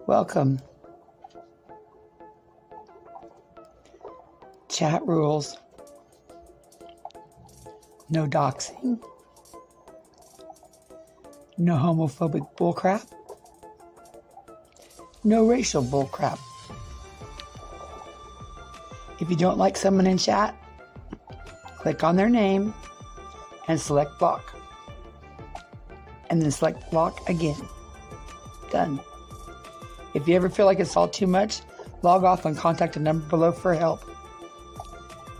Welcome. Chat rules. No doxing. No homophobic bullcrap. No racial bullcrap. If you don't like someone in chat, click on their name and select block. And then select block again. Done. If you ever feel like it's all too much, log off and contact the number below for help.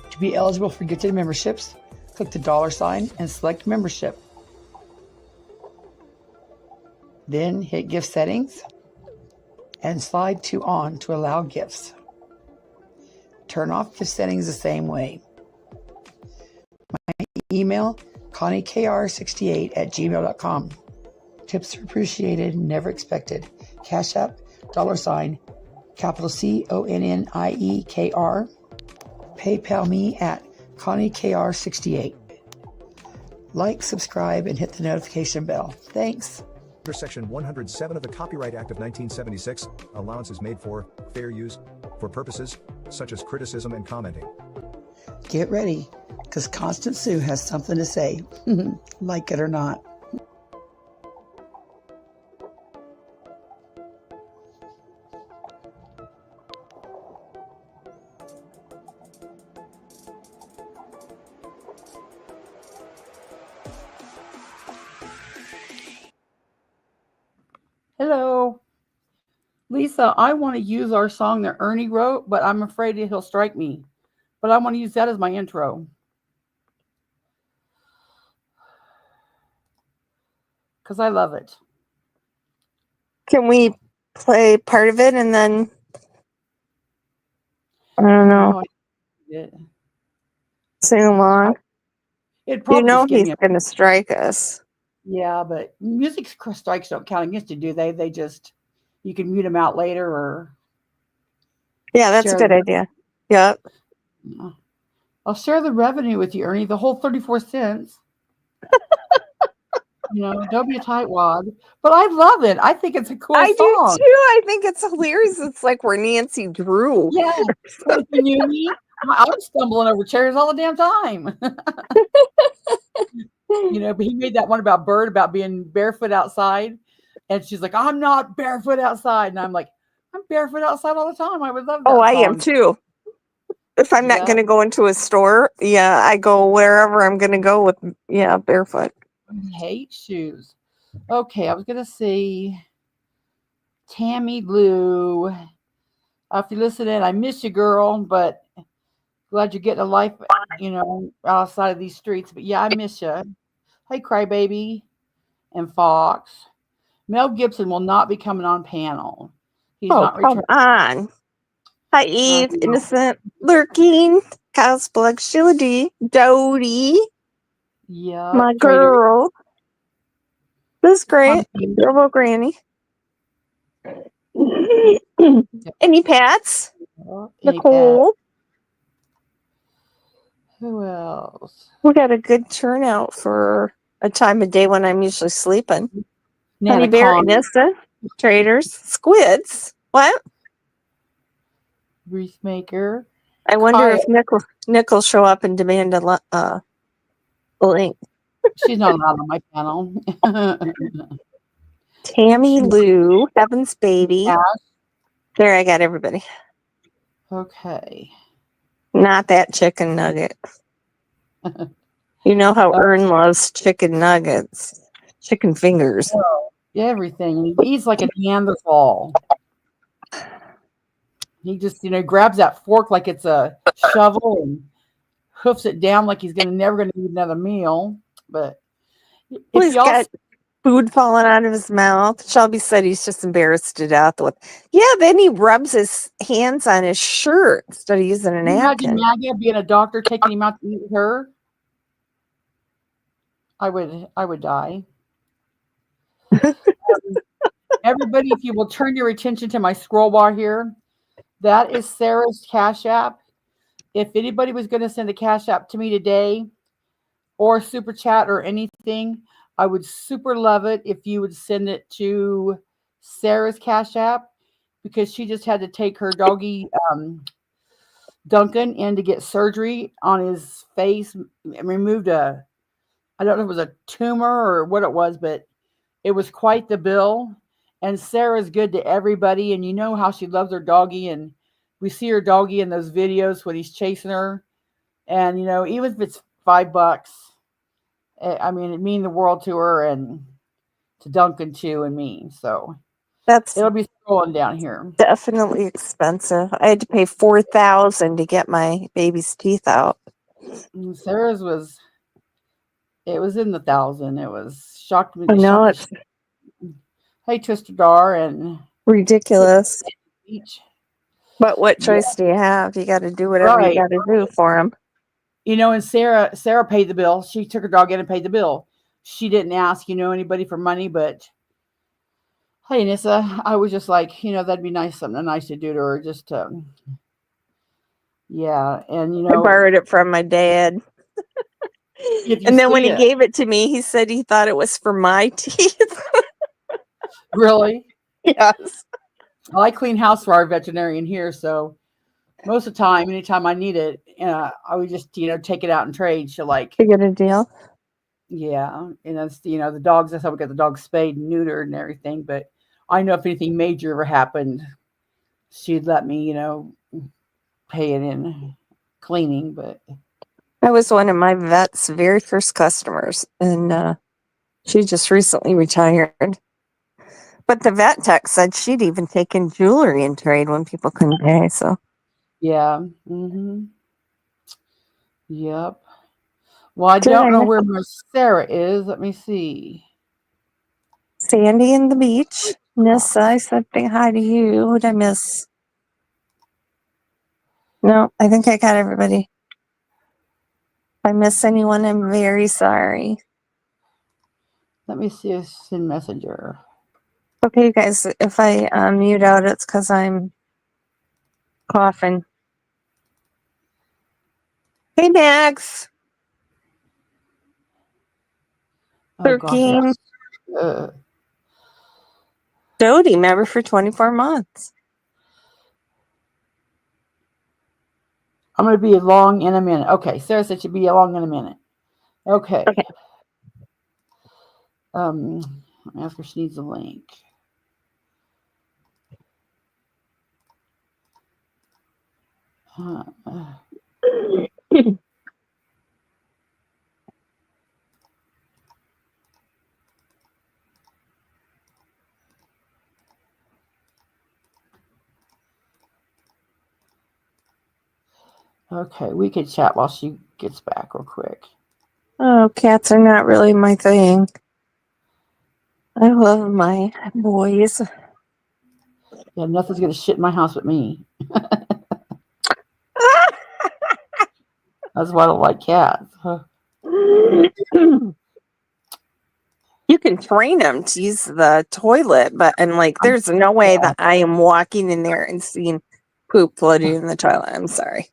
To be eligible for gifted memberships, click the $ and select membership. Then hit gift settings and slide to on to allow gifts. Turn off gift settings the same way. My email, ConnieKR68@gmail.com. Tips are appreciated, never expected. Cash App, $, capital CONNIEKR. PayPal me at ConnieKR68. Like, subscribe, and hit the notification bell. Thanks. Under Section 107 of the Copyright Act of 1976, allowance is made for fair use for purposes such as criticism and commenting. Get ready, because Constant Sue has something to say, like it or not. Hello. Lisa, I want to use our song that Ernie wrote, but I'm afraid he'll strike me. But I want to use that as my intro. Because I love it. Can we play part of it and then, I don't know, sing along? It'd probably You know just give he's me going to strike us. Yeah, but music strikes don't count against you, do they? They just, you can mute them out later or... Yeah, that's a good idea. Yep. Yeah. I'll share the revenue with you, Ernie, the whole 34 cents. Don't be a tightwad. But I love it. I think it's a cool song. I do too. I think it's hilarious. It's like we're Nancy Drew. Yeah. If you knew me, I'm stumbling over chairs all the damn time. But he made that one about Bird, about being barefoot outside. And she's like, I'm not barefoot outside. And I'm like, I'm barefoot outside all the time. I would love that. Oh, I am too. If I'm not going to go into a store, I go wherever I'm going to go with, barefoot. I hate shoes. Okay, I was going to see Tammy Lou. If you're listening, I miss you, girl, but glad you're getting a life, outside of these streets. But yeah, I miss you. Hey, Crybaby and Fox. Mel Gibson will not be coming on panel. He's not returning. Come on. Hi, Eve, Innocent, Lurking, Kyle's Plug, Sheila D, Dodie. Yeah. My girl. This is great. Turbo Granny. Any Pats? Nicole. Who else? We got a good turnout for a time of day when I'm usually sleeping. Honey Bear, Inista, Traders, Squids. What? Wreath Maker. I wonder if Nick will show up and demand a link. She's not allowed on my panel. Tammy Lou, Heaven's Baby. Yeah. There, I got everybody. Okay. Not that chicken nugget. You know how Ern loves chicken nuggets, chicken fingers. Oh, everything. He eats like a Neanderthal. He just, grabs that fork like it's a shovel and hoofs it down like he's never going to eat another meal. But he's got food falling out of his mouth. Shelby said he's just embarrassed to death with. Yeah, then he rubs his hands on his shirt instead of using a napkin. Imagine Maggie being a doctor taking him out to eat with her. I would die. Everybody, if you will turn your attention to my scroll bar here, that is Sarah's Cash App. If anybody was going to send a Cash App to me today, or super chat or anything, I would super love it if you would send it to Sarah's Cash App. because she just had to take her doggy Duncan in to get surgery on his face and removed I don't know if it was a tumor or what it was, but it was quite the bill. And Sarah's good to everybody, and you know how she loves her doggy, and we see her doggy in those videos when he's chasing her. And you know, even if it's $5, I mean, it means the world to her and to Duncan too, and me. So That's it'll be scrolling down here. definitely expensive. I had to pay $4,000 to get my baby's teeth out. And Sarah's was, it was in the thousand. It was shocked me. I know it's Hey, Twister Dar and ridiculous. Beach. But what choice do you have? You got to do whatever you got to do for them. You know, and Sarah paid the bill. She took her dog in and paid the bill. She didn't ask, you know, anybody for money, but hey, Nissa, I was just like, you know, that'd be nice, something nice to do to her. Just, yeah. And, you know, I borrowed it from my dad. And then when he gave it to me, he said he thought it was for my teeth. Really? Yes. Well, I clean house for our veterinarian here, so most of the time, anytime I need it, I would just, you know, take it out and trade. She'll like to get a deal. Yeah, and that's, you know, the dogs. That's how we got the dogs spayed and neutered and everything. But I know if anything major ever happened, she'd let me, you know, pay it in cleaning. But I was one of my vet's very first customers, and she just recently retired. But the vet tech said she'd even taken jewelry in trade when people couldn't pay. So, yeah, yep. Well, I don't know where Miss Sarah is. Let me see. Sandy and the beach. Nissa, I said hi to you. Who'd I miss? No, I think I got everybody. If I miss anyone, I'm very sorry. Let me see if it's in Messenger. Okay, you guys, if I mute out, it's because I'm coughing. Hey, Max. Oh, gosh. Jody, member for 24 months. I'm going to be along in a minute. Okay, Sarah said she'd be along in a minute. Okay. After she needs a link. Okay, we could chat while she gets back real quick. Oh, cats are not really my thing. I love my boys. Yeah, nothing's going to shit in my house with me. That's why I don't like cats. You can train them to use the toilet, and like, there's no way that I am walking in there and seeing poop floating in the toilet. I'm sorry.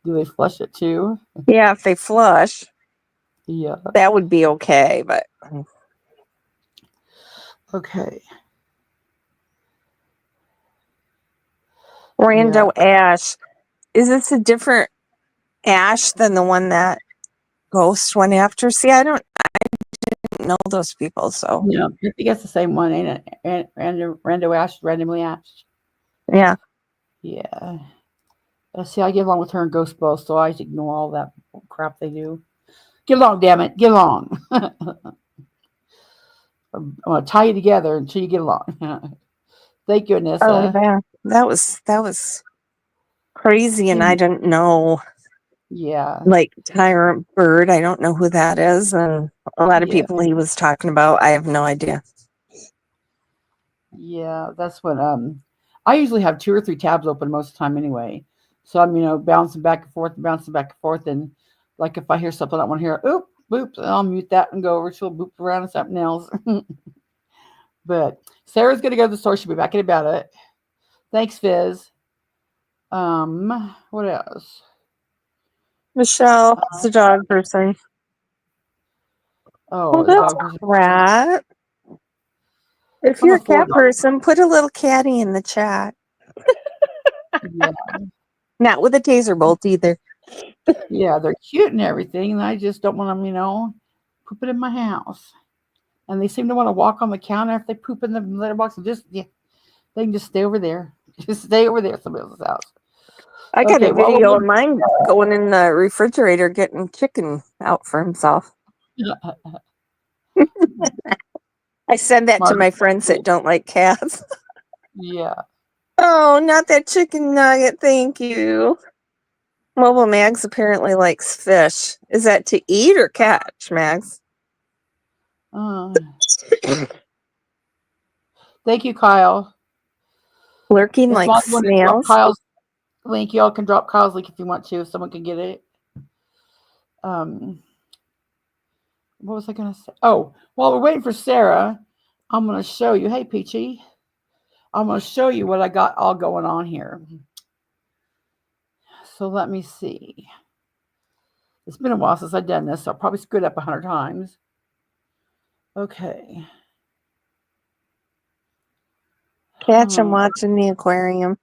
Do they flush it too? Yeah, if they flush, yeah, that would be okay. But okay. Rando Ash, is this a different Ash than the one that Ghost went after? See, I didn't know those people, so yeah, I think that's the same one, ain't it? Rando Ash, randomly Ash. Yeah. Yeah. See, I get along with her and Ghost both, so I just ignore all that crap they do. Get along, damn it. Get along. I'm going to tie you together until you get along. Thank goodness. Oh, yeah. That was crazy, and I didn't know. Yeah. Like Tyrant Bird, I don't know who that is, and a lot of people he was talking about, I have no idea. Yeah, that's what I usually have 2 or 3 tabs open most of the time anyway. So I'm, you know, bouncing back and forth, and like if I hear something I don't want to hear, boop, I'll mute that and go over. She'll boop around to something else. But Sarah's gonna go to the store. She'll be back in about it. Thanks, Fizz. What else? Michelle, it's a dog person. Oh, that's right. If I'm you're a a cat Florida. person, put a little catty in the chat. Yeah. Not with a taser bolt either. Yeah, they're cute and everything, and I just don't want them, poop it in my house. And they seem to want to walk on the counter if they poop in the litter box. And they can just stay over there. Just stay over there at somebody else's house. I got Okay, a well, video of mine going in the refrigerator getting chicken out for himself. I send that to my friends that don't like cats. Yeah. Oh, not that chicken nugget, thank you. Mobile Mags apparently likes fish. Is that to eat or catch, Mags? Thank you, Kyle. Lurking If like Mom's wanting to drop snails. Kyle's link, y'all can drop Kyle's link if you want to. If someone can get it. What was I going to say? Oh, while we're waiting for Sarah, I'm going to show you. Hey, Peachy. I'm going to show you what I got all going on here. So let me see. It's been a while since I've done this, so I'll probably screw it up 100 times. Okay. Catch them watching the aquarium.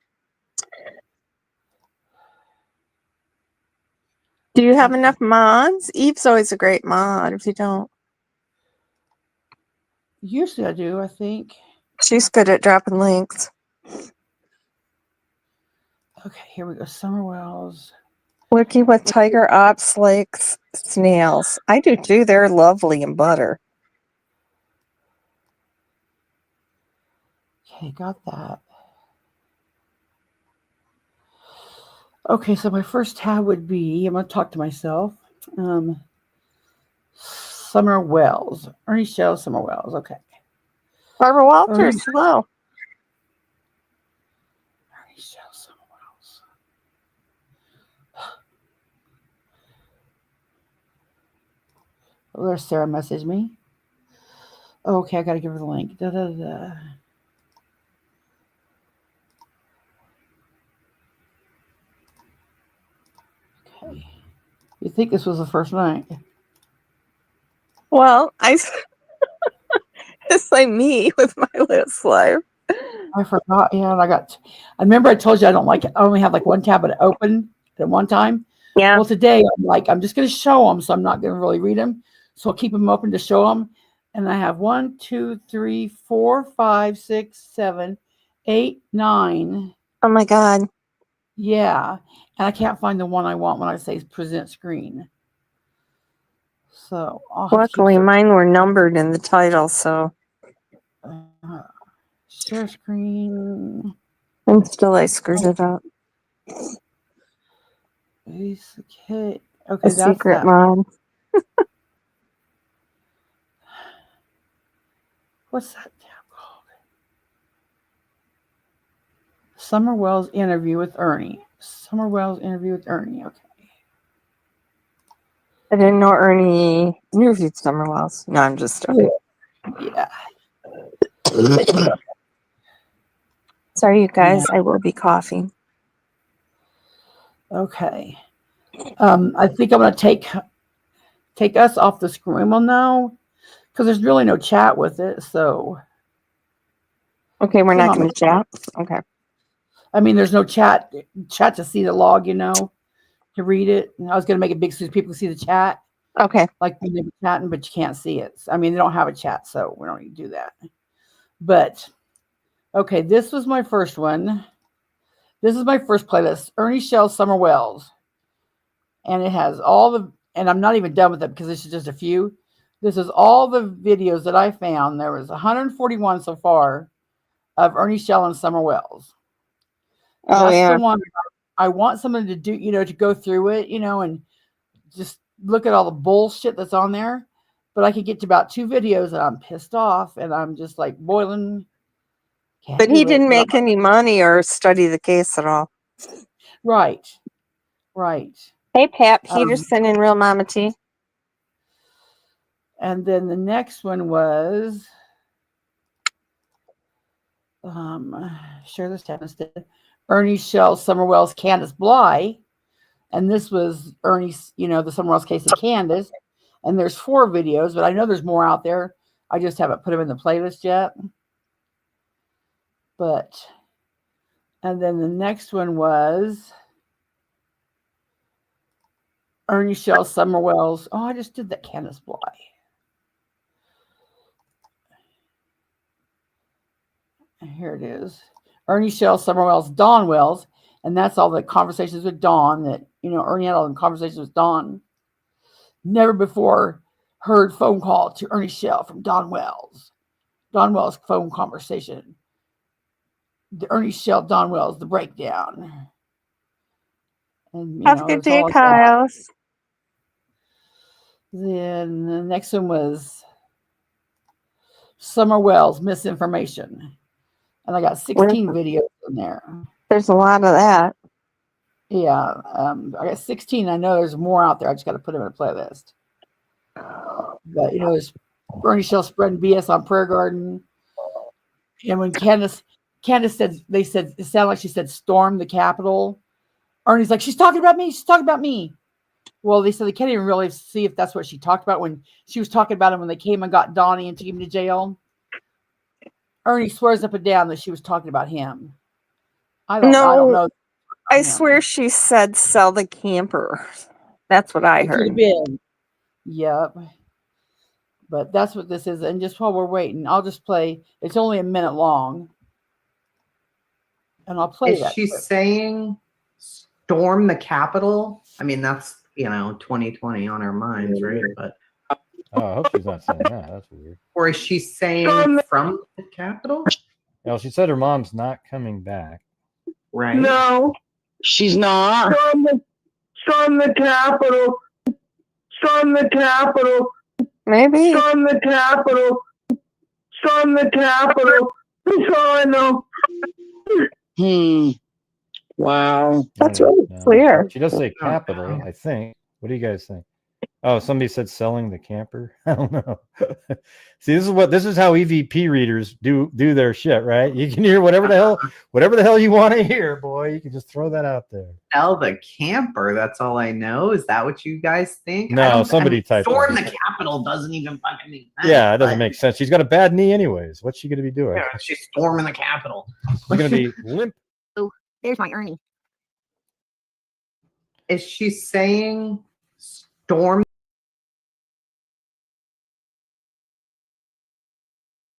Do you have enough mods? Eve's always a great mod if you don't. Usually I do, I think. She's good at dropping links. Okay, here we go. Summer Wells. Looky what Tiger Ops likes snails. I do too. They're lovely in butter. Okay, got that. Okay, so my first tab would be, I'm going to talk to myself. Summer Wells. Ernie Shell, Summer Wells. Okay. Barbara Walters, hello. Ernie Shell, Summer Wells. Oh, there's Sarah messaged me. Okay, I got to give her the link. Da, da, da. Okay. You'd think this was the first night. Well, it's like me with my list live. I forgot. Yeah, and I remember I told you I don't like it. I only have like one tab open at one time. Yeah. Well, today I'm just going to show them, so I'm not going to really read them. So I'll keep them open to show them. And I have 1, 2, 3, 4, 5, 6, 7, 8, 9. Oh my God. Yeah. And I can't find the one I want when I say present screen. So luckily mine were numbered in the title, so share screen. And still I screwed it up. Okay, A that's secret that. mod. What's that tab called? Summer Wells interview with Ernie. Summer Wells interview with Ernie. Okay. I didn't know Ernie interviewed Summer Wells. No, I'm just joking. Yeah. Sorry, you guys. I will be coughing. Okay. I think I'm going to take us off the screen now because there's really no chat with it. So. Okay, we're not going to chat. Okay. I mean, there's no chat to see the log, to read it. And I was going to make it big so people can see the chat. Okay. Like when they're chatting, but you can't see it. I mean, they don't have a chat, so we don't need to do that. But, okay, this was my first one. This is my first playlist, Ernie Shell, Summer Wells. And it has and I'm not even done with it because this is just a few. This is all the videos that I found. There was 141 so far of Ernie Shell and Summer Wells. Oh, that's yeah. the one I want someone to do, to go through it, and just look at all the bullshit that's on there. But I could get to about 2 videos and I'm pissed off and I'm just like boiling. But he didn't make any money or study the case at all. Right. Hey, Pat Peterson and Real Mama T. And then the next one was share this tab instead. Ernie Shell, Summer Wells, Candus Bly. And this was Ernie's, the Summer Wells case of Candus. And there's 4 videos, but I know there's more out there. I just haven't put them in the playlist yet. But, and then the next one was Ernie, Shell, Summerwells. Oh, I just did that Candace Bly. Here it is. Ernie, Shell, Summerwells, Dawn Wells. And that's all the conversations with Dawn that, Ernie had all the conversations with Dawn. Never before heard phone call to Ernie Shell from Dawn Wells. Dawn Wells phone conversation. The Ernie Shell, Dawn Wells, the breakdown. And, Have a good day, Kyle. Then the next one was Summer Wells, Misinformation. And I got 16 videos in there. There's a lot of that. Yeah. I got 16. I know there's more out there. I just got to put them in a playlist. But, there's Ernie Shell spreading BS on Prayer Garden. And when Candace said, it sounded like she said, storm the Capitol. Ernie's like, she's talking about me. She's talking about me. Well, they said they can't even really see if that's what she talked about when she was talking about him when they came and got Donnie and took him to jail. Ernie swears up and down that she was talking about him. I don't know. I swear she said sell the camper. That's what I heard. Yep. But that's what this is. And just while we're waiting, I'll just play. It's only a minute long. And I'll play that. Is she saying storm the Capitol? I mean, that's, 2020 on our minds, right? But I hope she's not saying that. That's weird. or is she saying from the Capitol? Well, she said her mom's not coming back. Right. No, she's not. Storm the Capitol. Storm the Capitol. Maybe. Storm the Capitol. Storm the Capitol. That's all I know. Wow. That's really clear. She does say capital, I think. What do you guys think? Oh, somebody said selling the camper. I don't know. See, this is how EVP readers do their shit, right? You can hear whatever the hell you want to hear, boy. You can just throw that out there. Sell the camper. That's all I know. Is that what you guys think? No, somebody typed storm the Capitol doesn't even fucking make sense. Yeah, it doesn't make sense. She's got a bad knee anyways. What's she going to be doing? Yeah, she's storming the Capitol. She's going to be limp. There's my Ernie. Is she saying storm?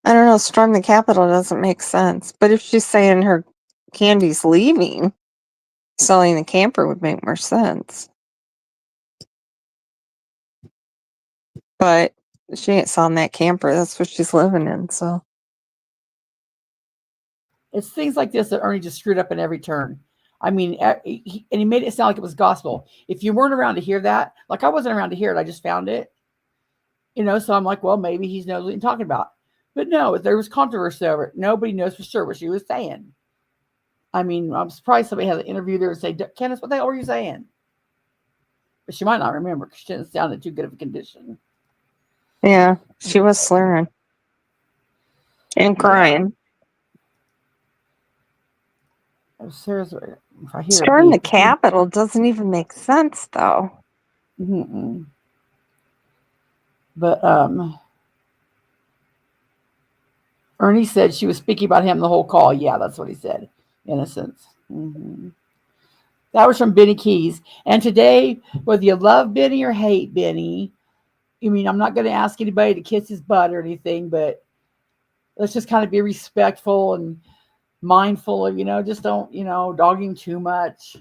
I don't know. Storm the Capitol doesn't make sense. But if she's saying her Candy's leaving, selling the camper would make more sense. But she ain't selling that camper. That's what she's living in. So it's things like this that Ernie just screwed up in every turn. I mean, he made it sound like it was gospel. If you weren't around to hear that, like I wasn't around to hear it, I just found it. So I'm like, well, maybe he knows what he's talking about. But no, there was controversy over it. Nobody knows for sure what she was saying. I mean, I'm surprised somebody had an interview there and say, Candace, what the hell were you saying? But she might not remember because she didn't sound in too good of a condition. yeah, she was slurring and crying. Sarah's, if I hear Storm the Capitol doesn't even make sense, though. Mm-mm. But Ernie said she was speaking about him the whole call. Yeah, that's what he said. Innocence. Mm-hmm. That was from Benny Keyz. And today, whether you love Benny or hate Benny, I'm not going to ask anybody to kiss his butt or anything, but let's just kind of be respectful and mindful of, just don't, dog him too much.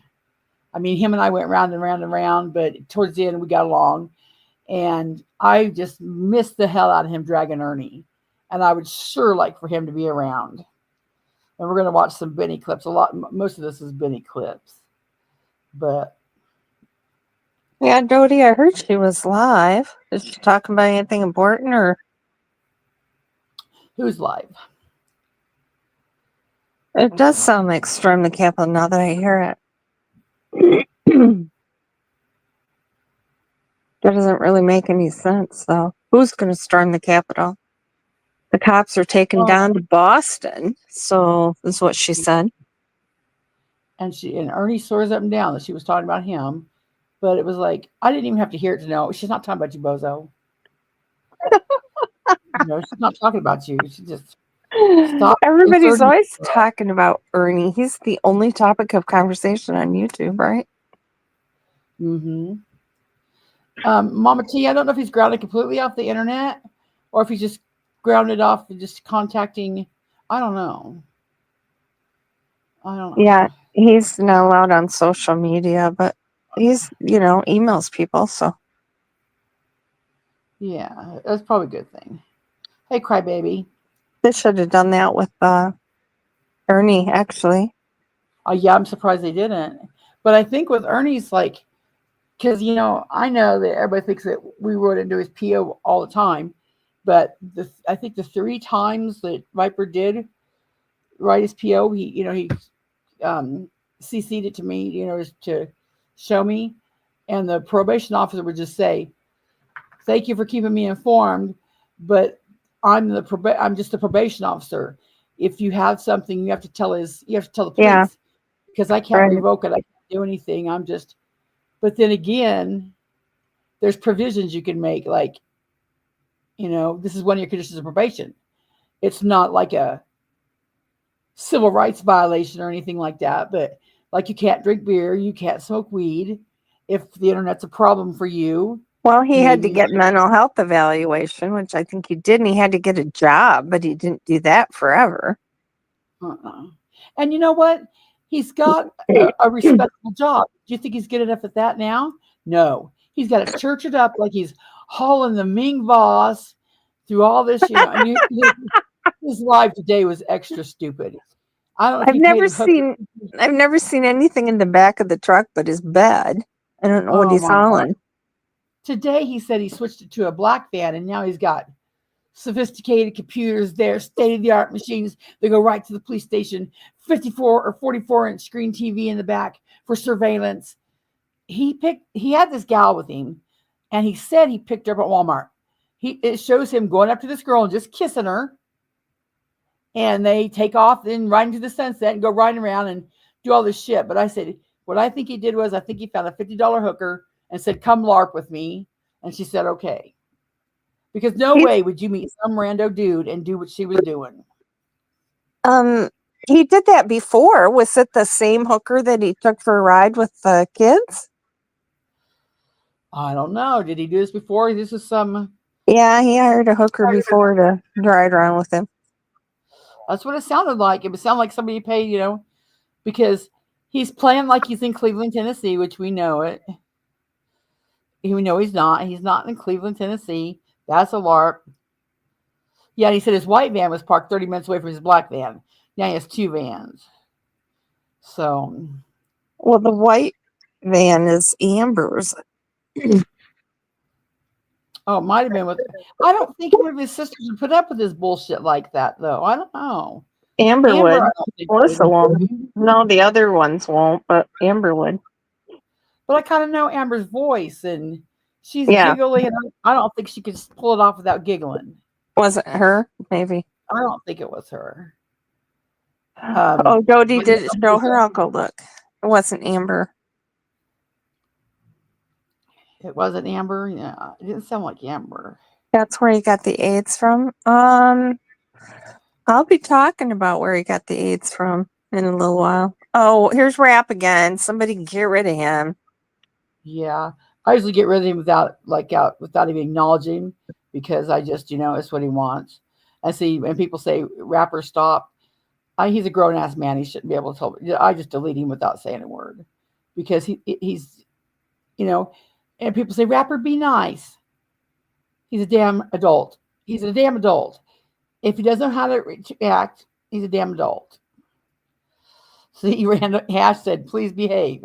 I mean, him and I went round and round and round, but towards the end we got along. And I just missed the hell out of him dragging Ernie. And I would sure like for him to be around. And we're going to watch some Benny clips. Most of this is Benny clips. But. Yeah, Dodie, I heard she was live. Is she talking about anything important or? Who's live? It does sound like Storm the Capitol now that I hear it. That doesn't really make any sense, though. Who's going to storm the Capitol? The cops are taken down to Boston, so that's what she said. And Ernie swears up and down that she was talking about him, but it was like I didn't even have to hear it to know she's not talking about you, bozo. She's not talking about you. She just Stop Everybody's inserting always yourself. talking about Ernie. He's the only topic of conversation on YouTube, right? Mm-hmm. Mama T, I don't know if he's grounded completely off the internet or if he's just grounded off and just contacting. I don't know. Yeah, he's not allowed on social media, but he's, emails people. So Yeah, that's probably a good thing. Hey, crybaby. they should have done that with Ernie, actually. Yeah, I'm surprised they didn't. But I think with Ernie's, like, because, I know that everybody thinks that we wrote into his PO all the time. But I think the 3 times that Viper did write his PO, he CC'd it to me, to show me. And the probation officer would just say, "Thank you for keeping me informed, but I'm just the probation officer. If you have something, you have to tell the police, because I can't revoke it. I can't do anything. I'm just." But then again, there's provisions you can make, like, this is one of your conditions of probation. It's not like a civil rights violation or anything like that, but like, you can't drink beer, you can't smoke weed. If the internet's a problem for you. Well, he had to get mental health evaluation, which I think he did, and he had to get a job, but he didn't do that forever. And you know what? He's got a respectable job. Do you think he's good enough at that now? No. He's got to church it up like he's hauling the Ming Voss through all this, And his live today was extra stupid. I don't know. I've never seen anything in the back of the truck but his bed. I don't know what he's hauling. Today he said he switched it to a black van, and now he's got sophisticated computers there, state-of-the-art machines that go right to the police station, 54 or 44-inch screen TV in the back for surveillance. He had this gal with him, and he said he picked her up at Walmart. It shows him going up to this girl and just kissing her, and they take off then right into the sunset and go riding around and do all this shit. But I said, what I think he did was, I think he found a $50 hooker and said, "Come LARP with me." And she said, okay. Because no way would you meet some rando dude and do what she was doing. He did that before. Was it the same hooker that he took for a ride with the kids? I don't know. Did he do this before? This is some... Yeah, he hired a hooker before to ride around with him. That's what it sounded like. It would sound like somebody paid, because he's playing like he's in Cleveland, Tennessee, which we know it. We know he's not. He's not in Cleveland, Tennessee. That's a LARP. Yeah, and he said his white van was parked 30 minutes away from his black van. Now he has 2 vans. So. Well, the white van is Amber's. Oh, it might have been with. I don't think one of his sisters would put up with his bullshit like that, though. I don't know. Amber would. Melissa won't. No, the other ones won't, but Amber would. But I kind of know Amber's voice, and she's giggly, and I don't think she could pull it off without giggling. Was it her? Maybe. I don't think it was her. Jody did show her uncle. Look, it wasn't Amber. It wasn't Amber. Yeah, it didn't sound like Amber. That's where he got the AIDS from. I'll be talking about where he got the AIDS from in a little while. Oh, here's Rap again. Somebody get rid of him. Yeah, I usually get rid of him without even acknowledging, because I just, it's what he wants. And people say, "Rapper, stop." He's a grown ass man. He shouldn't be able to tell me. I just delete him without saying a word, because he's, and people say, "Rapper, be nice." He's a damn adult. He's a damn adult. If he doesn't know how to react, he's a damn adult. See, Hash said, "Please behave."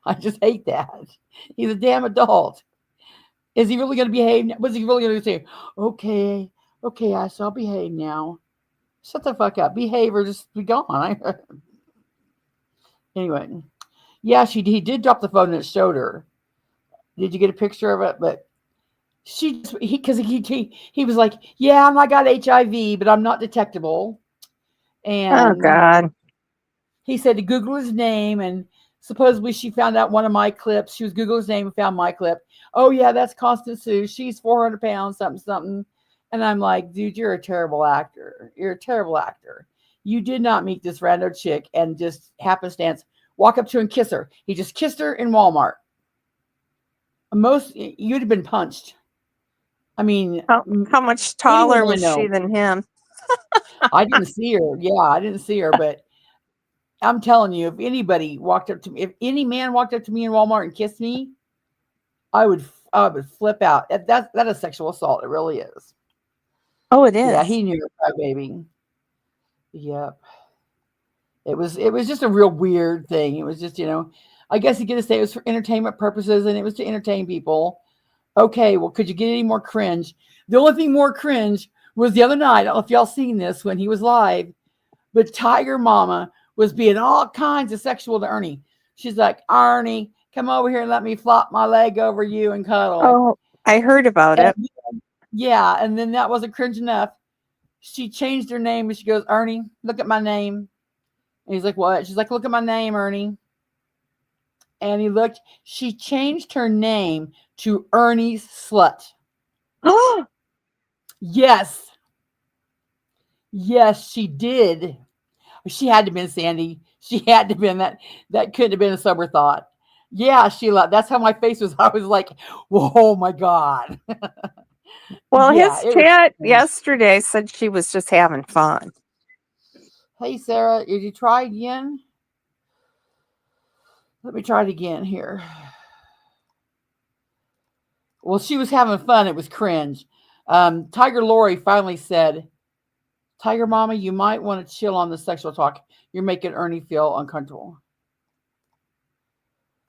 I just hate that. He's a damn adult. Is he really going to behave? Was he really going to say, okay, Ash, I'll behave now? Shut the fuck up. Behave or just be gone. Anyway, yeah, he did drop the phone and it showed her. Did you get a picture of it? But he was like, "Yeah, I got HIV, but I'm not detectable." And oh God, he said to Google his name, and supposedly she found out one of my clips. She was Googling his name and found my clip. Oh yeah, that's Constance Sue. She's 400 pounds, something. And I'm like, dude, you're a terrible actor. You're a terrible actor. You did not meet this rando chick and just happenstance walk up to her and kiss her. He just kissed her in Walmart. You'd have been punched. I mean, how much taller was she than him? I didn't see her. Yeah, I didn't see her, but I'm telling you, if anybody walked up to me, if any man walked up to me in Walmart and kissed me, I would flip out. That is sexual assault. It really is. Oh, it is. Yeah, he knew her, baby. Yep. It was just a real weird thing. It was just, I guess you get to say it was for entertainment purposes and it was to entertain people. Okay, well, could you get any more cringe? The only thing more cringe was the other night. I don't know if y'all seen this when he was live, but Tiger Mama was being all kinds of sexual to Ernie. She's like, Ernie, come over here and let me flop my leg over you and cuddle. Oh, I heard about it. Yeah, and then that wasn't cringe enough. She changed her name and she goes, Ernie, look at my name. And he's like, what? She's like, look at my name, Ernie. And he looked. She changed her name to Ernie's Slut. Yes. Yes, she did. She had to have been Sandy. She had to have been that. That couldn't have been a sober thought. Yeah, Sheila. That's how my face was. I was like, oh my God. Well, yeah, his chat yesterday said she was just having fun. Hey, Sarah, did you try again? Let me try it again here. Well, she was having fun. It was cringe. Tiger Lori finally said, Tiger Mama, you might want to chill on the sexual talk. You're making Ernie feel uncomfortable.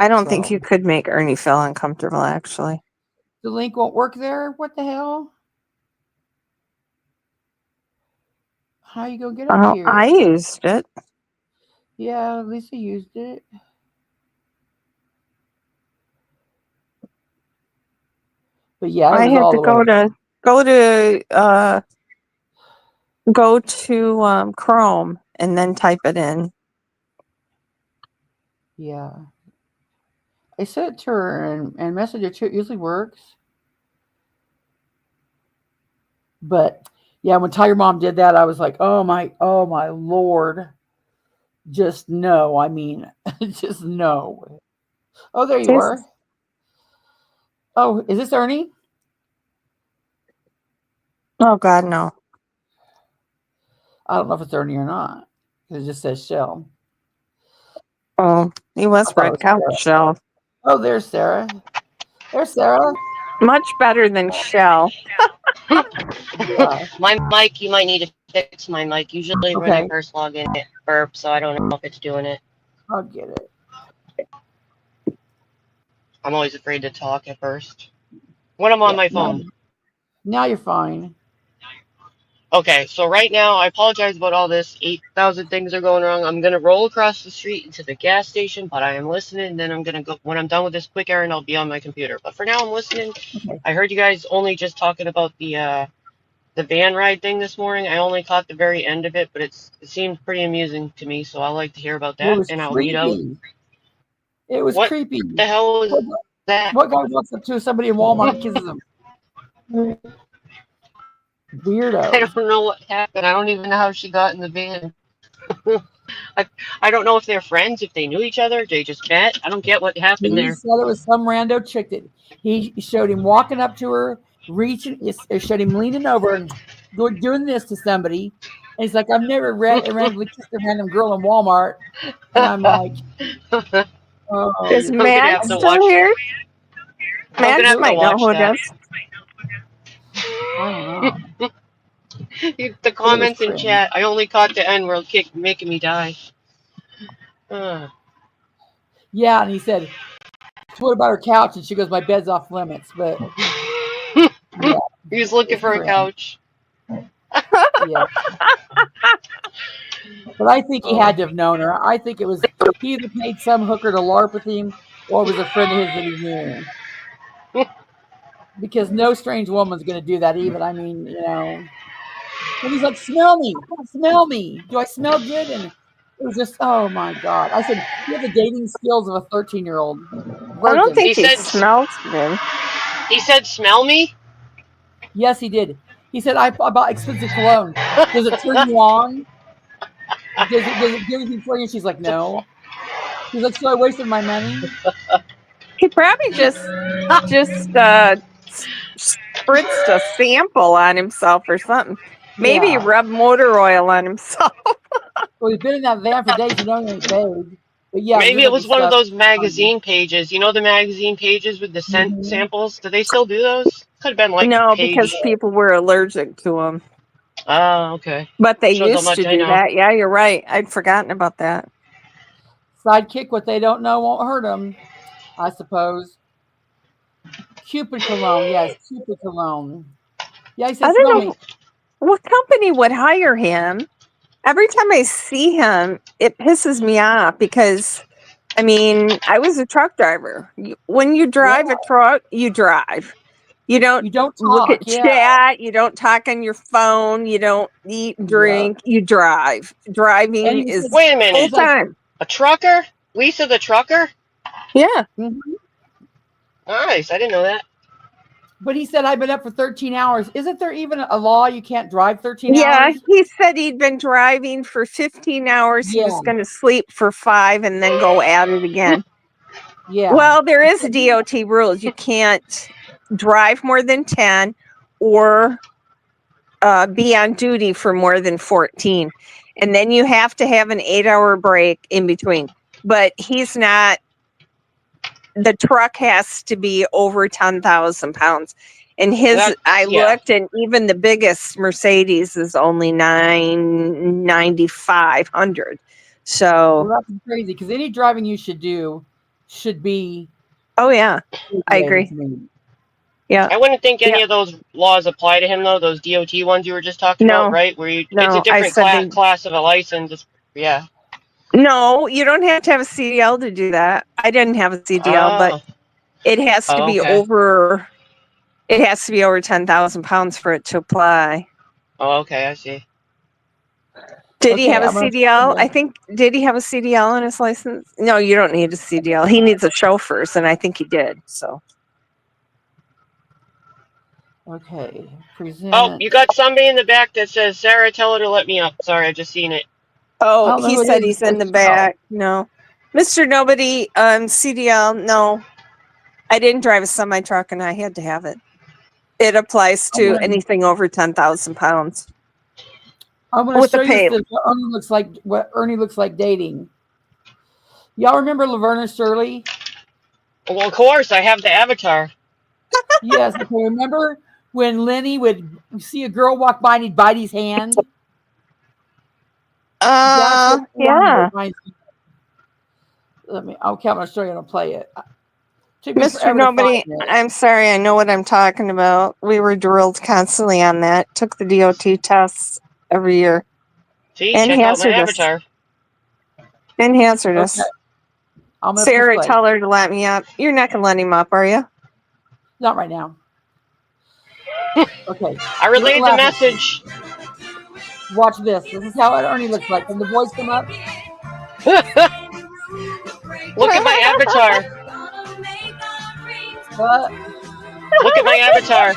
I don't think you could make Ernie feel uncomfortable, actually. The link won't work there? What the hell? How you going to get up here? I used it. Yeah, Lisa used it. But yeah, I had to go to Chrome and then type it in. Yeah. I sent it to her and messaged her too. It usually works. But yeah, when Tiger Mom did that, I was like, oh my Lord. Just no. I mean, just no. Oh, there you are. Oh, is this Ernie? Oh, God, no. I don't know if it's Ernie or not. It just says Shell. Oh, he was red couch Shell. Oh, there's Sarah. There's Sarah. Much better than Shell. My mic, you might need to fix my mic. Usually when I first log in, it burps, so I don't know if it's doing it. I'll get it. I'm always afraid to talk at first. When I'm on my phone. Now you're fine. Okay, so right now, I apologize about all this. 8,000 things are going wrong. I'm going to roll across the street into the gas station, but I am listening. And then I'm going to go, when I'm done with this quick errand, I'll be on my computer. But for now, I'm listening. Okay. I heard you guys only just talking about the van ride thing this morning. I only caught the very end of it, but it seemed pretty amusing to me, so I like to hear about that. And I'll read out. It was creepy. What the hell was that? What guy walks up to somebody in Walmart and kisses them? Weirdo. I don't know what happened. I don't even know how she got in the van. I don't know if they're friends, if they knew each other, if they just met. I don't get what happened there. He said it was some rando chick that he showed him walking up to her, reaching, it showed him leaning over and doing this to somebody. And he's like, I've never randomly kissed a random girl in Walmart. And I'm like, oh. Is Matt still here? Matt might know who it is. I don't know. The comments in chat, I only caught the end where it making me die. Yeah, and he said, what about her couch? And she goes, my bed's off limits. But yeah, he was looking for a couch. Yeah. But I think he had to have known her. I think it was he either paid some hooker to LARP with him or was a friend of his that he knew. Because no strange woman's going to do that even. I mean, And he's like, smell me. Smell me. Do I smell good? And it was just, oh, my God. I said, you have the dating skills of a 13-year-old. I don't think he smells good. He said, smell me? Yes, he did. He said, I bought expensive cologne. Does it turn you on? Does it do anything for you? She's like, no. He's like, so I wasted my money? He probably just spritzed a sample on himself or something. Maybe he rubbed motor oil on himself. Well, he's been in that van for days. You know he ain't paid. But yeah, Maybe it was one of those stuff. magazine pages. You know the magazine pages with the scent samples? Do they still do those? Could have been like No, page. because people were allergic to them. Oh, okay. But they Shows how used much to I do know. that. Yeah, you're right. I'd forgotten about that. Sidekick, what they don't know won't hurt them, I suppose. Cupid cologne, yes, Cupid cologne. Yeah, he said, I smell don't know me. what company would hire him. Every time I see him, it pisses me off because, I mean, I was a truck driver. When you drive a truck, you drive. You don't look talk, at chat. You don't talk on your phone. You don't eat, drink. You drive. Driving is Wait a minute. full time. A trucker? Lisa the trucker? Yeah. Nice. I didn't know that. But he said, I've been up for 13 hours. Isn't there even a law you can't drive 13 Yeah, hours? he said he'd been driving for 15 hours. He was going to sleep for 5 and then go at it again. Yeah. Well, there is DOT rules. You can't drive more than 10 or be on duty for more than 14. And then you have to have an 8-hour break in between. But he's not, the truck has to be over 10,000 pounds. And his, I looked, and even the biggest Mercedes is only 9,500. So Well, that's crazy because any driving you should do should be. Oh yeah, I agree. Yeah, I wouldn't think any of those laws apply to him though. Those DOT ones you were just talking about, right? Where you, it's a different class of a license. Yeah. No, you don't have to have a CDL to do that. I didn't have a CDL, but it has to be over. It has to be over 10,000 pounds for it to apply. Oh, okay, I see. Did he have a CDL? I think, did he have a CDL on his license? No, you don't need a CDL. He needs a chauffeur's, and I think he did. So. Okay. Present. Oh, you got somebody in the back that says, Sarah, tell her to let me up. Sorry, I just seen it. Oh, he said he's in the back. No. Mr. Nobody, CDL, no. I didn't drive a semi-truck, and I had to have it. It applies to anything over 10,000 pounds. I'm going to show you what Ernie looks like dating. Y'all remember Laverne and Shirley? Well, of course, I have the avatar. Yes. Okay, remember when Lenny would see a girl walk by and he'd bite his hand? Yeah. I'm going to show you how to play it. Mr. Nobody, I'm sorry, I know what I'm talking about. We were drilled constantly on that. Took the DOT tests every year. See, check out my avatar. And answered us. Sarah, tell her to let me up. You're not going to let him up, are you? Not right now. Okay. I relayed the message. Watch this. This is how Ernie looks like. When the boys come up. Look at my avatar. What? Look at my avatar.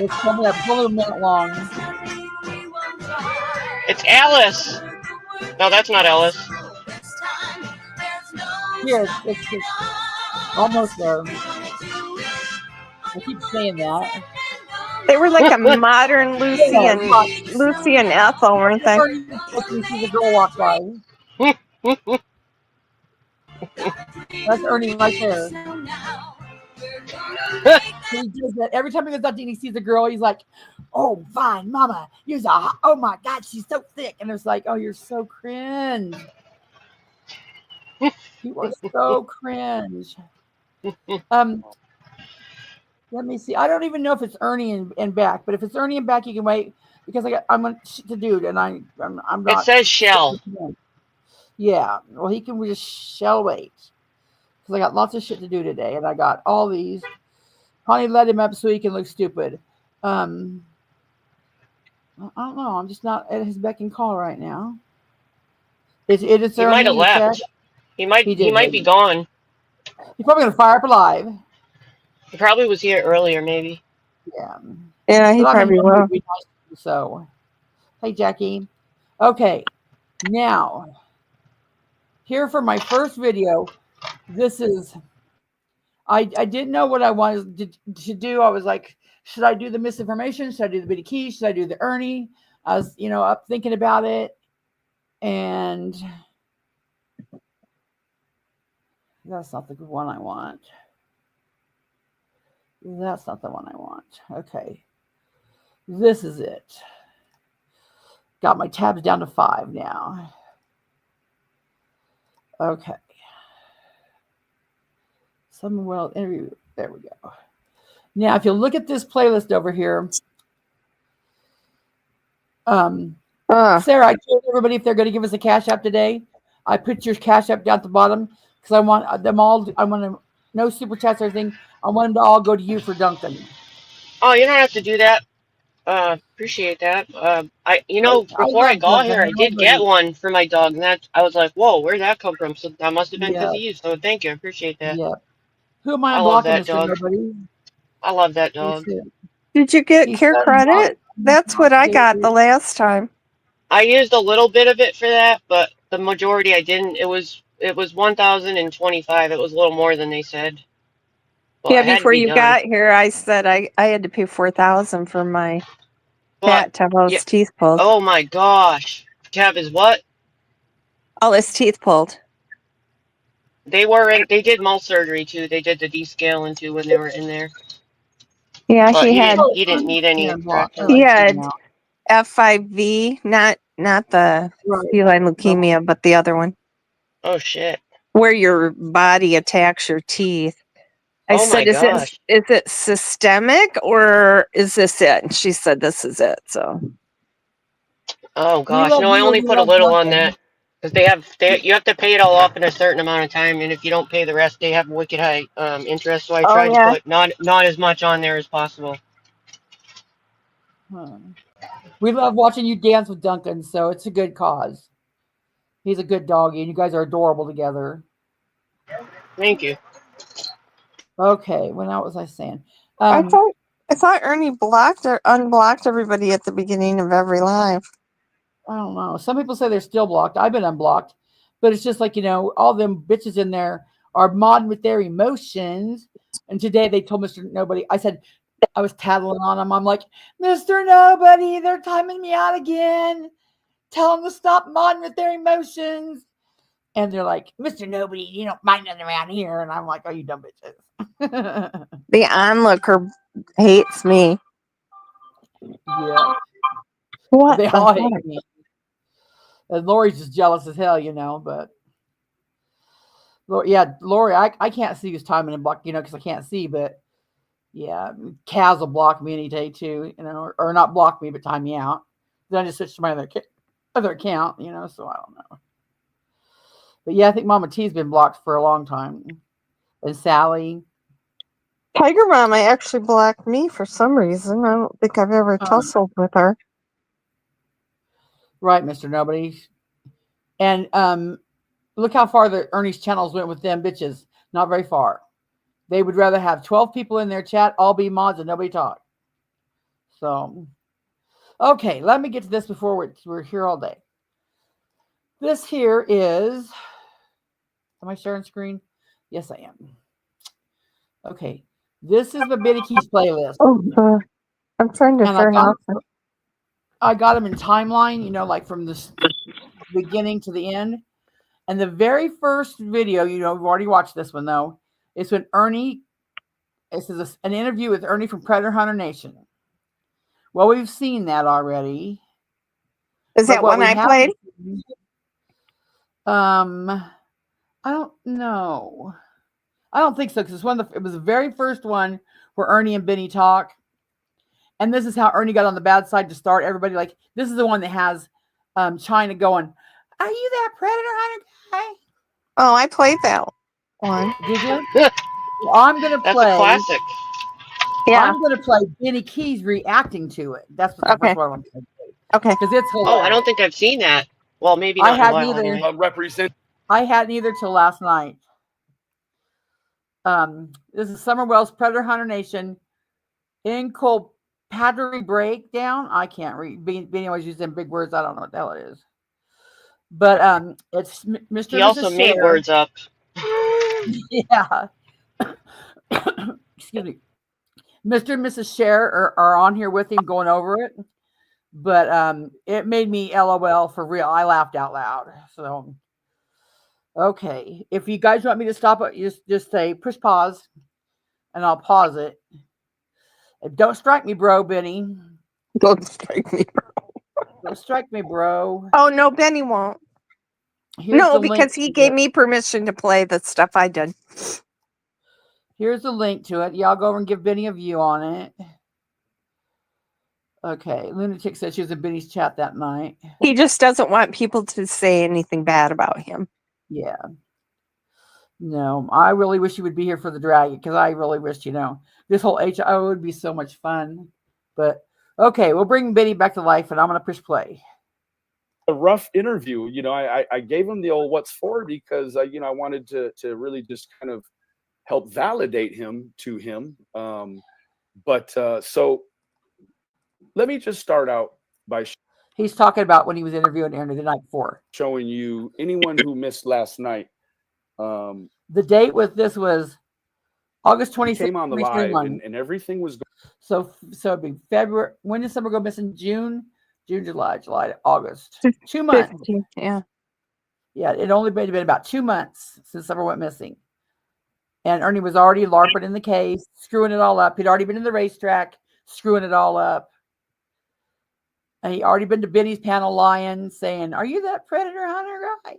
It's coming up a minute long. It's Alice. No, that's not Alice. Here, it's almost there. I keep saying that. They were like a modern Lucy and Ethel, weren't they? You see the girl walk by. That's Ernie right there. He does that every time he goes out and he sees a girl. He's like, "Oh, fine, mama. Oh my God, she's so thick." And it's like, "Oh, you're so cringe. You are so cringe." Let me see. I don't even know if it's Ernie and back, but if it's Ernie and back, you can wait because I'm on shit to do, and I'm not. It says Shell. Yeah. Well, he can just shell wait because I got lots of shit to do today, and I got all these. Connie let him up so he can look stupid. I don't know. I'm just not at his beck and call right now. It is He might have Ernie, you said? left. He might He be did. gone. He's probably gonna fire up alive. He probably was here earlier, maybe. Yeah. Yeah, he But I mean, probably will. it'd be nice, so, hey, Jackie. Okay, now, here for my first video. This is, I didn't know what I wanted to do. I was like, should I do the misinformation? Should I do the Bitty Keyz? Should I do the Ernie? I was, up thinking about it. And that's not the one I want. That's not the one I want. Okay. This is it. Got my tabs down to 5 now. Okay. Someone interview. There we go. Now, if you look at this playlist over here, Sarah, I told everybody if they're going to give us a Cash App today, I put your Cash App down at the bottom because I want them all. I want to no super chats or anything. I want them to all go to you for Duncan. Oh, you don't have to do that. Appreciate that. Before I got here, I did get one for my dog, and I was like, whoa, where'd that come from? So that must have been because of you. So thank you, I appreciate that. Yeah. Who am I I love blocking, that Mr. dog. Nobody? I love that dog. Did you get He's care so credit? That's what I got the last time. I used a little bit of it for that, but the majority I didn't. It was 1,025. It was a little more than they said. Well, Yeah, it had to before be you done. got here, I said I had to pay $4,000 for my cat to have all his Yeah. teeth pulled. Oh my gosh. To have his what? All his teeth pulled. They did mouth surgery too. They did the descaling too when they were in there. Yeah, But he didn't need any extraction. He had F5V, not the feline leukemia, but the other one. Oh shit. Where your body attacks your teeth. I Oh said, my is gosh. it systemic or is this it? And she said, this is it. So. Oh gosh. No, I only put a little on that. Because you have to pay it all off in a certain amount of time, and if you don't pay the rest, they have wicked high interest. So I tried to put not as much on there as possible. We love watching you dance with Duncan, so it's a good cause. He's a good doggy, and you guys are adorable together. Thank you. Okay, what was I saying? I thought Ernie blocked or unblocked everybody at the beginning of every live. I don't know. Some people say they're still blocked. I've been unblocked, but it's just like, all them bitches in there are modding with their emotions. And today they told Mr. Nobody, I said, I was tattling on them. I'm like, Mr. Nobody, they're timing me out again. Tell them to stop modding with their emotions. And they're like, Mr. Nobody, you don't mind nothing around here. And I'm like, oh, you dumb bitches. The onlooker hates me. Yeah. What? They all hate me. And Lori's just jealous as hell, but Lori, I can't see who's timing and block, because I can't see, but yeah, Kaz will block me any day too, or not block me, but time me out. Then I just switch to my other account, so I don't know. But yeah, I think Mama T's been blocked for a long time. And Sally. Tiger Mama actually blocked me for some reason. I don't think I've ever tussled with her. Right, Mr. Nobody. And look how far the Ernie's channels went with them bitches. Not very far. They would rather have 12 people in their chat, all be mods, and nobody talk. So, okay, let me get to this before we're here all day. This here is, am I sharing screen? Yes, I am. Okay, this is the Bitty Keyz playlist. Oh, I'm trying to turn off. I got them in timeline, like from the beginning to the end. And the very first video, we've already watched this one though. It's when Ernie, this is an interview with Ernie from Predator Hunter Nation. Well, we've seen that already. Is that one I played? I don't know. I don't think so, because it was the very first one where Ernie and Benny talk. And this is how Ernie got on the bad side to start everybody. Like, this is the one that has China going, are you that Predator Hunter guy? Oh, I played that one. Did you? Well, I'm going to play. That's a classic. Yeah. I'm going to play Benny Keyz reacting to it. That's what the first one I want to play. Okay. Because it's hilarious. Oh, I don't think I've seen that. Well, maybe I not in hadn't Wyoming. either. represent. I hadn't either till last night. This is 𝗵𝗲𝗵𝗧𝗵𝗲𝗔𝗿𝘁𝘀𝘆𝗡𝗶H inculpatory breakdown. I can't read. Benny always using big words. I don't know what the hell it is. But it's Mr. He and also Mrs. made Sher. words up. Yeah. Excuse me. Mr. and Mrs. Sher are on here with him going over it. But it made me LOL for real. I laughed out loud. So, okay. If you guys want me to stop it, just say push pause and I'll pause it. Don't strike me, bro, Benny. Don't strike me, bro. Don't strike me, bro. Oh, no, Benny won't. Here's No, the because link he gave me permission to play the stuff I did. Here's the link to it. Y'all go over and give Benny a view on it. Okay. Lunatic said she was in Benny's chat that night. He just doesn't want people to say anything bad about him. Yeah. No, I really wish you would be here for the dragon because I really wish, this whole HIO would be so much fun. But okay, we'll bring Benny back to life and I'm going to push play. A rough interview. I gave him the old what's for because, I wanted to really just kind of help validate him to him. So let me just start out by He's talking about when he was interviewing Ernie the night before. showing you anyone who missed last night. The date with this was August 26th. Came on the live and everything was so it'd be February. When did summer go missing? June, July, August. 2 months. 15, yeah. Yeah, it only been about 2 months since summer went missing. And Ernie was already LARPing in the case, screwing it all up. He'd already been in the racetrack, screwing it all up. And he'd already been to Benny's panel lying, saying, "Are you that predator hunter guy?"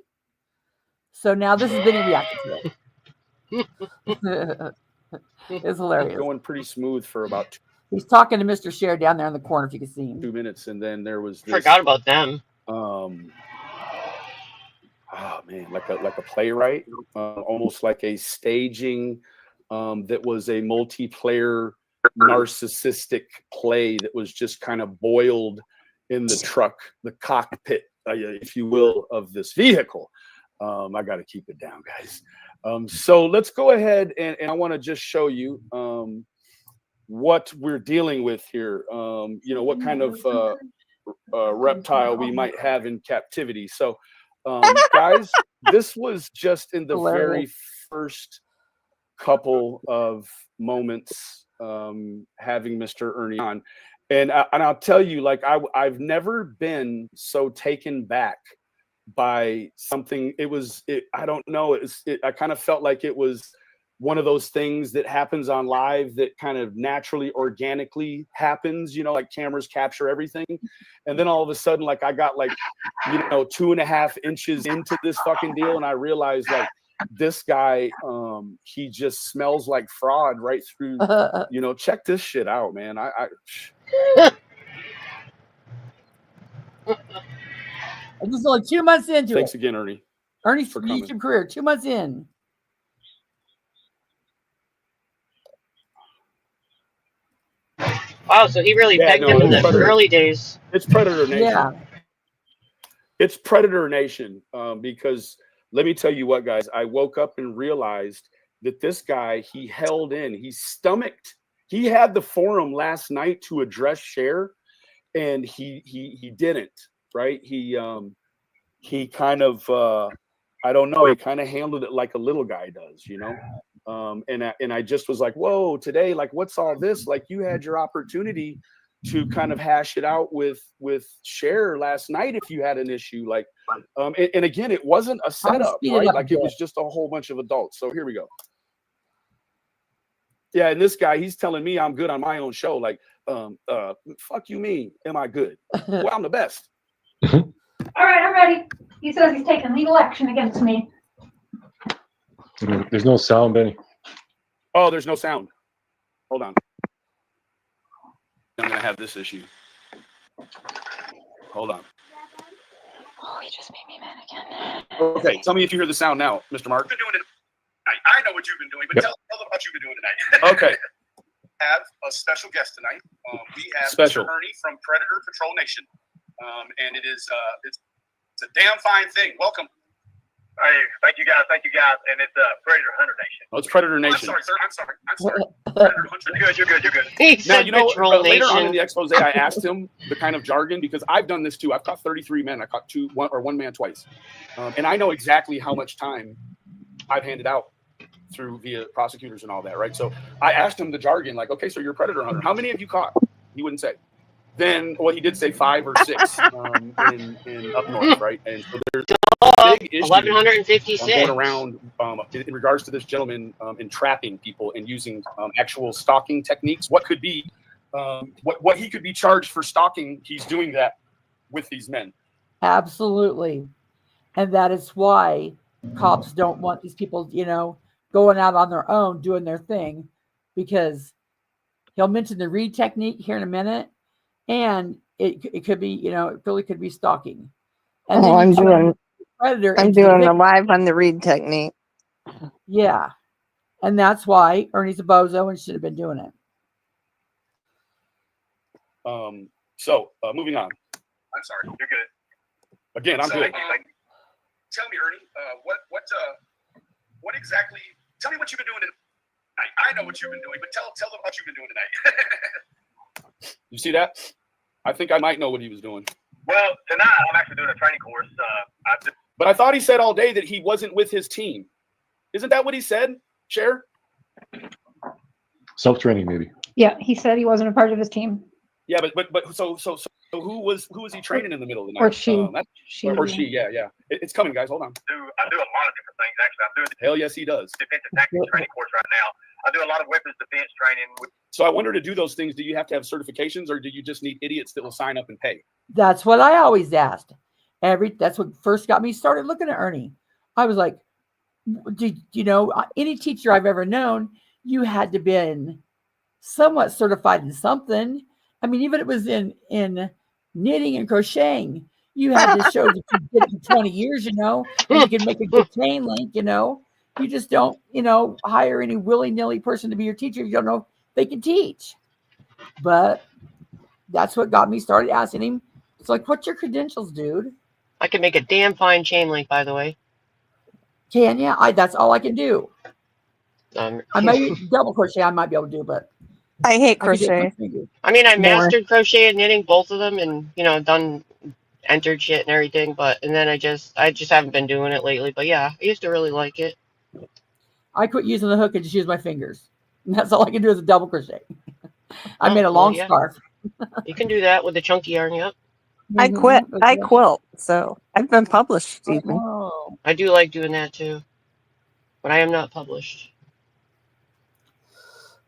So now this is Benny reacting to it. It's hilarious. going pretty smooth for about He's talking to Mr. Sher down there in the corner, if you can see him. 2 minutes, and then there was this, Forgot about them. oh man, like a playwright, almost like a staging that was a multiplayer narcissistic play that was just kind of boiled in the truck, the cockpit, if you will, of this vehicle. I got to keep it down, guys. So let's go ahead and I want to just show you what we're dealing with here. What kind of reptile we might have in captivity. So, guys, this was just in the very first couple of moments having Mr. Ernie on. And I'll tell you, like, I've never been so taken back by something. I don't know. I kind of felt like it was one of those things that happens on live that kind of naturally, organically happens, like cameras capture everything. And then all of a sudden, like I got 2.5 inches into this fucking deal. And I realized like this guy, he just smells like fraud right through, check this shit out, man. This is only 2 months into Thanks it. again, Ernie. Ernie's YouTube career, 2 months in. Wow, so he really pegged him in the early days. It's Predator Nation. Yeah. It's Predator Nation. Because let me tell you what, guys, I woke up and realized that this guy, he held in, he stomached. He had the forum last night to address Sher, and he didn't, right? He kind of I don't know, he kind of handled it like a little guy does, and I just was like, whoa, today, like, what's all this? Like, you had your opportunity to kind of hash it out with Sher last night if you had an issue, like, and again, it wasn't a setup, right? Like, it was just a whole bunch of adults. So here we go. Yeah, and this guy, he's telling me I'm good on my own show. Like, fuck you mean, am I good? Well, I'm the best. All right, I'm ready. He says he's taking legal action against me. There's no sound, Benny. Oh, there's no sound. Hold on. I'm going to have this issue. Hold on. Oh, he just made me mad again. Okay, tell me if you hear the sound now, Mr. Mark. Been doing it. I know what you've been doing, but tell them what you've been doing tonight. Okay. Have a special guest tonight. We have Special. Mr. Ernie from Predator Patrol Nation, and it is it's It's a damn fine thing. Welcome. Hey, thank you guys, and it's Predator Hunter Nation. Oh, it's Predator I'm Nation. sorry, sir. I'm sorry. Predator Hunter. You're good. He Now, said you know, Patrol later on in Nation. the expose, I asked him the kind of jargon, because I've done this too. I've caught 33 men. I caught one man twice. And I know exactly how much time I've handed out via prosecutors and all that, right? So I asked him the jargon, like, okay, so you're a predator hunter. How many have you caught? He wouldn't say. Then, well, he did say 5 or 6 in up north, right? And so there's a big issue 1156 going around in regards to this gentleman entrapping people and using actual stalking techniques. What could be what he could be charged for stalking? He's doing that with these men. Absolutely. And that is why cops don't want these people, going out on their own, doing their thing, because he'll mention the read technique here in a minute, and it could be, it really could be stalking. And then I'm doing the live on the read technique. Yeah. And that's why Ernie's a bozo and should have been doing it. So moving on. I'm sorry. You're good. Again, I'm good. Tell me, Ernie, what exactly? Tell me what you've been doing tonight. I know what you've been doing, but tell them what you've been doing tonight. You see that? I think I might know what he was doing. Well, tonight I'm actually doing a training course. But I thought he said all day that he wasn't with his team. Isn't that what he said, Sher? Self-training, maybe. Yeah, he said he wasn't a part of his team. Yeah, but so who was he training in the middle of the night? Or she. Yeah. It's coming, guys. Hold on. I do a lot of different things, actually. I'm doing Hell yes, he does. defensive tactics training course right now. I do a lot of weapons defense training. So I wonder, to do those things, do you have to have certifications, or do you just need idiots that will sign up and pay? That's what I always asked. That's what first got me started looking at Ernie. I was like, any teacher I've ever known, you had to been somewhat certified in something. I mean, even if it was in knitting and crocheting, you had to show that you did it for 20 years, and you can make a good chain link, You just don't, hire any willy-nilly person to be your teacher if you don't know if they can teach. But that's what got me started asking him. It's like, what's your credentials, dude? I can make a damn fine chain link, by the way. Can you? That's all I can do. I might double crochet. I might be able to do, but I hate crochet. I mean, I mastered crochet and knitting, both of them, and done entered shit and everything. And then I just haven't been doing it lately. But yeah, I used to really like it. I quit using the hook and just use my fingers. And that's all I can do is a double crochet. I made a long scarf. You can do that with the chunky yarn. Yep. I quit. I quilt, so I've been published even. Oh. I do like doing that too, but I am not published.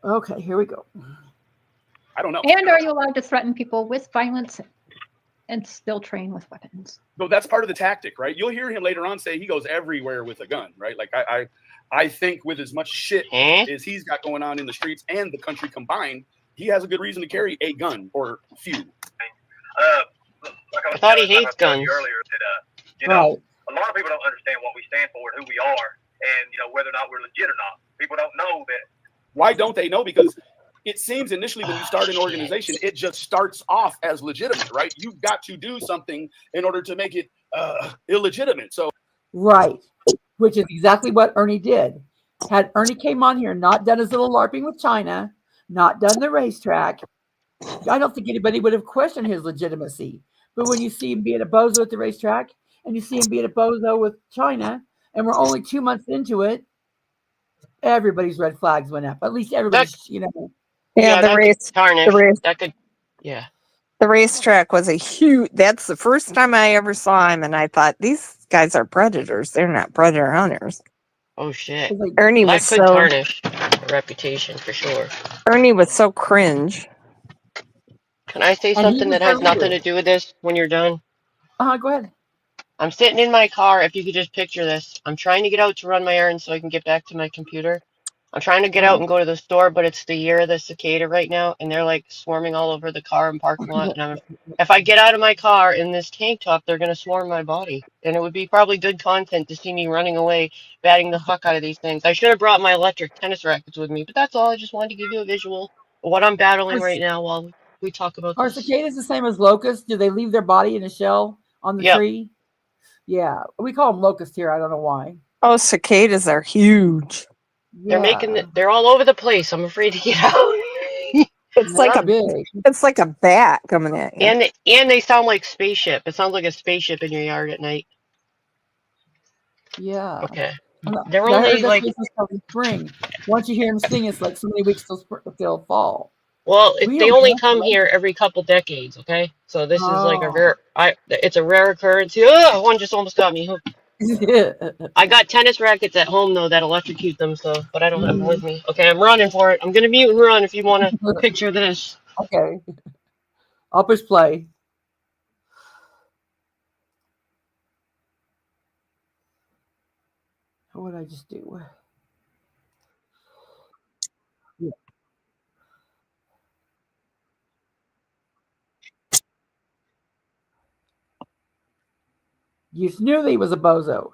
Okay, here we go. I don't know. And are you allowed to threaten people with violence and still train with weapons? No, that's part of the tactic, right? You'll hear him later on say he goes everywhere with a gun, right? Like I think with as much shit as he's got going on in the streets and the country combined, he has a good reason to carry a gun or a few. Like I thought he hates guns. Earlier that, a lot of people don't understand what we stand for and who we are, and whether or not we're legit or not. People don't know that. Why don't they know? Because it seems initially when you start an organization, it just starts off as legitimate, right? You've got to do something in order to make it illegitimate. So right, which is exactly what Ernie did. Had Ernie came on here, not done his little LARPing with China, not done the racetrack, I don't think anybody would have questioned his legitimacy. But when you see him being a bozo at the racetrack, and you see him being a bozo with China, and we're only 2 months into it, everybody's red flags went up. At least everybody's, Yeah, the race. That could, yeah. The racetrack was a huge. That's the first time I ever saw him, and I thought these guys are predators. They're not predator hunters. Oh shit! Ernie that was could so tarnish a reputation for sure. Ernie was so cringe. Can I say something that has nothing to do with this when you're done? Go ahead. I'm sitting in my car. If you could just picture this. I'm trying to get out to run my errands so I can get back to my computer. I'm trying to get out and go to the store, but it's the year of the cicada right now, and they're like swarming all over the car and parking lot. And if I get out of my car in this tank top, they're going to swarm my body. And it would be probably good content to see me running away, batting the fuck out of these things. I should have brought my electric tennis rackets with me, but that's all. I just wanted to give you a visual of what I'm battling right now while we talk about Are this. cicadas the same as locusts? Do they leave their body in a shell on the tree? Yeah, we call them locusts here. I don't know why. Oh, cicadas are huge. They're making it. They're all over the place. I'm afraid to get out. It's like They're a big. it's like a bat coming at you. And they sound like spaceship. It sounds like a spaceship in your yard at night. Yeah. Okay. And They're I heard only that like. this is coming spring. Once you hear them sing, it's like so many weeks till they'll fall. Well, We they don't only know come that. here every couple decades. Okay, so this is like a Oh. rare. It's a rare occurrence. Oh, one just almost got me. I got tennis rackets at home though that electrocute them. So, but I don't have them with me. Okay, I'm running for it. I'm gonna mute and run if you want to picture this. Okay. I'll push play. What did I just do? Yeah. You knew that he was a bozo.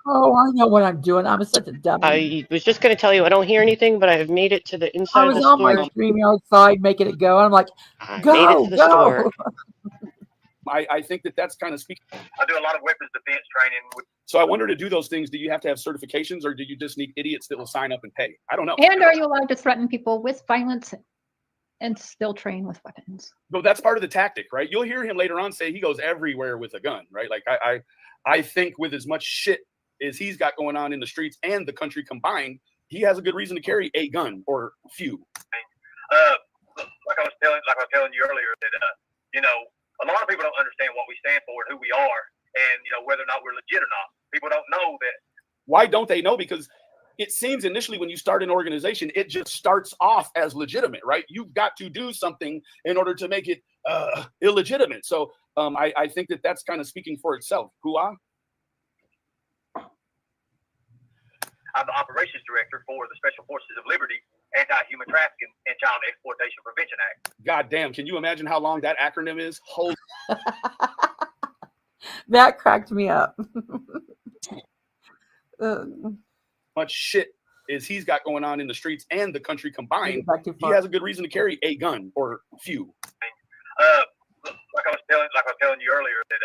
Oh, I know what I'm doing. I'm such a dummy. I was just gonna tell you I don't hear anything, but I've made it to the I inside of was the on my store. StreamYard side making it go. I'm like, I go, made it to the go. store. I think that's kind of speaking. I do a lot of weapons defense training. So I wonder, to do those things, do you have to have certifications, or do you just need idiots that will sign up and pay? I don't know. And are you allowed to threaten people with violence and still train with weapons? No, that's part of the tactic, right? You'll hear him later on say he goes everywhere with a gun, right? Like I think with as much shit as he's got going on in the streets and the country combined, he has a good reason to carry a gun or a few. Like I was telling you earlier, that you know, a lot of people don't understand what we stand for and who we are, and you know, whether or not we're legit or not. People don't know that. Why don't they know? Because it seems initially when you start an organization, it just starts off as legitimate, right? You've got to do something in order to make it illegitimate. So I think that's kind of speaking for itself. 𝗵𝗷𝗵𝗧𝗵𝗲𝗵𝗲𝗔𝗿𝘁𝘀𝘆𝗡𝗶H I'm the operations director for the Special Forces of Liberty Anti-Human Trafficking and Child Exploitation Prevention Act. God damn, can you imagine how long that acronym is? Holy. That cracked me up. Much shit as he's got going on in the streets and the country combined, he has a good reason to carry a gun or a few. Like I was telling you earlier, that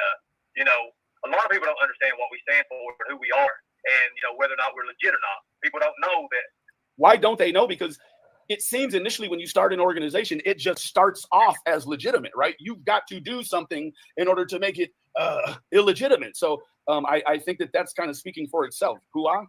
you know, a lot of people don't understand what we stand for or who we are, and you know, whether or not we're legit or not. People don't know that. Why don't they know? Because it seems initially when you start an organization, it just starts off as legitimate, right? You've got to do something in order to make it illegitimate. So I think that's kind of speaking for itself. 𝗵𝗷𝗵𝗧𝗵𝗲𝗵𝗏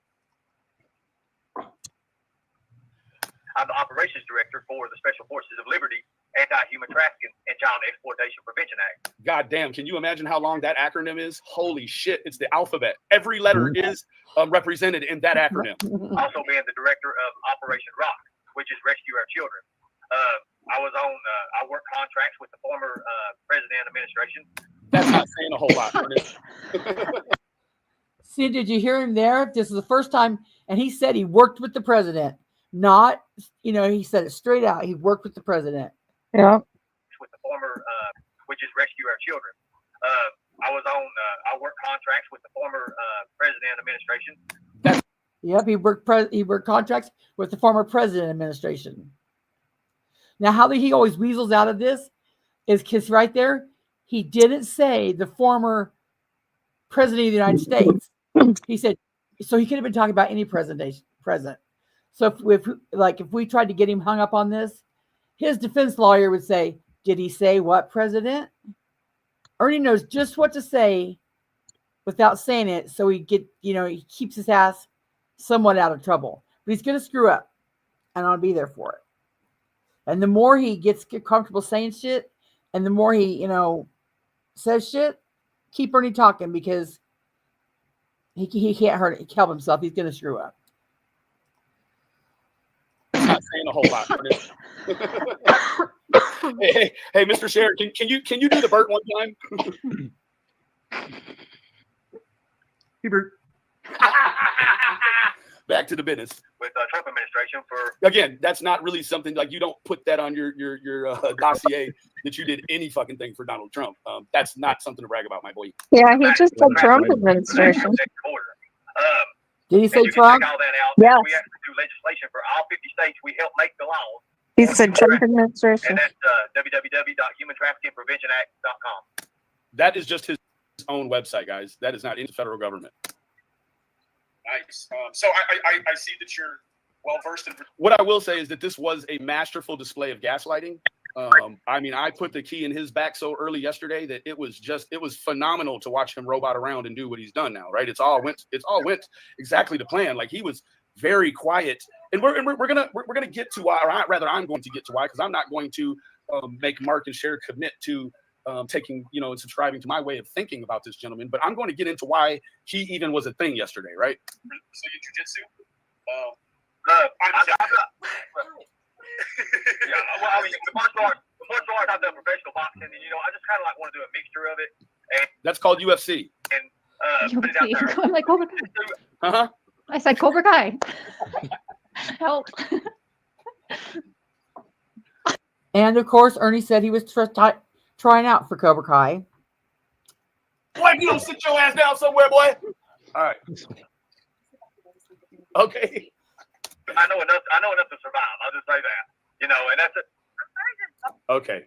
I'm the operations director for the Special Forces of Liberty Anti-Human Trafficking and Child Exploitation Prevention Act. God damn, can you imagine how long that acronym is? Holy shit, it's the alphabet. Every letter is represented in that acronym. Also being the director of Operation Rock, which is Rescue Our Children. I work contracts with the former president administration. That's not saying a whole lot. See, did you hear him there? This is the first time, and he said he worked with the president. Not, you know, he said it straight out. He worked with the president. Yeah. With the former, which is Rescue Our Children. I work contracts with the former president administration. Yep, he worked contracts with the former president administration. Now, how he always weasels out of this is because right there, he didn't say the former president of the United States. He said, so he could have been talking about any president. So if we tried to get him hung up on this, his defense lawyer would say, did he say what president? Ernie knows just what to say without saying it. So he keeps his ass somewhat out of trouble, but he's going to screw up, and I'll be there for it. And the more he gets comfortable saying shit, and the more he, says shit, keep Ernie talking, because he can't help himself. He's going to screw up. Not saying a whole lot. hey, Mr. Sher, can you do the Bert one time? Hey, Bert. back to the business. with Trump administration for Again, that's not really something like you don't put that on your dossier that you did any fucking thing for Donald Trump. That's not something to brag about, my boy. Yeah, he just said Trump administration. Did he say you can Trump? check all that out. Yes. We actually do legislation for all 50 states. We help make the laws. He said Trump administration. And that's www.humantraffickingpreventionact.com. That is just his own website, guys. That is not in the federal government. Nice. So I see that you're well versed in. What I will say is that this was a masterful display of gaslighting. I mean, I put the key in his back so early yesterday that it was phenomenal to watch him robot around and do what he's done now, right? It's all went exactly to plan. Like he was very quiet, and we're gonna get to why, or rather, I'm going to get to why, because I'm not going to make Mark and Sher commit to taking, and subscribing to my way of thinking about this gentleman. But I'm going to get into why he even was a thing yesterday, right? So you jujitsu? Yeah, well, I mean, the martial arts, I've done professional boxing, and I just kind of like want to do a mixture of it. And that's called UFC. And put it out there. I'm like Cobra Kai. Uh-huh. I said Cobra Kai. Help. And of course, Ernie said he was trying out for Cobra Kai. Boy, you don't sit your ass down somewhere, boy. All right. Okay. I know enough to survive. I'll just say that. And that's it. Okay.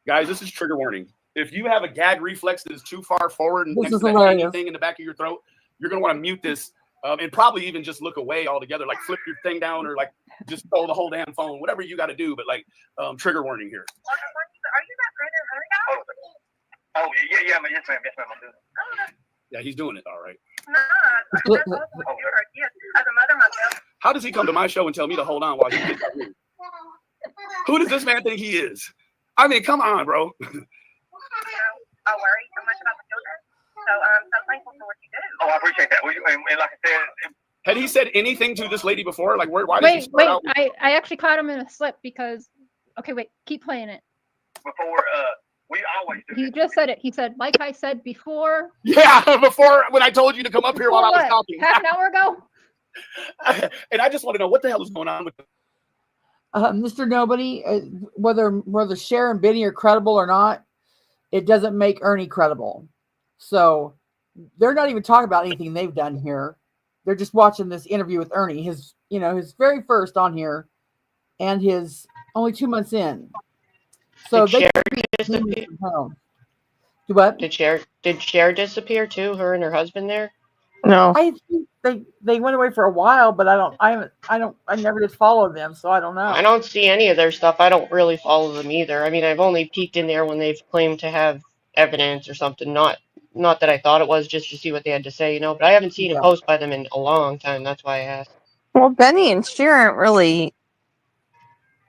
Guys, this is trigger warning. If you have a gag reflex that is too far forward and This next is to that hilarious. hanging thing in the back of your throat, you're going to want to mute this and probably even just look away altogether, like flip your thing down or like just throw the whole damn phone, whatever you got to do. But like trigger warning here. Are you that brother? Oh, yeah, yes, ma'am. Yes, ma'am. I'm doing it. Yeah, he's doing it. All right. As a mother myself. How does he come to my show and tell me to hold on while he gets that room? Who does this man think he is? I mean, come on, bro. I worry so much about the children. So I'm so thankful for what you do. Oh, I appreciate that. And like I said, had he said anything to this lady before? Like, why did he Wait, start out? I actually caught him in a slip because. Okay, wait. Keep playing it. before, we always do. He just said it. He said, like I said before. Yeah, before when I told you to come up here while I was talking. Half an hour ago. And I just want to know what the hell is going on with Mr. Nobody, whether Sher and Benny are credible or not, it doesn't make Ernie credible. So they're not even talking about anything they've done here. They're just watching this interview with Ernie, his very first on here, and his only 2 months in. So Did they Sher disappear? Do what? Did Sher disappear too? Her and her husband there? No. I think they went away for a while, but I never did follow them, so I don't know. I don't see any of their stuff. I don't really follow them either. I mean, I've only peeked in there when they've claimed to have evidence or something. Not that I thought it was, just to see what they had to say, But I haven't seen a post by them in a long time. That's why I asked. Well, Benny and Sher aren't really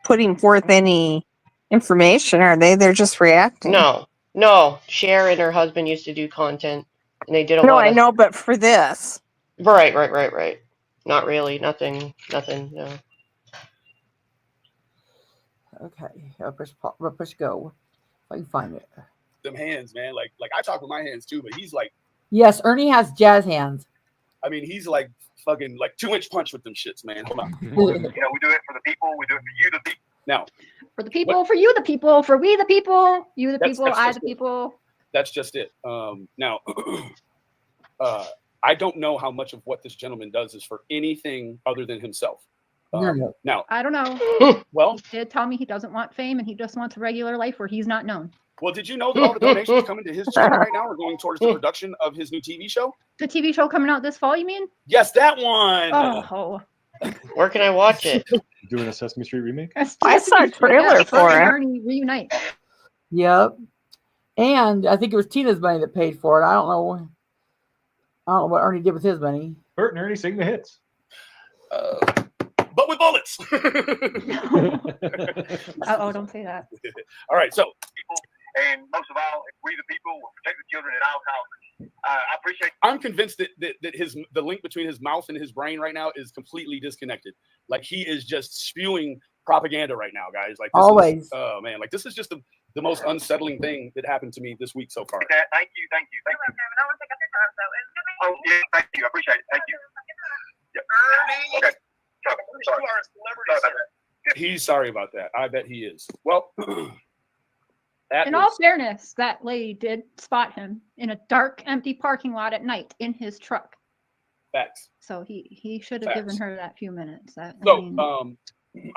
putting forth any information, are they? They're just reacting. No. Sher and her husband used to do content, and they did a lot. No, I know, but for this. Right. Not really. Nothing. No. Okay, I'll push go. If I can find it. them hands, man. Like I talk with my hands too, but he's like, Yes, Ernie has jazz hands. I mean, he's like fucking like 2-inch punch with them shits, man. Come on. We do it for the people. We do it for you, the people. Now, For the people, for you, the people, for we, the people, you, the That's- people, that's I, just the people. that's just it. Now, I don't know how much of what this gentleman does is for anything other than himself. No. Now, I don't know. well, He did tell me he doesn't want fame and he just wants a regular life where he's not known. well, did you know that all the donations coming to his channel right now are going towards the production of his new TV show? The TV show coming out this fall, you mean? Yes, that one. Oh. Where can I watch it? Doing a Sesame Street remake? I saw a trailer for Bert and it. Ernie reunite. Yep. And I think it was Tina's money that paid for it. I don't know what Ernie did with his money. Bert and Ernie sing the hits. But with bullets. Oh, don't say that. All right, so People, and most of all, we the people will protect the children at all costs. I appreciate. I'm convinced that the link between his mouth and his brain right now is completely disconnected. Like he is just spewing propaganda right now, guys. Like this Always. Oh man, like this is just the most unsettling thing that happened to me this week so far. Thank you. Oh, yeah, thank you. I appreciate it. Thank you. Ernie. Okay. You are a celebrity, sir. He's sorry about that. I bet he is. Well, that In is- all fairness, that lady did spot him in a dark, empty parking lot at night in his truck. facts. So he should have given Facts. her that few minutes. I So, mean, I'm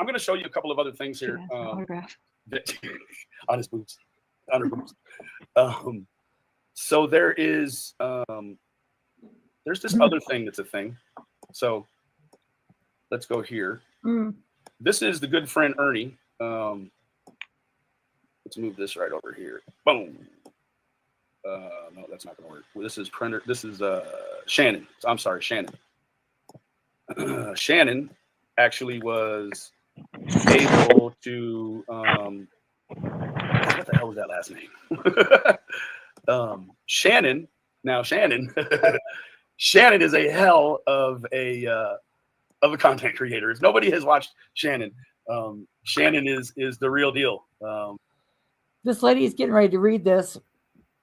going to show you a couple of other things she here. has an autograph. On his boots, on her boots. So there is, there's this other thing that's a thing. So let's go here. This is the good friend Ernie. Let's move this right over here. Boom. No, that's not going to work. This is printer. This is Shannon. I'm sorry, Shannon. Shannon actually was able to. What the hell was that last name? Shannon. Now Shannon. Shannon is a hell of a content creator. If nobody has watched Shannon, Shannon is the real deal. This lady is getting ready to read this,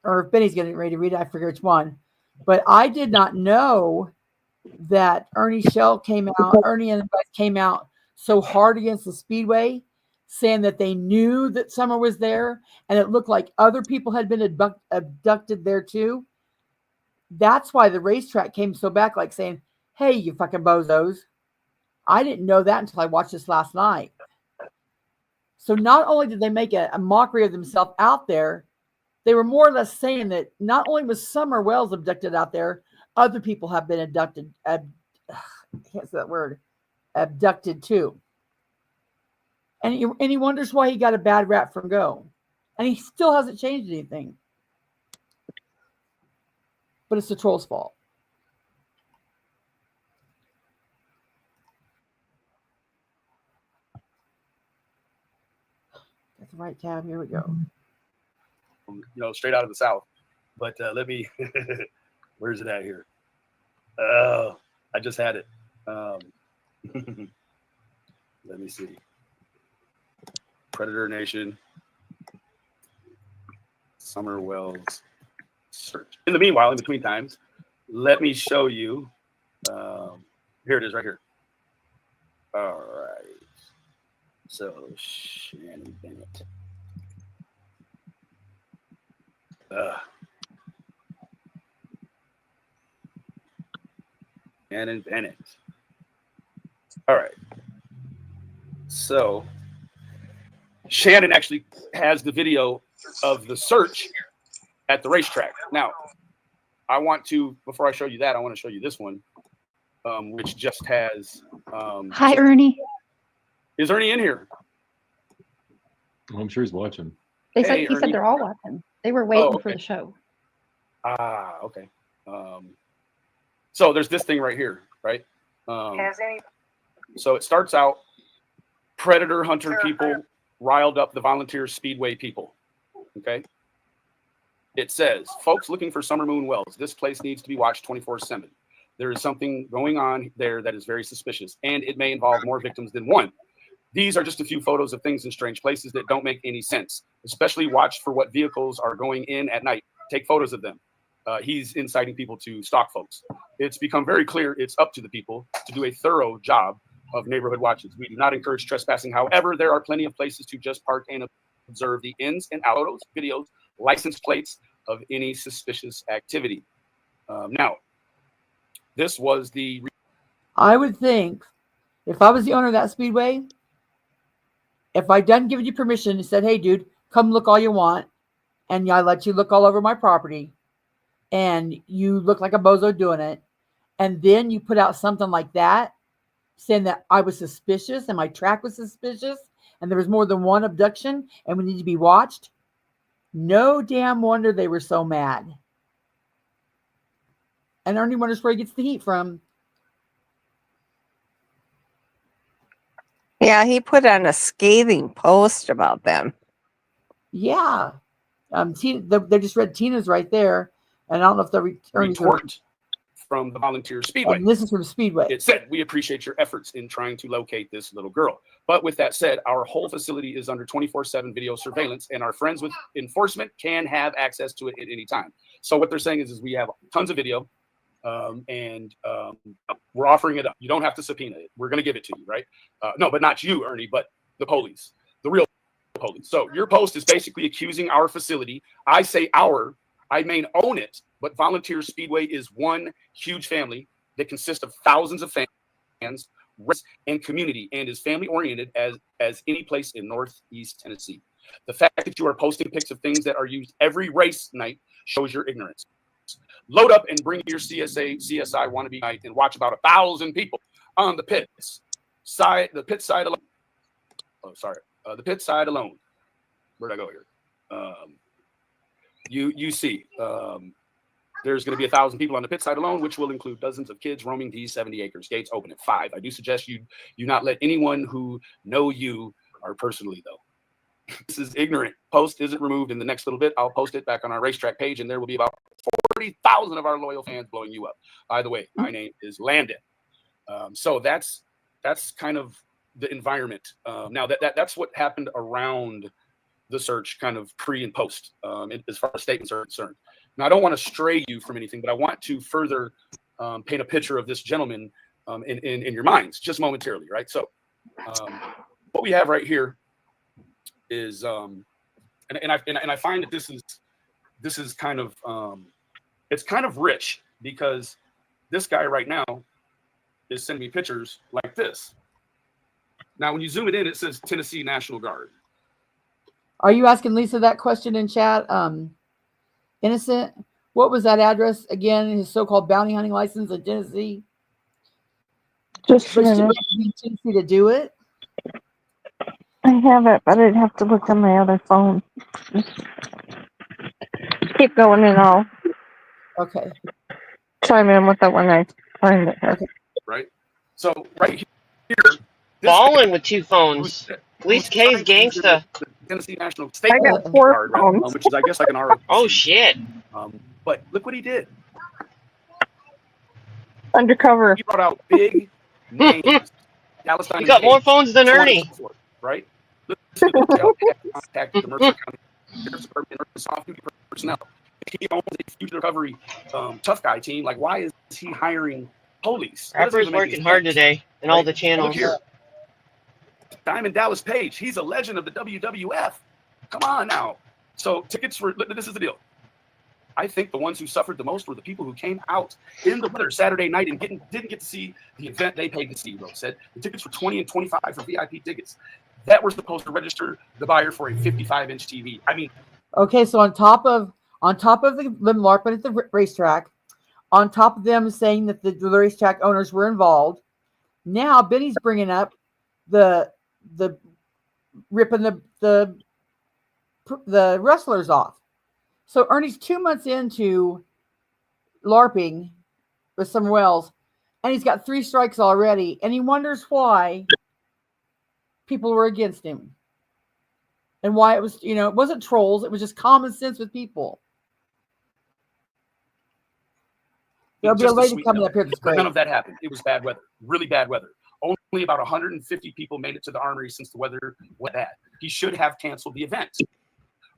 or Benny's getting ready to read it. I forget which one, but I did not know that Ernie and the guys came out so hard against the Speedway, saying that they knew that Summer was there, and it looked like other people had been abducted there too. That's why the racetrack came so back, like saying, "Hey, you fucking bozos." I didn't know that until I watched this last night. So not only did they make a mockery of themselves out there, they were more or less saying that not only was Summer Wells abducted out there, other people have been abducted. I can't say that word. Abducted too. And he wonders why he got a bad rap from Go. And he still hasn't changed anything. But it's the troll's fault. That's the right tab. Here we go. Straight out of the South. But let me, where's it at here? Oh, I just had it. Let me see. Predator Nation. Summer Wells search. In the meanwhile, in between times, let me show you. Here it is right here. All right. So, Shannon Bennett. Shannon Bennett. All right. So, Shannon actually has the video of the search at the racetrack. Now, I want to, before I show you that, I want to show you this one, which just has. Hi, Ernie. Is Ernie in here? I'm sure he's watching. He said Ernie. they're all watching. They were waiting for the show. Ah, okay. So there's this thing right here, right? So it starts out, predator hunter people riled up the volunteer Speedway people. Okay. It says, folks looking for Summer Moon Wells, this place needs to be watched 24/7. There is something going on there that is very suspicious, and it may involve more victims than one. These are just a few photos of things in strange places that don't make any sense. Especially watch for what vehicles are going in at night. Take photos of them. He's inciting people to stalk folks. It's become very clear it's up to the people to do a thorough job of neighborhood watches. We do not encourage trespassing. However, there are plenty of places to just park and observe the ins and outs of those videos, license plates of any suspicious activity. Now, this was the... I would think if I was the owner of that Speedway, if I done given you permission and said, hey, dude, come look all you want, and I let you look all over my property, and you look like a bozo doing it, and then you put out something like that, saying that I was suspicious and my track was suspicious, and there was more than one abduction, and we need to be watched, no damn wonder they were so mad. And Ernie wonders where he gets the heat from. Yeah, he put on a scathing post about them. Yeah. They just read Tina's right there. And I don't know if the report from the volunteer Speedway. And this is from Speedway. It said, we appreciate your efforts in trying to locate this little girl. But with that said, our whole facility is under 24/7 video surveillance, and our friends with enforcement can have access to it at any time. So what they're saying is we have tons of video. and we're offering it up. You don't have to subpoena it. We're going to give it to you, right? No, but not you, Ernie, but the police, the real police. So your post is basically accusing our facility. I say our, I may own it, but Volunteer Speedway is one huge family that consists of thousands of fans and community, and is family oriented as any place in Northeast Tennessee. The fact that you are posting pics of things that are used every race night shows your ignorance. Load up and bring your CSI wannabe night and watch about 1,000 people on the pit side alone. Oh, sorry, the pit side alone. Where'd I go here? You see, there's going to be 1,000 people on the pit side alone, which will include dozens of kids roaming these 70 acres. Gates open at 5. I do suggest you not let anyone who know you or personally though. This is ignorant. Post isn't removed in the next little bit. I'll post it back on our Racetrack page, and there will be about 40,000 of our loyal fans blowing you up. By the way, my name is Landon. So that's kind of the environment. Now that's what happened around the search, kind of pre and post, as far as statements are concerned. Now I don't want to stray you from anything, but I want to further paint a picture of this gentleman in your minds just momentarily, right? So what we have right here is and I find that this is kind of it's kind of rich, because this guy right now is sending me pictures like this. Now when you zoom it in, it says Tennessee National Guard. Are you asking Lisa that question in chat? Innocent, what was that address again? His so-called bounty hunting license in Tennessee. Just but she in Tennessee to do it. I have it, but I'd have to look on my other phone. Keep going and I'll chime in with that when I find it. Okay. Right. So right here, balling with 2 phones. At least Keyz gangsta. Tennessee National State I got 4 Guard, phones. which is I guess like an ROTC. Oh shit. But look what he did. Undercover. He brought out big names. You got more phones than Ernie. Right? Contact the Mercer County Sheriff's Department off-duty personnel. He owns a future recovery tough guy team. Like, why is he hiring police? Rapper's working hard today in all the channels. Diamond Dallas Page. He's a legend of the WWF. Come on now. So tickets were. This is the deal. I think the ones who suffered the most were the people who came out in the weather Saturday night and didn't get to see the event they paid to see. Rose said the tickets were $20 and $25 for VIP tickets that were supposed to register the buyer for a 55-inch TV. I mean, okay, so on top of the LARPing at the racetrack, on top of them saying that the racetrack owners were involved, now Benny's bringing up the ripping the wrestlers off. So Ernie's 2 months into LARPing with somewhere else, and he's got 3 strikes already, and he wonders why people were against him. And why it was, it wasn't trolls, it was just common sense with people. There'll be a lady coming up here that's great. None of that happened. It was bad weather, really bad weather. Only about 150 people made it to the armory since the weather was bad. He should have canceled the event.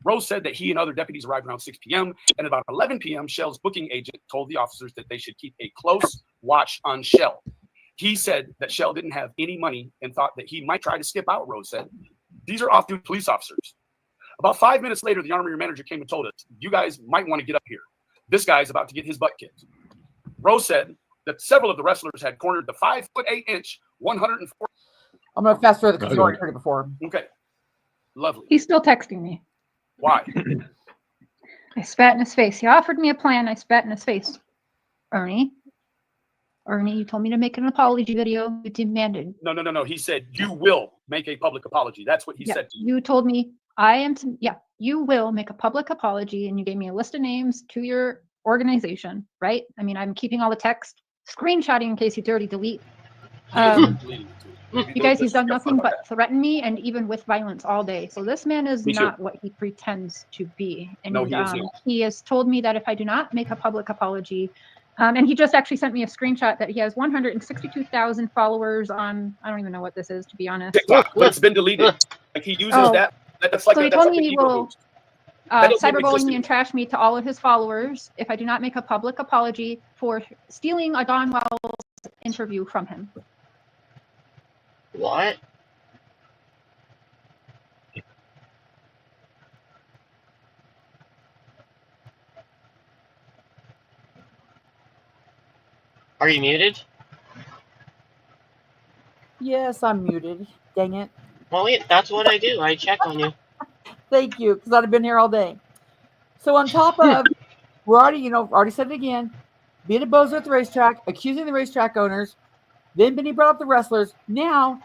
Rose said that he and other deputies arrived around 6 p.m. and about 11 p.m., Shell's booking agent told the officers that they should keep a close watch on Shell. He said that Shell didn't have any money and thought that he might try to skip out, Rose said. These are off-duty police officers. About 5 minutes later, the armory manager came and told us, you guys might want to get up here. This guy's about to get his butt kicked. Rose said that several of the wrestlers had cornered the 5'8" 104. I'm going to fast forward because I've already heard it before. Okay. Lovely. He's still texting me. Why? I spat in his face. He offered me a plan. I spat in his face. Ernie, you told me to make an apology video. You demanded. No. He said, you will make a public apology. That's what he said to you. You told me you will make a public apology, and you gave me a list of names to your organization, right? I mean, I'm keeping all the text, screenshotting in case you dirty delete. You guys, he's done nothing but threaten me, and even with violence all day. So this man is not what he pretends to be. And he has told me that if I do not make a public apology, and he just actually sent me a screenshot that he has 162,000 followers on, I don't even know what this is, to be honest. TikTok, but it's been deleted. Like he uses that. That's like so he told me he will. cyberbullying me and trash me to all of his followers if I do not make a public apology for stealing a 𝗏𝗏𝗵𝗧𝗵𝗲𝗔𝗿𝘁𝘀𝘆𝗡𝗶H interview from him. What? Are you muted? Yes, I'm muted. Dang it. Well, yeah, that's what I do. I check on you. Thank you, because I'd have been here all day. So on top of, we're already, already said it again, being a bozo at the racetrack, accusing the racetrack owners. Then Benny brought up the wrestlers. Now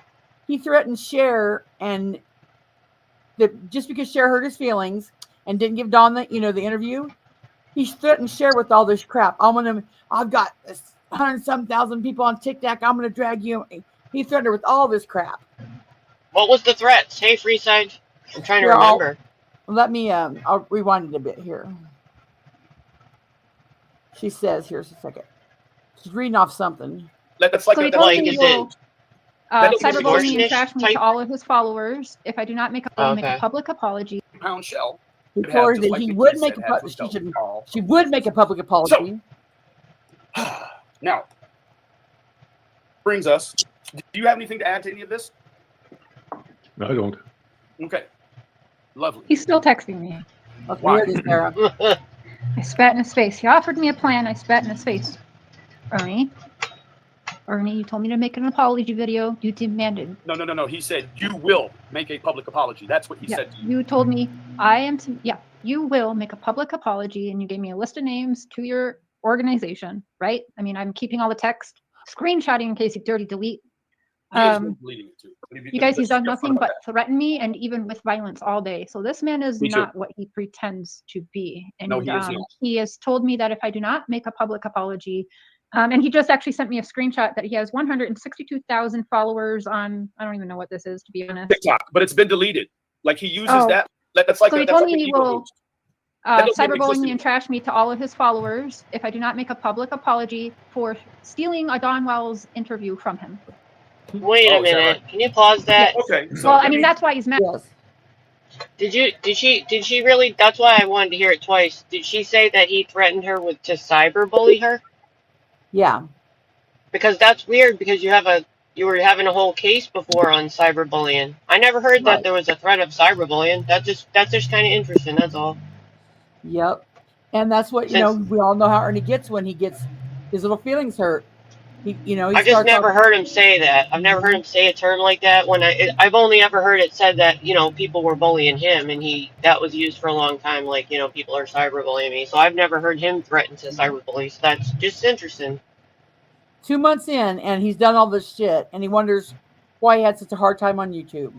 he threatened Sher, and just because Sher hurt his feelings and didn't give Dawn the interview, he threatened Sher with all this crap. I've got 100-some-thousand people on TikTok. I'm gonna drag you. He threatened her with all this crap. What was the threat? Hey, Freeside. I'm trying to remember. Let me. I'll rewind it a bit here. She says, "Here's a second." She's reading off something. That's like so he told me he will cyberbully me and trash me to all of his followers if I do not make a public apology. Pound shell. He told her that he would make she would make a public apology. So, now, brings us. Do you have anything to add to any of this? No, I don't. Okay. Lovely. He's still texting me. Why? Sarah. I spat in his face. He offered me a plan. I spat in his face. Ernie, you told me to make an apology video. You demanded. No. He said you will make a public apology. That's what he said to you. You told me you will make a public apology, and you gave me a list of names to your organization, right? I mean, I'm keeping all the text, screenshotting in case you dirty delete. You guys, he's done nothing but threaten me and even with violence all day. So this man is not what he pretends to be. And he has told me that if I do not make a public apology, and he just actually sent me a screenshot that he has 162,000 followers on, I don't even know what this is, to be honest. TikTok, but it's been deleted. Like he uses that. That's like so he told me he will cyberbully me and trash me to all of his followers if I do not make a public apology for stealing a _𝗏𝗏𝗵𝗧𝗵𝗲𝗔𝗿𝘁𝘀𝘆𝗡𝗶H Wait a minute. Can you pause that? Okay. So, well, I mean, that's why he's mad. Did she really? That's why I wanted to hear it twice. Did she say that he threatened her to cyberbully her? Yeah. Because that's weird. Because you were having a whole case before on cyberbullying. I never heard that there was a threat of cyberbullying. That's just kind of interesting. That's all. Yep. And that's what we all know how Ernie gets when he gets his little feelings hurt. I've just never heard him say that. I've never heard him say a term like that. I've only ever heard it said that people were bullying him, and that was used for a long time. Like people are cyberbullying me. So I've never heard him threaten to cyberbully. So that's just interesting. 2 months in, and he's done all this shit, and he wonders why he had such a hard time on YouTube.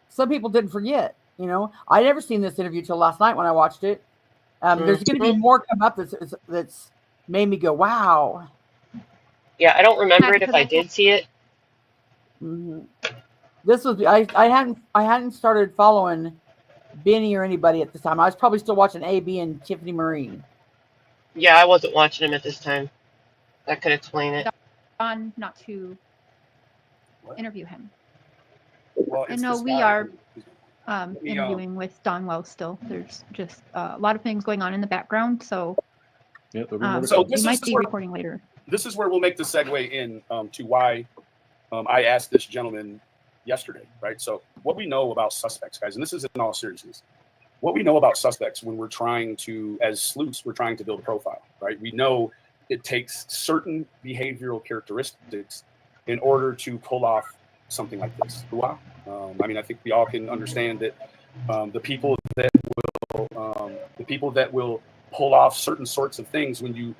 Some people didn't forget. I never seen this interview till last night when I watched it. There's going to be more come up that's made me go, wow. Yeah, I don't remember it if I did see it. Mm-hmm. This was I hadn't started following Benny or anybody at this time. I was probably still watching AB and Tiffany Marie. Yeah, I wasn't watching him at this time. That could explain it. On not to interview him. Well, and no, we are interviewing with 𝗏𝗏𝗵𝗧𝗵𝗲𝗔𝗿𝘁𝘀𝘆𝗡𝗶H. So there's just a lot of things going on in the background. So yeah, we might be recording later. This is where we'll make the segue in to why I asked this gentleman yesterday, right? So what we know about suspects, guys, and this is in all seriousness, what we know about suspects when we're trying to, as sleuths, we're trying to build a profile, right? We know it takes certain behavioral characteristics in order to pull off something like this. I mean, I think we all can understand that the people that will pull off certain sorts of things when you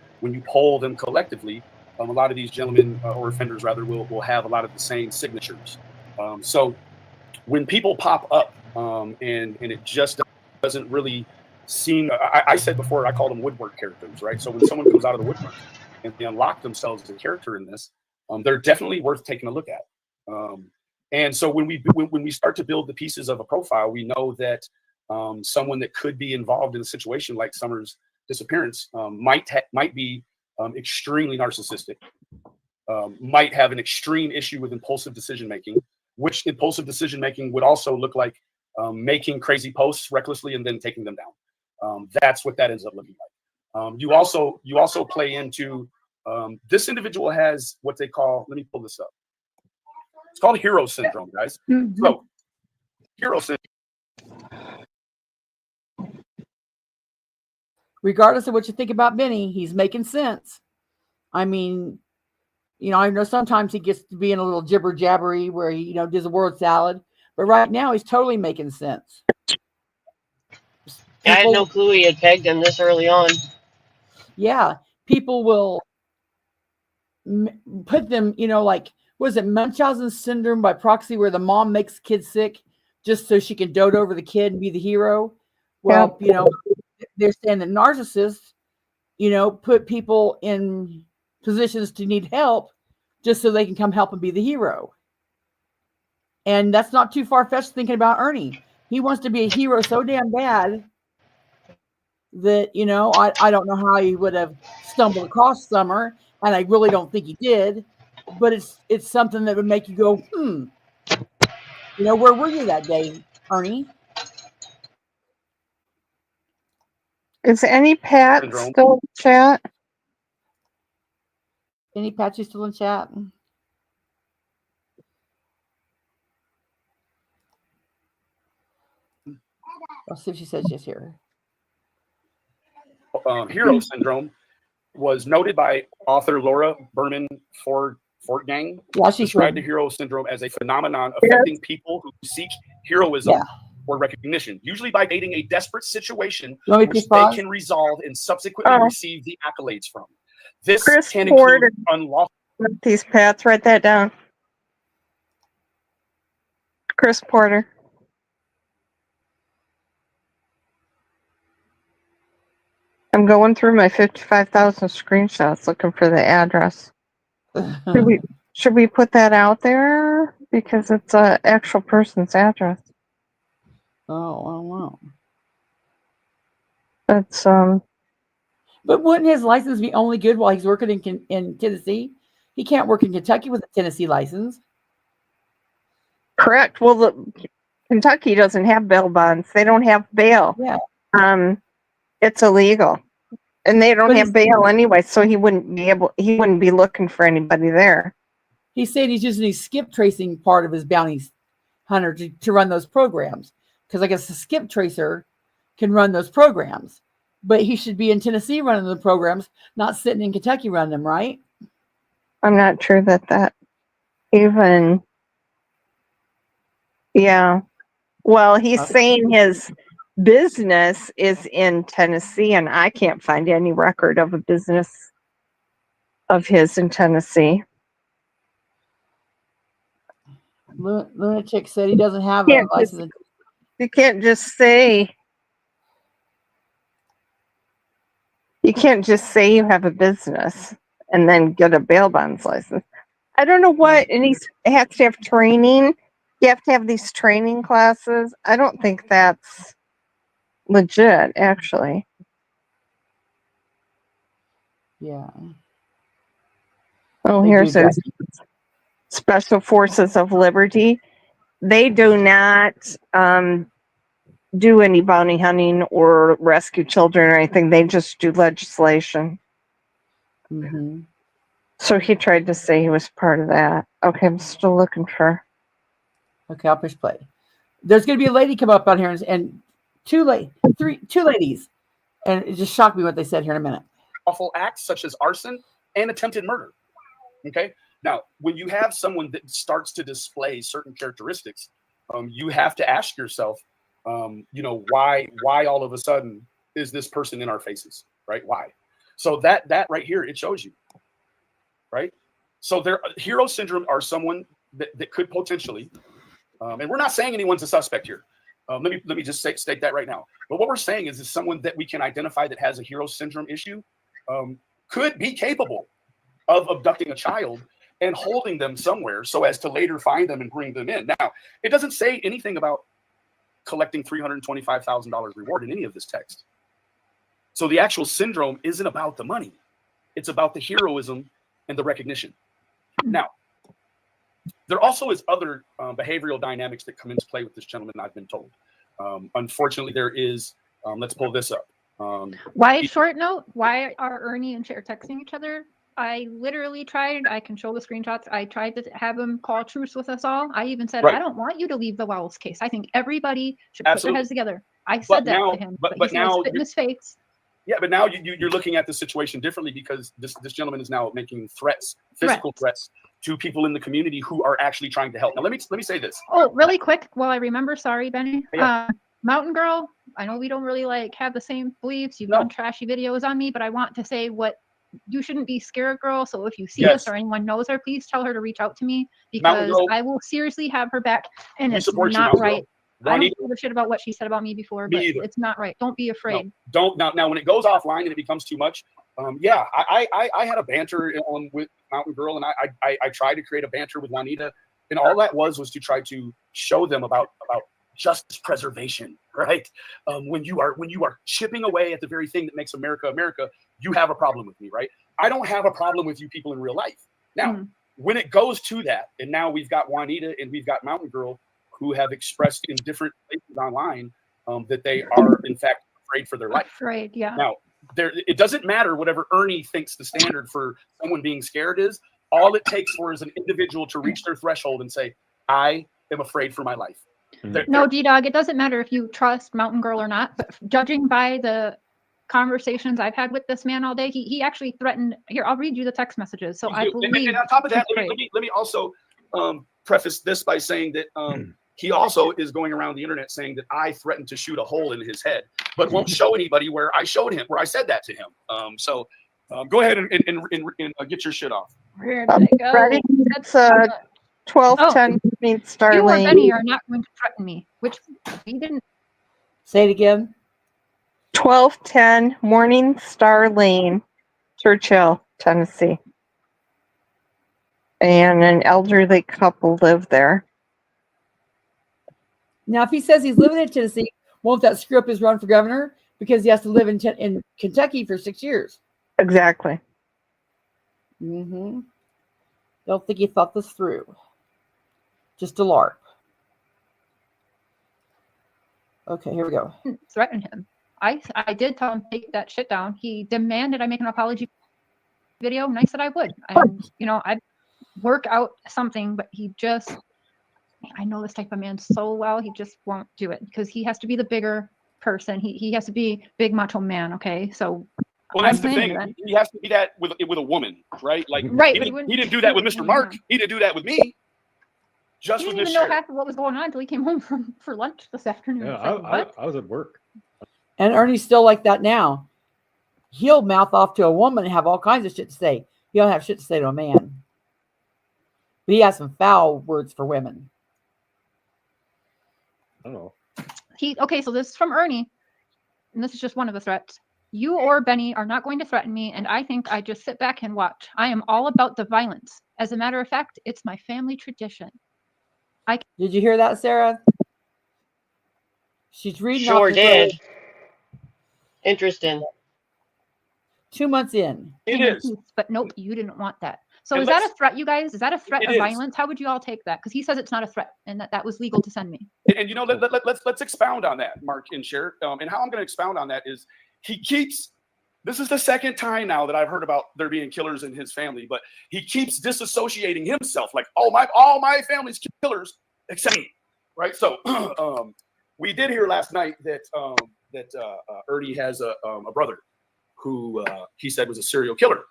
poll them collectively, a lot of these gentlemen or offenders rather will have a lot of the same signatures. So when people pop up and it just doesn't really seem, I said before, I call them woodwork characters, right? So when someone comes out of the woodwork and they unlock themselves as a character in this, they're definitely worth taking a look at. And so when we start to build the pieces of a profile, we know that someone that could be involved in a situation like Summer's disappearance might be extremely narcissistic, might have an extreme issue with impulsive decision making, which impulsive decision making would also look like making crazy posts recklessly and then taking them down. That's what that ends up looking like. You also play into this individual has what they call, let me pull this up. It's called hero syndrome, guys. So hero syndrome. Regardless of what you think about Benny, he's making sense. I mean, you know, I know sometimes he gets to be in a little jibber jabbery where he, you know, does a word salad, but right now he's totally making sense. I had no clue he had pegged him this early on. Yeah, people will put them, you know, like, was it Munchausen syndrome by proxy, where the mom makes kids sick just so she can dote over the kid and be the hero? Well, you know, they're saying that narcissists, you know, put people in positions to need help just so they can come help and be the hero. And that's not too far-fetched thinking about Ernie. He wants to be a hero so damn bad that, you know, I don't know how he would have stumbled across Summer, and I really don't think he did, but it's something that would make you go, you know, where were you that day, Ernie? Is any Pat still in chat? Any Patsy still in chat? I'll see if she says yes here. Hero syndrome was noted by author Laura Berman Fortgang. Yeah, she described the hero syndrome as a phenomenon affecting people who seek heroism or recognition, usually by dating a desperate situation which they can resolve and subsequently receive the accolades from. This Chris can Porter. include unlawful. These Pats, write that down. Chris Porter. I'm going through my 55,000 screenshots looking for the address. Should we put that out there? Because it's an actual person's address. Oh, I don't know. That's But wouldn't his license be only good while he's working in Tennessee? He can't work in Kentucky with a Tennessee license. correct. Well, Kentucky doesn't have bail bonds. They don't have bail. Yeah. It's illegal. And they don't have bail anyway, so he wouldn't be looking for anybody there. He said he's using his skip tracing part of his bounty hunter to run those programs. Because I guess the skip tracer can run those programs. But he should be in Tennessee running the programs, not sitting in Kentucky running them, right? I'm not sure that even... Yeah. Well, he's saying his business is in Tennessee, and I can't find any record of a business of his in Tennessee. Lunatic said he doesn't have a license. You can't just say you have a business and then get a bail bonds license. I don't know what, and he has to have training. You have to have these training classes. I don't think that's legit, actually. Yeah. Oh, here's a Special Forces of Liberty. They do not do any bounty hunting or rescue children or anything. They just do legislation. Mm-hmm. So he tried to say he was part of that. Okay, I'm still looking for. Okay, I'll push play. There's going to be a lady come up on here and two ladies, and it just shocked me what they said here in a minute. Awful acts such as arson and attempted murder. Okay. Now, when you have someone that starts to display certain characteristics, you have to ask yourself, you know, why all of a sudden is this person in our faces, right? Why? So that right here, it shows you, right? So hero syndrome are someone that could potentially, and we're not saying anyone's a suspect here. Let me just state that right now. But what we're saying is someone that we can identify that has a hero syndrome issue could be capable of abducting a child and holding them somewhere so as to later find them and bring them in. Now, it doesn't say anything about collecting $325,000 reward in any of this text. So the actual syndrome isn't about the money. It's about the heroism and the recognition. Now, There also is other behavioral dynamics that come into play with this gentleman, I've been told. Unfortunately, there is, let's pull this up. Why, short note, why are Ernie and Sher texting each other? I literally tried, I can show the screenshots. I tried to have him call truce with us all. I even said, Right. I don't want you to leave the Wells case. I think everybody should Absolutely. put their heads together. I But said that now- to him, but he said, now spit in his face. Yeah, but now you're looking at the situation differently because this gentleman is now making threats, physical threats to people in the community who are actually trying to help. Now, let me say this. Oh, really quick, while I remember, sorry, Benny. Yeah. Mountain Girl, I know we don't really like have the same beliefs. You've done trashy videos on me, but I want to say what you shouldn't be scared, girl. So if you see Yes. this or anyone knows her, please tell her to reach out to me Mountain because Girl, I will seriously have her back. And we it's support you, not Mountain Girl. right. I Juanita- don't give a shit about what she said about me before, Me but either. it's not right. Don't be afraid. Don't now when it goes offline and it becomes too much. I had a banter with Mountain Girl, and I tried to create a banter with Juanita, and all that was to try to show them about justice preservation, right? When you are chipping away at the very thing that makes America America, you have a problem with me, right? I don't have a problem with you people in real life. Now, when it goes to that, and now we've got Juanita and we've got Mountain Girl who have expressed in different places online that they are in fact afraid for their life. Afraid, yeah. Now, it doesn't matter whatever Ernie thinks the standard for someone being scared is. All it takes for is an individual to reach their threshold and say, I am afraid for my life. No, D-Dog, it doesn't matter if you trust Mountain Girl or not, but judging by the conversations I've had with this man all day, he actually threatened, here, I'll read you the text messages. So I believe. And on top of that, he's let afraid. me also preface this by saying that he also is going around the internet saying that I threatened to shoot a hole in his head, but won't show anybody where I said that to him. So go ahead and get your shit off. Where did it go? Ready? It's 12:10 meets You or Starlane. Benny are not going to threaten me, which we didn't. Say it again. 12:10 Morning Star Lane, Churchill, Tennessee. And an elderly couple live there. Now, if he says he's living in Tennessee, won't that screw up his run for governor? Because he has to live in Kentucky for 6 years. Exactly. Mm-hmm. Don't think he thought this through. Just a LARP. Okay, here we go. Threaten him. I did tell him to take that shit down. He demanded I make an apology video, and I said I would. And I'd work out something, but he just, I know this type of man so well, he just won't do it because he has to be the bigger person. He has to be big macho man, okay? So well, that's the thing. He has to be that with a woman, right? Like, right, he didn't do that with Mr. Mark. He didn't do that with me. Just he with didn't Mr. even know half of what was going on until he came home for lunch this afternoon. Yeah, It's like, I was at work. And Ernie's still like that now. He'll mouth off to a woman and have all kinds of shit to say. He don't have shit to say to a man. But he has some foul words for women. I don't know. Okay, so this is from Ernie, and this is just one of the threats. You or Benny are not going to threaten me, and I think I just sit back and watch. I am all about the violence. As a matter of fact, it's my family tradition. Did you hear that, Sarah? She's reading. Sure off did. Interesting. 2 months in. It is. But nope, you didn't want that. So And is that a threat, you guys? Is that a threat It of is. violence? How would you all take that? Because he says it's not a threat and that was legal to send me. And let's expound on that, Mark and Sher. And how I'm going to expound on that is he keeps. This is the second time now that I've heard about there being killers in his family, but he keeps disassociating himself, like all my family's killers except me, right? So we did hear last night that Ernie has a brother who he said was a serial killer,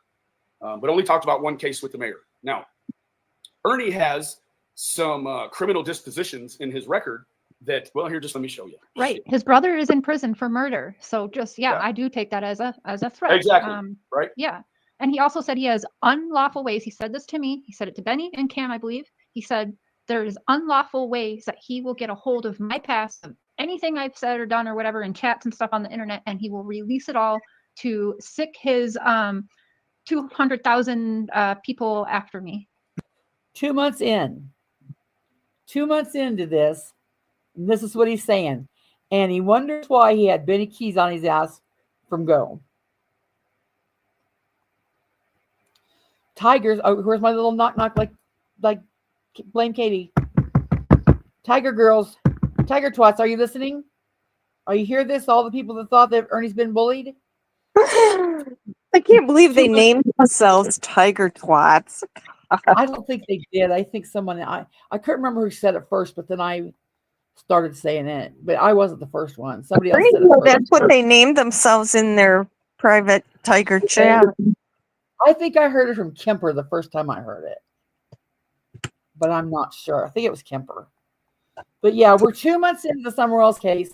but only talked about one case with the mayor. Now, Ernie has some criminal dispositions in his record that, well, here, just let me show you. Right. His brother is in prison for murder. So just, I do take that as a threat. Exactly. Right. Yeah. And he also said he has unlawful ways. He said this to me. He said it to Benny and Cam, I believe. He said there's unlawful ways that he will get a hold of my past, of anything I've said or done or whatever in chats and stuff on the internet, and he will release it all to sick his 200,000 people after me. 2 months in. 2 months into this, and this is what he's saying. And he wonders why he had Benny Keyz on his ass from go. Tigers. Oh, where's my little knock like Blame Katie. Tiger girls, tiger twats, are you listening? Are you hear this? All the people that thought that Ernie's been bullied? I can't believe they named themselves tiger twats. I don't think they did. I think someone, I couldn't remember who said it first, but then I started saying it. But I wasn't the first one. Somebody else said it first. That's what they named themselves in their private tiger chat. I think I heard it from Kemper the first time I heard it. But I'm not sure. I think it was Kemper. But yeah, we're 2 months into the Summer Wells case,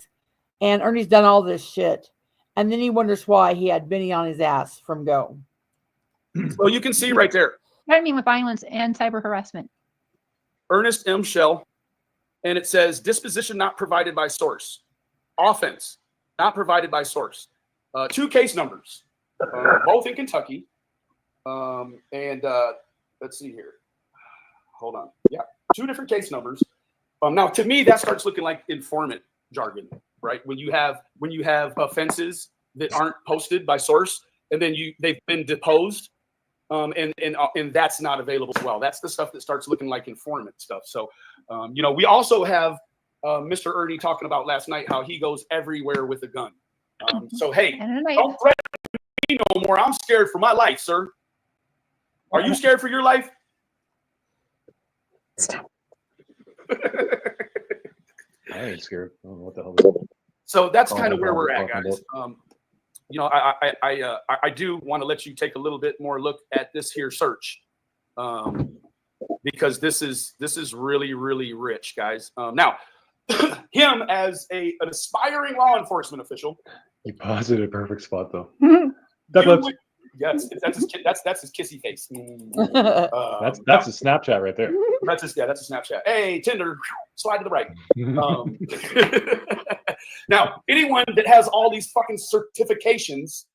and Ernie's done all this shit. And then he wonders why he had Benny on his ass from go. Well, you can see right there. Threaten me with violence and cyber harassment. Ernest M. Shell, and it says disposition not provided by source. Offense not provided by source. 2 case numbers, both in Kentucky. Let's see here. Hold on. Yeah, 2 different case numbers. Now, to me, that starts looking like informant jargon, right? When you have offenses that aren't posted by source, and then they've been deposed, and that's not available as well. That's the stuff that starts looking like informant stuff. So, we also have Mr. Ernie talking about last night how he goes everywhere with a gun. So, hey, don't threaten me no more. I'm scared for my life, sir. Are you scared for your life? I ain't scared. I don't know what the hell. So that's kind of where we're at, guys. I do want to let you take a little bit more look at this here search, because this is really, really rich, guys. Now, him as an aspiring law enforcement official, You posited a perfect spot though. Yes, that's his kissy face. That's a Snapchat right there. That's a Snapchat. Hey, Tinder, slide to the right. Now, anyone that has all these fucking certifications.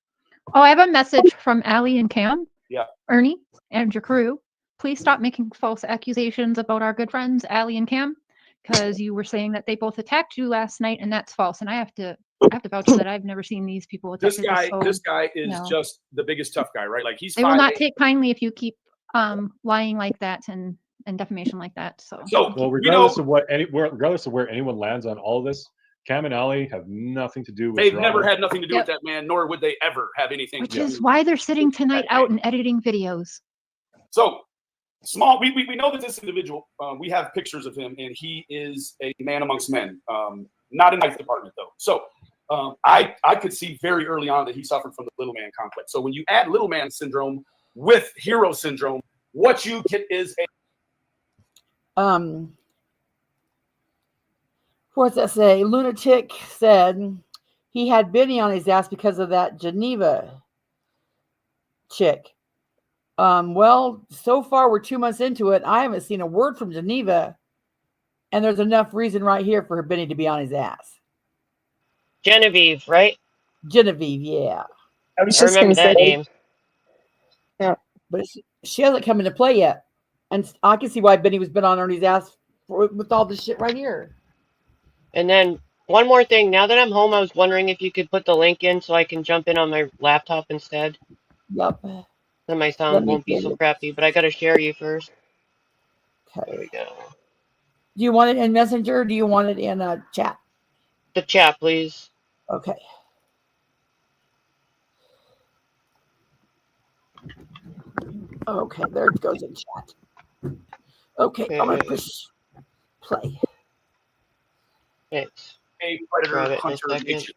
Oh, I have a message from Allie and Cam. Yeah. Ernie and your crew, please stop making false accusations about our good friends Allie and Cam, because you were saying that they both attacked you last night, and that's false. And I have to vouch that I've never seen these people attack. This guy is just the biggest tough guy, right? Like he's. I will not take kindly if you keep lying like that and defamation like that. So well, regardless of where anyone lands on all of this, Cam and Allie have nothing to do with. They've never had nothing to do with that man, nor would they ever have anything. Which is why they're sitting tonight out and editing videos. So small. We know that this individual. We have pictures of him, and he is a man amongst men. Not in the department though. So I could see very early on that he suffered from the little man complex. So when you add little man syndrome with hero syndrome, what you get is a what's that say? Lunatic said he had Benny on his ass because of that Geneva chick. Well, so far we're 2 months into it. I haven't seen a word from Geneva, and there's enough reason right here for Benny to be on his ass. Genevieve, right? Genevieve, yeah. I was I remember that name. Yeah, but she hasn't come into play yet, and I can see why Benny was been on Ernie's ass with all this shit right here. And then one more thing. Now that I'm home, I was wondering if you could put the link in so I can jump in on my laptop instead. Yep. Then my sound won't be so crappy, but I got to share you first. Okay. There we go. Do you want it in Messenger or do you want it in a chat? The chat, please. Okay. Okay, there it goes in chat. Okay, I'm going to push play. Thanks. A predator hunter addiction.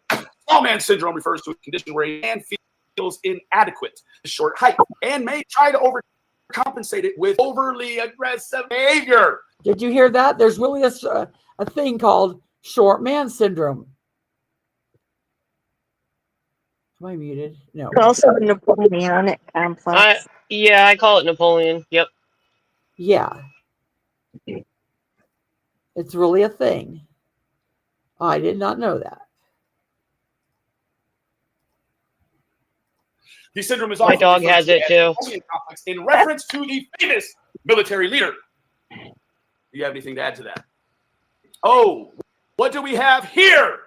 Small man syndrome refers to a condition where a man feels inadequate, short height, and may try to overcompensate it with overly aggressive behavior. Did you hear that? There's really a thing called short man syndrome. Am I muted? No. It's also a Napoleonic complex. Yeah, I call it Napoleon. Yep. Yeah. It's really a thing. I did not know that. The syndrome is my dog has it too. In reference to the famous military leader. Do you have anything to add to that? Oh, what do we have here?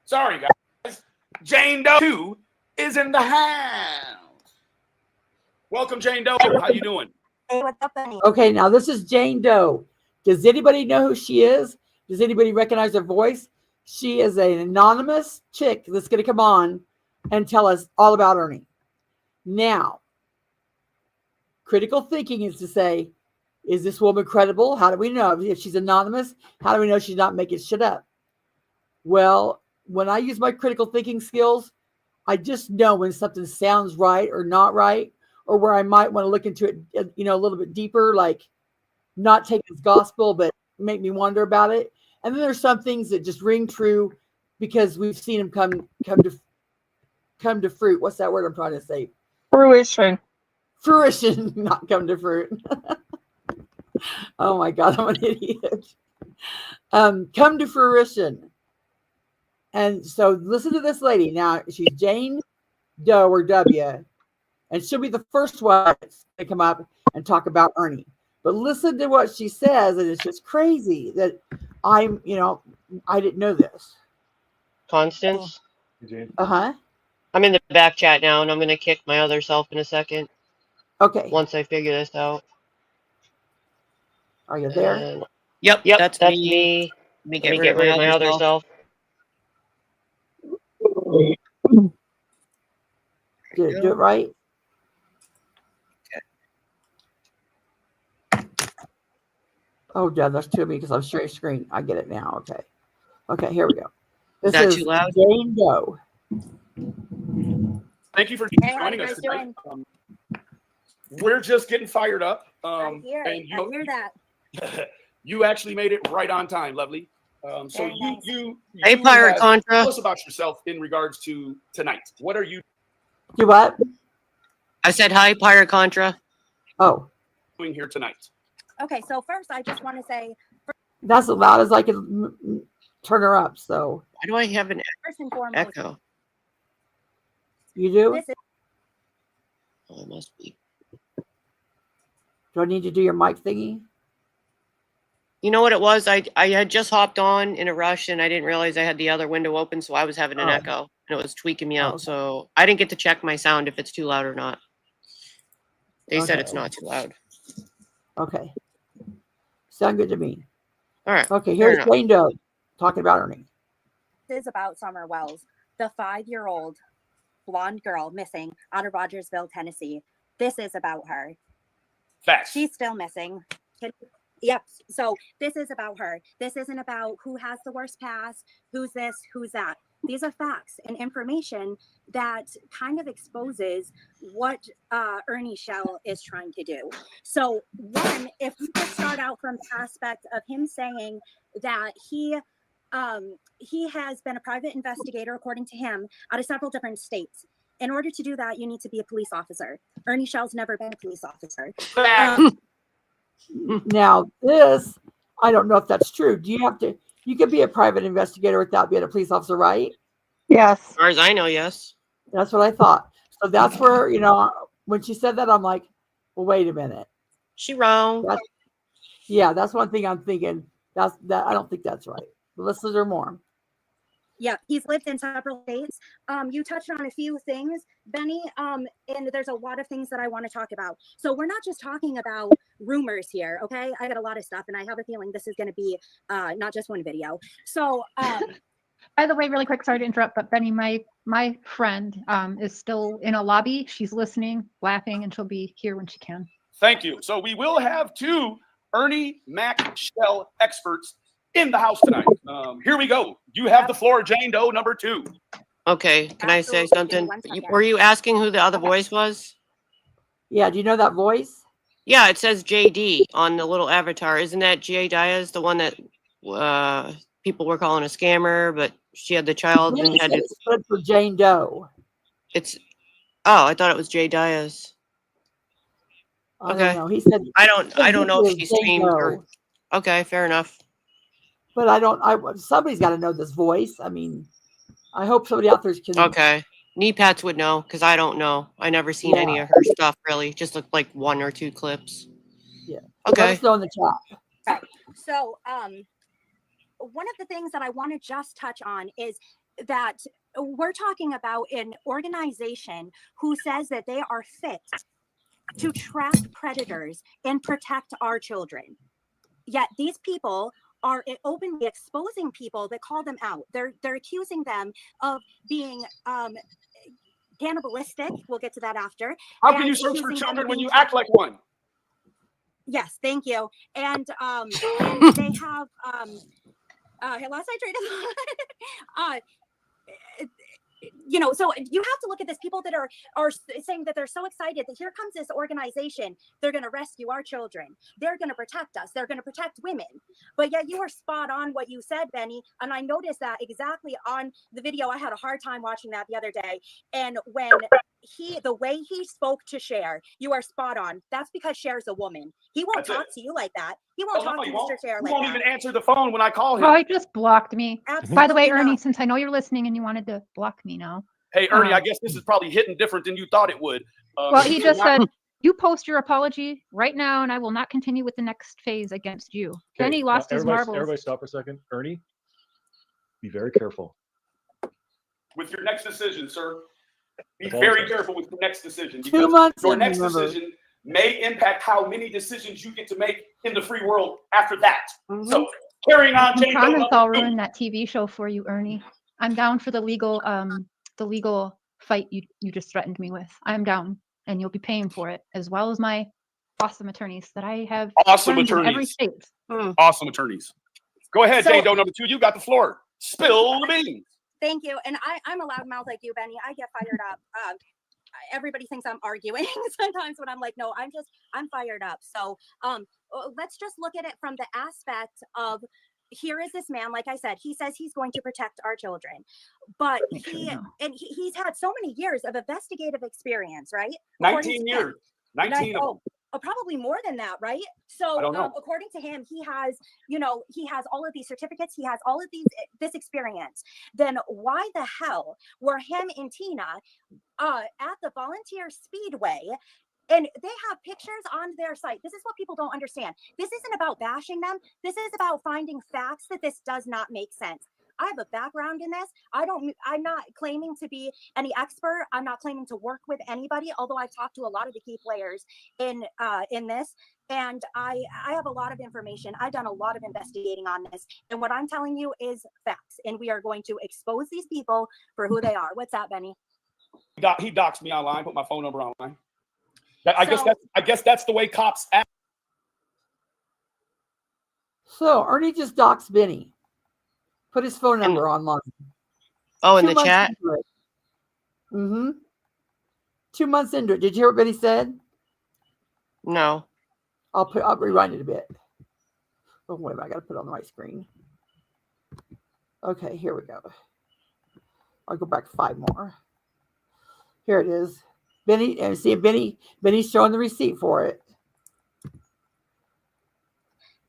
Sorry, guys. Jane Doe is in the house. Welcome, Jane Doe. How you doing? Hey, what's up, Benny? Okay, now this is Jane Doe. Does anybody know who she is? Does anybody recognize her voice? She is an anonymous chick that's going to come on and tell us all about Ernie. Now, critical thinking is to say, is this woman credible? How do we know? If she's anonymous, how do we know she's not making shit up? Well, when I use my critical thinking skills, I just know when something sounds right or not right, or where I might want to look into it, a little bit deeper, like not take it as gospel, but make me wonder about it. And then there's some things that just ring true because we've seen them come to fruit. What's that word I'm trying to say? Fruition. Fruition, not come to fruit. Oh my God, I'm an idiot. Come to fruition. And so listen to this lady. Now, she's Jane Doe or W, and she'll be the first one to come up and talk about Ernie. But listen to what she says, and it's just crazy that I didn't know this. Constance? Uh-huh. I'm in the back chat now, and I'm going to kick my other self in a second. Okay. Once I figure this out. Are you there? Yep, that's me. Let me get rid of my other self. Did it do it right? Oh, yeah, that's two of me because I'm sharing screen. I get it now. Okay. Okay, here we go. This Is that is too loud? Jane Doe. Thank you for joining us tonight. We're just getting fired up. I hear that. You actually made it right on time, lovely. So you Hey, Pirate Contra. Tell us about yourself in regards to tonight. What are you Do what? I said hi, Pirate Contra. Oh. doing here tonight? Okay, so first I just want to say, That's as loud as I can turn her up. So why do I have an first and foremost, echo? You do? This is Oh, it must be. Do I need to do your mic thingy? You know what it was? I had just hopped on in a rush and I didn't realize I had the other window open, so I was having an echo and it was tweaking me out. So I didn't get to check my sound if it's too loud or not. They said it's not too loud. Okay. Sound good to me. All right. Okay, here's Jane Doe talking about Ernie. This is about Summer Wells, the 5-year-old blonde girl missing out of Rogersville, Tennessee. This is about her. Facts. She's still missing. Yep. So this is about her. This isn't about who has the worst pass, who's this, who's that. These are facts and information that kind of exposes what Ernie Shell is trying to do. So one, if we could start out from the aspect of him saying that he has been a private investigator, according to him, out of several different states. In order to do that, you need to be a police officer. Ernie Shell's never been a police officer. Now, this, I don't know if that's true. Do you have to, you could be a private investigator without being a police officer, right? Yes. As far as I know, yes. That's what I thought. So that's where, when she said that, I'm like, well, wait a minute. She wrong. That's one thing I'm thinking. I don't think that's right. But let's listen more. Yeah, he's lived in several states. You touched on a few things, Benny, and there's a lot of things that I want to talk about. So we're not just talking about rumors here, okay? I got a lot of stuff, and I have a feeling this is going to be not just one video. So, by the way, really quick, sorry to interrupt, but Benny, my friend is still in a lobby. She's listening, laughing, and she'll be here when she can. Thank you. So we will have 2 Ernie Mac Shell experts in the house tonight. Here we go. You have the floor, Jane Doe, number 2. Okay, can I say something? Were you asking who the other voice was? Yeah, do you know that voice? Yeah, it says JD on the little avatar. Isn't that Jay Diaz, the one that people were calling a scammer, but she had the child and had It's good for Jane Doe. I thought it was Jay Diaz. I don't know. He said I don't know if she streamed or okay, fair enough. But somebody's got to know this voice. I mean, I hope somebody out there can. Okay. Knee pats would know because I don't know. I never seen any of her stuff really. Just looked like 1 or 2 clips. Yeah. Okay. Let us know in the chat. Right. So, one of the things that I want to just touch on is that we're talking about an organization who says that they are fit to track predators and protect our children. Yet these people are openly exposing people that call them out. They're accusing them of being cannibalistic. We'll get to that after. How can you search for children when you act like one? Yes, thank you. And they have I lost my train of thought. You know, so you have to look at this. People that are saying that they're so excited that here comes this organization. They're going to rescue our children. They're going to protect us. They're going to protect women. But yet you were spot on what you said, Benny. And I noticed that exactly on the video. I had a hard time watching that the other day. And when the way he spoke to Sher, you are spot on. That's because Sher's a woman. He won't talk to you like that. He won't talk to Mr. Sher like that. He won't even answer the phone when I call him. Oh, he just blocked me. Absolutely By the way, not. Ernie, since I know you're listening and you wanted to block me now. Hey, Ernie, I guess this is probably hitting different than you thought it would. Well, he just said, you post your apology right now, and I will not continue with the next phase against you. Then he lost his marbles. Everybody stop for a second. Ernie, be very careful. With your next decision, sir. Be That's very all. careful with your next decision. 2 Because months your in, next remember. decision may impact how many decisions you get to make in the free world after that. So carrying on, I Jane Doe promise I'll number 2. ruin that TV show for you, Ernie. I'm down for the legal fight you just threatened me with. I'm down, and you'll be paying for it, as well as my awesome attorneys that I have. Awesome friends in every attorneys. state. Awesome attorneys. Go ahead, So- Jane Doe number 2. You got the floor. Spill the beans. Thank you. And I'm a loudmouth like you, Benny. I get fired up. Everybody thinks I'm arguing sometimes when I'm like, no, I'm fired up. So let's just look at it from the aspect of, here is this man, like I said, he says he's going to protect our children, but he's had so many years of investigative experience, right? 19 years. 19 of them. Probably more than that, right? So I don't know. according to him, he has all of these certificates, he has all of this experience. Then why the hell were him and Tina at the volunteer Speedway? And they have pictures on their site. This is what people don't understand. This isn't about bashing them. This is about finding facts that this does not make sense. I have a background in this. I'm not claiming to be any expert. I'm not claiming to work with anybody, although I've talked to a lot of the key players in this. And I have a lot of information. I've done a lot of investigating on this. And what I'm telling you is facts. And we are going to expose these people for who they are. What's that, Benny? He doxed me online, put my phone number online. I guess that's the way cops act. So Ernie just doxed Benny. Put his phone number online. Oh, in 2 the months chat? into it. 2 months into it. Did you hear what Benny said? No. I'll rewind it a bit. Oh, wait a minute. I got to put it on the right screen. Okay, here we go. I'll go back 5 more. Here it is. Benny, and see Benny's showing the receipt for it.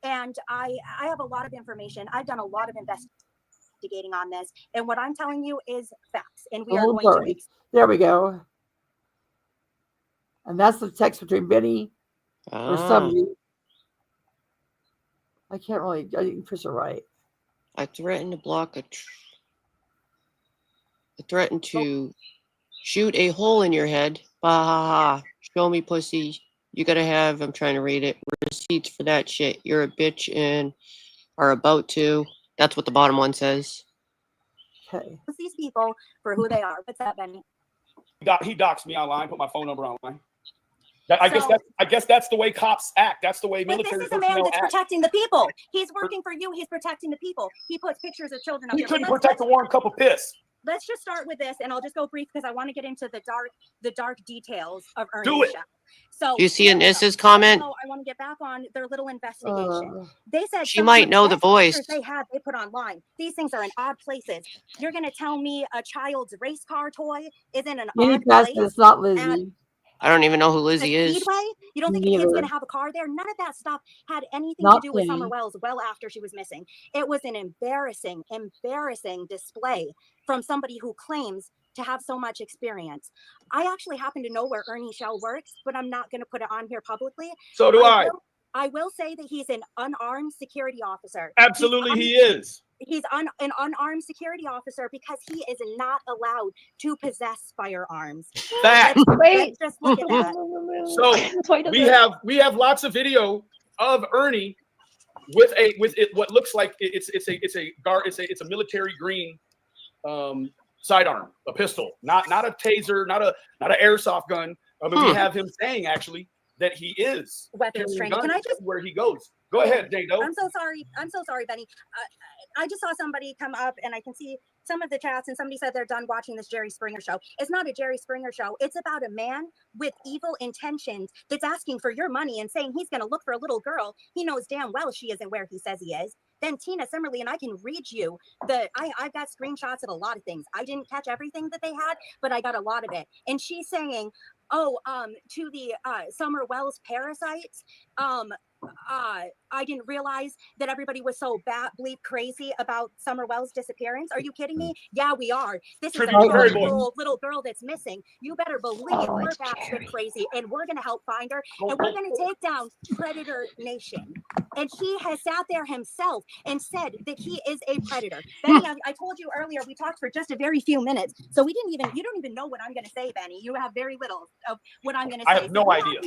And I have a lot of information. I've done a lot of investigating on this. And what I'm telling you is facts. And we are going to. There we go. And that's the text between Benny or somebody. I didn't push it right. I threatened to block I threatened to shoot a hole in your head. Bah, show me pussy. You gotta have, I'm trying to read it, receipts for that shit. You're a bitch and are about to. That's what the bottom one says. Okay. These people for who they are. What's that, Benny? He doxed me online, put my phone number online. I guess that's the way cops act. That's the way military This is a man personnel that's act. protecting the people. He's working for you. He's protecting the people. He puts pictures of children up He there. couldn't protect a warm cup of piss. Let's just start with this, and I'll just go brief because I want to get into the dark details of Ernie. Do it. So Do you see Anissa's comment? So I want to get back on their little investigation. They said She might know the voice. They put online. These things are in odd places. You're going to tell me a child's race car toy is in an odd place? It's not Lizzie. I don't even know who Lizzie is. Speedway? You don't think the kid's going to have a car there? None of that stuff had anything to do with Summer Wells well after she was missing. It was an embarrassing display from somebody who claims to have so much experience. I actually happen to know where Ernie Shell works, but I'm not going to put it on here publicly. So do I. I will say that he's an unarmed security officer. Absolutely, he is. He's an unarmed security officer because he is not allowed to possess firearms. That. Let's just look at that. So we have lots of video of Ernie with it what looks like it's a military green sidearm, a pistol, not a taser, not an airsoft gun. But we have him saying actually that he is weapons training. Can I just where he goes? Go ahead, Dado. I'm so sorry, Benny. I just saw somebody come up, and I can see some of the chats, and somebody said they're done watching this Jerry Springer show. It's not a Jerry Springer show. It's about a man with evil intentions that's asking for your money and saying he's going to look for a little girl. He knows damn well she isn't where he says he is. Then Tina Simmerly, and I can read you I've got screenshots of a lot of things. I didn't catch everything that they had, but I got a lot of it. And she's saying, to the Summer Wells parasites, I didn't realize that everybody was so bleep crazy about Summer Wells' disappearance. Are you kidding me? Yeah, we are. This is a little girl that's missing. You better believe we're batshit crazy, and we're going to help find her, and we're going to take down Predator Nation. And he has sat there himself and said that he is a predator. Benny, I told you earlier, we talked for just a very few minutes, so you don't even know what I'm going to say, Benny. You have very little of what I'm going to say. I have no idea.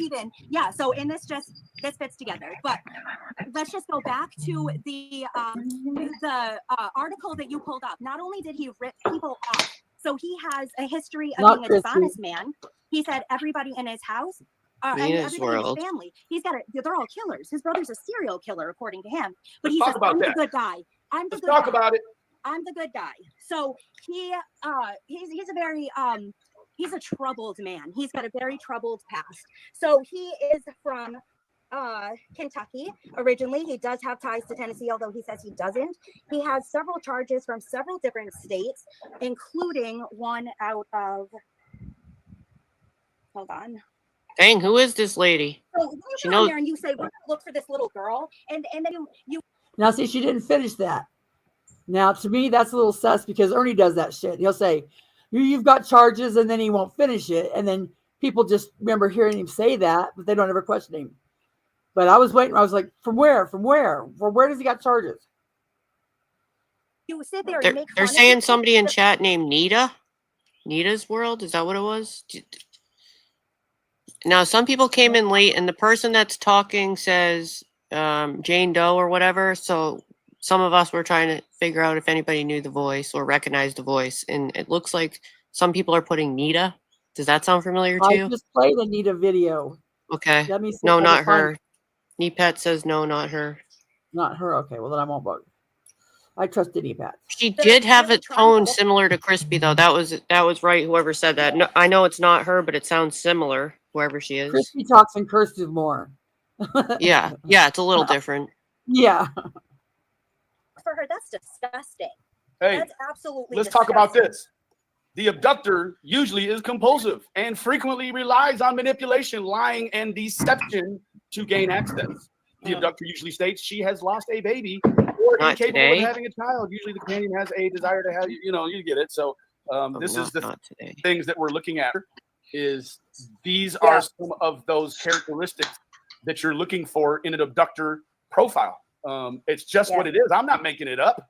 So this fits together. But let's just go back to the article that you pulled up. Not only did he rip people off, so he has a history of being a dishonest man. He said everybody in his house, and everybody in his family, they're all killers. His brother's a serial killer, according to him. But he says, I'm the good guy. I'm the good guy. Talk about it. I'm the good guy. So he's a very he's a troubled man. He's got a very troubled past. So he is from Kentucky originally. He does have ties to Tennessee, although he says he doesn't. He has several charges from several different states, including one out of, hold on. Dang, who is this lady? So you go there and you say, we're gonna look for this little girl, and then you Now see, she didn't finish that. Now to me, that's a little sus because Ernie does that shit. He'll say, you've got charges, and then he won't finish it, and then people just remember hearing him say that, but they don't ever question him. But I was waiting. I was like, from where? From where? From where does he got charges? You sit there and make they're saying somebody in chat named Nita. Nita's World? Is that what it was? Now, some people came in late, and the person that's talking says Jane Doe or whatever. So some of us were trying to figure out if anybody knew the voice or recognized the voice. And it looks like some people are putting Nita. Does that sound familiar to you? I just played a Nita video. Okay. No, not her. Neepet says no, not her. Not her. Okay, well then I won't bug. I trusted Neepet. She did have a tone similar to Crispy though. That was right. Whoever said that. No, I know it's not her, but it sounds similar. Whoever she is. Crispy talks in cursive more. Yeah, it's a little different. Yeah. For her, that's disgusting. Hey, that's absolutely. Let's talk about this. The abductor usually is compulsive and frequently relies on manipulation, lying, and deception to gain access. The abductor usually states she has lost a baby or incapable of having a child. Usually the companion has a desire to have, you get it. So this is the things that we're looking at is these are some of those characteristics that you're looking for in an abductor profile. It's just what it is. I'm not making it up.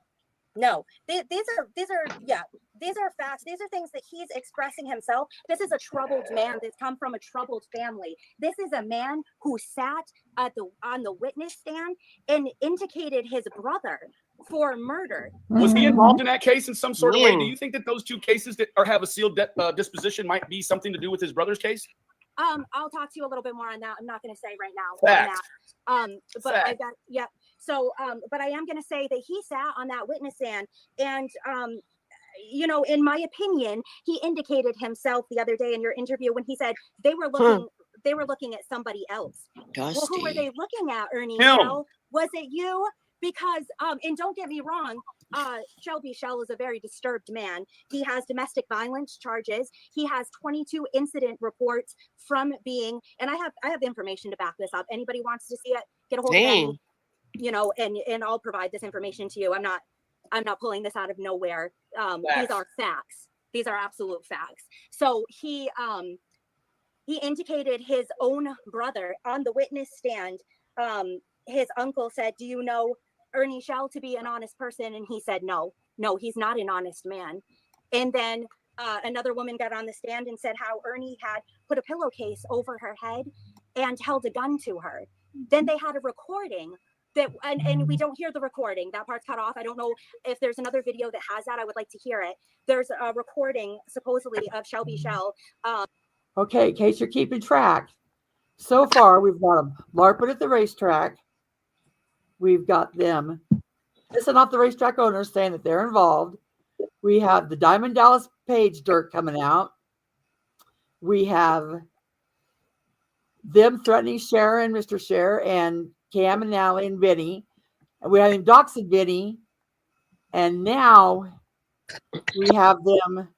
No, these are facts. These are things that he's expressing himself. This is a troubled man that's come from a troubled family. This is a man who sat on the witness stand and indicated his brother for murder. Was he involved in that case in some sort of way? Do you think that those two cases that have a sealed disposition might be something to do with his brother's case? I'll talk to you a little bit more on that. I'm not going to say right now. Facts. But I got So, but I am going to say that he sat on that witness stand, and in my opinion, he indicated himself the other day in your interview when he said they were looking. They were looking at somebody else. Dusty. Well, who were they looking at, Ernie? Was it you? Because, and don't get me wrong, Shelby Shell is a very disturbed man. He has domestic violence charges. He has 22 incident reports from being, and I have information to back this up. Anybody wants to see it, get a hold of me, and I'll provide this information to you. I'm not pulling this out of nowhere. These are facts. These are absolute facts. So he indicated his own brother on the witness stand. His uncle said, "Do you know Ernie Shell to be an honest person?" And he said, no, he's not an honest man. And then another woman got on the stand and said how Ernie had put a pillowcase over her head and held a gun to her. Then they had a recording that, and we don't hear the recording. That part's cut off. I don't know if there's another video that has that. I would like to hear it. There's a recording supposedly of Shelby Shell. Okay, in case you're keeping track, so far we've got them LARPing at the racetrack. We've got them pissing off the racetrack owners, saying that they're involved. We have the Diamond Dallas Page dirt coming out. We have them threatening Sher and Mr. Sher and Cam and Allie and Vinny. And we have him doxing Vinny. And now we have them.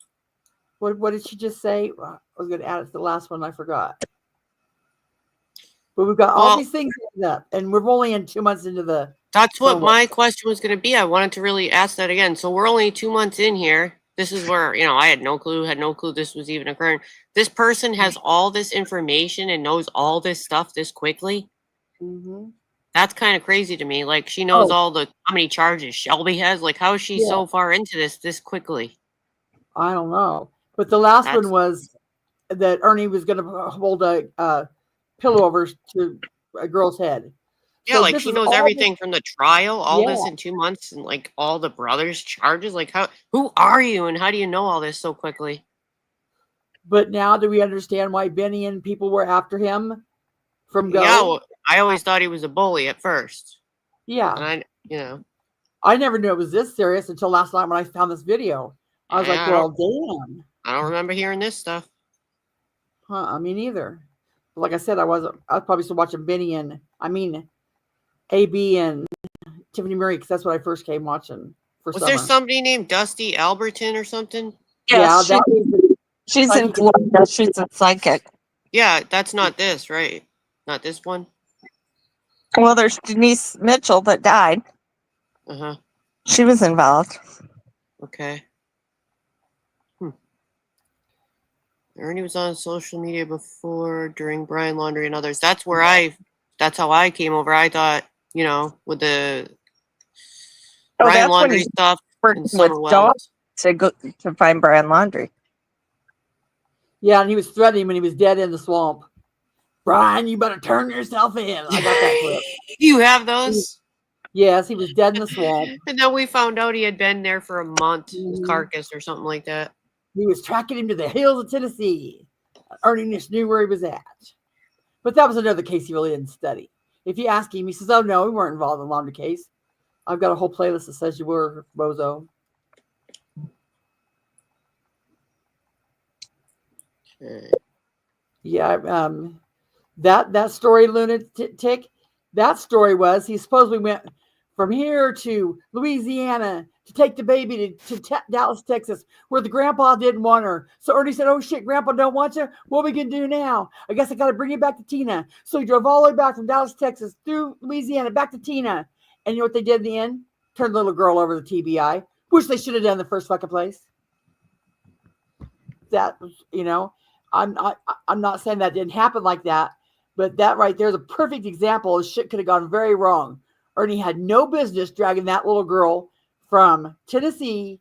What did she just say? I was going to add it to the last one. I forgot. But we've got all these things up, and we're only in 2 months into the. That's what my question was going to be. I wanted to really ask that again. So we're only 2 months in here. This is where, you know, I had no clue this was even occurring. This person has all this information and knows all this stuff this quickly. Mm-hmm. That's kind of crazy to me. Like, she knows how many charges Shelby has. Like, how is she so far into this quickly? I don't know. But the last one was that Ernie was going to hold a pillow over to a girl's head. Yeah, So like she knows everything from the trial, all this in 2 months, and like all the brothers' charges. Like, who are you, and how do you know all this so quickly? But now, do we understand why Benny and people were after him from Go? Yeah, well, I always thought he was a bully at first. Yeah, and I never knew it was this serious until last night when I found this video. I was like, well, damn. I don't remember hearing this stuff. Huh? Me neither. Like I said, I was probably still watching Benny and AB and Tiffany Murray, because that's what I first came watching for Was summer. there somebody named Dusty Alberton or something? Yeah, she's in Florida. She's a psychic. Yeah, that's not this, right? Not this one? Well, there's Denise Mitchell that died. Uh-huh. She was involved. Okay. Ernie was on social media before, during Brian Laundrie and others. That's how I came over. I thought, you know, with the Brian Laundrie stuff working with dogs to find Brian Laundrie. Yeah, and he was threatening him when he was dead in the swamp. Brian, you better turn yourself in. I got that clip. You have those? Yes, he was dead in the swamp. And then we found out he had been there for a month, his carcass or something like that. He was tracking him to the hills of Tennessee. Ernie just knew where he was at. But that was another case he really didn't study. If you ask him, he says, oh, no, we weren't involved in the Laundrie case. I've got a whole playlist that says you were, bozo. Yeah, that story, Lunatic, that story was he supposedly went from here to Louisiana to take the baby to Dallas, Texas, where the grandpa didn't want her. So Ernie said, oh, shit, grandpa don't want you? What are we going to do now? I guess I got to bring you back to Tina. So he drove all the way back from Dallas, Texas, through Louisiana, back to Tina. And you know what they did in the end? Turned the little girl over to TBI, which they should have done in the first fucking place. That was, you know, I'm not saying that didn't happen like that, but that right there is a perfect example of shit could have gone very wrong. Ernie had no business dragging that little girl from Tennessee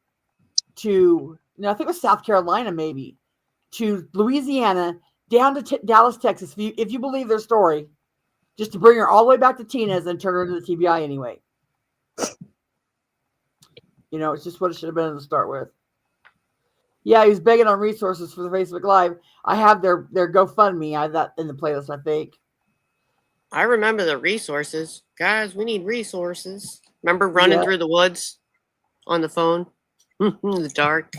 to, I think it was South Carolina, maybe, to Louisiana, down to Dallas, Texas, if you believe their story, just to bring her all the way back to Tina's and turn her into the TBI anyway. You know, it's just what it should have been to start with. Yeah, he was begging on resources for the Facebook Live. I have their GoFundMe. I have that in the playlist, I think. I remember the resources. Guys, we need resources. Remember running through the woods on the phone in the dark?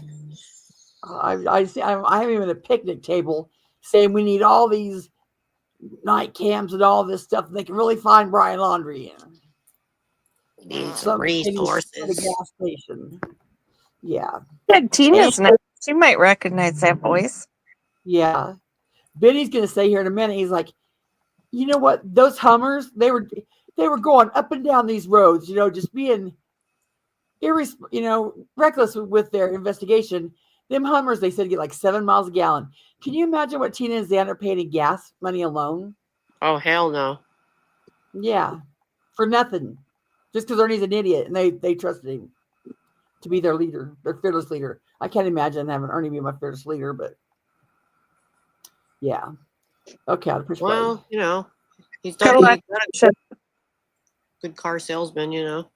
I have even a picnic table saying we need all these night cams and all this stuff. And they can really find Brian Laundrie in. Need some resources. At a gas station. Yeah. Tina's nice. You might recognize that voice. Yeah. Benny's going to say here in a minute, he's like, you know what? Those Hummers, they were going up and down these roads, you know, just being reckless with their investigation. Them Hummers, they said, get like 7 miles a gallon. Can you imagine what Tina and Xander paid in gas money alone? Oh, hell no. Yeah. For nothing. Just because Ernie's an idiot and they trusted him to be their leader, their fearless leader. I can't imagine having Ernie be my fearless leader, but yeah. Okay, I'll push well, button. you know, he's done. good car salesman, you know.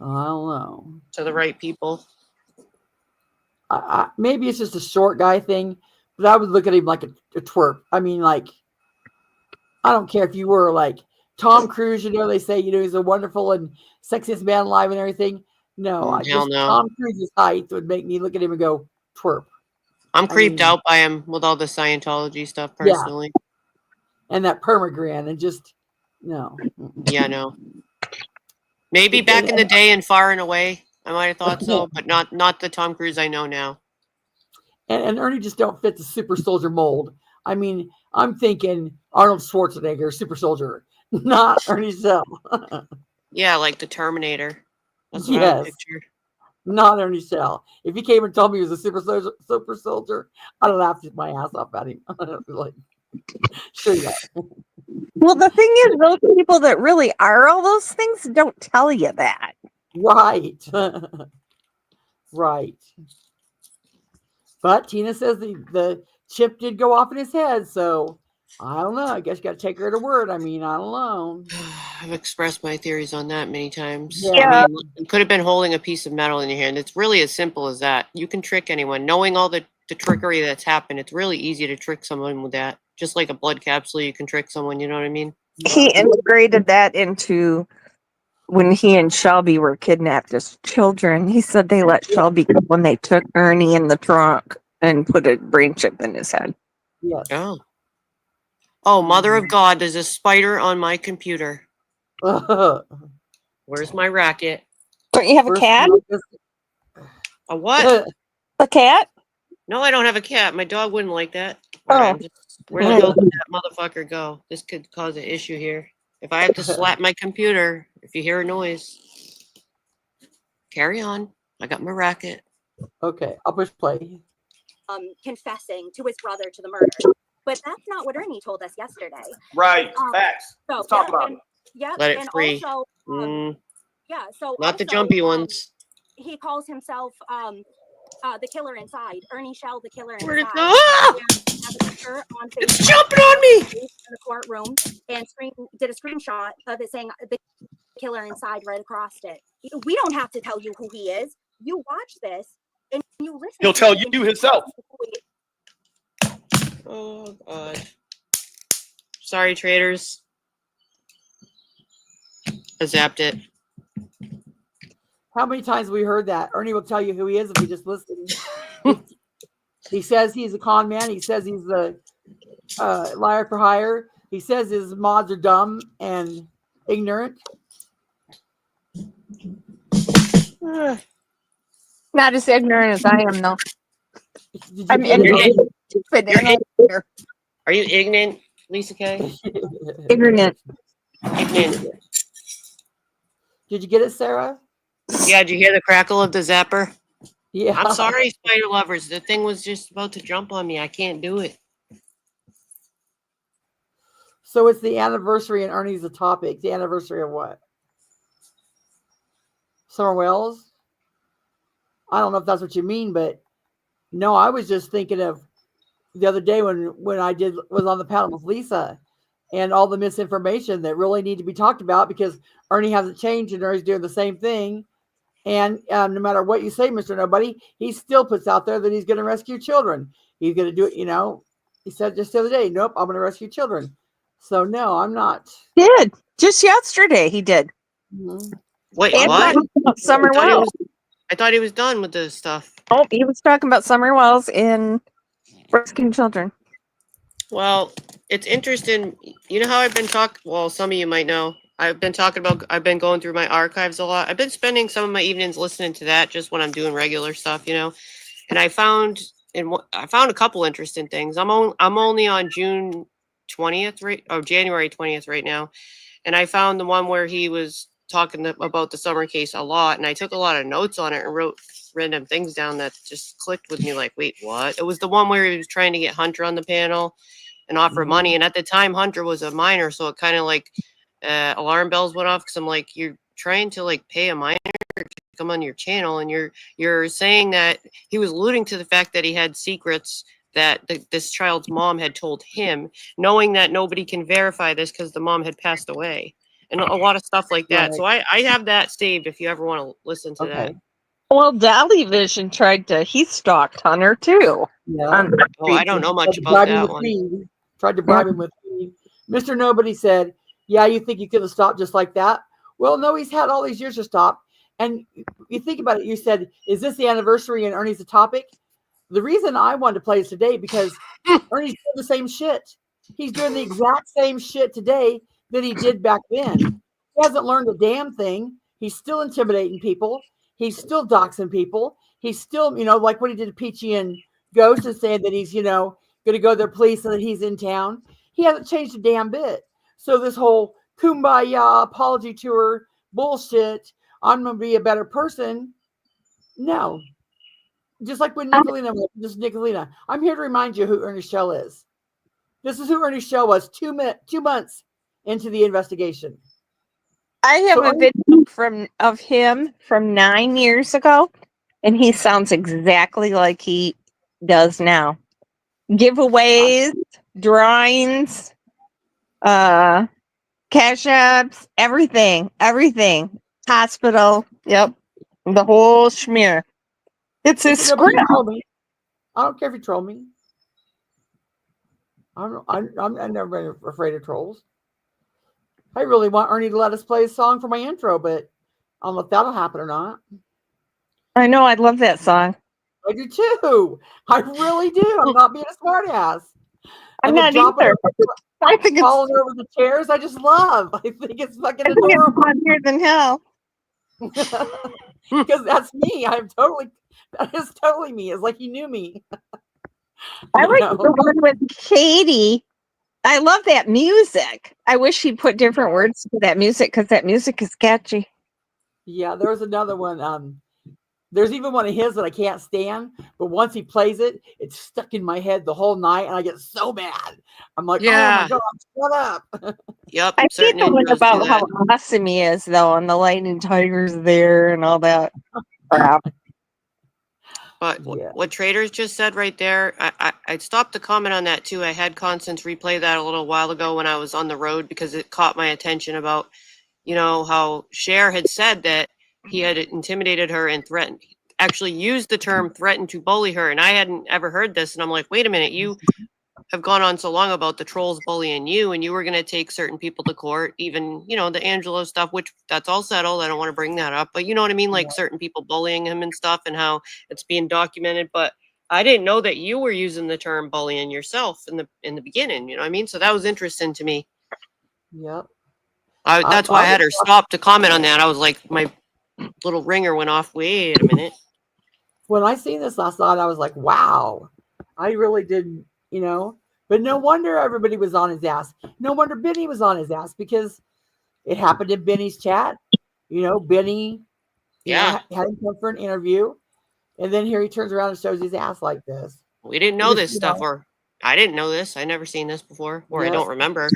I don't know. To the right people. Maybe it's just a short guy thing, but I would look at him like a twerp. I mean, like, I don't care if you were like Tom Cruise, you know, they say, you know, he's a wonderful and sexiest man alive and everything. No, Hell no. Tom Cruise's height would make me look at him and go, twerp. I'm creeped out by him with all the Scientology stuff personally. Yeah. And that permagran and just, no. Yeah, no. Maybe back in the day and Far and Away, I might have thought so, but not the Tom Cruise I know now. And Ernie just don't fit the super soldier mold. I mean, I'm thinking Arnold Schwarzenegger, super soldier, not Ernie Sell. Yeah, like the Terminator. That's what I pictured. Not Ernie Sell. If he came and told me he was a super soldier, I'd have laughed my ass off at him. I'd be like, sure, yeah. Well, the thing is, those people that really are all those things don't tell you that. Right. Right. But Tina says the chip did go off in his head, so I don't know. I guess you got to take her at her word. I mean, I don't know. I've expressed my theories on that many times. Yeah. I mean, you could have been holding a piece of metal in your hand. It's really as simple as that. You can trick anyone. Knowing all the trickery that's happened, it's really easy to trick someone with that. Just like a blood capsule, you can trick someone. You know what I mean? He integrated that into when he and Shelby were kidnapped as children. He said they let Shelby go when they took Ernie in the trunk and put a brain chip in his head. Yes. Oh, Mother of God, there's a spider on my computer. Where's my racket? Don't you have a cat? A what? A cat? No, I don't have a cat. My dog wouldn't like that. Oh. Where the hell did that motherfucker go? This could cause an issue here. If I have to slap my computer, if you hear a noise, carry on. I got my racket. Okay, I'll push play. Confessing to his brother to the murder. But that's not what Ernie told us yesterday. Right. Facts. So, Let's talk about it. Yeah. Let it and free. Also, yeah. So not the also, jumpy ones. He calls himself the killer inside. Ernie Shell, the killer inside. Where'd it go? Ah! It's jumping on me in the courtroom and did a screenshot of it saying the killer inside right across it. We don't have to tell you who he is. You watch this and you listen. He'll tell you himself. Oh God. Sorry, traders. I zapped it. How many times have we heard that? Ernie will tell you who he is if you just listen. He says he's a con man. He says he's the liar for hire. He says his mods are dumb and ignorant. Not as ignorant as I am, though. I'm ignorant. ignorant. Are you ignorant, Lisa K? Ignorant. Ignorant. Did you get it, Sarah? Yeah, did you hear the crackle of the zapper? Yeah. I'm sorry, spider lovers. The thing was just about to jump on me. I can't do it. So it's the anniversary and Ernie's the topic. The anniversary of what? Summer Wells? I don't know if that's what you mean, but no, I was just thinking of the other day when I was on the panel with Lisa and all the misinformation that really need to be talked about because Ernie hasn't changed and Ernie's doing the same thing. And no matter what you say, Mr. Nobody, he still puts out there that he's going to rescue children. He's going to do it, you know. He said just the other day, nope, I'm going to rescue children. So, no, I'm not. Did. Just yesterday he did. Mm-hmm. Wait, and what? Summer Wells. I thought he was done with this stuff. Oh, he was talking about Summer Wells in rescuing children. Well, it's interesting. You know how I've been talking? Well, some of you might know. I've been going through my archives a lot. I've been spending some of my evenings listening to that just when I'm doing regular stuff, you know. And I found a couple interesting things. I'm only on June 20th, or January 20th right now. And I found the one where he was talking about the Summer case a lot. And I took a lot of notes on it and wrote random things down that just clicked with me like, wait, what? It was the one where he was trying to get Hunter on the panel and offer money. And at the time, Hunter was a minor. So it kind of like, alarm bells went off because I'm like, you're trying to like pay a minor to come on your channel, and you're saying that he was alluding to the fact that he had secrets that this child's mom had told him, knowing that nobody can verify this because the mom had passed away. and a lot of stuff like that. Right. So I have that saved if you ever want to listen to that. Okay. Well, Dolly Vision he stalked Hunter too. Yeah. Oh, I don't know much Tried to about bribe him that with one. weed. Tried to bribe him with weed. Mr. Nobody said, yeah, you think you could have stopped just like that? Well, no, he's had all these years to stop. And you think about it, you said, is this the anniversary and Ernie's the topic? The reason I wanted to play this today because Ernie's doing the same shit. He's doing the exact same shit today that he did back then. He hasn't learned a damn thing. He's still intimidating people. He's still doxing people. He's still, like what he did to Peachy and Ghost is saying that he's, going to go to their police so that he's in town. He hasn't changed a damn bit. So this whole kumbaya apology tour bullshit, I'm going to be a better person. No. Just like when Nicolina, I'm here to remind you who Ernie Shell is. This is who Ernie Shell was 2 months into the investigation. I have a video of him from 9 years ago, and he sounds exactly like he does now. Giveaways, drawings, cash apps, everything. Hospital, yep, the whole schmear. It's his script. I don't care if you troll me. I've never been afraid of trolls. I really want Ernie to let us play a song for my intro, but I don't know if that'll happen or not. I know, I'd love that song. I do too. I really do. I'm not being a smart ass. I'm not either. I think it's falling over the chairs. I just love. I think it's fucking adorable. adorable. Funnier than hell. Because that's me. That is totally me. It's like he knew me. I like the one with Katie. I love that music. I wish he'd put different words to that music because that music is catchy. Yeah, there was another one. There's even one of his that I can't stand, but once he plays it, it's stuck in my head the whole night, and I get so mad. I'm like, Yeah. oh my God, shut up. Yep. I see certain the one intros do about how that. awesome he is, though, and the lightning tiger's there and all that crap. But what Traders just said right there, I stopped to comment on that too. I had Constance replay that a little while ago when I was on the road because it caught my attention about, how Sher had said that he had intimidated her and actually used the term threatened to bully her. And I hadn't ever heard this. And I'm like, wait a minute, you have gone on so long about the trolls bullying you, and you were going to take certain people to court, even, the Angelo stuff, which that's all settled. I don't want to bring that up, but you know what I mean? Like certain people bullying him and stuff and how it's being documented. But I didn't know that you were using the term bullying yourself in the beginning. You know what I mean? So that was interesting to me. Yep. That's why I had her stop to comment on that. I was like, my little ringer went off. Wait a minute. When I seen this last night, I was like, wow, I really didn't, but no wonder everybody was on his ass. No wonder Benny was on his ass because it happened in Benny's chat. Benny had him come for an interview, and then here he turns around and shows his ass like this. We didn't know this stuff, or I didn't know this. I never seen this before, or I don't remember.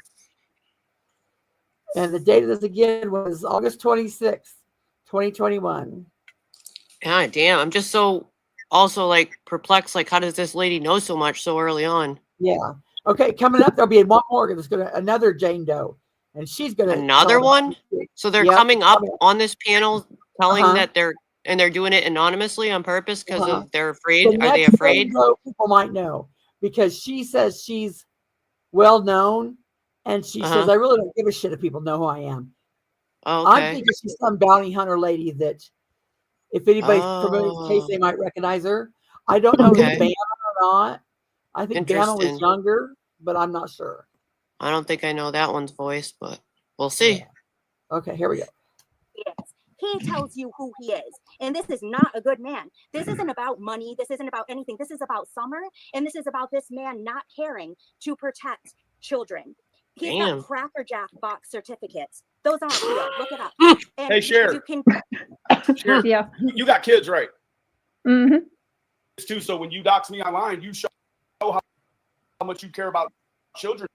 And the date of this again was August 26th, 2021. God damn, I'm just so also like perplexed. Like, how does this lady know so much so early on? Yeah. Okay, coming up, there'll be one more. There's another Jane Doe, and she's gonna another one. So they're coming up on this panel, telling that they're doing it anonymously on purpose because they're afraid. Are they afraid? Jane Doe, people might know because she says she's well known, and she says I really don't give a shit if people know who I am. Oh, okay. I'm thinking she's some bounty hunter lady that, if anybody's familiar with the case, they might recognize her. I don't know if it's Bama or not. I think Bama was younger, but I'm not sure. I don't think I know that one's voice, but we'll see. Yeah. Okay, here we go. Yes. He tells you who he is. And this is not a good man. This isn't about money. This isn't about anything. This is about Summer. And this is about this man not caring to protect children. He's got Cracker Jack box certificates. Those aren't real. Look it up. And hey, Sher. Sher, yeah. You got kids, right? Mm-hmm. Too. So when you dox me online, you show how much you care about children,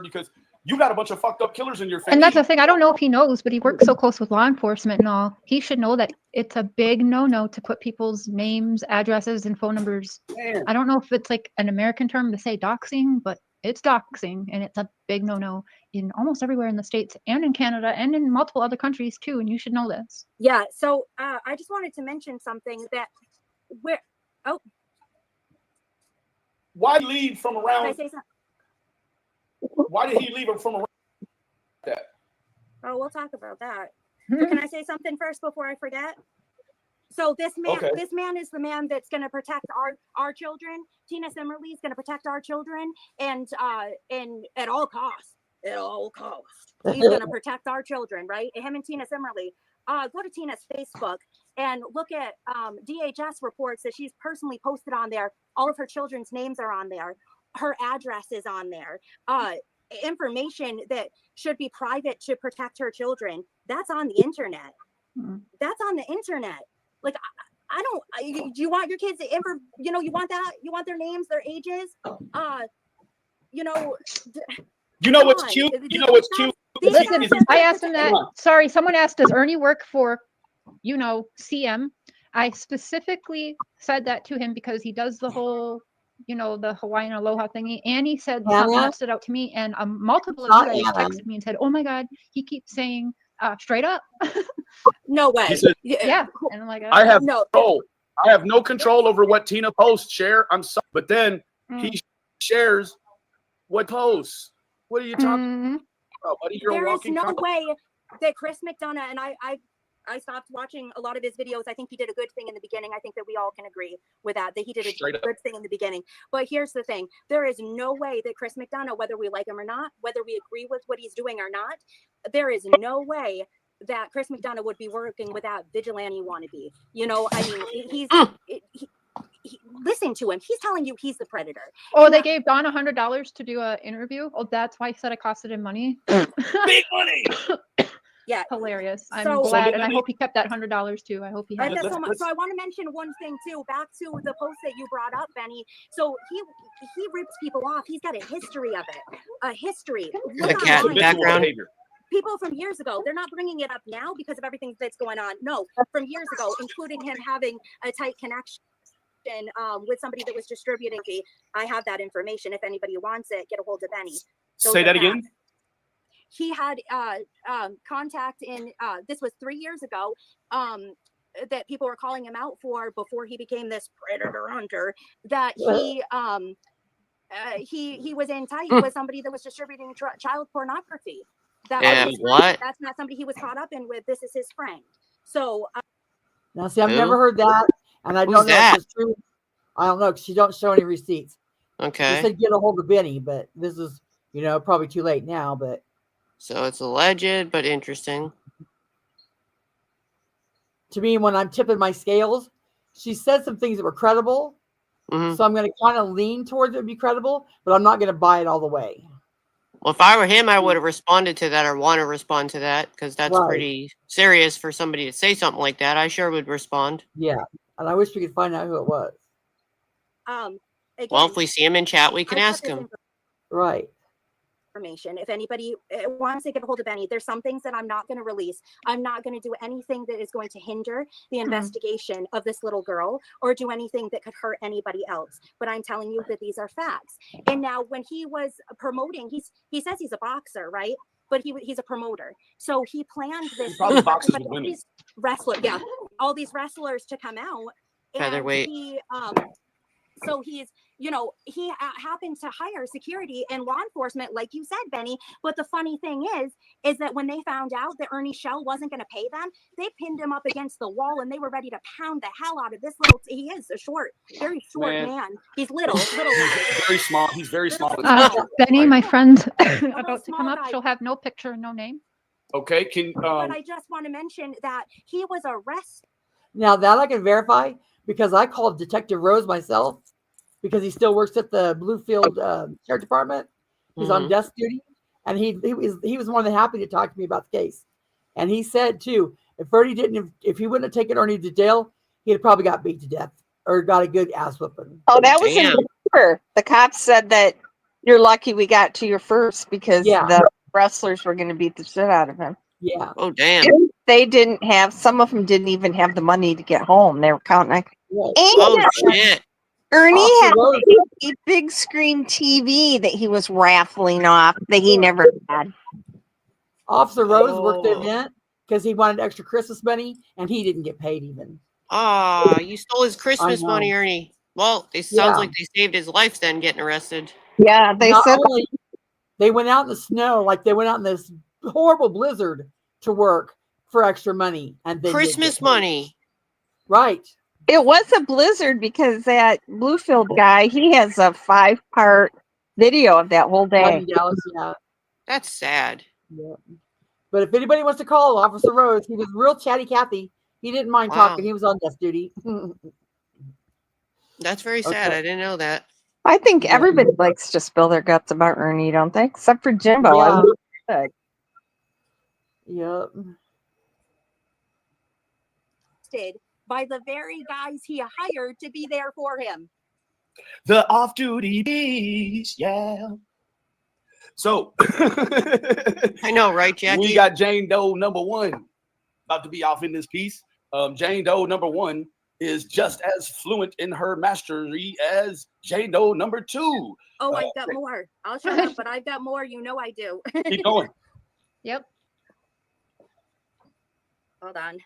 because you got a bunch of fucked up killers in your family. And that's the thing. I don't know if he knows, but he works so close with law enforcement and all. He should know that it's a big no-no to put people's names, addresses, and phone numbers. Man. I don't know if it's like an American term to say doxing, but it's doxing, and it's a big no-no in almost everywhere in the States and in Canada and in multiple other countries too, and you should know this. Yeah, so I just wanted to mention something that Why leave from can I around? say something? Why did he leave her from around that? Oh, we'll talk about that. So can I say something first before I forget? So this man is the man that's going to protect our children. Tina Simmerly is going to protect our children, and at all costs. At all costs, he's going to protect our children, right? Him and Tina Simmerly. Go to Tina's Facebook and look at DHS reports that she's personally posted on there. All of her children's names are on there. Her address is on there. Information that should be private to protect her children. That's on the internet. That's on the internet. Like, I don't. Do you want your kids to you want that? You want their names, their ages? You know what's cute? You know what's cute? Listen, I asked him that. Sorry, someone asked, does Ernie work for, CM? I specifically said that to him because he does the whole, the Hawaiian aloha thingy. And he said something stood out to me, and multiple of you guys texted me and said, "Oh my God, he keeps saying straight up." No way. Said, yeah. And I'm like, I have no control. I have no control over what Tina posts, Sher. I'm sorry. But then he shares what posts. What are you talking about, buddy? You're there is no way that Chris McDonough, and I stopped watching a lot of his videos. I think he did a good thing in the beginning. I think that we all can agree with that he did a good thing in the beginning. But here's the thing. There is no way that Chris McDonough, whether we like him or not, whether we agree with what he's doing or not, there is no way that Chris McDonough would be working with that vigilante wannabe. Listen to him. He's telling you he's the predator. Oh, they gave Don $100 to do an interview. Oh, that's why he said it costed him money. Big money. Yeah, hilarious. I'm glad, and I hope he kept that $100 too. I hope he had. So I want to mention one thing too. Back to the post that you brought up, Benny. So he rips people off. He's got a history of it. A history. Background. People from years ago, they're not bringing it up now because of everything that's going on. No, from years ago, including him having a tight connection with somebody that was distributing. I have that information. If anybody wants it, get a hold of Benny. Say that again. He had contact in this was 3 years ago that people were calling him out for before he became this predator hunter, that he was in tight with somebody that was distributing child pornography. That's not somebody he was caught up in with. This is his friend. So now see, I've never heard that, and I don't know if it's true. I don't know because she don't show any receipts. Okay. She said get a hold of Benny, but this is probably too late now. But so it's alleged, but interesting. To me, when I'm tipping my scales, she said some things that were credible. Mm-hmm. So I'm going to kind of lean towards it to be credible, but I'm not going to buy it all the way. Well, if I were him, I would have responded to that or want to respond to that because that's pretty serious for somebody to say something like that. I sure would respond. Yeah, and I wish we could find out who it was. Again, well, if we see him in chat, we can ask him. Right. If anybody wants to get a hold of Benny, there's some things that I'm not going to release. I'm not going to do anything that is going to hinder the investigation of this little girl or do anything that could hurt anybody else. But I'm telling you that these are facts. And now when he was promoting, he says he's a boxer, right? But he's a promoter. So he planned this. He probably boxes with women. All these wrestlers to come out. Featherweight. So he happened to hire security and law enforcement, like you said, Benny. But the funny thing is that when they found out that Ernie Shell wasn't going to pay them, they pinned him up against the wall and they were ready to pound the hell out of this little. He is a very short man. He's little guy. Very small. He's very small. Benny, my friend's about to come up. She'll have no picture, no name. Okay. But I just want to mention that he was arrested. Now that I can verify because I called Detective Rose myself. Because he still works at the Bluefield Sheriff Department. He's on desk duty. And he was more than happy to talk to me about the case. And he said, too, if he wouldn't have taken Ernie to jail, he'd have probably got beat to death or got a good ass whooping. Oh, that was in Denver. The cops said that you're lucky we got to you first because the wrestlers were going to beat the shit out of him. Yeah. Oh, damn. Some of them didn't even have the money to get home. They were counting. Oh, shit. Ernie Off the had road. a big screen TV that he was raffling off that he never had. Officer Rose worked the Oh. event because he wanted extra Christmas money, and he didn't get paid even. Ah, you stole his Christmas know. money, Ernie. Well, it sounds Yeah. like they saved his life then getting arrested. Yeah, they Not said only they went out in the snow, like they went out in this horrible blizzard to work for extra money, and then Christmas money. Right. it was a blizzard because that Bluefield guy, he has a 5-part video of that whole Right day. in Dallas, yeah. That's sad. Yeah. But if anybody wants to call Officer Rose, he was real chatty Cathy. He didn't mind Wow. talking. He was on desk duty. That's very sad. Okay. I didn't know that. I think Yeah. everybody likes to spill their guts about Ernie, don't they? Except for Jimbo. I Yeah. would- Yep. By the very guys he hired to be there for him. The off-duty bees, yeah. So I know, right, Jackie? we got Jane Doe number 1 about to be off in this piece. Jane Doe number 1 is just as fluent in her mastery as Jane Doe number 2. Oh, I've got more. I'll shut up, but I've got more. You know I do. Keep going. Yep. Hold on.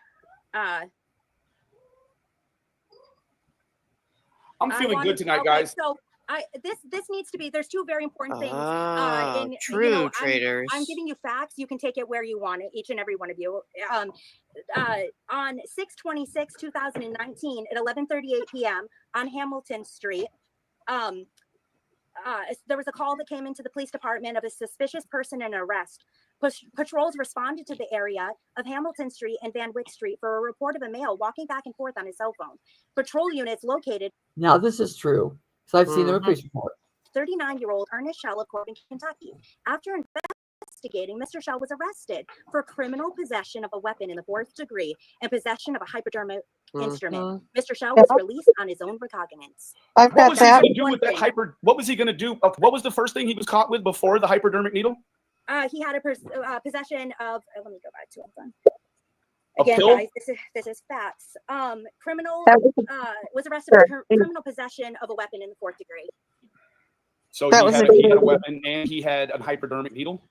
I'm feeling good tonight, guys. So this needs to be. There's 2 very important things. True traders. I'm giving you facts. You can take it where you want it. Each and every one of you. On 6/26/2019 at 11:38 p.m. on Hamilton Street, there was a call that came into the police department of a suspicious person in arrest. Patrols responded to the area of Hamilton Street and Van Wyck Street for a report of a male walking back and forth on his cell phone. Patrol units located. Now this is true. So I've seen the police report. 39-year-old Ernest Shell of Corbin, Kentucky. After investigating, Mr. Shell was arrested for criminal possession of a weapon in the 4th degree and possession of a hypodermic instrument. Mr. Shell was released on his own recognizance. I've What got was he that. going to do with that What was he going to do? What was the first thing he was caught with before the hypodermic needle? He had a possession of. Let me go back to it. A Again, pill? guys, this is facts. Criminal was arrested for criminal possession of a weapon in the 4th degree. So That he was had, a- he had a weapon and he had a hypodermic needle.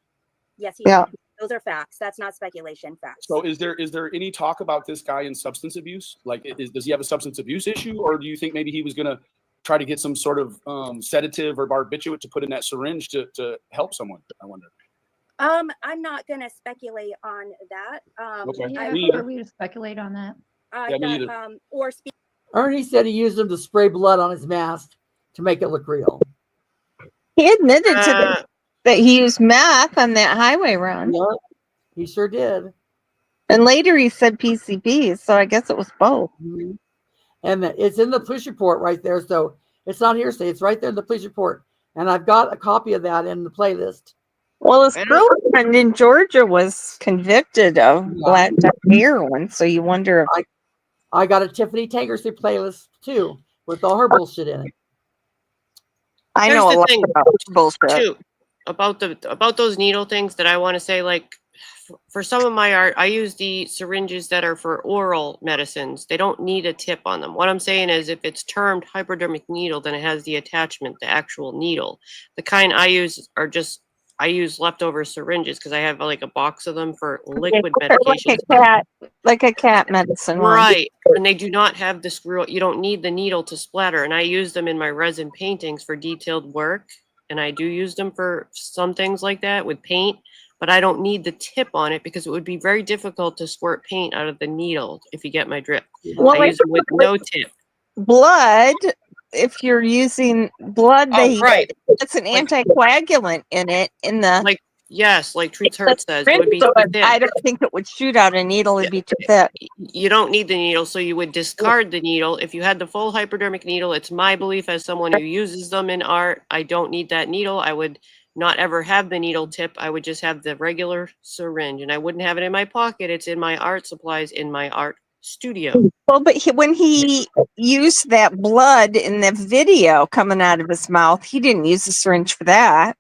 Yes, Yeah. those are facts. That's not speculation. Facts. So is there any talk about this guy in substance abuse? Like, does he have a substance abuse issue, or do you think maybe he was going to try to get some sort of sedative or barbiturate to put in that syringe to help someone? I wonder. I'm not gonna speculate on that. Okay. Yeah, Me either. we just speculate on that. Yeah, me either. Or speak. Ernie said he used them to spray blood on his mask to make it look real. He admitted to that he used meth on that highway run. Yep, he sure did. And later he said PCBs, so I guess it was both. Mhm. And it's in the police report right there. So it's not hearsay. It's right there in the police report. And I've got a copy of that in the playlist. Well, his girlfriend in Georgia was convicted of black heroin, so you wonder if I got a Tiffany Tankersley playlist too with all her bullshit in it. I Here's know a the lot thing, about bullshit. too, about those needle things that I want to say. Like, for some of my art, I use the syringes that are for oral medicines. They don't need a tip on them. What I'm saying is, if it's termed hypodermic needle, then it has the attachment, the actual needle. The kind I use are just, I use leftover syringes because I have like a box of them for liquid medications. Like a cat medicine one. Right. And they do not have the screw. You don't need the needle to splatter. And I use them in my resin paintings for detailed work. And I do use them for some things like that with paint, but I don't need the tip on it because it would be very difficult to squirt paint out of the needle, if you get my drift. Well, I use it with no tip. Blood, if you're using blood, right. it's an anticoagulant in it. In the like Treats Hurt says, it would be too thick. I don't think it would shoot out a needle. It'd be too thick. You don't need the needle, so you would discard the needle. If you had the full hypodermic needle, it's my belief as someone who uses them in art, I don't need that needle. I would not ever have the needle tip. I would just have the regular syringe, and I wouldn't have it in my pocket. It's in my art supplies in my art studio. Well, but when he used that blood in the video coming out of his mouth, he didn't use the syringe for that.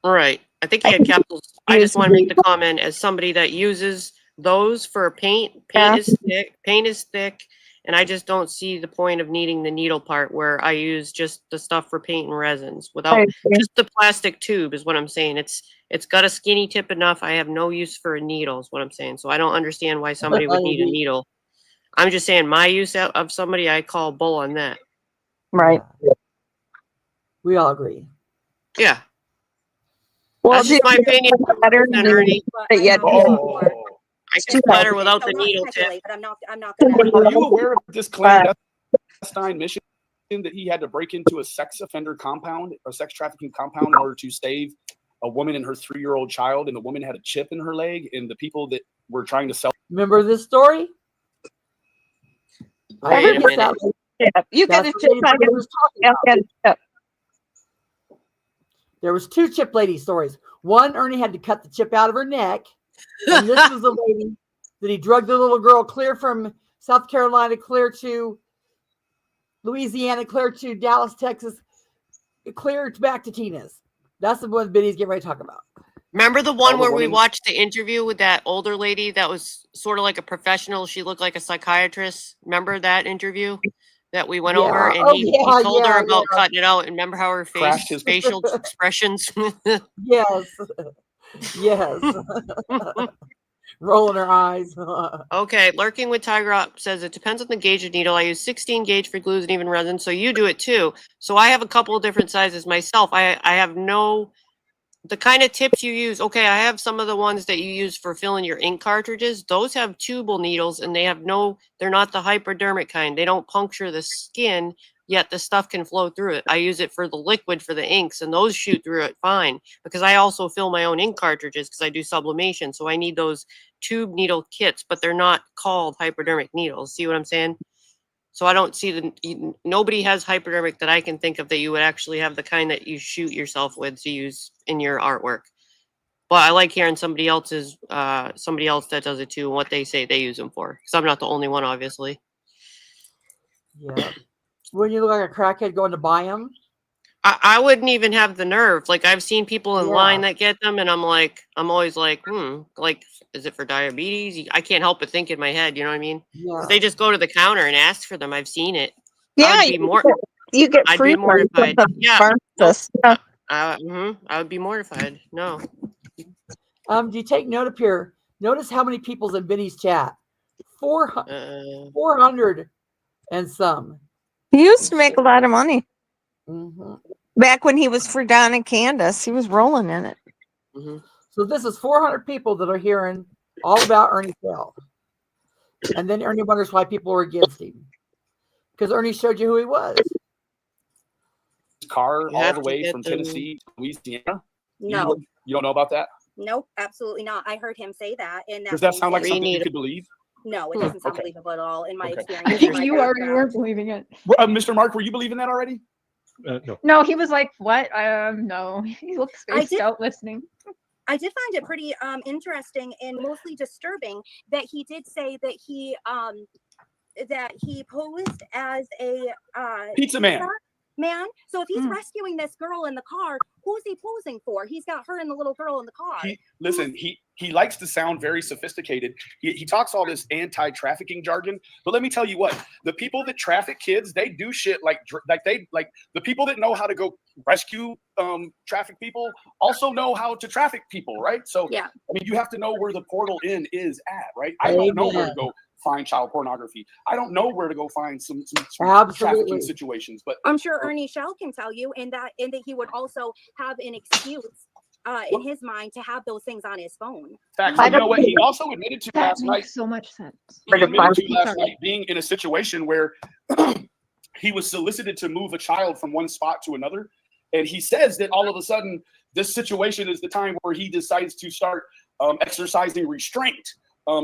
Right. I think he had capsules. I just want to make the comment as somebody that uses those for paint. Paint is thick. Paint is thick, and I just don't see the point of needing the needle part where I use just the stuff for paint and resins without just the plastic tube is what I'm saying. It's got a skinny tip enough. I have no use for a needle is what I'm saying. So I don't understand why somebody would need a needle. I'm just saying my use of somebody, I call bull on that. Right. We all agree. Yeah. Well, that's just my opinion. Ernie. Yeah. I can splatter without the needle tip. But I'm not gonna. Are you aware of this clandestine mission that he had to break into a sex offender compound, a sex trafficking compound, in order to save a woman and her 3-year-old child? And the woman had a chip in her leg, and the people that were trying to sell. Remember this story? Wait a minute. You got a chip. There was 2 chip lady stories. One, Ernie had to cut the chip out of her neck. And this was the lady that he drugged the little girl clear from South Carolina, clear to Louisiana, clear to Dallas, Texas, clear back to Tina's. That's the one Biddy's getting ready to talk about. Remember the one where we watched the interview with that older lady that was sort of like a professional? She looked like a psychiatrist. Remember that interview that we went over? And he told her about cutting it out. And remember how her facial expressions? Yes. Yes. Rolling her eyes. Okay. Lurking with Tiger Up says it depends on the gauge of needle. I use 16 gauge for glues and even resin. So you do it too. So I have a couple of different sizes myself. I have the kind of tips you use. Okay, I have some of the ones that you use for filling your ink cartridges. Those have tubal needles and they're not the hypodermic kind. They don't puncture the skin, yet the stuff can flow through it. I use it for the liquid for the inks, and those shoot through it fine because I also fill my own ink cartridges because I do sublimation. So I need those tube needle kits, but they're not called hypodermic needles. See what I'm saying? So I don't see nobody has hypodermic that I can think of that you would actually have the kind that you shoot yourself with to use in your artwork. But I like hearing somebody else that does it too and what they say they use them for. Because I'm not the only one, obviously. Yeah. When you look like a crackhead going to buy them? I wouldn't even have the nerve. Like I've seen people in line that get them, and I'm always like, like, is it for diabetes? I can't help but think in my head, you know what I mean? Yeah. They just go to the counter and ask for them. I've seen it. Yeah, you get free. I'd be mortified. Yeah. I would be mortified. No. Do you take note up here? Notice how many people's in Benny's chat. 400 and some. He used to make a lot of money. Mm-hmm. Back when he was for Don and Candus, he was rolling in it. Mm-hmm. So this is 400 people that are hearing all about Ernie Fell. And then Ernie wonders why people were against him. Because Ernie showed you who he was. Car all the way from Tennessee to Louisiana? No. You don't know about that? Nope, absolutely not. I heard him say that. And does that sound like something you could believe? No, it doesn't sound believable at all in my experience. I think you already were believing it. Mr. Mark, were you believing that already? No. No, he was like, what? No. He looked spaced out listening. I did find it pretty interesting and mostly disturbing that he did say that he posed as a pizza man. So if he's rescuing this girl in the car, who's he posing for? He's got her and the little girl in the car. He likes to sound very sophisticated. He talks all this anti-trafficking jargon, but let me tell you what: the people that traffic kids, they do shit like the people that know how to go rescue traffic people also know how to traffic people, right? So yeah, I mean, you have to know where the portal in is at, right? I don't know where to go find child pornography. I don't know where to go find some trafficking situations, but I'm sure Ernie Shell can tell you, and that he would also have an excuse in his mind to have those things on his phone. In fact, you know what? He also admitted to last night. So much sense. He admitted to last night being in a situation where he was solicited to move a child from one spot to another, and he says that all of a sudden this situation is the time where he decides to start exercising restraint.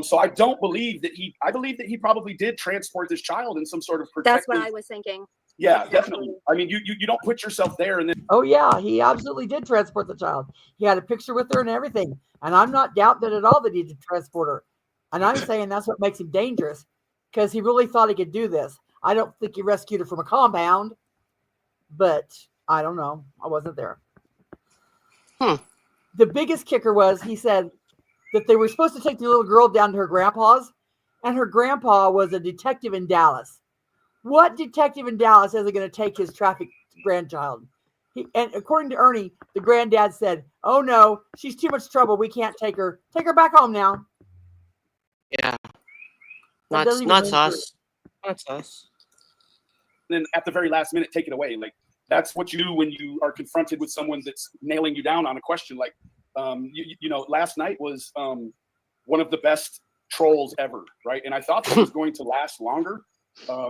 So I don't believe that I believe that he probably did transport this child in some sort of protective. That's what I was thinking. Yeah, definitely. I mean, you don't put yourself there and then. Oh yeah, he absolutely did transport the child. He had a picture with her and everything. And I'm not doubting at all that he did transport her. And I'm saying that's what makes him dangerous, because he really thought he could do this. I don't think he rescued her from a compound, but I don't know. I wasn't there. The biggest kicker was he said that they were supposed to take the little girl down to her grandpa's, and her grandpa was a detective in Dallas. What detective in Dallas isn't going to take his trafficked grandchild? And according to Ernie, the granddad said, "Oh no, she's too much trouble. We can't take her. Take her back home now." Yeah. That doesn't even Not ring sus. Not sus. Then at the very last minute, take it away. Like that's what you do when you are confronted with someone that's nailing you down on a question. Like, you know, last night was one of the best trolls ever, right? And I thought that it was going to last longer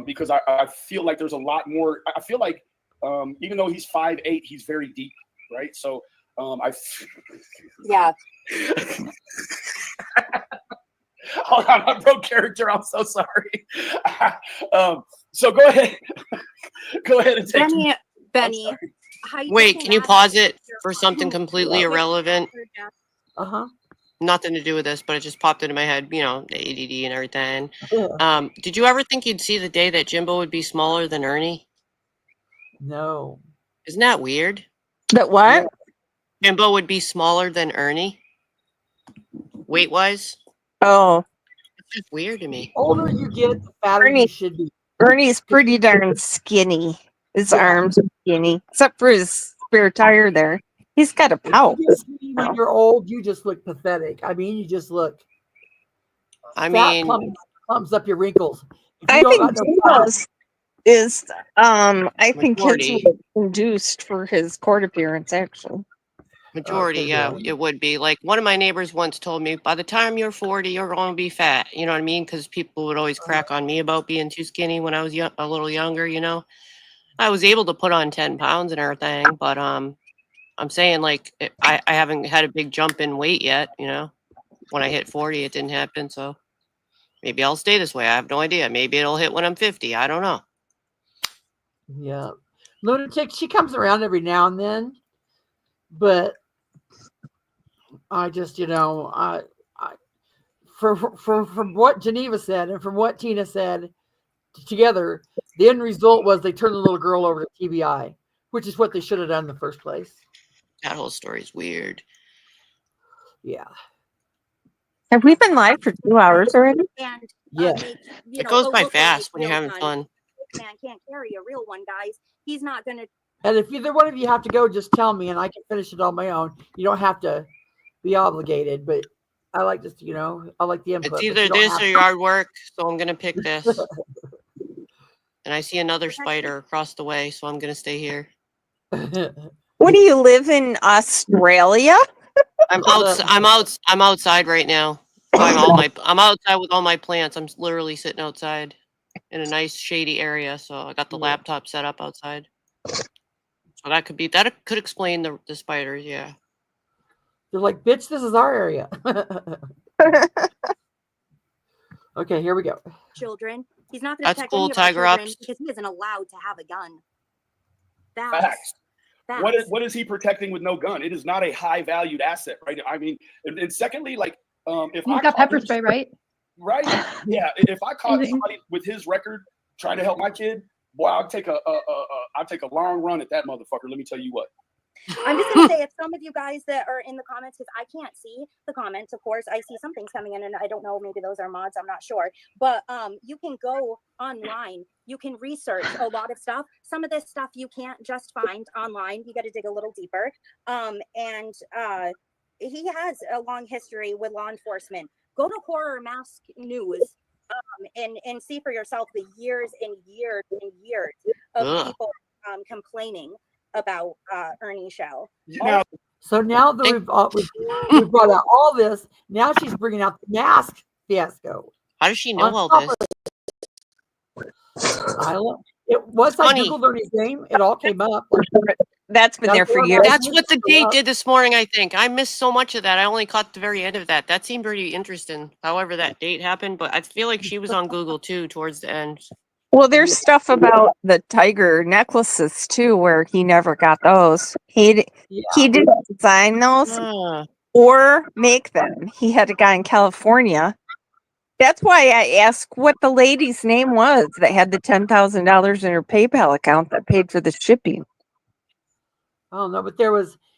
because I feel like there's a lot more. I feel like even though he's 5'8", he's very deep, right? So yeah. Hold on, I broke character. I'm so sorry. So go ahead. Go ahead and take Benny. Wait, can you pause it for something completely irrelevant? Nothing to do with this, but it just popped into my head, you know, the ADD and everything. Did you ever think you'd see the day that Jimbo would be smaller than Ernie? No. Isn't that weird? That what? Jimbo would be smaller than Ernie? Weight-wise? Oh. It's just weird to me. The older you get, the fatter Ernie, you should be. Ernie's pretty darn skinny. His arms are skinny, except for his spare tire there. He's got a pouch. When you're old, you just look pathetic. I mean, you just look. I fat mean, clumps up your wrinkles. I think Dildos is. I think Majority. his was induced for his court appearance. Actually, majority, yeah, it would be. Like one of my neighbors once told me, by the time you're 40, you're going to be fat. You know what I mean? Because people would always crack on me about being too skinny when I was a little younger. You know, I was able to put on 10 pounds and everything, but I'm saying like I haven't had a big jump in weight yet. You know, when I hit 40, it didn't happen. So maybe I'll stay this way. I have no idea. Maybe it'll hit when I'm 50. I don't know. Yeah. Lunatic, she comes around every now and then, but I just, you know, from what Geneva said and from what Tina said together, the end result was they turned the little girl over to TBI, which is what they should have done in the first place. That whole story is weird. Yeah. have we been live for 2 hours already? And yeah, it goes by fast when you're having fun. This man can't carry a real one, guys. He's not gonna. And if either one of you have to go, just tell me, and I can finish it on my own. You don't have to be obligated, but I like just, you know, I like the input. It's either this or yard work, so I'm gonna pick this. And I see another spider across the way, so I'm gonna stay here. What do you live in Australia? I'm outside right now. I'm outside with all my plants. I'm literally sitting outside in a nice shady area. So I got the laptop set up outside. So that could explain the spiders. Yeah. They're like, bitch, this is our area. Okay, here we go. Children. He's not going to protect cool, any of our Tiger children Ups. because he isn't allowed to have a gun. Facts. What is he protecting with no gun? It is not a high valued asset, right? I mean, and secondly, like if He's got pepper spray, right? Right? Yeah. If I caught somebody with his record trying to help my kid, boy, I'll take a long run at that motherfucker. Let me tell you what. I'm just going to say, if some of you guys that are in the comments, because I can't see the comments, of course, I see some things coming in and I don't know, maybe those are mods, I'm not sure. But you can go online. You can research a lot of stuff. Some of this stuff you can't just find online. You got to dig a little deeper. And he has a long history with law enforcement. Go to Horror Mask News and see for yourself the years and years and years of people complaining about Ernie Shell. Yeah. So now that we've brought out all this, now she's bringing out the mask fiasco. How does she know all this? Once I Googled Ernie's name, it all came up. That's been there for years. That's what the date did this morning, I think. I missed so much of that. I only caught the very end of that. That seemed pretty interesting, however that date happened. But I feel like she was on Google, too, towards the end. Well, there's stuff about the tiger necklaces, too, where he never got those. He didn't design those or make them. He had a guy in California. That's why I asked what the lady's name was that had the $10,000 in her PayPal account that paid for the shipping. Oh no, but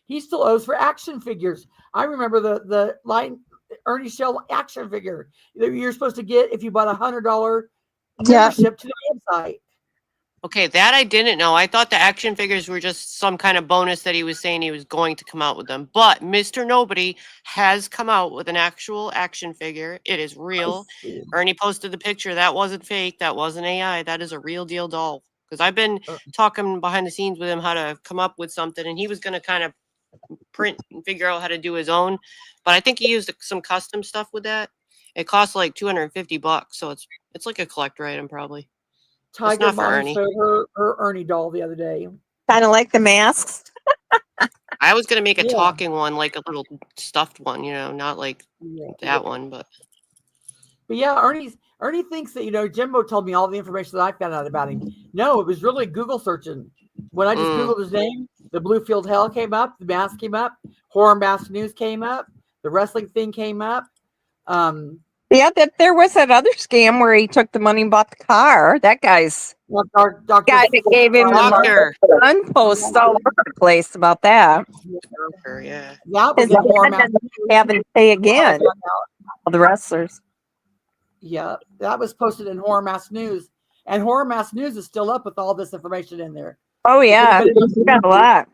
he still owes for action figures. I remember the line Ernie Shell action figure that you're supposed to get if you bought $100 Yeah. membership to the website. Okay, that I didn't know. I thought the action figures were just some kind of bonus that he was saying he was going to come out with them. But Mr. Nobody has come out with an actual action figure. It is real. Ernie posted the picture. That wasn't fake. That wasn't AI. That is a real deal doll. Because I've been talking behind the scenes with him how to come up with something, and he was going to kind of print and figure out how to do his own. But I think he used some custom stuff with that. It costs like $250, so it's like a collector item probably. Tiger not for Mom Ernie. showed her Ernie doll the other day. Kind of like the masks. I was gonna make a Yeah. talking one, like a little stuffed one, not like that one, but But yeah, Ernie thinks that, Jimbo told me all the information that I found out about him. No, it was really Google searching. When I just Googled his name, the Bluefield Hell came up, the mask came up, Horror Mask News came up, the wrestling thing came up. Yeah, there was that other scam where he took the money and bought the car. That guy's Dr. guy that gave him Doctor. the gun posts all over the place about that. Doctor, yeah. That was His in Horror dad Mask doesn't have to pay again. All the wrestlers. Yeah, that was posted in Horror Mask News. And Horror Mask News is still up with all this information in there. Oh yeah, we got a lot.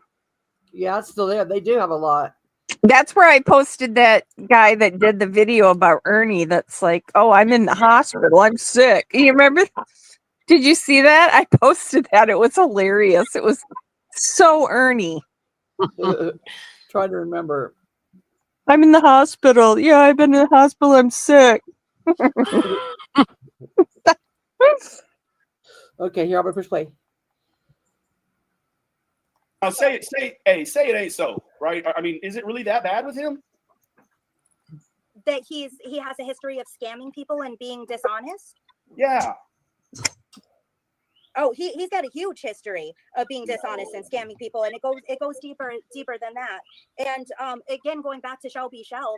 Yeah, it's still there. They do have a lot. That's where I posted that guy that did the video about Ernie. That's like, oh, I'm in the hospital. I'm sick. You remember? Did you see that? I posted that. It was hilarious. It was so Ernie. Trying to remember. I'm in the hospital. Yeah, I've been in the hospital. I'm sick. Okay, here I'm gonna push play. Now say it ain't so, right? I mean, is it really that bad with him? That he has a history of scamming people and being dishonest? Yeah. Oh, he's got a huge history of being dishonest and scamming people, and it goes deeper than that. And again, going back to Shelby Shell,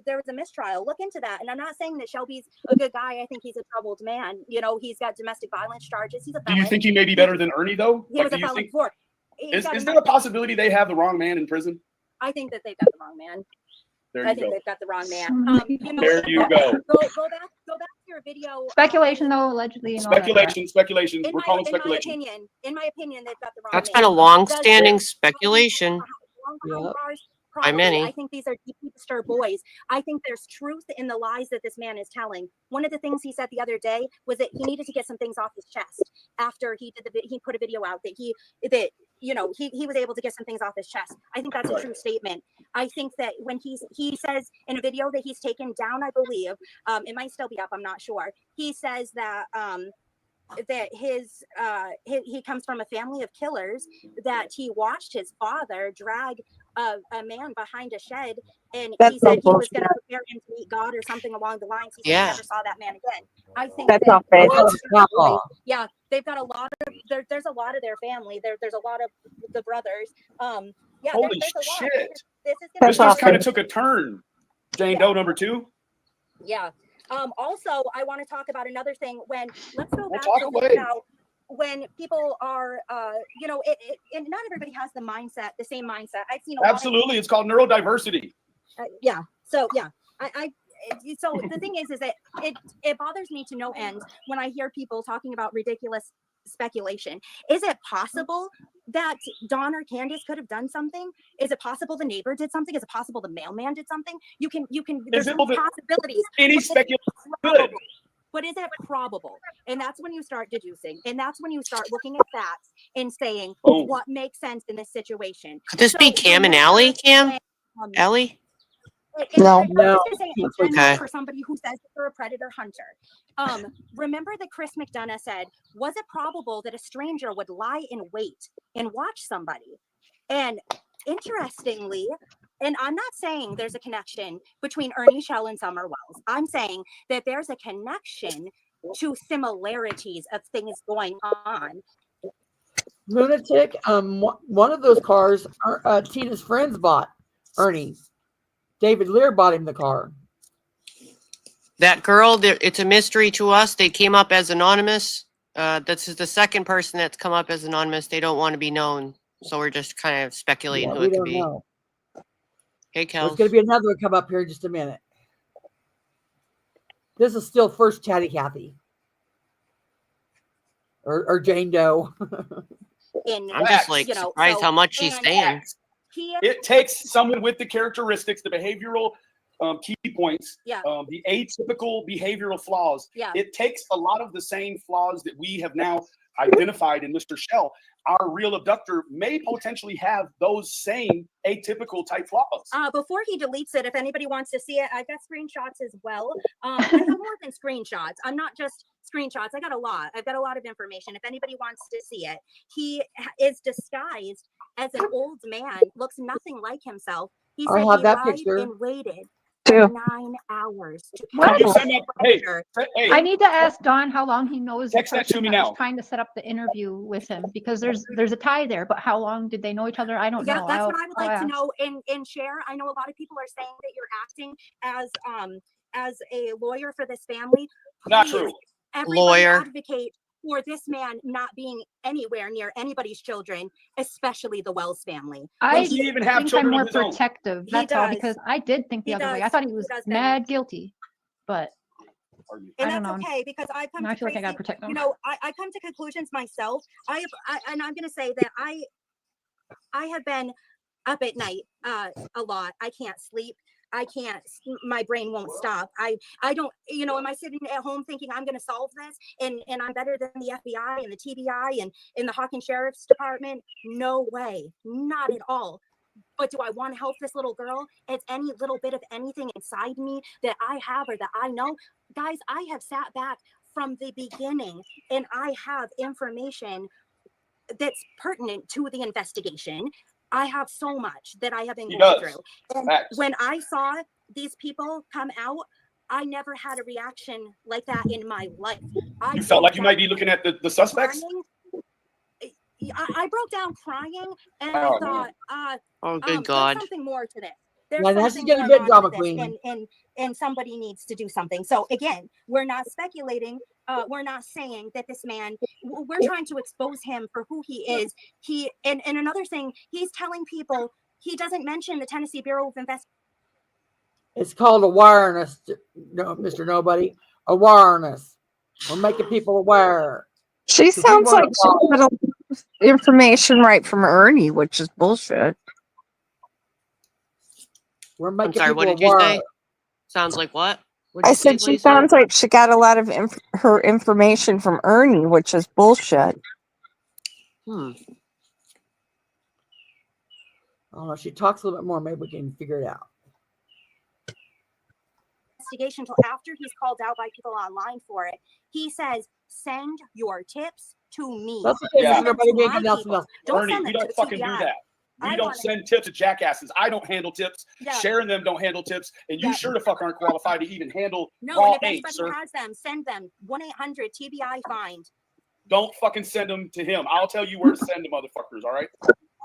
there was a mistrial. Look into that. And I'm not saying that Shelby's a good guy. I think he's a troubled man. He's got domestic violence charges. He's a felon. Do you think he may be better than Ernie though? He was a felon before. Is there a possibility they have the wrong man in prison? I think that they've got the wrong man. I think they've got the wrong man. There you go. Go back to your video. Speculation, though, allegedly. And Speculation. We're calling speculation. In my opinion, they've got the wrong that's man. been a long-standing speculation Yep. by many. I think these are deeply disturbed boys. I think there's truth in the lies that this man is telling. One of the things he said the other day was that he needed to get some things off his chest after he put a video out that he was able to get some things off his chest. I think that's a true statement. I think that when he says in a video that he's taken down, I believe, it might still be up, I'm not sure. He says that that he comes from a family of killers, that he watched his father drag a man behind a shed, and he said he was going to prepare him to meet God or something along the lines. He said he never saw that man again. I think That's not fair. Yeah, they've got a lot of there's a lot of their family. There's a lot of the brothers. Yeah, Holy there's a lot. shit! This just kind of took a turn. Jane Doe number 2. Yeah. Also, I want to talk about another thing. Let's go back talk to away. this now. When people are, and not everybody has the same mindset. I've seen Absolutely, it's called neurodiversity. Yeah. So yeah, so the thing is that it bothers me to no end when I hear people talking about ridiculous speculation. Is it possible that Don or Candus could have done something? Is it possible the neighbor did something? Is it possible the mailman did something? There's no possibilities. Any speculation good. But is it probable? And that's when you start deducing, and that's when you start looking at facts and saying what makes sense in this situation. Could this be Cam and Allie? Allie? No. Okay. For somebody who says that they're a predator hunter. Remember that Chris McDonough said, was it probable that a stranger would lie in wait and watch somebody? And interestingly, and I'm not saying there's a connection between Ernie Shell and Summer Wells. I'm saying that there's a connection to similarities of things going on. Lunatic, one of those cars, Tina's friends bought Ernie. David Lear bought him the car. That girl, it's a mystery to us. They came up as anonymous. This is the second person that's come up as anonymous. They don't want to be known. So we're just kind of speculating who it could be. Know. Hey, Kel. There's going to be another one come up here in just a minute. This is still first Chatty Cathy. Or Jane Doe. I'm just like surprised how much she stands. It takes someone with the characteristics, the behavioral key points, the atypical behavioral flaws. It takes a lot of the same flaws that we have now identified in Mr. Shell. Our real abductor may potentially have those same atypical type flaws. Before he deletes it, if anybody wants to see it, I've got screenshots as well. I have more than screenshots. I'm not just screenshots. I got a lot. I've got a lot of information. If anybody wants to see it, he is disguised as an old man, looks nothing like himself. He said he lied and waited for 9 hours. I need to ask Don how long he knows. Text that to me now. Trying to set up the interview with him because there's a tie there. But how long did they know each other? I don't know. Yeah, that's what I would like to know. And Sher, I know a lot of people are saying that you're acting as a lawyer for this family. Not true. Everybody advocate for this man not being anywhere near anybody's children, especially the Wells family. I think I'm more protective. That's all, because I did think the other way. I thought he was mad guilty, but and I don't that's know. okay, because I've come I to feel like I gotta protect them. you know, I come to conclusions myself. And I'm going to say that I have been up at night a lot. I can't sleep. I can't, my brain won't stop. I don't, you know, am I sitting at home thinking I'm going to solve this and I'm better than the FBI and the TBI and in the Hawkins Sheriff's Department? No way, not at all. But do I want to help this little girl? It's any little bit of anything inside me that I have or that I know. Guys, I have sat back from the beginning and I have information that's pertinent to the investigation. I have so much that I have been going through. And when I saw these people come out, I never had a reaction like that in my life. You felt like you might be looking at the suspects? I broke down crying and I thought, oh, good God. There's something more to this. There's That's something getting a more bit on drama to queen. this, and somebody needs to do something. So again, we're not speculating. We're not saying that this man, we're trying to expose him for who he is. And another thing, he's telling people, he doesn't mention the Tennessee Bureau of Investigation. It's called awareness, Mr. Nobody. Awareness. We're making people aware. She sounds like she got information right from Ernie, which is bullshit. We're making I'm sorry, what did you say? Sounds like what? I said she sounds like she got a lot of her information from Ernie, which is bullshit. I don't know. She talks a little bit more. Maybe we can figure it out. Investigation until after he's called out by people online for it. He says, "Send your tips to me." That's okay. Yeah. Don't Ernie, send we them to don't the fucking do TBI. that. We don't send tips to jackasses. I don't handle tips. Cher and them don't handle tips. And you sure the fuck aren't qualified to even handle No, raw and if eight, anybody sir. has them, send them. 1-800-TBI find. Don't fucking send them to him. I'll tell you where to send the motherfuckers, all right?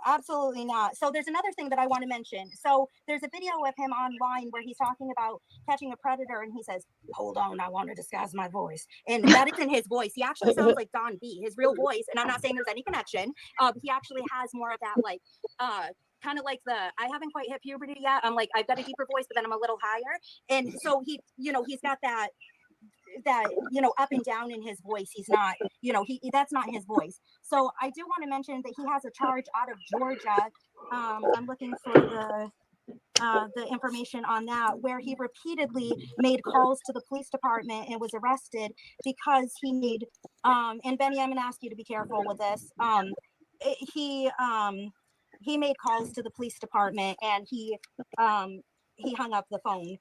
Absolutely not. So there's another thing that I want to mention. So there's a video of him online where he's talking about catching a predator, and he says, "Hold on, I want to disguise my voice." And that isn't his voice. He actually sounds like Don B, his real voice. And I'm not saying there's any connection. He actually has more of that, like, kind of like I haven't quite hit puberty yet. I'm like, I've got a deeper voice, but then I'm a little higher. And so he, you know, he's got that, you know, up and down in his voice. He's not, you know, that's not his voice. So I do want to mention that he has a charge out of Georgia. I'm looking for the information on that, where he repeatedly made calls to the police department and was arrested because he made, and Benny, I'm going to ask you to be careful with this. He made calls to the police department and he hung up the phone.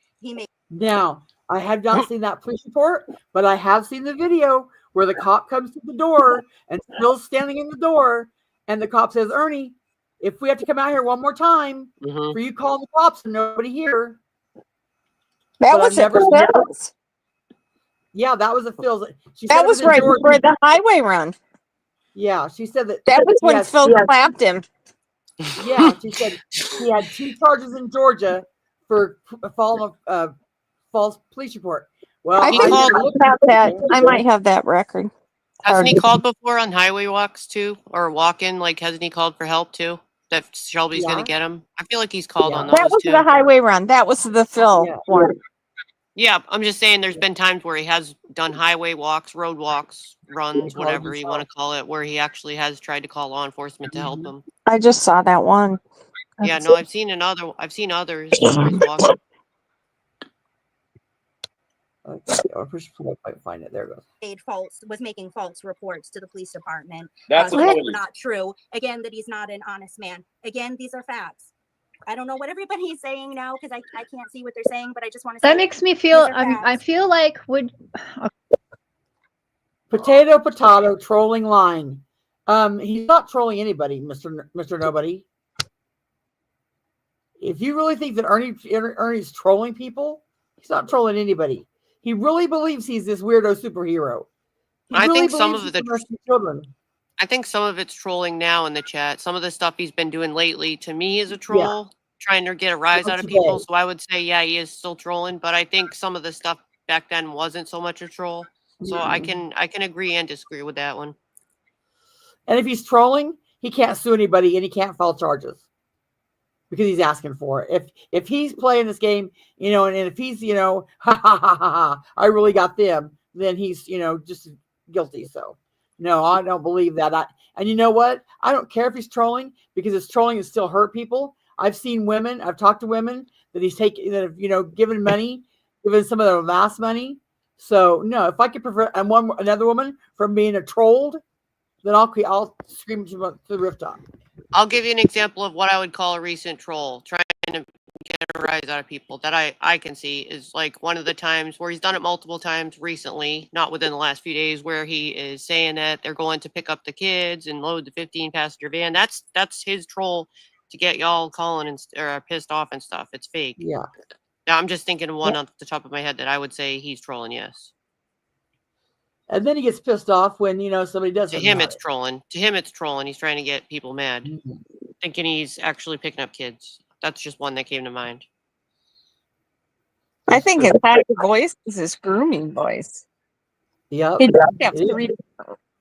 Now, I have not seen that police report, but I have seen the video where the cop comes to the door and Phil's standing in the door, and the cop says, "Ernie, if we have to come out here one more time for you calling the cops and nobody here." That was at Phil's. Yeah, that was a Phil's. That was right before the highway run. Yeah, she said that. That was when Phil clapped him. Yeah, she said he had 2 charges in Georgia for false police report. Well, I might have that record. Hasn't he called before on highway walks too, or walk-in? Like, hasn't he called for help too? That Shelby's going to get him. I feel like he's called on those That was too. the highway run. That was the Phil one. Yeah, I'm just saying there's been times where he has done highway walks, road walks, runs, whatever you want to call it, where he actually has tried to call law enforcement to help him. I just saw that one. Yeah, no, I've seen others where he's walking. Okay, I'll push forward if I can find it. There it goes. Was making false reports to the police department. That's so that's what not true. Again, that he's not an honest man. Again, these are facts. I don't know what everybody's saying now because I can't see what they're saying, but I just want to say That makes me feel. these are I facts. feel like Potato trolling line. He's not trolling anybody, Mr. Nobody. If you really think that Ernie's trolling people, he's not trolling anybody. He really believes he's this weirdo superhero. I think some of children. I think some of it's trolling now in the chat. Some of the stuff he's been doing lately, to me, is a troll, trying to get a rise out of people. So I would say, yeah, he is still trolling. But I think some of the stuff back then wasn't so much a troll. So I can agree and disagree with that one. And if he's trolling, he can't sue anybody and he can't file charges because he's asking for it. If he's playing this game, and if he's, I really got them, then he's, just guilty. So no, I don't believe that. And you know what? I don't care if he's trolling because his trolling has still hurt people. I've talked to women that he's given money, given some of their last money. So no, if I could prevent another woman from being trolled, then I'll scream to the rooftop. I'll give you an example of what I would call a recent troll, trying to get a rise out of people that I can see is like one of the times where he's done it multiple times recently, not within the last few days, where he is saying that they're going to pick up the kids and load the 15-passenger van. That's his troll to get y'all calling or pissed off and stuff. It's fake. Yeah. Now I'm just thinking of one off the top of my head that I would say he's trolling. Yes. And then he gets pissed off when somebody does. To him, it's trolling. To him, it's trolling. He's trying to get people mad, thinking he's actually picking up kids. That's just one that came to mind. I think his high voice is his grooming voice. Yep. He does have 3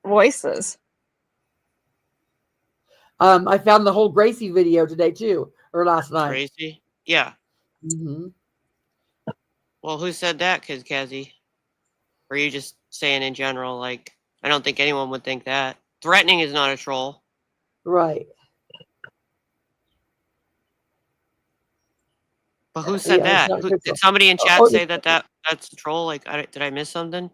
voices. I found the whole Gracie video today too, or last night. Gracie? Yeah. Mm-hmm. Well, who said that, Kazzy? Or are you just saying in general? Like, I don't think anyone would think that. Threatening is not a troll. Right. But who said that? Did somebody in chat say that's a troll? Like, did I miss something?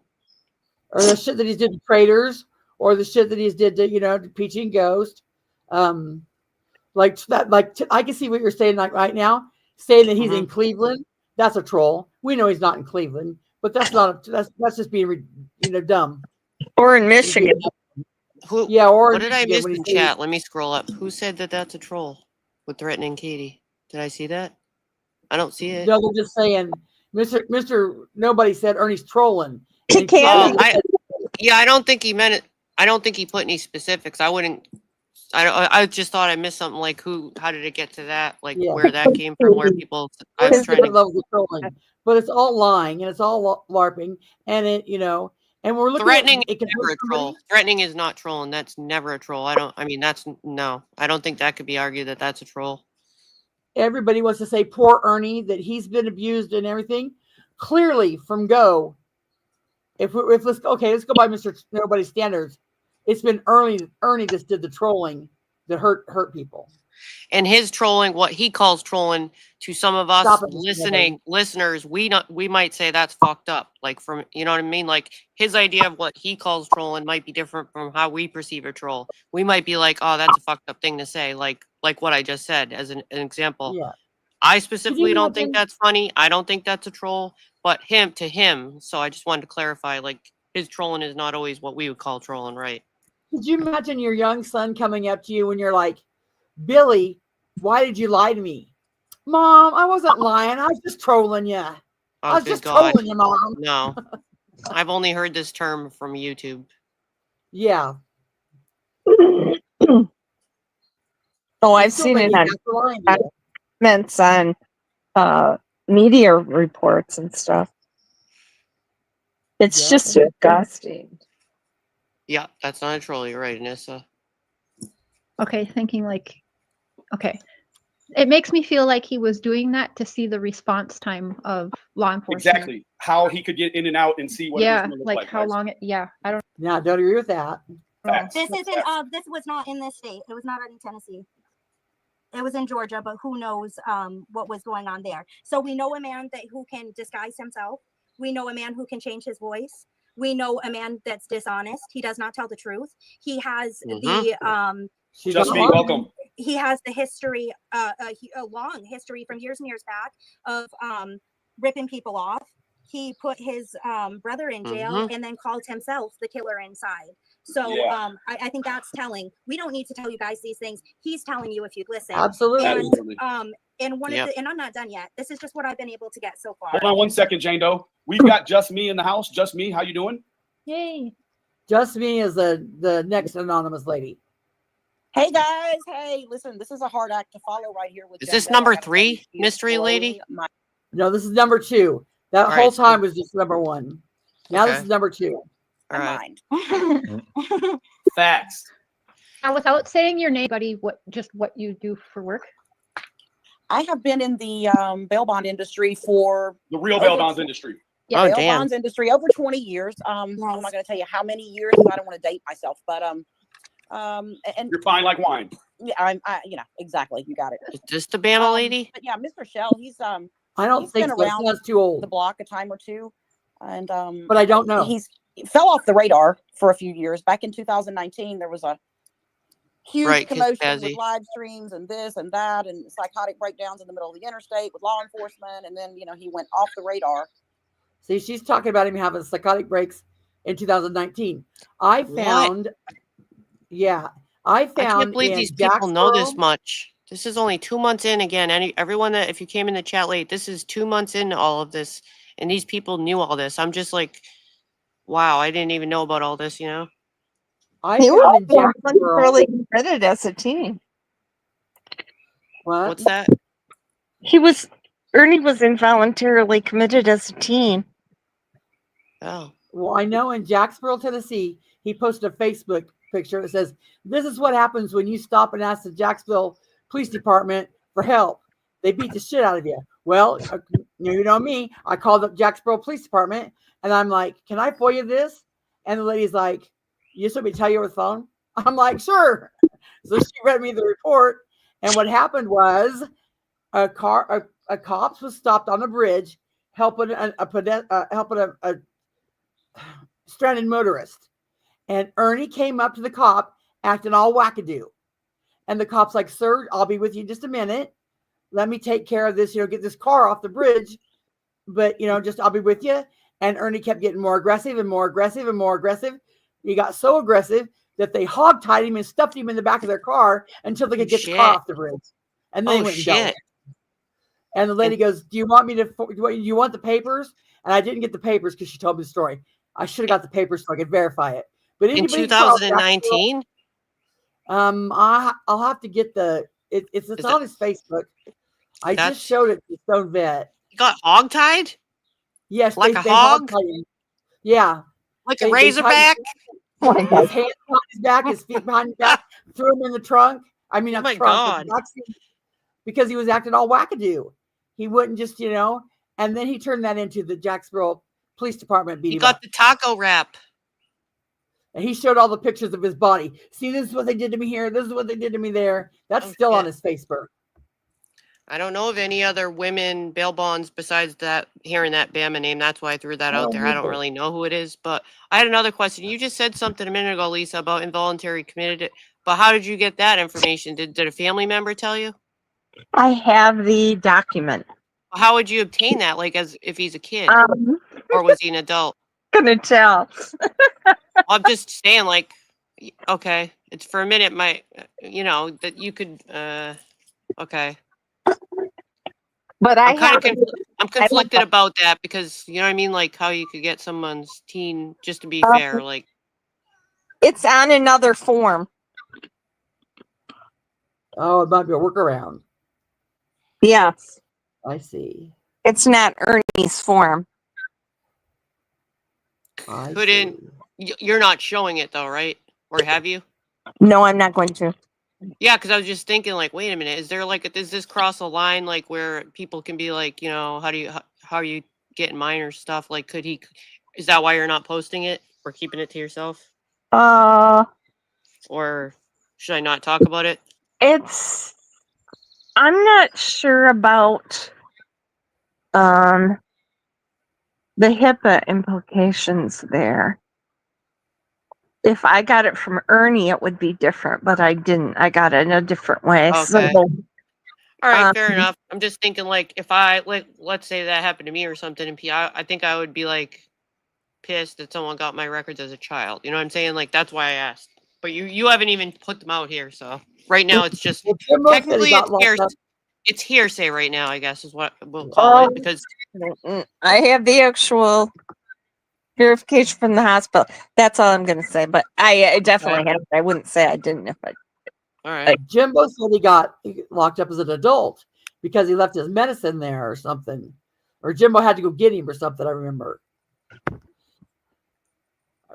Or the shit that he did to Traders, or the shit that he's did to to Peachy and Ghost. Like that. Like I can see what you're saying. Like right now, saying that he's in Cleveland. That's a troll. We know he's not in Cleveland, but that's not. That's just being dumb. Or in Michigan. Or what did I miss in chat? Let me scroll up. Who said that that's a troll with threatening Katie? Did I see that? I don't see it. No, they're just saying, Mr. Nobody said Ernie's trolling. I don't think he meant it. I don't think he put any specifics. I just thought I missed something like how did it get to that? Like where that came from, where people. I was trying to. Levels of trolling, but it's all lying and it's all LARPing, and and we're looking threatening. It can never a troll. Threatening is not trolling. That's never a troll. I don't think that could be argued that that's a troll. Everybody wants to say poor Ernie, that he's been abused and everything. Clearly from go. Let's go by Mr. Nobody's standards. It's been Ernie that did the trolling that hurt people. And his trolling, what he calls trolling, to some of us listeners, we might say that's fucked up. Like from what I mean? Like his idea of what he calls trolling might be different from how we perceive a troll. We might be like, oh, that's a fucked up thing to say, like what I just said as an example. Yeah. I specifically don't think that's funny. I don't think that's a troll, but to him. So I just wanted to clarify, like his trolling is not always what we would call trolling, right? Could you imagine your young son coming up to you when you're like, Billy, why did you lie to me? Mom, I wasn't lying. I was just trolling you. I was just trolling you, Mom. No, I've only heard this term from YouTube. Yeah. I've seen it on comments on media reports and stuff. It's just disgusting. Yeah, that's not a troll. You're right, Anissa. Okay, thinking like, okay. It makes me feel like he was doing that to see the response time of law enforcement. Exactly. How he could get in and out and see what it was Yeah, gonna look like how guys. long it, yeah, I don't Yeah, I don't agree with that. Facts. This isn't. This was not in this state. It was not in Tennessee. It was in Georgia, but who knows what was going on there. So we know a man who can disguise himself. We know a man who can change his voice. We know a man that's dishonest. He does not tell the truth. He has the Just me, welcome. He has the history, a long history from years and years back of ripping people off. He put his brother in jail and then called himself the killer inside. So Yeah. I think that's telling. We don't need to tell you guys these things. He's telling you if you'd listen. Absolutely. And one of the, and I'm not done yet. This is just what I've been able to get so far. Hold on 1 second, Jane Doe. We've got Just Me in the house. Just Me, how you doing? Yay. Just Me is the next anonymous lady. Hey guys, hey, listen, this is a hard act to follow right here with Is Jane this Doe. number I gotta tell 3, you, she is mystery lady? blowing my- No, this is number 2. That All whole right, time was just number 1. Now this Okay. is number 2. All right. Facts. Now, without saying your name, buddy, what you do for work? I have been in the bail bond industry for The real bail bonds industry. yeah, Oh, bail damn. bonds industry over 20 years. I'm not going to tell you how many years. 'Cause I don't want to date myself, but and You're fine like wine. yeah, you know exactly. You got it. Is this the Bama lady? But yeah, Mr. Shell, he's I don't he's think been so. around Sounds too old. the block a time or two, and But I don't know. he fell off the radar for a few years. Back in 2019, there was a huge Right, 'cause commotion Bazzy. with live streams and this and that and psychotic breakdowns in the middle of the interstate with law enforcement, and then he went off the radar. See, she's talking about him having psychotic breaks in 2009. I found, yeah, I I found can't believe in these people know this Jacksboro- much. This is only 2 months in. Again, everyone that if you came in the chat late, this is 2 months into all of this, and these people knew all this. I'm just like, wow, I didn't even know about all this. You know? I He found in was Jacksboro. really committed as a teen. What? What's that? Ernie was involuntarily committed as a teen. Oh, Well, I know in Jacksboro, Tennessee, he posted a Facebook picture that says, "This is what happens when you stop and ask the Jacksboro Police Department for help. They beat the shit out of you." Well, you know me. I called up Jacksboro Police Department and I'm like, "Can I FOIA this?" And the lady's like, "You just want me to tell you over the phone?" I'm like, "Sure." So she read me the report, and what happened was a cops was stopped on a bridge helping a stranded motorist, and Ernie came up to the cop acting all wackadoo, and the cop's like, "Sir, I'll be with you in just a minute. Let me take care of this. Get this car off the bridge, but just I'll be with you." And Ernie kept getting more aggressive and more aggressive and more aggressive. He got so aggressive that they hogtied him and stuffed him in the back of their car until they could get the car off the bridge. And then they oh went and dealt with shit! it. And the lady goes, "Do you want me to? You want the papers?" And I didn't get the papers because she told me the story. I should have got the papers so I could verify it. But In anybody call Jacksboro, 2019, I'll have to get it's Is on his Facebook. I That's- just showed it to Stone Vet. you got hogtied Yes, like they a hog, hogtied him. Yeah, like they a tied razorback. his hands behind his back, his feet behind his back, threw him in the trunk. I mean, Oh not my the trunk, but the God. backseat, because he was acting all wackadoo. He wouldn't just, and then he turned that into the Jacksboro Police Department beat You him got up. the taco wrap. And he showed all the pictures of his body. See, this is what they did to me here. This is what they did to me there. That's Oh, still on shit. his Facebook. I don't know of any other women bail bonds besides that. Hearing that Bama name, that's why I threw that I out don't there. I don't either. really know who it is, but I had another question. You just said something a minute ago, Lisa, about involuntary committed. But how did you get that information? Did a family member tell you? I have the document. How would you obtain that? Like, as if he's a kid, or was he an adult? Gonna tell. I'm just saying, like, okay, it's for a minute. That you could. Okay. But I'm have I'm conflicted about that because you know what I mean, like how you could get someone's teen. Just to be fair, like it's on another form. Oh, it might be a workaround. Yes. I see. It's not Ernie's form. couldn't. You're not showing it though, right? Or have you? No, I'm not going to. Yeah, because I was just thinking, like, wait a minute, is there like, does this cross a line, like, where people can be like, you know, how are you getting minor stuff? Like, is that why you're not posting it or keeping it to yourself? Or should I not talk about it? I'm not sure about the HIPAA implications there. If I got it from Ernie, it would be different, but I didn't. I got it in a different way. Okay. So, All right, fair enough. I'm just thinking, like, if I, like, let's say that happened to me or something, and I think I would be, like, pissed that someone got my records as a child. You know what I'm saying? Like, that's why I asked. But you haven't even put them out here, so right now it's just technically it's hearsay right now, I guess is what we'll call it, because I have the actual verification from the hospital. That's all I'm going to say. But I definitely have it. I wouldn't say I didn't if I. All right. Jimbo said he got locked up as an adult because he left his medicine there or something, or Jimbo had to go get him or something. I remember.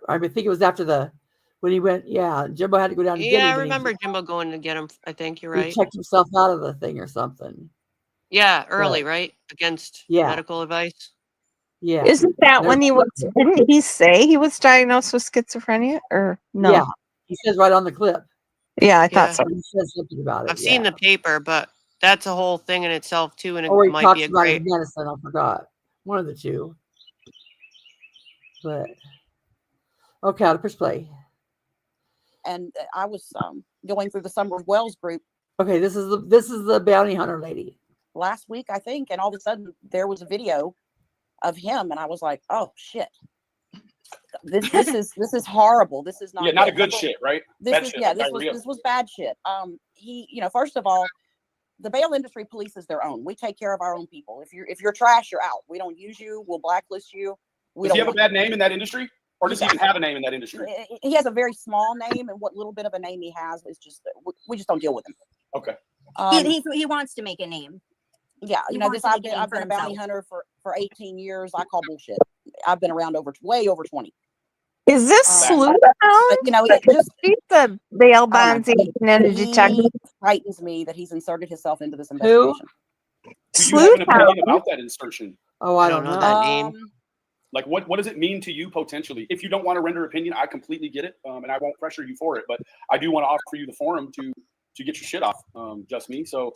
I think it was after when he went. Yeah, Jimbo had to go down to get him. Yeah, I remember Jimbo going to get him. I think you're right. He checked himself out of the thing or something. Yeah, early, right? Against medical advice. Yeah. Isn't that when didn't he say he was diagnosed with schizophrenia or no? Yeah, he says right on the clip. Yeah, I thought so. He says something about it. I've seen the paper, but that's a whole thing in itself too, and it he might talks be a about great his medicine. I forgot one of the two. But okay, I'll push play. And I was going through the Summer of Wells group. Okay, this is the bounty hunter lady. Last week, I think, and all of a sudden there was a video of him, and I was like, "Oh shit, this is horrible. This is not not a good shit, right? This was bad shit." First of all, the bail industry polices their own. We take care of our own people. If you're trash, you're out. We don't use you. We'll blacklist you. Does he have a bad name in that industry, or does he even have a name in that industry? He has a very small name, and what little bit of a name he has is just we just don't deal with him. Okay. He wants to make a name. Yeah, I've been a bounty hunter for 18 years. I call bullshit. I've been around way over 20. Is this Sleuth Hound? He's the bail bonds agent and a detective. It frightens me that he's inserted himself into this investigation. Do you have an opinion about that insertion? Oh, I don't know that name. Like, what does it mean to you potentially? If you don't want to render opinion, I completely get it, and I won't pressure you for it. But I do want to offer you the forum to get your shit off. Just me. So.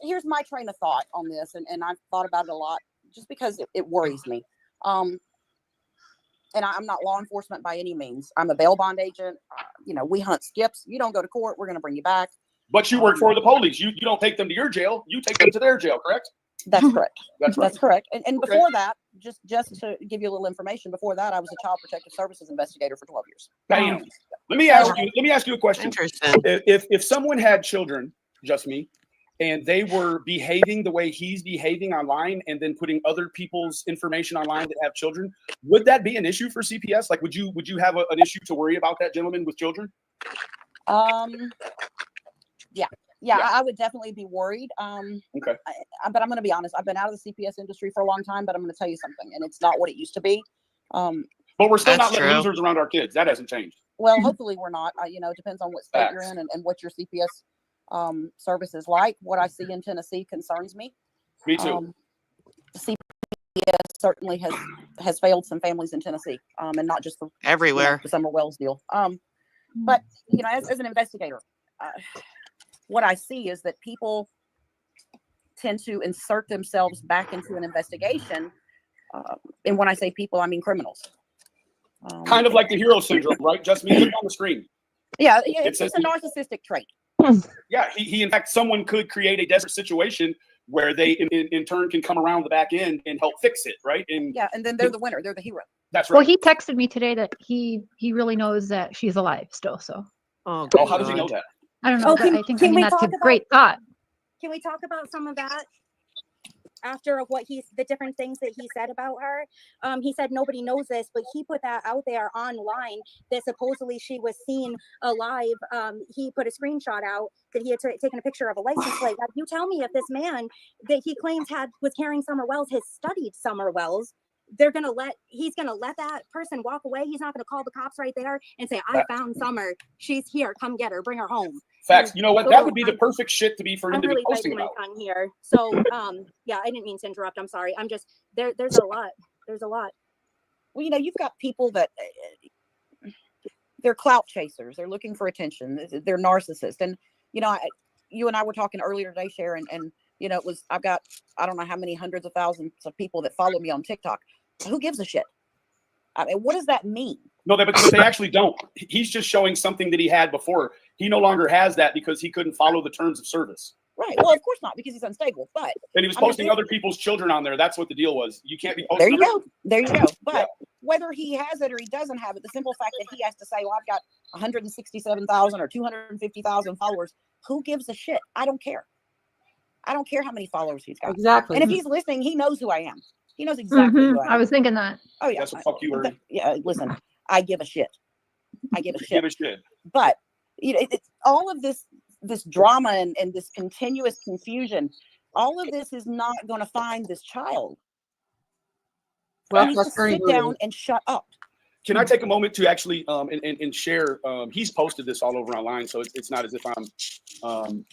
Here's my train of thought on this, and I've thought about it a lot just because it worries me. And I'm not law enforcement by any means. I'm a bail bond agent. We hunt skips. You don't go to court, we're going to bring you back. But you work for the police. You don't take them to your jail. You take them to their jail, correct? That's correct. That's right. That's correct. And before that, just to give you a little information, before that, I was a child protective services investigator for 12 years. Bam. Let me ask you a question. Interesting. If someone had children, just me, and they were behaving the way he's behaving online and then putting other people's information online that have children, would that be an issue for CPS? Like, would you have an issue to worry about that gentleman with children? Yeah, I would definitely be worried. Okay. But I'm going to be honest. I've been out of the CPS industry for a long time, but I'm going to tell you something, and it's not what it used to be. But we're still not letting losers around our kids. That hasn't changed. Well, hopefully we're not. It depends on what state you're in and what your CPS service is like. What I see in Tennessee concerns me. Me too. CPS certainly has failed some families in Tennessee, and not just everywhere. The Summer Wells deal. But as an investigator, what I see is that people tend to insert themselves back into an investigation, and when I say people, I mean criminals. Kind of like the hero syndrome, right? Just me, look on the screen. Yeah, it's a narcissistic trait. Yeah, he in fact, someone could create a desperate situation where they in turn can come around the back end and help fix it, right? And then they're the winner, they're the hero. That's right. Well, he texted me today that he really knows that she's alive still. So. Oh, how does he know that? I don't know. But I think that's a great thought. Can we talk about some of that? After the different things that he said about her, he said nobody knows this, but he put that out there online that supposedly she was seen alive. He put a screenshot out that he had taken a picture of a license plate. Now, you tell me if this man that he claims was carrying Summer Wells has studied Summer Wells. he's gonna let that person walk away. He's not gonna call the cops right there and say, I found Summer, she's here, come get her, bring her home. Facts. You know what? That would be the perfect shit to be for him I'm to be really posting biting my about. tongue here. So yeah, I didn't mean to interrupt. I'm sorry. I'm just there's a lot. There's a lot. Well, you know, you've got people that they're clout chasers. They're looking for attention. They're narcissists. And, you know, you and I were talking earlier today, Sher, and you know, I've got, I don't know how many hundreds of thousands of people that follow me on TikTok. Who gives a shit? I mean, what does that mean? No, but they actually don't. He's just showing something that he had before. He no longer has that because he couldn't follow the terms of service. Right. Well, of course not, because he's unstable. But and he was posting other people's children on there. That's what the deal was. You can't be posting. There you go. There you go. But whether he has it or he doesn't have it, the simple fact that he has to say, well, I've got 167,000 or 250,000 followers. Who gives a shit? I don't care. I don't care how many followers he's got. Exactly. And if he's listening, he knows who I am. He knows exactly who I am. I was thinking that. Oh yeah. That's what fuck you, Ernie. Yeah. Listen, I give a shit. I give a shit. Give a shit. But you know, it's all of this drama and this continuous confusion. All of this is not going to find this child. Well, he needs to sit down and shut up. Can I take a moment to actually and share? He's posted this all over online, so it's not as if I'm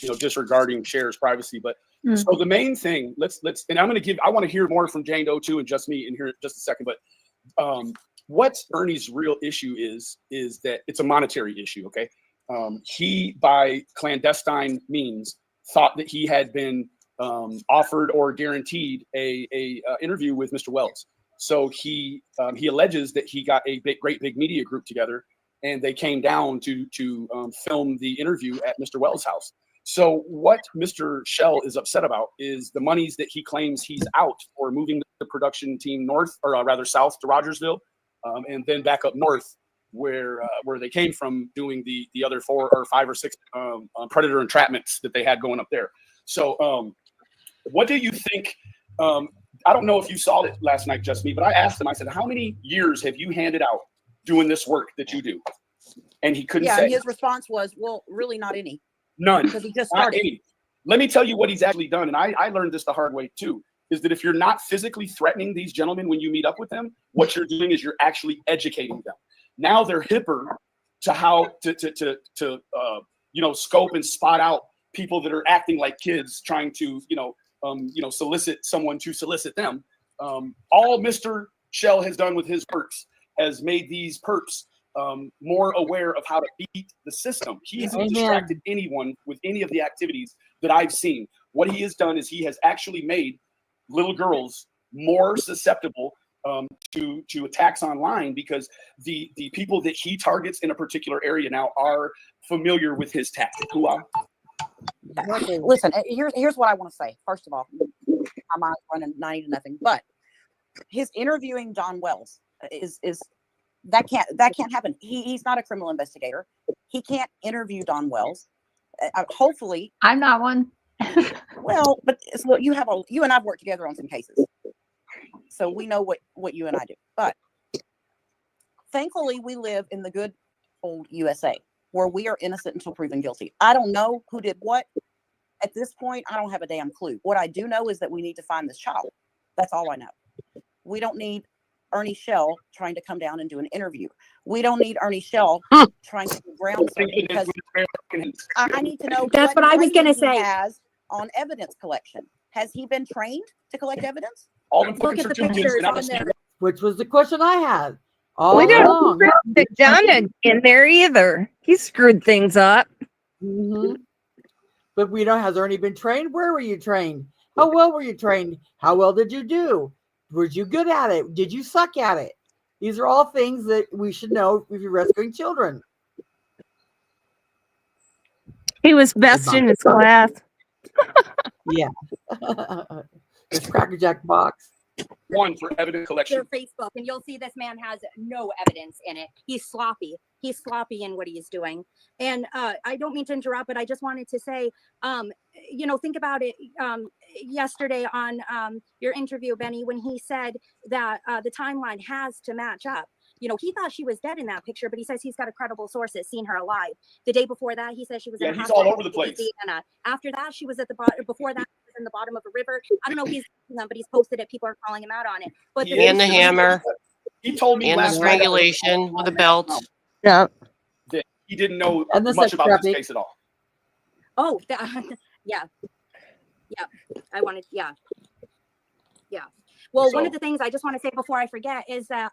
you know, disregarding Sher's privacy. But so the main thing, let's and I'm going to give. I want to hear more from Jane Doe too, and just me in here in just a second. But what Ernie's real issue is that it's a monetary issue. Okay, he by clandestine means thought that he had been offered or guaranteed a interview with Mr. Wells. So he alleges that he got a great big media group together, and they came down to film the interview at Mr. Wells' house. So what Mr. Shell is upset about is the monies that he claims he's out for moving the production team north, or rather south, to Rogersville, and then back up north where they came from, doing the other 4 or 5 or 6 predator entrapments that they had going up there. So what do you think? I don't know if you saw it last night, just me, but I asked him, I said, how many years have you handed out doing this work that you do? And he couldn't say. His response was, well, really not any. None. Because he just started. Let me tell you what he's actually done. And I learned this the hard way too, is that if you're not physically threatening these gentlemen when you meet up with them, what you're doing is you're actually educating them. Now they're hipper to how to you know, scope and spot out people that are acting like kids, trying to, you know, solicit someone to solicit them. All Mr. Shell has done with his perps has made these perps more aware of how to beat the system. He hasn't distracted anyone with any of the activities that I've seen. What he has done is he has actually made little girls more susceptible to attacks online, because the people that he targets in a particular area now are familiar with his tactic. Listen, here's what I want to say. First of all, my mind's running 90-0, but his interviewing Don Wells is that can't happen. He's not a criminal investigator. He can't interview Don Wells. Hopefully, I'm not one. Well, but so you and I've worked together on some cases, so we know what you and I do. But thankfully, we live in the good old USA, where we are innocent until proven guilty. I don't know who did what. At this point, I don't have a damn clue. What I do know is that we need to find this child. That's all I know. We don't need Ernie Shell trying to come down and do an interview. We don't need Ernie Shell trying to do ground surfing, because I need to know. That's what I was going to say. Has on evidence collection. Has he been trained to collect evidence? Look at the pictures on there. Which was the question I had. We don't sit down in there either. He screwed things up. But we don't. Has Ernie been trained? Where were you trained? How well were you trained? How well did you do? Were you good at it? Did you suck at it? These are all things that we should know if you're rescuing children. He was best in his class. Yeah. This Cracker Jack box. One for evidence collection. Their Facebook, and you'll see this man has no evidence in it. He's sloppy. He's sloppy in what he's doing. And I don't mean to interrupt, but I just wanted to say, think about it yesterday on your interview, Benny, when he said that the timeline has to match up. You know, he thought she was dead in that picture, but he says he's got a credible source that's seen her alive. The day before that, he said she was in a he's hospital all over the place. And after that, she was at the bottom. Before that, she was in the bottom of a river. I don't know if he's using them, but he's posted it. People are calling him out on it. But And the hammer. He told me And the last night strangulation with a belt. Yeah. that he didn't know And the much sex about this trafficking. case at all. oh, yeah, I wanted, yeah. Well, one So- of the things I just want to say before I forget is that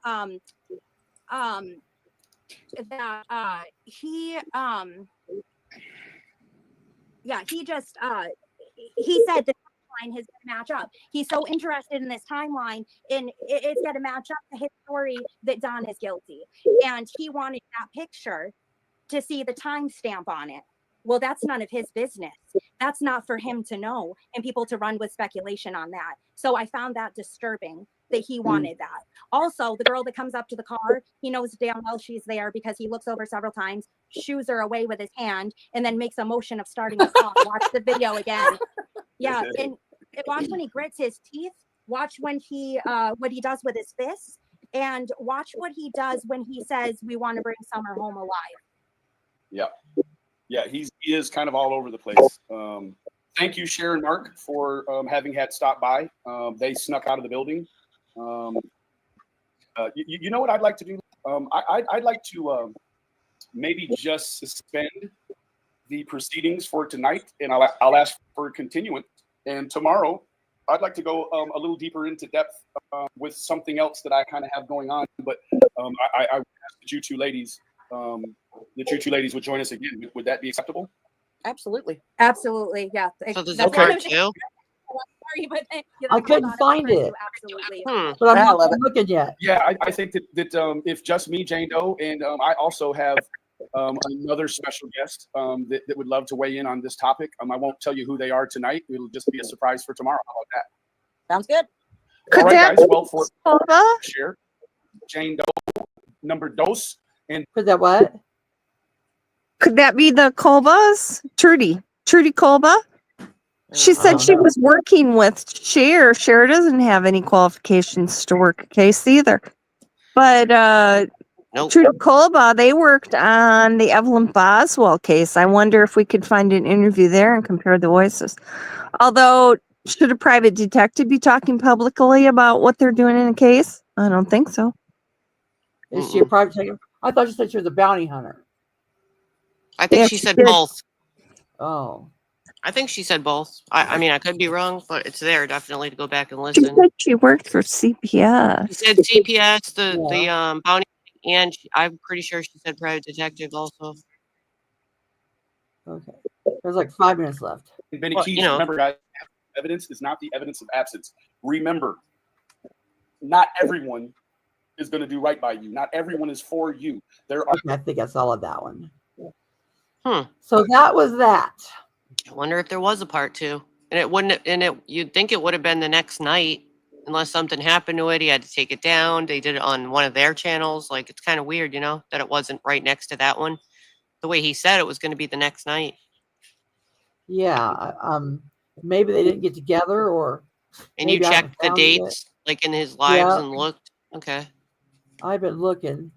he said the timeline has got to match up. He's so interested in this timeline, and it's got to match up to his story that Don is guilty, and he wanted that picture to see the timestamp on it. Well, that's none of his business. That's not for him to know and people to run with speculation on that. So I found that disturbing that he wanted that. Also, the girl that comes up to the car, he knows damn well she's there because he looks over several times, shoos her away with his hand, and then makes a motion of starting the car. Watch the video again. Yeah, and watch when he grits his teeth. Watch when he what he does with his fists, and watch what he does when he says, "We want to bring Summer home alive." Yeah. Yeah, he is kind of all over the place. Thank you, Sher and Mark, for having had stopped by. They snuck out of the building. You know what I'd like to do? I'd like to maybe just suspend the proceedings for tonight, and I'll ask for a continuance. And tomorrow, I'd like to go a little deeper into depth with something else that I kind of have going on. But I ask that you two ladies would join us again. Would that be acceptable? Absolutely. Absolutely, yeah. So there's That's a part what I'm two? sorry, but I couldn't find it. Absolutely. But I'm I not love it. looking yet. Yeah, I think that if just me, Jane Doe, and I also have another special guest that would love to weigh in on this topic. I won't tell you who they are tonight. It'll just be a surprise for tomorrow. How about that? Sounds good. Could All right, that guys. be Well, for Kovah? Sher, Jane Doe, number dos, and Could that what? Could that be the Kovahs? Trudy Kovah? She I said don't she know. was working with Sher. Sher doesn't have any qualifications to work a case either. But Nope. Trudy Kovah, they worked on the 𝗵𝗵𝗵𝗧𝗵𝗲𝗵𝗲𝗵𝗵𝗵𝗵 case. I wonder if we could find an interview there and compare the voices. Although, should a private detective be talking publicly about what they're doing in a case? I don't think so. Is she a private detective? I thought you said she was a bounty hunter. I think Yeah, she she said did. both. Oh. I think she said both. I mean, I could be wrong, but it's there definitely to go back and She listen. said she worked for CPS. She said CPS, the Yeah. bounty, and I'm pretty sure she said private detective also. Okay. There's like 5 minutes left. Benny Well, Keyz, you know. remember, guys, evidence is not the evidence of absence. Remember, not everyone is going to do right by you. Not everyone is for you. There are. I think I saw that one. Hmm. So that was that. I wonder if there was a part two, and it wouldn't. And it you'd think it would have been the next night, unless something happened to it. He had to take it down. They did it on one of their channels. Like it's kind of weird, you know, that it wasn't right next to that one. The way he said it was going to be the next night. Yeah. Maybe they didn't get together, or And you maybe I haven't checked the found it yet. dates, like in his lives, Yeah. and looked. Okay, I've been looking.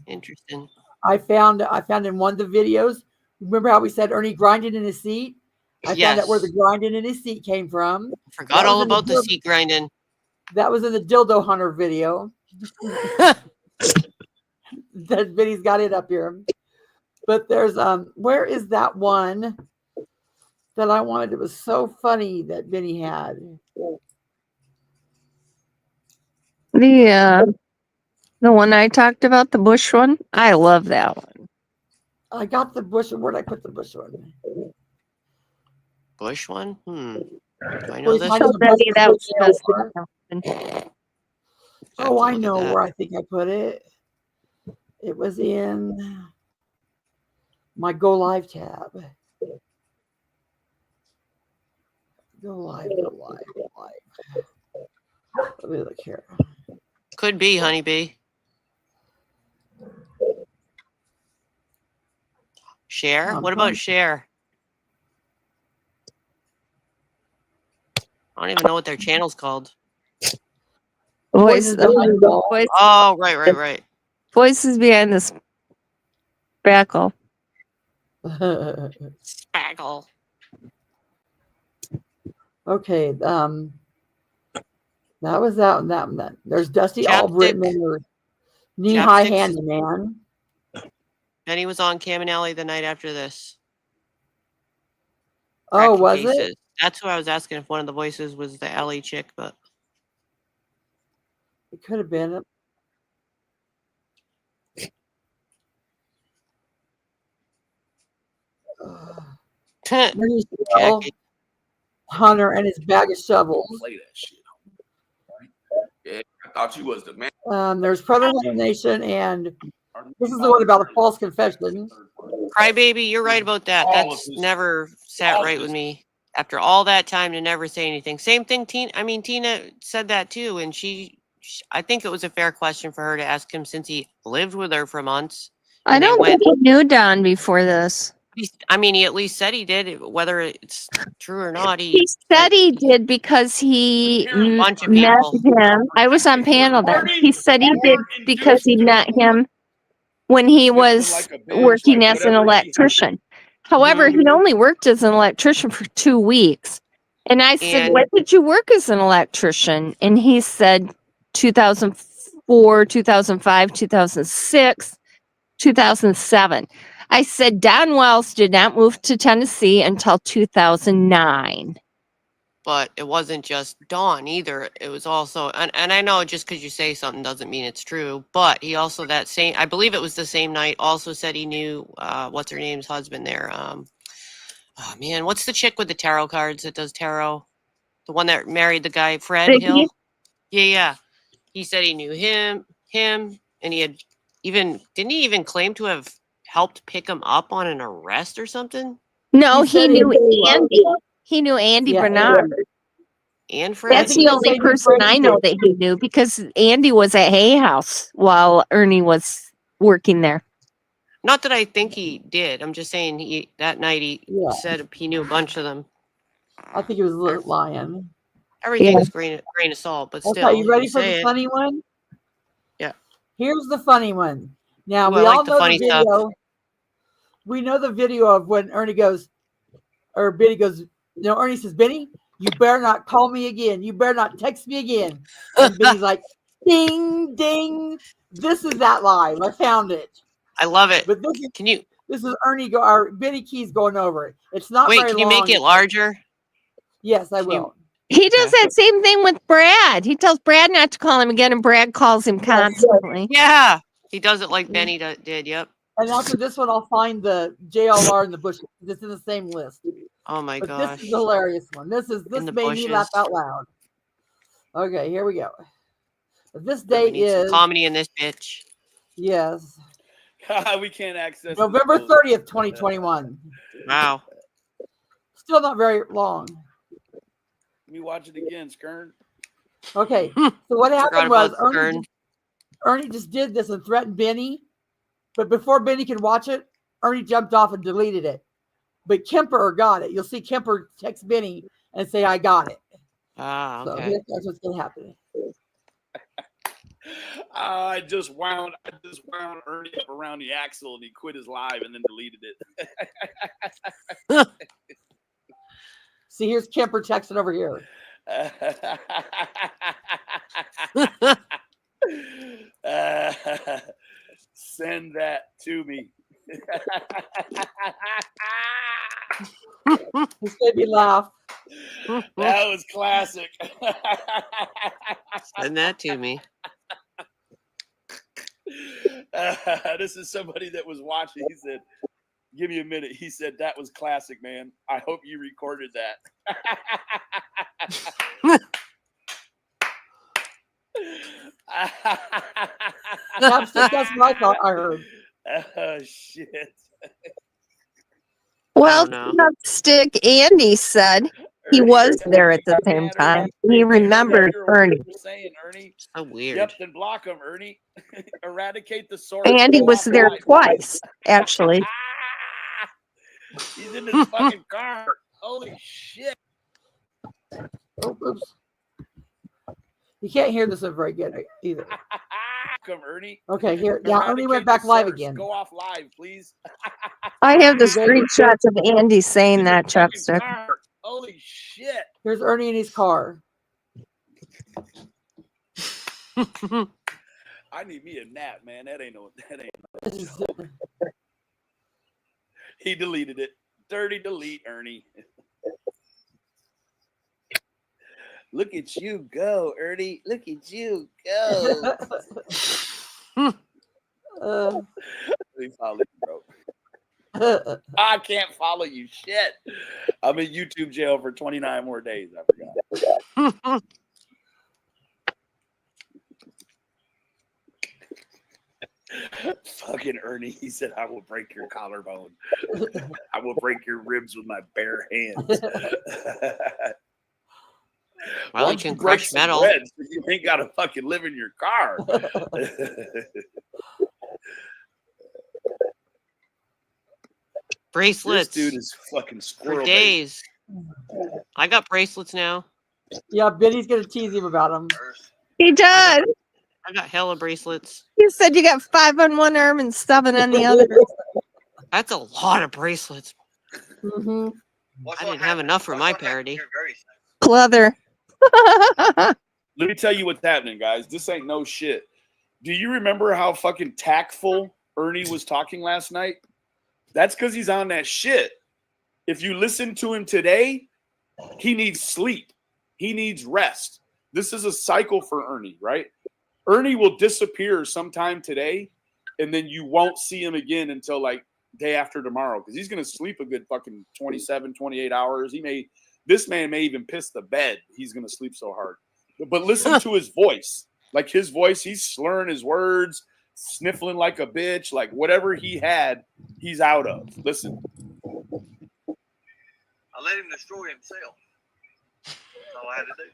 interesting. I found in one of the videos. Remember how we said Ernie grinding in his seat? I found out where the Yes. grinding in his seat came from. Forgot That all was in the about the dildo- seat grinding. That was in the dildo hunter video. That Vinny's got it up here. But there's where is that one that I wanted? It was so funny that Vinny had. The one I talked about, the Bush one. I love that one. I got the bush. Where'd I put the bush one? Bush one? Do I know Well, this? I know the Betty, bush that was was over. the Oh, I look at know that. where I think I put it. It was in my Go Live tab. Go live. Let me look here. Could be Honeybee. Sher? What about Sher? I don't even know what their channel's called. Voices behind the voice. Oh, right. Voices behind the spackle. Spackle. Okay. That was that one. That one. That. There's Dusty Albritton and her knee-high handyman. Benny was on Cam and Alley the night after this. Oh, Cracking was cases. it? That's who I was asking if one of the voices was the Alley chick, but It could have been. Hunter and his bag of shovels. Play that shit. Yeah, I thought you was the man. There's Nation, and this is the one about a false confession. Crybaby, you're right about that. That's never sat right with me. After all that time to never say anything. Same thing, Tina. I mean, Tina said that too, and I think it was a fair question for her to ask him since he lived with her for months. I don't think he knew Don before this. I mean, he at least said he did. Whether it's true or not, He said he did because he bunch of met people. him. I was on panel then. He said he did because he met him when he was working as an electrician. However, he only worked as an electrician for 2 weeks. And I said, when did you work as an electrician? And he said 2004, 2005, 2006, 2007. I said, Don Wells did not move to Tennessee until 2009. But it wasn't just Dawn either. It was also, and I know just because you say something doesn't mean it's true, but he also I believe it was the same night, also said he knew, what's her name's husband there. Oh man, what's the chick with the tarot cards that does tarot? The one that married the guy, Fred Vicky? Hill? Yeah. He said he knew him, and he had didn't he even claim to have helped pick him up on an arrest or something? No, he knew Andy. He knew Andy Bernard. And Fred. That's the only person I know that he knew because Andy was at Hay House while Ernie was working there. Not that I think he did. I'm just saying that night he said he knew a bunch of them. I think he was lying. Everything's grain of salt, but still. Okay, you ready for the funny one? Yeah. Here's the funny one. Now, Ooh, we I like all the know funny the video. stuff. We know the video of when Ernie goes, or Benny goes, Ernie says, Benny, you better not call me again. You better not text me again. And Benny's like, ding, ding. This is that live. I found it. I love it. But this is Ernie or Benny Keyz going over it. It's not very long. Wait, can you make it larger? Yes, I will. He does that same thing with Brad. He tells Brad not to call him again, and Brad calls him constantly. Yeah. He does it like Benny did. Yep. And after this one, I'll find the JLR in the bushes. It's in the same list. Oh my but gosh. This is a hilarious one. This made me laugh out loud. Okay, here we go. This date is comedy in this bitch. Yes. We can't access November 30th, 2021. Wow. Still not very long. Let me watch it again, Skern. Okay. So what happened was Skern. Ernie just did this and threatened Benny. But before Benny could watch it, Ernie jumped off and deleted it. But Kemper got it. You'll see Kemper text Benny and say, I got it. Ah, okay. So that's what's going to happen. I just wound Ernie up around the axle and he quit his live and then deleted it. See, here's Kemper texting over here. Send that to me. This made me laugh. That was classic. Send that to me. This is somebody that was watching. He said, give me a minute. He said, that was classic, man. I hope you recorded that. That's what I thought I heard. Oh, shit. Well, Chopstick Andy said he was there at the same time. He remembered Ernie. Saying, Ernie. So weird. Yep, then block him, Ernie. Eradicate the source. Andy was there twice, actually. He's in his fucking car. Holy shit. Oh, oops. You can't hear this one very good either. Come, Ernie. Okay, here. Yeah, Ernie went back live again. Go off live, please. I have the screenshots of Andy saying that, Chopstick. Holy shit. Here's Ernie in his car. I need me a nap, man. That ain't no. He deleted it. Dirty delete, Ernie. Look at you go, Ernie. Look at you go. Let me follow you, bro. I can't follow you. Shit. I'm in YouTube jail for 29 more days. I forgot. Fucking Ernie, he said, I will break your collarbone. I will break your ribs with my bare hands. Well, you can crush metal. So you ain't got to fucking live in your car. Bracelets. This dude is fucking squirrel for days. I got bracelets now. Yeah, Benny's gonna tease him about them. He does. I got hella bracelets. You said you got 5 on one arm and 7 on the other. That's a lot of bracelets. Mm-hmm. I didn't have enough for my parody. Leather. Let me tell you what's happening, guys. This ain't no shit. Do you remember how fucking tactful Ernie was talking last night? That's because he's on that shit. If you listen to him today, he needs sleep. He needs rest. This is a cycle for Ernie, right? Ernie will disappear sometime today, and then you won't see him again until like day after tomorrow because he's going to sleep a good fucking 27, 28 hours. This man may even piss the bed. He's going to sleep so hard. But listen to his voice. Like his voice, he's slurring his words, sniffling like a bitch, like whatever he had, he's out of. Listen. I let him destroy himself. That's all I had to do.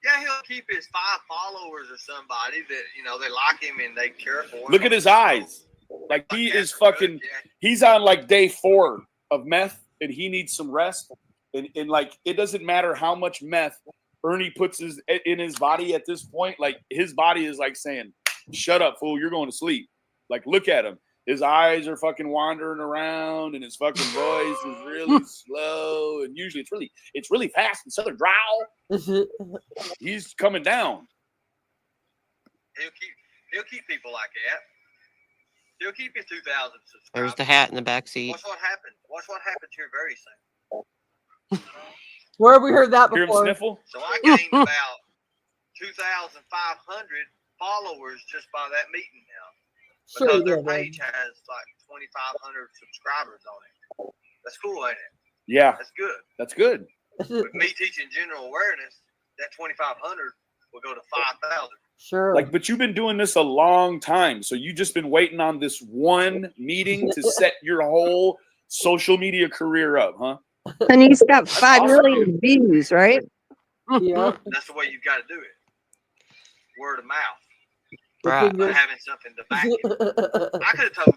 Yeah, he'll keep his 5 followers or somebody that, they like him and they care for him. Look at his eyes. Like he is fucking, he's on like day 4 of meth and he needs some rest. And like, it doesn't matter how much meth Ernie puts in his body at this point. Like his body is like saying, shut up, fool. You're going to sleep. Like, look at him. His eyes are fucking wandering around and his fucking voice is really slow. And usually it's really fast and southern growl. He's coming down. He'll keep people like that. He'll keep his 2,000 subscribers. There's the hat in the back seat. Watch what happens. Watch what happens here very soon. Where have we heard that Hear him before? sniffle? So I gained about 2,500 followers just by that meeting now. Sure Because you their did, man. page has like 2,500 subscribers on it. That's cool, ain't it? Yeah. That's good. That's good. With me teaching general awareness, that 2,500 will go to 5,000. Sure. Like, but you've been doing this a long time. So you just been waiting on this one meeting to set your whole social media career up, huh? And he's got 5 million views, right? Yeah. That's the way you've got to do it. Word of mouth. Right. Having something to back it. I could have told.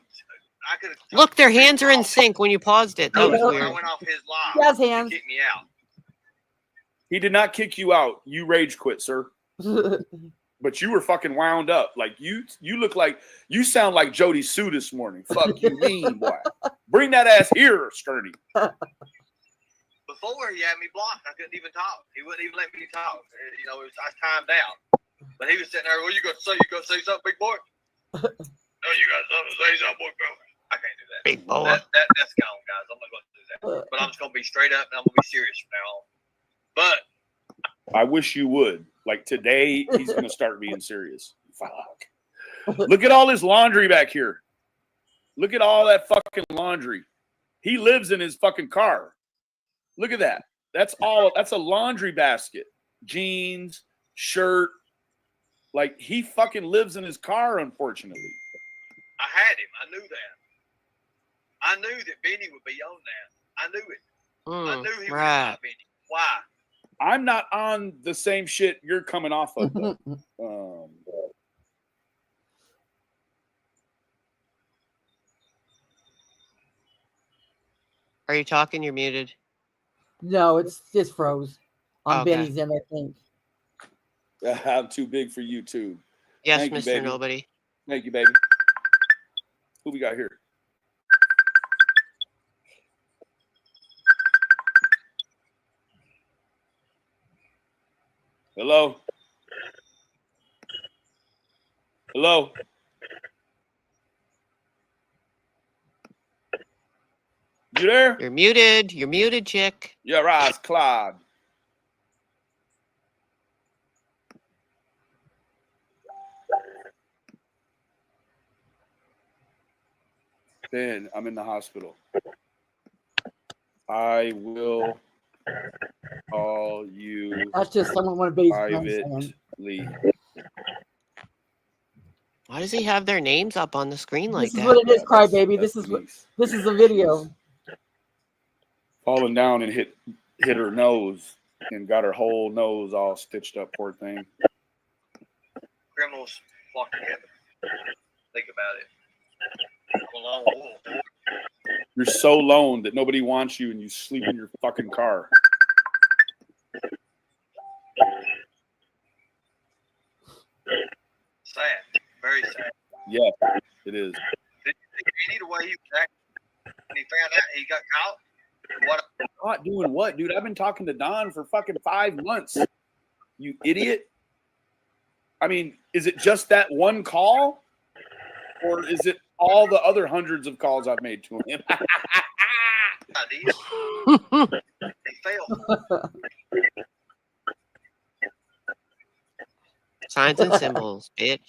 Look, their hands are in sync when you paused it. That was I weird. went off his live. He has hands. He kicked me out. He did not kick you out. You rage quit, sir. But you were fucking wound up. Like you look like you sound like Jody Sue this morning. Fuck you mean, boy. Bring that ass here, Skirty. Before he had me blocked, I couldn't even talk. He wouldn't even let me talk. I was timed out. But he was sitting there. What you gonna say? You gonna say something, big boy? No, you got something to say, something, big boy. I can't do that. Big boy. That's gone, guys. I'm not gonna do that. But I'm just gonna be straight up and I'm gonna be serious from now on. But I wish you would. Like today, he's gonna start being serious. Fuck. Look at all his laundry back here. Look at all that fucking laundry. He lives in his fucking car. Look at that. That's a laundry basket. Jeans, shirt. Like he fucking lives in his car, unfortunately. I had him. I knew that. I knew that Benny would be on that. I knew it. I knew he would not Benny. Why? I'm not on the same shit you're coming off of. Are you talking? You're muted. No, it's just froze on Okay. Benny's end, I think. I'm too big for you too. Yes, Thank you, Mr. baby. Nobody. Thank you, baby. Who we got here? Hello? Hello? You there? You're muted. You're muted, chick. Your eyes, Clyde. Ben, I'm in the hospital. I will call you. That's just someone want to be privately. Why does he have their names up on the screen like This is that? what it is, crybaby. This is a video. Falling down and hit her nose and got her whole nose all stitched up, poor thing. Criminals flock together. Think about it. I'm a lone wolf. You're so lone that nobody wants you and you sleep in your fucking car. Sad. Very sad. Yeah, it is. Did you think any the way he was acting when he found out he got caught? What? Caught doing what, dude? I've been talking to Don for fucking 5 months. You idiot. I mean, is it just that one call? Or is it all the other hundreds of calls I've made to him? He failed. Signs and symbols, bitch.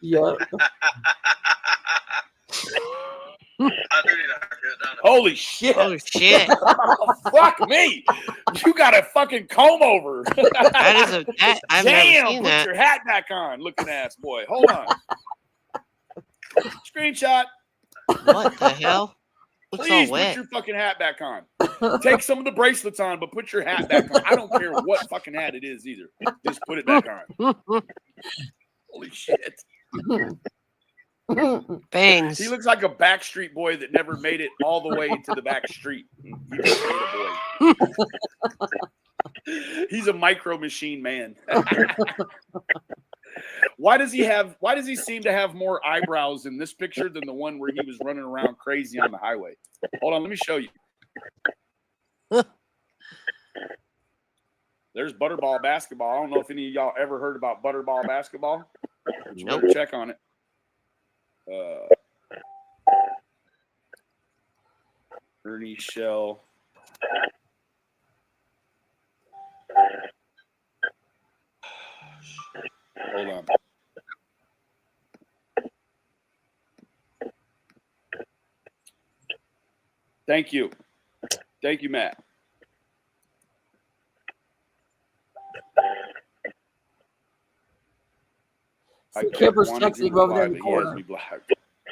Yeah. Holy shit. Oh, shit. Oh, fuck me. You got a fucking comb over. That is I've Damn, never seen put that. your hat back on, looking ass boy. Hold on. Screenshot. What the hell? Looks Please all put wet. your fucking hat back on. Take some of the bracelets on, but put your hat back on. I don't care what fucking hat it is either. Just put it back on. Holy shit. Bangs. He looks like a Backstreet Boy that never made it all the way to the back street. He just made a boy. He's a micro machine man. Why does he seem to have more eyebrows in this picture than the one where he was running around crazy on the highway? Hold on, let me show you. There's Butterball basketball. I don't know if any of y'all ever heard about Butterball basketball. But you better check on it. Ernie Shell. Hold on. Thank you. Thank you, Matt. Kipper's texting over there in the corner.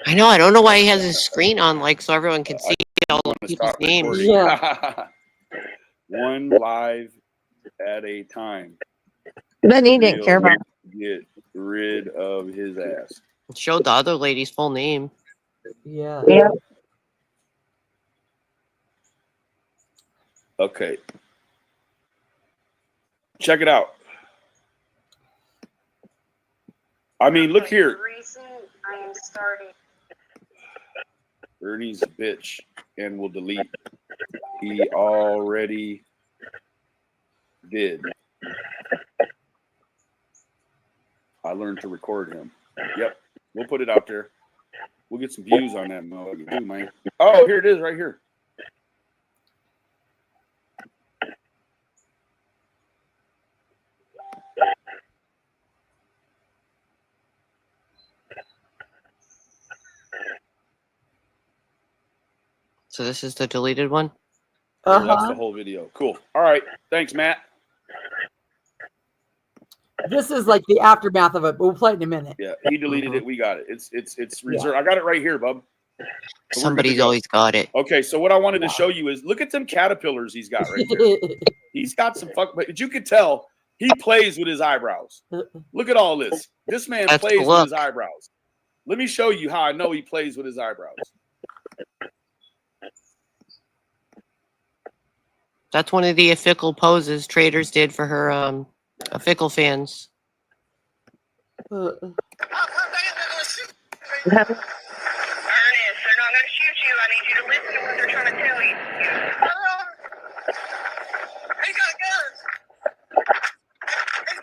I know. I don't know why he has his screen on, like, so everyone can see all the people's names. Yeah. One live at a time. Then he didn't care about. Get rid of his ass. It showed the other lady's full name. Yeah. Yeah. Okay. Check it out. I mean, look here. I am starting. Ernie's a bitch and will delete. He already did. I learned to record him. Yep. We'll put it out there. We'll get some views on that motherfucker too, man. Oh, here it is right here. So this is the deleted one? That's the whole video. Cool. All right. Thanks, Matt. This is like the aftermath of it, but we'll play it in a minute. Yeah, he deleted it. We got it. It's reserved. I got it right here, bub. So Somebody's always got it. Okay, so what I wanted to show you is look at them caterpillars he's got right there. He's got some but you could tell he plays with his eyebrows. Look at all this. This man That's plays the with look. his eyebrows. Let me show you how I know he plays with his eyebrows. That's one of the fickle poses traders did for her fickle fans. Ernest, they're not going to shoot you. I need you to listen to what they're trying to tell you. He got guns. He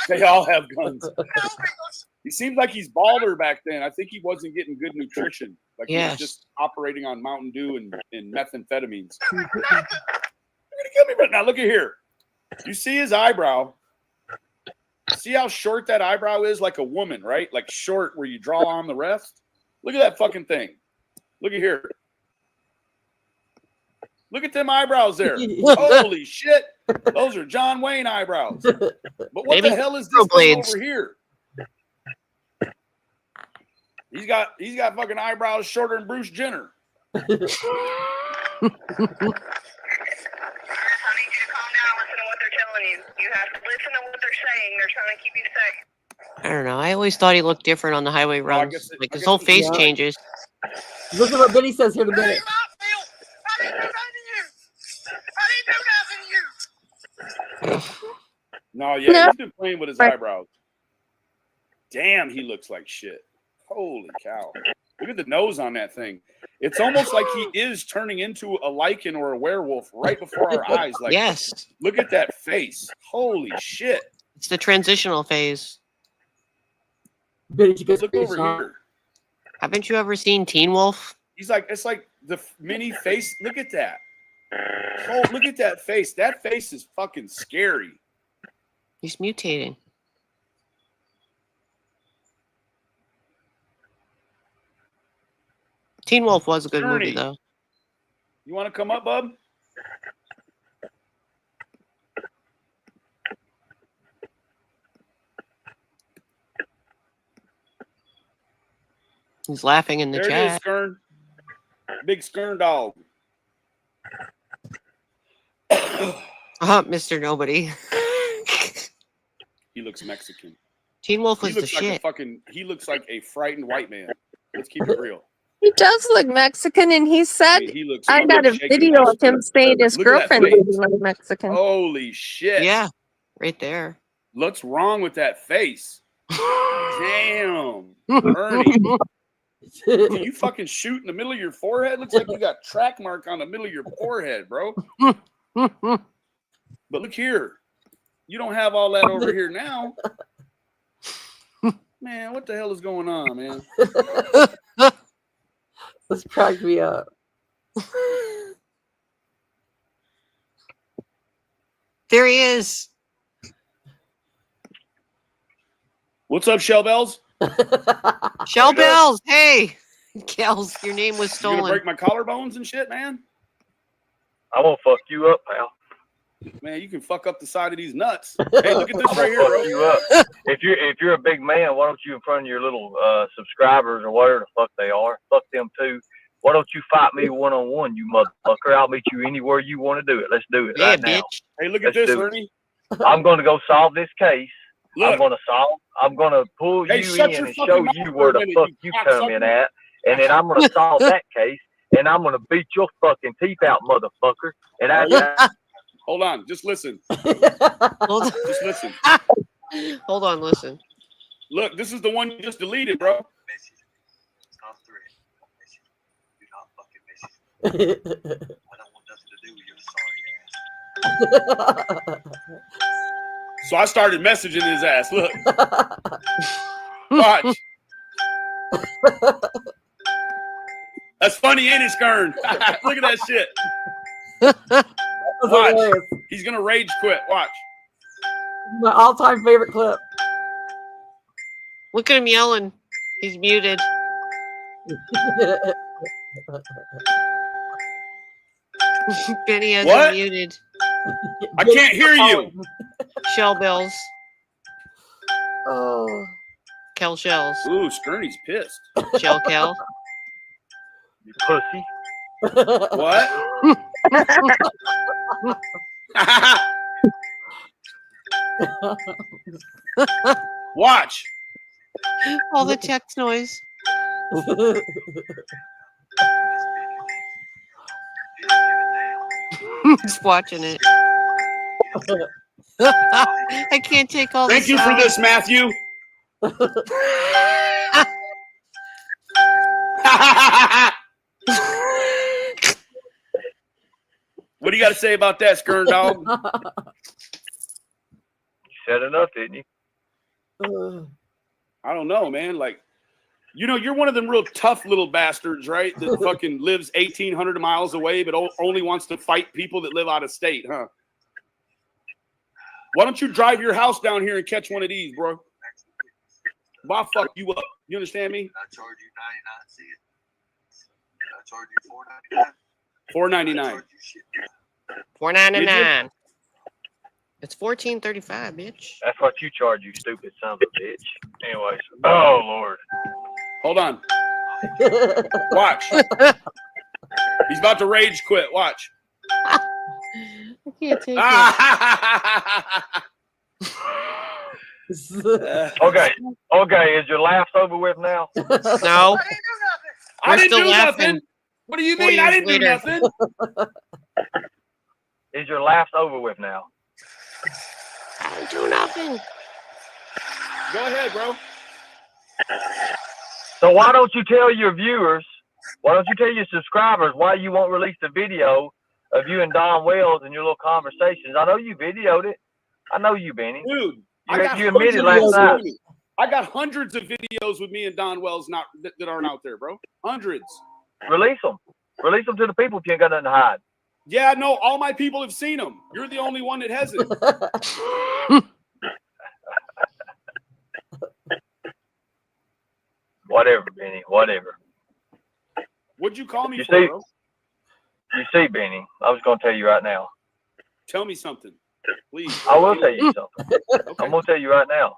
They all have guns. He seems like he's balder back then. I think he wasn't getting good nutrition. Like he was just operating on Mountain Dew and methamphetamines. You're gonna kill me right now. Look at here. You see his eyebrow. See how short that eyebrow is, like a woman, right? Like short where you draw on the rest. Look at that fucking thing. Look at here. Look at them eyebrows there. Holy shit. Those are John Wayne eyebrows. But what Maybe the hell is this thing blades. over here? He's got fucking eyebrows shorter than Bruce Jenner. You have to listen to what they're saying. They're trying to keep you safe. I don't know. I always thought he looked different on the highway runs. Like his whole face changes. Look at what Benny says here in a minute. No, yeah, he's been playing with his eyebrows. Damn, he looks like shit. Holy cow. Look at the nose on that thing. It's almost like he is turning into a lichen or a werewolf right before our eyes. Like, yes. Look at that face. Holy shit. It's the transitional phase. Look over here. Haven't you ever seen Teen Wolf? He's like, it's like the mini face. Look at that. Oh, look at that face. That face is fucking scary. He's mutating. Teen Wolf was a good movie, though. You want to come up, bub? He's laughing in the There it is, chat. Skern. Big Skern dog. Mr. Nobody. He looks Mexican. Teen Wolf was He the looks like a shit. fucking. He looks like a frightened white man. Let's keep it real. He does look Mexican, and he said, He looks. I got a video of him saying his Look at that girlfriend face. was Mexican. Holy shit! Yeah, right there. What's wrong with that face? Damn, Ernie. Can you fucking shoot in the middle of your forehead? Looks like you got track mark on the middle of your forehead, bro. But look here. You don't have all that over here now. Man, what the hell is going on, man? This cracked me up. There he is. What's up, Shell Bells? Shell Bells. Hey, Kels, your name was You gonna stolen. break my collarbones and shit, man? I won't fuck you up, pal. Man, you can fuck up the side of these nuts. Hey, look at this right here, bro. You up. If you're a big man, why don't you in front of your little subscribers or whatever the fuck they are, fuck them too. Why don't you fight me one-on-one, you motherfucker? I'll meet you anywhere you want to do it. Let's do it right now. Hey, look at Let's this, do it. Ernie. I'm going to go solve this case. Look. I'm going to pull Hey, you shut in your and fucking show mouth you for where a the minute, fuck you you come in at, and then I'm going to solve that case, and I'm going to beat your fucking teeth out, motherfucker. And Hold on, just listen. Hold on. Just listen. Hold on, listen. Look, this is the one you just deleted, bro. So I started messaging his ass. Look. Watch. That's funny, ain't it, Skern? Look at that shit. Watch. He's gonna rage quit. Watch. My all-time favorite clip. Look at him yelling. He's muted. Benny has What? him muted. I can't hear you. Shell Bells. Oh. Kel Shells. Ooh, Skirny's pissed. Shell Kel. You pussy. What? Watch. All the text noise. He's watching it. I can't take all Thank this you for out. this, Matthew. What do you got to say about that, Skern dog? You said enough, didn't you? I don't know, man. Like, you know, you're one of them real tough little bastards, right? That fucking lives 1,800 miles away, but only wants to fight people that live out of state, huh? Why don't you drive your house down here and catch one of these, bro? I'll fuck you up. You understand me? I charge you 99 cents. I charge you $4.99. $4.99. $4.99. It's $14.35, bitch. That's what you charge, you stupid son of a bitch. Anyways, oh Lord. Hold on. Watch. He's about to rage quit. Watch. I can't take Okay. Okay. Is your laughs over with now? No. I didn't still do laughing nothing. What do you 4 mean? I years didn't do later. nothing. Is your laughs over with now? I didn't do nothing. Go ahead, bro. So why don't you tell your viewers, why don't you tell your subscribers why you won't release the video of you and Don Wells and your little conversations? I know you videoed it. I know you, Benny. Dude, You admitted last night. I got hundreds of videos with me and Don Wells that aren't out there, bro. Hundreds. Release them. Release them to the people if you ain't got nothing to hide. Yeah, no, all my people have seen them. You're the only one that hasn't. Whatever, Benny. Whatever. What'd you call me You for, see- bro? You see, Benny, I was going to tell you right now. Tell me something, please. I will tell you something. I'm going to tell you right now.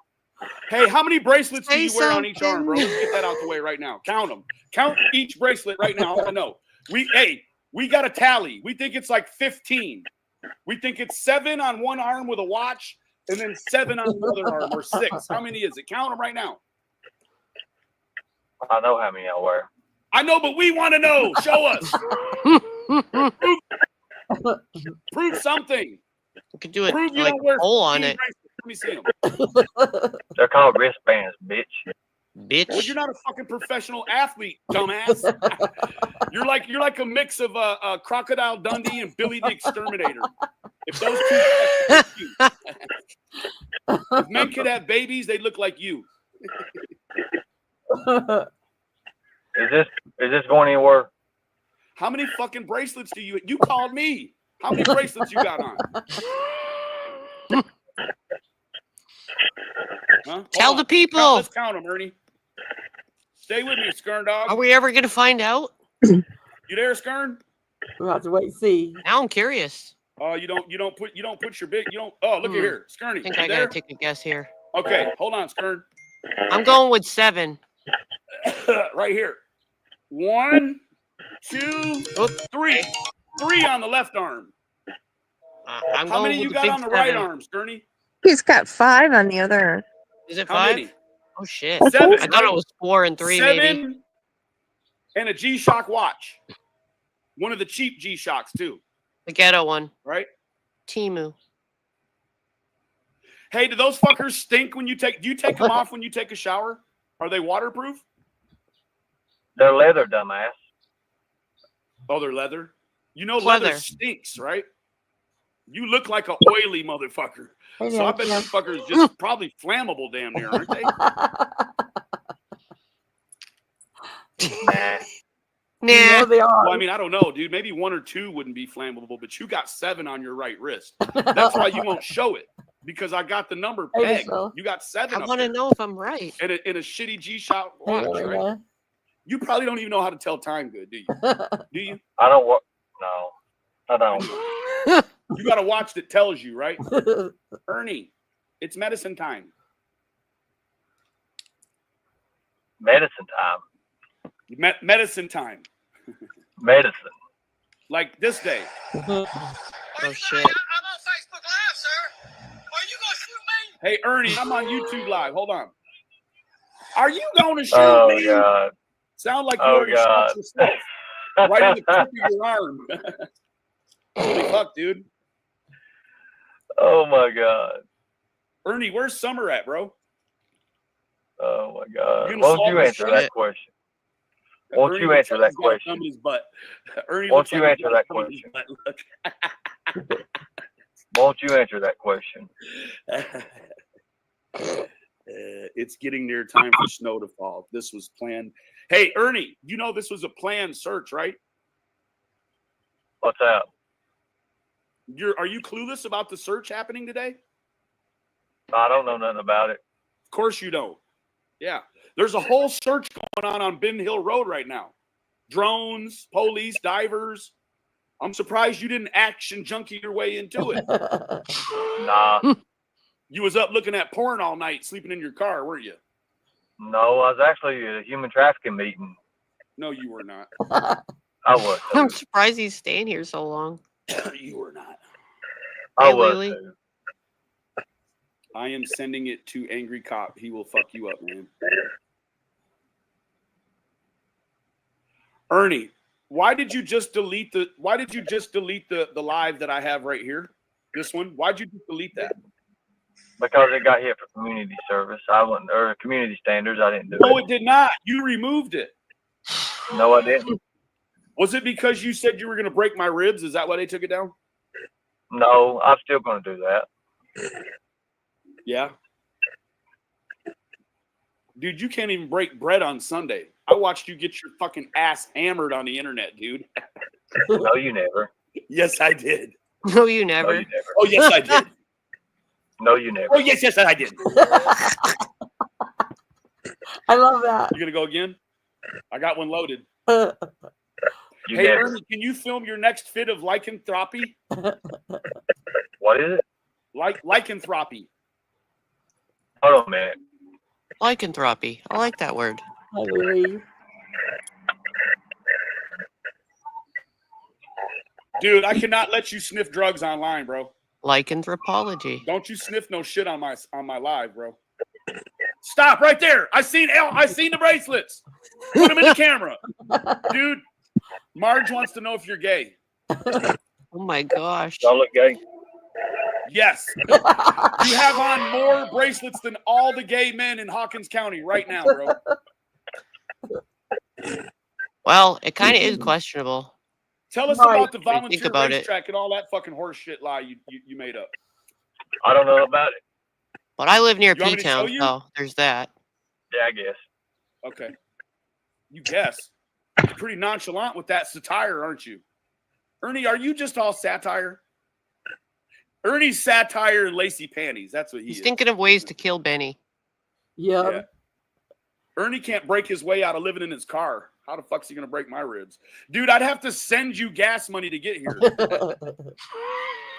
Hey, how many bracelets do Say you wear on each arm, bro? Let's get that out the way right now. Count them. Count each bracelet right now. I want to know. We got a tally. We think it's like 15. We think it's 7 on one arm with a watch and then 7 on the other arm, or 6. How many is it? Count them right now. I know how many I wear. I know, but we want to know. Show us. Prove something. You could do it Prove you like don't wear hole on 15 it. bracelets. Let me see them. They're called wristbands, bitch. Well, you're not a fucking professional athlete, dumbass. you're like a mix of Crocodile Dundee and Billy the Exterminator. If those two, if men could have babies, they look like you. Is this going anywhere? How many fucking bracelets do you? You called me. How many bracelets you got on? Huh? Tell the people. Let's count them, Ernie. Stay with me, Skern dog. Are we ever going to find out? You there, Skern? We'll have to wait and see. Now I'm curious. Oh, you don't put your big. You don't. Oh, look at here, Skirny. I think you I there? gotta take a guess here. Okay, hold on, Skern. I'm going with 7. Right here. 1, 2, 3. 3 on the left arm. I'm How going many with you the got big on the right 7. arm, Skirny? He's got 5 on the other. Is it How 5? many? Oh shit! 7. I thought it was 4 and 3, 7 maybe. and a G-Shock watch. One of the cheap G-Shocks too. The ghetto one, right? Timu. Hey, do those fuckers stink when you take? Do you take them off when you take a shower? Are they waterproof? They're leather, dumbass. Oh, they're leather. You know, Leather. leather stinks, right? You look like an oily motherfucker. Hey, So I yeah, bet yeah. these fuckers just probably flammable damn near, aren't they? Nah. You know they are. Well, I mean, I don't know, dude. Maybe 1 or 2 wouldn't be flammable, but you got 7 on your right wrist. That's why you won't show it, because I got the number Maybe pegged. so. You got 7 I up want to there. know if I'm right. In a shitty G-Shock watch, Hey, right? man. You probably don't even know how to tell time good, do you? Do you? I don't work. No, I don't. You got a watch that tells you, right? Ernie, it's medicine time. Medicine time. Medicine time. Medicine. Like this day. Oh shit! Hey, Ernie, I'm on YouTube Live. Hold on. Are you going to shoot Oh me? God. Sound like you Oh already God. shot yourself. Right in the tip of your arm. Holy fuck, dude. Oh my God. Ernie, where's Summer at, bro? Oh my God. You gonna Won't solve you this answer shit? that question? Won't Ernie you looks answer like that he's got a thumb question? in his butt. Ernie Won't looks you like answer he's got a that thumb in his question? butt. Look. Won't you answer that question? It's getting near time for snow to fall. This was planned. Hey, Ernie, you know this was a planned search, right? What's that? Are you clueless about the search happening today? I don't know nothing about it. Of course you don't. Yeah. There's a whole search going on Ben Hill Road right now. Drones, police, divers. I'm surprised you didn't action junkie your way into it. Nah. You was up looking at porn all night, sleeping in your car, weren't you? No, I was actually at a human trafficking meeting. No, you were not. I was. I'm surprised he's staying here so long. You were not. I Hey, was. Lily. Too. I am sending it to Angry Cop. He will fuck you up, man. Ernie, why did you just delete the live that I have right here? This one? Why'd you just delete that? Because it got hit for community service. I wasn't, or community standards. I didn't do No, it. it did not. You removed it. No, I didn't. Was it because you said you were going to break my ribs? Is that why they took it down? No, I'm still going to do that. Yeah. Dude, you can't even break bread on Sunday. I watched you get your fucking ass hammered on the internet, dude. No, you never. Yes, I did. No, you never. No, you never. Oh, yes, I did. No, you never. Oh, yes, I did. I love that. You going to go again? I got one loaded. You Hey, never. Ernie, can you film your next fit of lycanthropy? What is it? Lycanthropy. Hold on a minute. Lycanthropy. I like that word. Hi, Lily. Dude, I cannot let you sniff drugs online, bro. Lycanthropology. Don't you sniff no shit on my live, bro. Stop right there. I seen the bracelets. Put them in the camera. Dude, Marge wants to know if you're gay. Oh my gosh. Don't look gay. Yes. You have on more bracelets than all the gay men in Hawkins County right now, bro. Well, it kind of is questionable. Tell us Right. about the Think volunteer about it. racetrack and all that fucking horse shit lie you made up. I don't know about it. But I live near You want me to P-Town, show you? so there's that. Yeah, I guess. Okay. You guess. You're pretty nonchalant with that satire, aren't you? Ernie, are you just all satire? Ernie's satire and lacy panties. That's what he He's is. thinking of ways to kill Benny. Yeah. Yeah. Ernie can't break his way out of living in his car. How the fuck's he gonna break my ribs? Dude, I'd have to send you gas money to get here.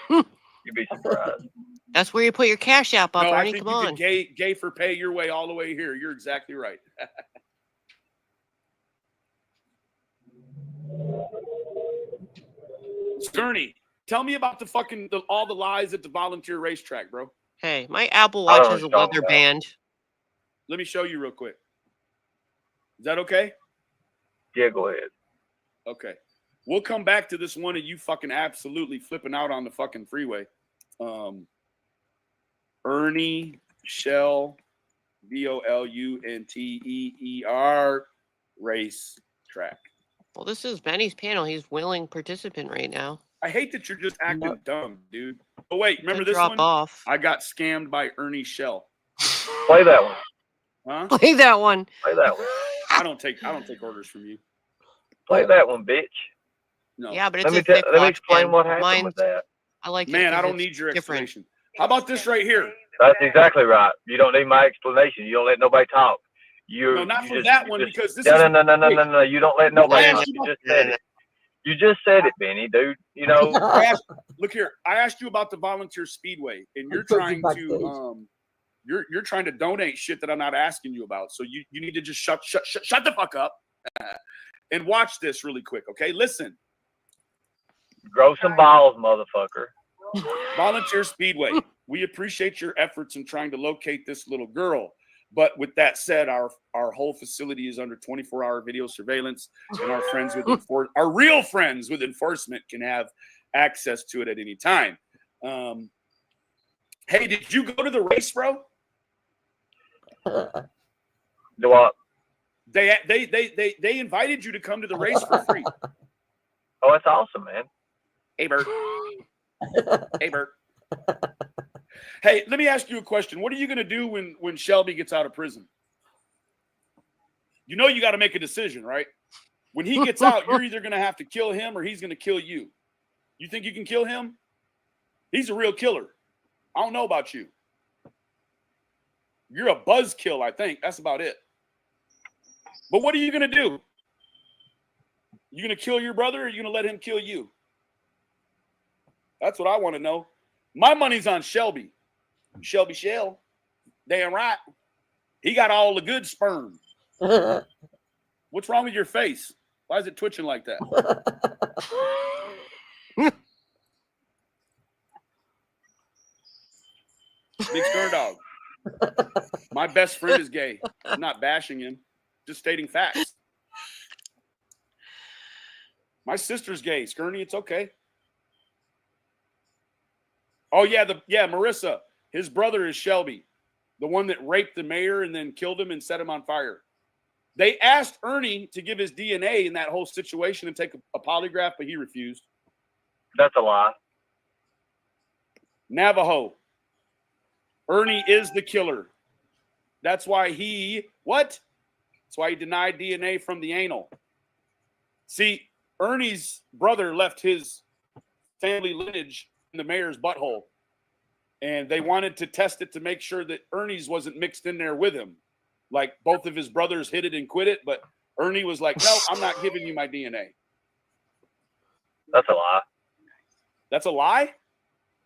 You'd be surprised. That's where you put your cash app up, No, I Ernie. think Come you on. could gay for pay your way all the way here. You're exactly right. Ernie, tell me about all the lies at the volunteer racetrack, bro. Hey, my Apple I Watch don't has a know what you're leather talking band. Let me show you real quick. Is that okay? Yeah, go ahead. Okay. We'll come back to this one of you fucking absolutely flipping out on the fucking freeway. Ernie Shell, Bollunteer Racetrack. Well, this is Benny's panel. He's willing participant right now. I hate that you're just acting dumb, dude. Oh wait, remember Could this drop one? off. I got scammed by Ernie Shell. Play that one. Huh? Play that one. Play that one. I don't take orders from you. Play that one, bitch. No. Yeah, but it's Let me, a thick let me watch explain band. what happened Mine, with that. I like it Man, I 'cause don't it's need your different. explanation. How about this right here? That's exactly right. You don't need my explanation. You don't let nobody talk. No, not for that one, because this no, is No. You don't let nobody I talk. asked you You about- just said it. You just said it, Benny, dude. You know. Look here. I asked you about the volunteer speedway, and you're told trying you backstage. to you're trying to donate shit that I'm not asking you about. So you need to just shut the fuck up and watch this really quick, okay? Listen. Grow some balls, motherfucker. Volunteer Speedway. We appreciate your efforts in trying to locate this little girl. But with that said, our whole facility is under 24-hour video surveillance, and our friends with our real friends with enforcement can have access to it at any time. Hey, did you go to the race, bro? Do what? They invited you to come to the race for free. Oh, that's awesome, man. Hey, Bert. Hey, Bert. Hey, let me ask you a question. What are you going to do when Shelby gets out of prison? You know you got to make a decision, right? When he gets out, you're either going to have to kill him or he's going to kill you. You think you can kill him? He's a real killer. I don't know about you. You're a buzzkill, I think. That's about it. But what are you going to do? You going to kill your brother or are you going to let him kill you? That's what I want to know. My money's on Shelby. Shelby Shell. Damn right. He got all the good sperm. What's wrong with your face? Why is it twitching like that? Big Stern Dog. My best friend is gay. I'm not bashing him, just stating facts. My sister's gay. Skirny, it's okay. Oh yeah, Marissa. His brother is Shelby, the one that raped the mayor and then killed him and set him on fire. They asked Ernie to give his DNA in that whole situation and take a polygraph, but he refused. That's a lie. Navajo. Ernie is the killer. That's why That's why he denied DNA from the anal. See, Ernie's brother left his family lineage in the mayor's butthole. And they wanted to test it to make sure that Ernie's wasn't mixed in there with him. Like both of his brothers hit it and quit it, but Ernie was like, no, I'm not giving you my DNA. That's a lie. That's a lie?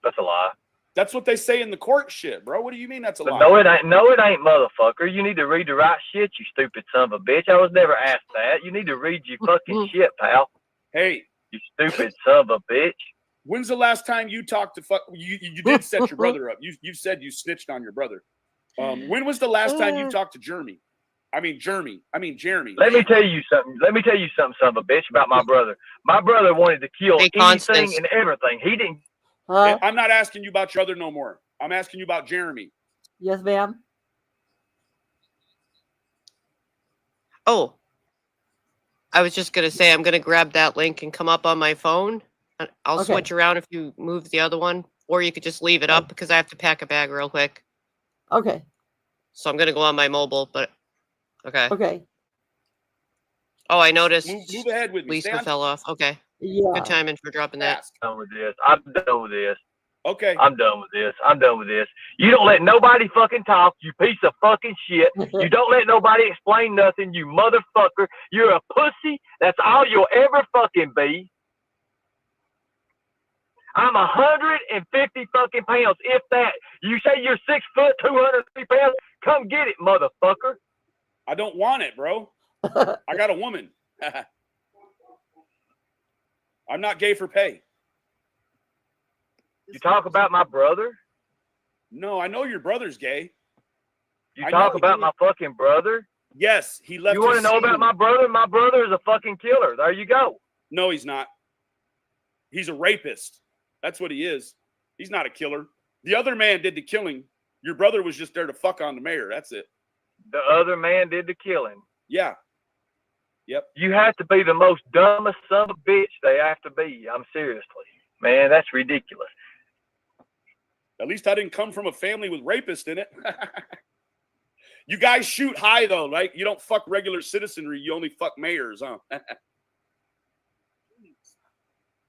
That's a lie. That's what they say in the court shit, bro. What do you mean that's a lie? No, it ain't. No, it ain't, motherfucker. You need to read the right shit, you stupid son of a bitch. I was never asked that. You need to read your fucking shit, pal. Hey. You stupid son of a bitch. When's the last time you talked to you did set your brother up? You said you snitched on your brother. When was the last time you talked to Jeremy? Let me tell you something. Son of a bitch, about my brother. My brother wanted to kill anything and everything. He didn't. I'm not asking you about your brother no more. I'm asking you about Jeremy. Yes, ma'am. Oh, I was just going to say, I'm going to grab that link and come up on my phone. I'll switch around if you move the other one, or you could just leave it up because I have to pack a bag real quick. Okay. So I'm going to go on my mobile, but okay. Okay. Oh, I noticed. Move ahead with me. Lisa fell off. Okay. Yeah. Good timing for dropping that. I'm done with this. I'm done with this. Okay. I'm done with this. I'm done with this. You don't let nobody fucking talk, you piece of fucking shit. You don't let nobody explain nothing, you motherfucker. You're a pussy. That's all you'll ever fucking be. I'm 150 fucking pounds, if that. You say you're 6 foot, 250 pounds? Come get it, motherfucker. I don't want it, bro. I got a woman. I'm not gay for pay. You talk about my brother? No, I know your brother's gay. You talk about my fucking brother? Yes, he left. You want to know about my brother? My brother is a fucking killer. There you go. No, he's not. He's a rapist. That's what he is. He's not a killer. The other man did the killing. Your brother was just there to fuck on the mayor. That's it. The other man did the killing. Yeah. Yep. You have to be the most dumbest son of a bitch they have to be. I'm seriously. Man, that's ridiculous. At least I didn't come from a family with rapists in it. You guys shoot high, though, right? You don't fuck regular citizenry. You only fuck mayors, huh?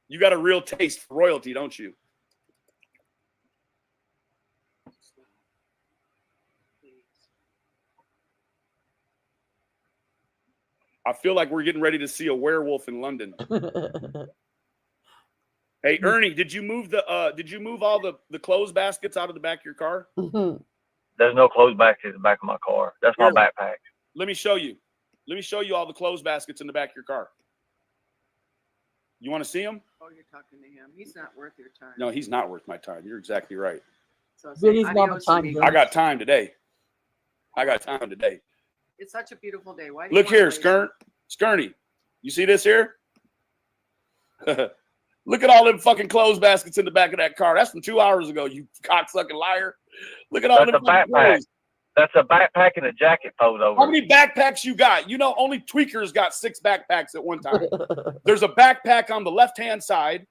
You got a real taste for royalty, don't you? I feel like we're getting ready to see a werewolf in London. Hey, Ernie, did you move all the clothes baskets out of the back of your car? There's no clothes baskets in the back of my car. That's my backpack. Let me show you. Let me show you all the clothes baskets in the back of your car. You want to see them? Oh, you're talking to him. He's not worth your time. No, he's not worth my time. You're exactly right. So I got time today. It's such a beautiful day. Why? Look here, Skirny. You see this here? Look at all them fucking clothes baskets in the back of that car. That's from 2 hours ago, you cocksucking liar. Look at all them fucking clothes. That's a backpack and a jacket photo. How many backpacks you got? You know, only tweakers got 6 backpacks at one time. There's a backpack on the left-hand side,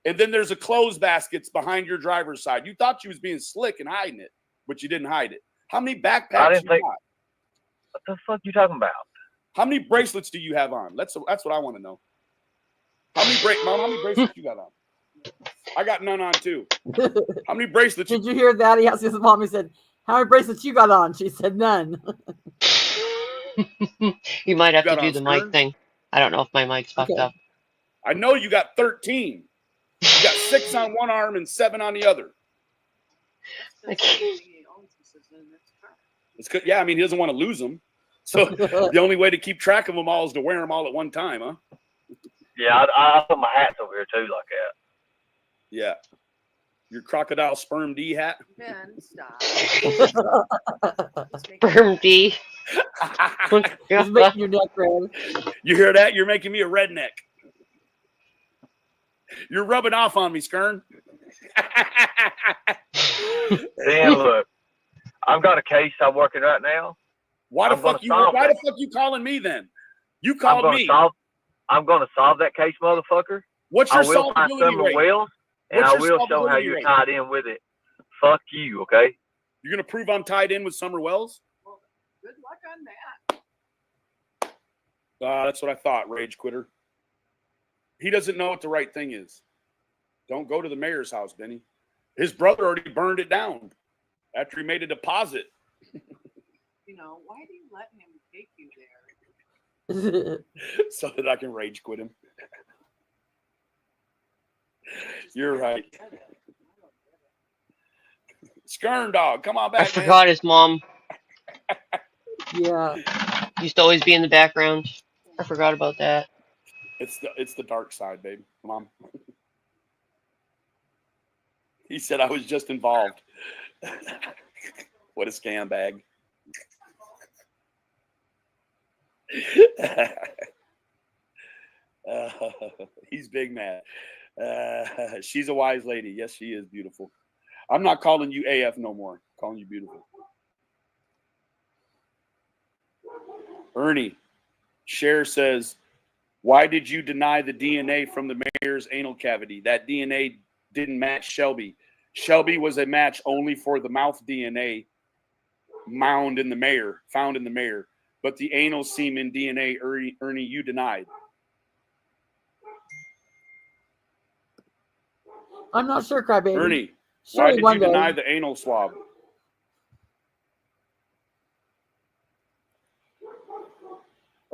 And then there's a clothes baskets behind your driver's side. You thought you was being slick and hiding it, but you didn't hide it. How many backpacks you got? What the fuck you talking about? How many bracelets do you have on? That's what I want to know. How many bracelets you got on? I got none on too. How many bracelets? Did you hear that? He asked his mom. He said, "How many bracelets you got on?" She said, "None." You might have You to got do on the skirt? mic thing. I don't know if my mic's fucked Okay. up. I know you got 13. You got 6 on one arm and 7 on the other. It's good. Yeah, I mean, he doesn't want to lose them. So the only way to keep track of them all is to wear them all at one time, huh? Yeah, I put my hats over here too, like that. Yeah. Your crocodile sperm D hat. Ben, stop. Sperm D. He's making your neck red. You hear that? You're making me a redneck. You're rubbing off on me, Skern. Dan, look, I've got a case I'm working right now. Why the I'm gonna fuck you solve calling me then? You I'm called gonna me. I'm gonna solve that case, motherfucker. What's your I will find solvability Summer rate? Wells, and What's I your will show how solvability you're rate? tied in with it. Fuck you, okay? You're gonna prove I'm tied in with Summer Wells? Good luck on that. That's what I thought, rage quitter. He doesn't know what the right thing is. Don't go to the mayor's house, Benny. His brother already burned it down after he made a deposit. You know, why do you let him take you there? So that I can rage quit him. You're right. Skern dog, come on I back, forgot his mom. Yeah. Used to always be in the background. I forgot about that. It's the dark side, babe. Come on. He said I was just involved. What a scam bag. He's big mad. She's a wise lady. Yes, she is beautiful. I'm not calling you AF no more. I'm calling you beautiful. Ernie, Sher says, why did you deny the DNA from the mayor's anal cavity? That DNA didn't match Shelby. Shelby was a match only for the mouth DNA found in the mayor. But the anal semen DNA, Ernie, you denied. I'm not sure, crybaby. Ernie, Surely why did one you day. deny the anal swab?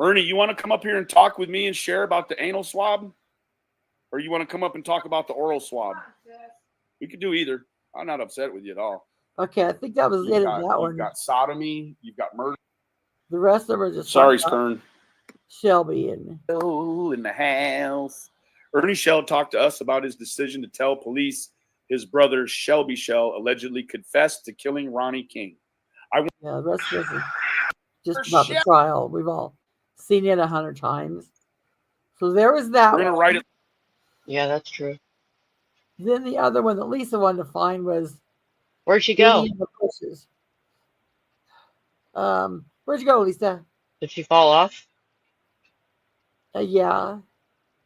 Ernie, you want to come up here and talk with me and share about the anal swab? Or you want to come up and talk about the oral swab? We could do either. I'm not upset with you at all. Okay, I think that was it in that one. You've got sodomy. You've got murder. The rest of them are just Sorry, talking about Skern. Shelby and Oh, in the house. Ernie Shell talked to us about his decision to tell police his brother Shelby Shell allegedly confessed to killing Ronnie King. yeah, the rest of this is just about the trial. We've all seen it 100 times. So there was that We're gonna one. write it. Yeah, that's true. Then the other one that Lisa wanted to find was Where'd she go? Beanie and the Pushes. Where'd you go, Lisa? Did she fall off? Yeah.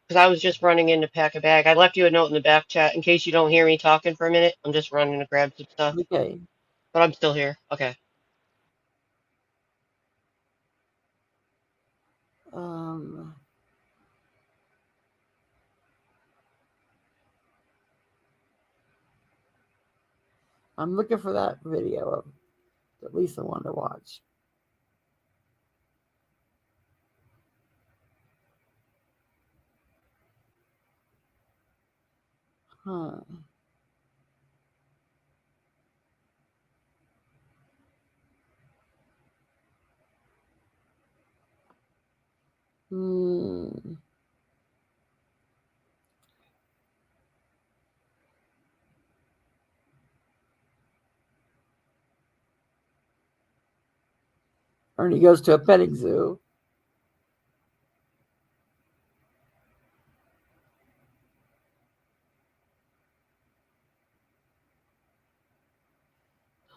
Because I was just running in to pack a bag. I left you a note in the back chat in case you don't hear me talking for a minute. I'm just running to grab some stuff. Okay. But I'm still here. Okay. I'm looking for that video of that Lisa wanted to watch. Huh. Ernie goes to a petting zoo.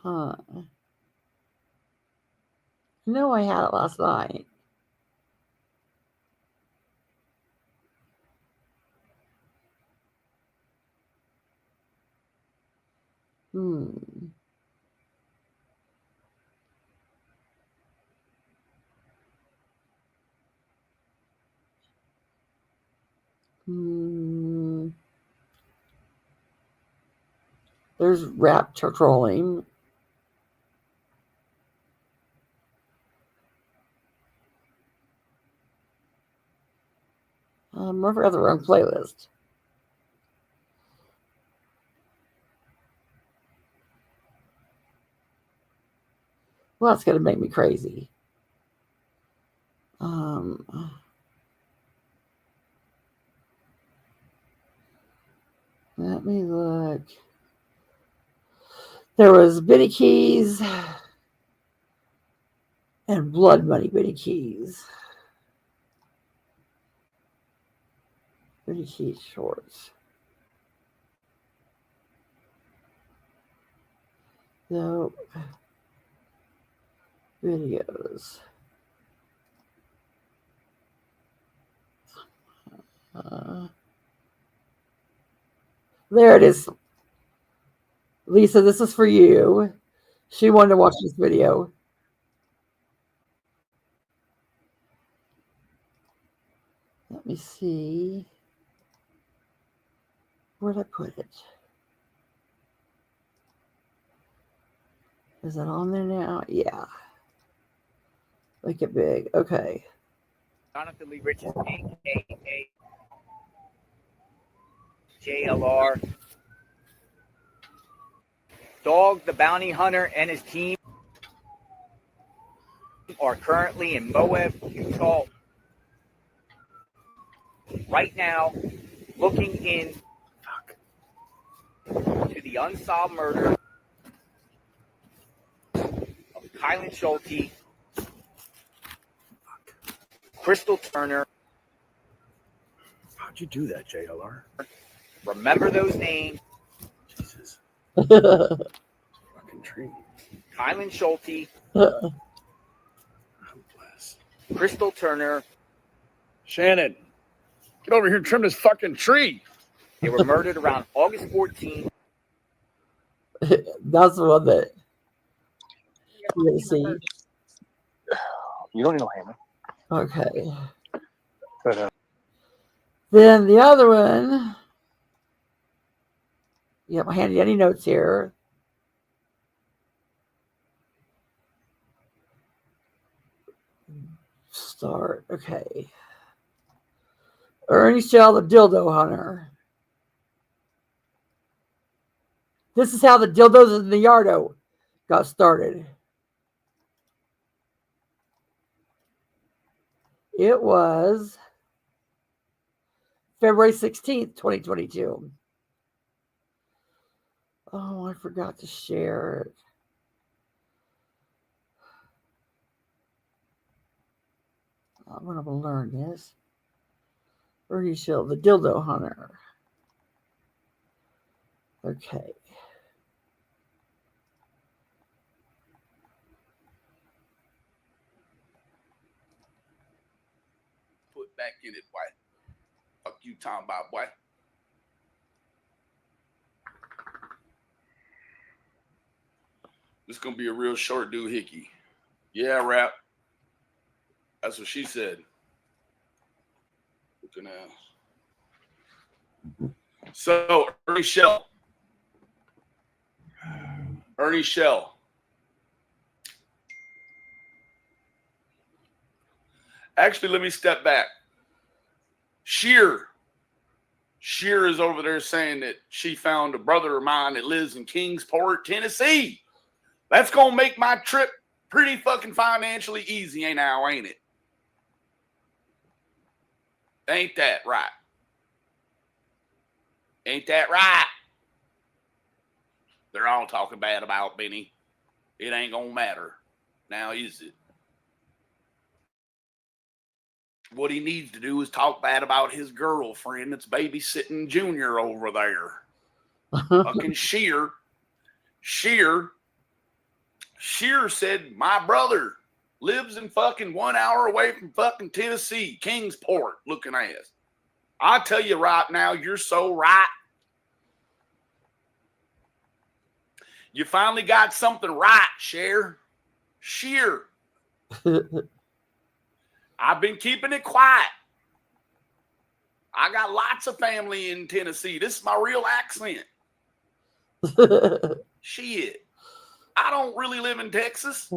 Huh. No, I had it last night. Hmm. Hmm. There's rap trolling. Murphy has the wrong playlist. Well, that's going to make me crazy. Let me look. There was Benny Keyz and Blood Money Benny Keyz. Benny Keyz shorts. No videos. There it is. Lisa, this is for you. She wanted to watch this video. Let me see. Where'd I put it? Is it on there now? Yeah. Make it big. Okay. Jonathan Lee Richards, a.k.a. JLR. Dog the Bounty Hunter and his team are currently in Moab, Utah right now, looking in to the unsolved murder of Kylan Schulte, Crystal Turner. How'd you do that, JLR? Remember those names. Jesus. Fucking tree. Kylan Schulte, Oh, bless. Crystal Turner. Shannon, get over here and trim this fucking tree. They were murdered around August 14th. That's the one that you're going to see. You don't need no hammer. Okay. But, Then the other one. You have handy any notes here. Start. Okay. Ernie Shell, the dildo hunter. This is how the dildos in the yardo got started. It was February 16th, 2022. Oh, I forgot to share it. I'm going to learn this. Ernie Shell, the dildo hunter. Okay. Put back in it, boy. Fuck you talking about, boy. This gonna be a real short doohickey. Yeah, rap. That's what she said. Looking at. So Ernie Shell. Ernie Shell. Actually, let me step back. Sher is over there saying that she found a brother of mine that lives in Kingsport, Tennessee. That's going to make my trip pretty fucking financially easy, ain't it? Ain't that right? Ain't that right? They're all talking bad about Benny. It ain't going to matter. Now, is it? What he needs to do is talk bad about his girlfriend that's babysitting Junior over there. Fucking Sher said, my brother lives in fucking 1 hour away from fucking Tennessee, Kingsport, looking ass. I tell you right now, you're so right. You finally got something right, Sher. Sheer. I've been keeping it quiet. I got lots of family in Tennessee. This is my real accent. Shit. I don't really live in Texas.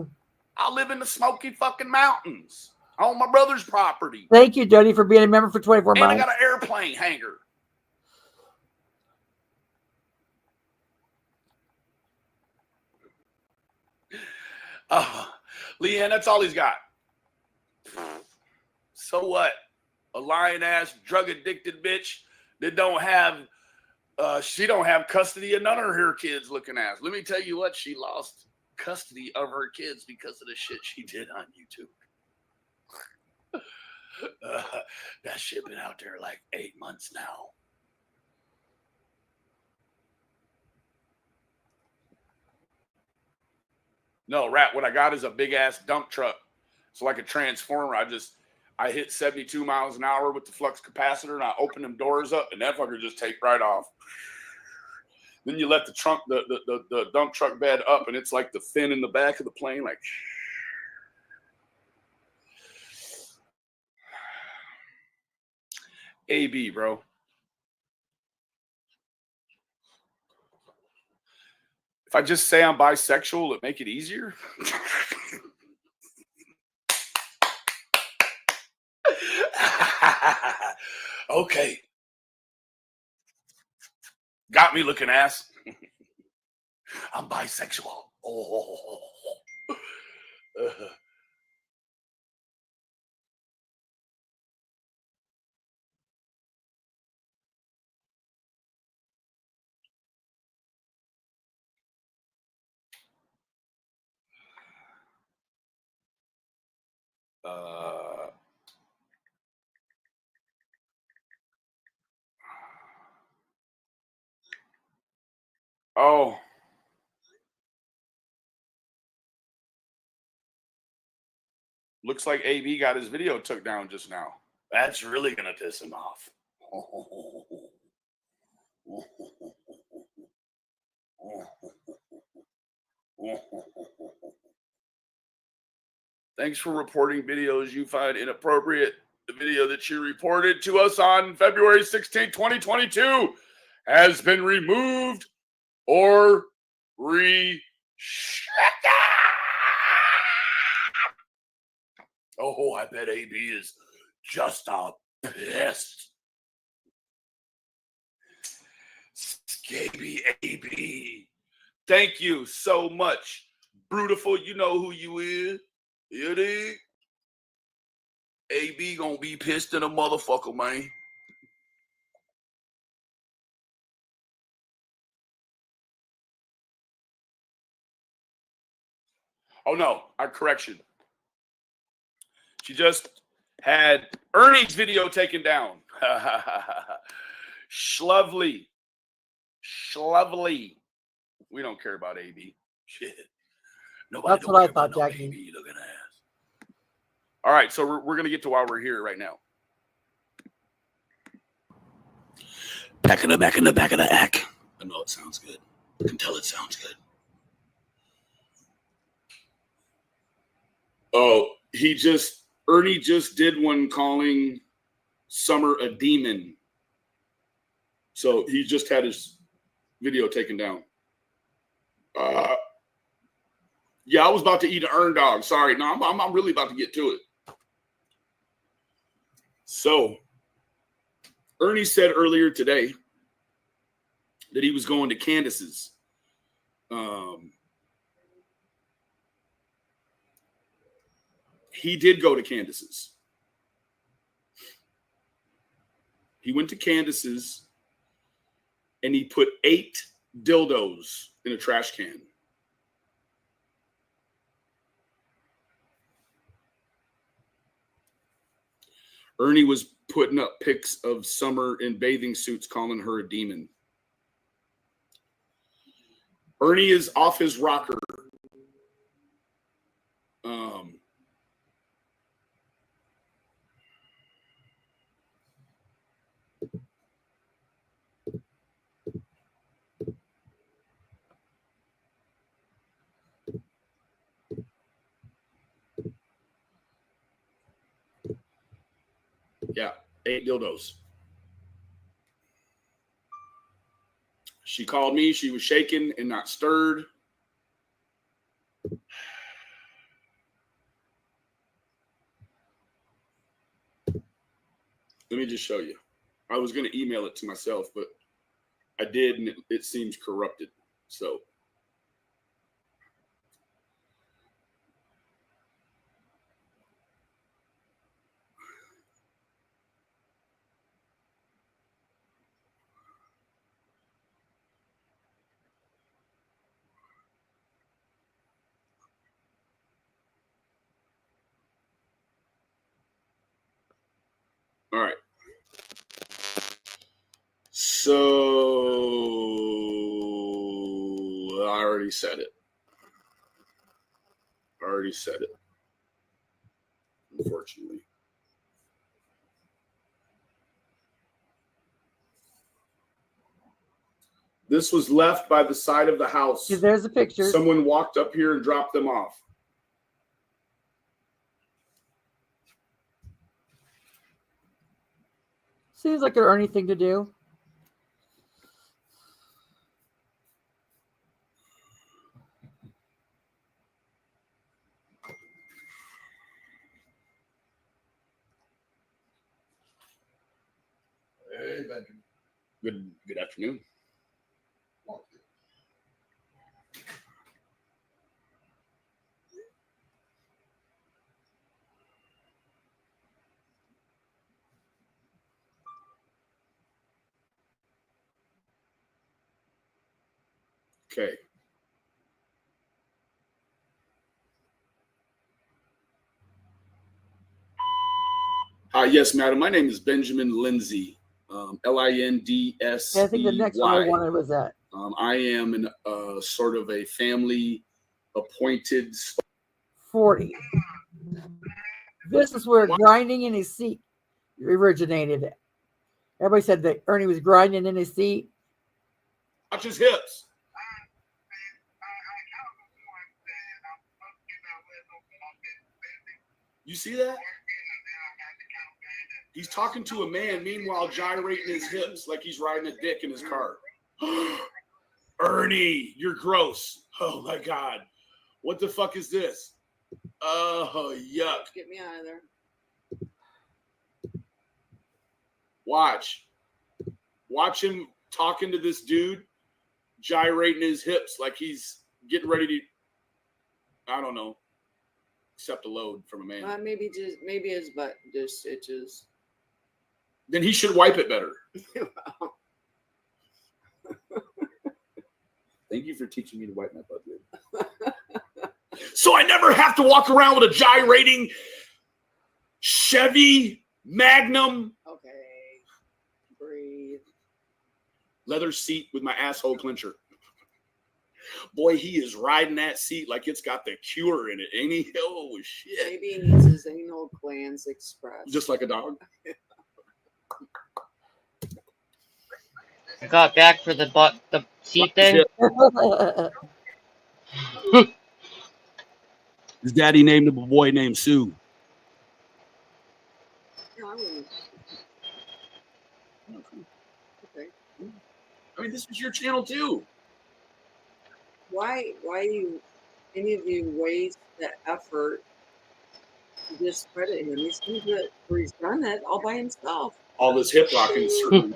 I live in the Smoky fucking Mountains on my brother's property. Thank you, Jody, for being a member for 24 And I months. got an airplane hangar. Leanne, that's all he's got. So what? A lying-ass, drug-addicted bitch that don't have, she don't have custody of none of her kids looking ass. Let me tell you what, she lost custody of her kids because of the shit she did on YouTube. That shit been out there like 8 months now. No, Rat, what I got is a big-ass dump truck. It's like a transformer. I hit 72 miles an hour with the flux capacitor, and I open them doors up, and that fucker just take right off. Then you let the dump truck bed up, and it's like the fin in the back of the plane, like. AB, bro. If I just say I'm bisexual, will it make it easier? Okay. Got me looking ass. I'm bisexual. Oh. Oh. Looks like AB got his video took down just now. That's really going to piss him off. Thanks for reporting videos you find inappropriate. The video that you reported to us on February 16, 2022 has been removed or restricted. Oh, I bet AB is just a pissed. Scaby AB. Thank you so much. Brutiful, you know who you is. You dig? AB gonna be pissed in a motherfucker, man. Oh no, correction. She just had Ernie's video taken down. Schlovely. We don't care about AB. Shit. Nobody. That's what I thought, Jackie. AB looking ass. All right, so we're gonna get to why we're here right now. Back in the back of the act. I know it sounds good. I can tell it sounds good. Oh, Ernie just did one calling Summer a demon. So he just had his video taken down. Yeah, I was about to eat an earn dog. Sorry. No, I'm really about to get to it. So Ernie said earlier today that he was going to Candus's. He did go to Candus's. He went to Candus's and he put 8 dildos in a trash can. Ernie was putting up pics of Summer in bathing suits, calling her a demon. Ernie is off his rocker. Yeah, 8 dildos. She called me. She was shaking and not stirred. Let me just show you. I was going to email it to myself, but I did, and it seems corrupted. So. All right. So I already said it. Unfortunately. This was left by the side of the house. There's a picture. Someone walked up here and dropped them off. Seems like an Ernie thing to do. Hey, Benjamin. Good afternoon. Okay. Yes, madam. My name is Benjamin Lindsay. Lindsey. Yeah, I think the next one I wanted was that. I am an sort of a family appointed 40. This is where grinding in his seat originated. Everybody said that Ernie was grinding in his seat. Watch his hips. You see that? He's talking to a man, meanwhile gyrating his hips like he's riding a dick in his car. Ernie, you're gross. Oh my God. What the fuck is this? Oh, yuck. Get me out of there. Watch him talking to this dude, gyrating his hips like he's getting ready to, I don't know, accept a load from a man. Maybe his butt just itches. Then he should wipe it better. Thank you for teaching me to wipe my butt, dude. So I never have to walk around with a gyrating Chevy Magnum. Okay. Breathe. Leather seat with my asshole clencher. Boy, he is riding that seat like it's got the cure in it, ain't he? Oh, shit. Maybe he needs his anal glands expressed. Just like a dog. I got back for the seat thing. His daddy named him a boy named Sue. Okay. I mean, this is your channel too. Why do any of you waste the effort to discredit him? He's going to do it, or he's done it all by himself. All this hip rocking is certain.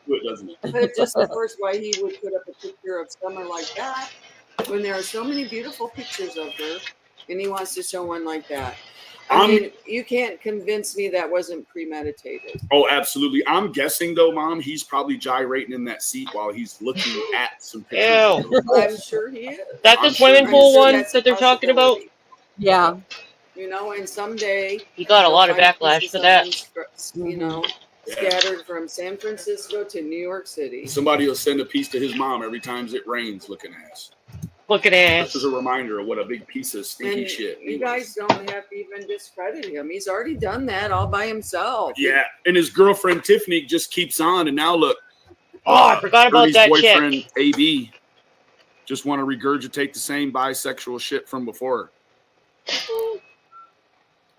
It doesn't. But it just supports why he would put up a picture of someone like that when there are so many beautiful pictures of her, and he wants to show one like that. I mean, you can't convince me that wasn't premeditated. Oh, absolutely. I'm guessing though, Mom, he's probably gyrating in that seat while he's looking at some pictures. Ew. I'm sure he is. That the swimming pool one that they're talking about? Yeah. You know, and someday He got a lot of backlash for that. You know, scattered from San Francisco to New York City. Somebody will send a piece to his mom every time it rains, looking ass. Looking ass. This is a reminder of what a big piece of stinky And shit. you guys don't have to even discredit him. He's already done that all by himself. Yeah, and his girlfriend Tiffany just keeps on, and now look. Oh, I forgot about Ernie's that boyfriend, chick. AB, just want to regurgitate the same bisexual shit from before.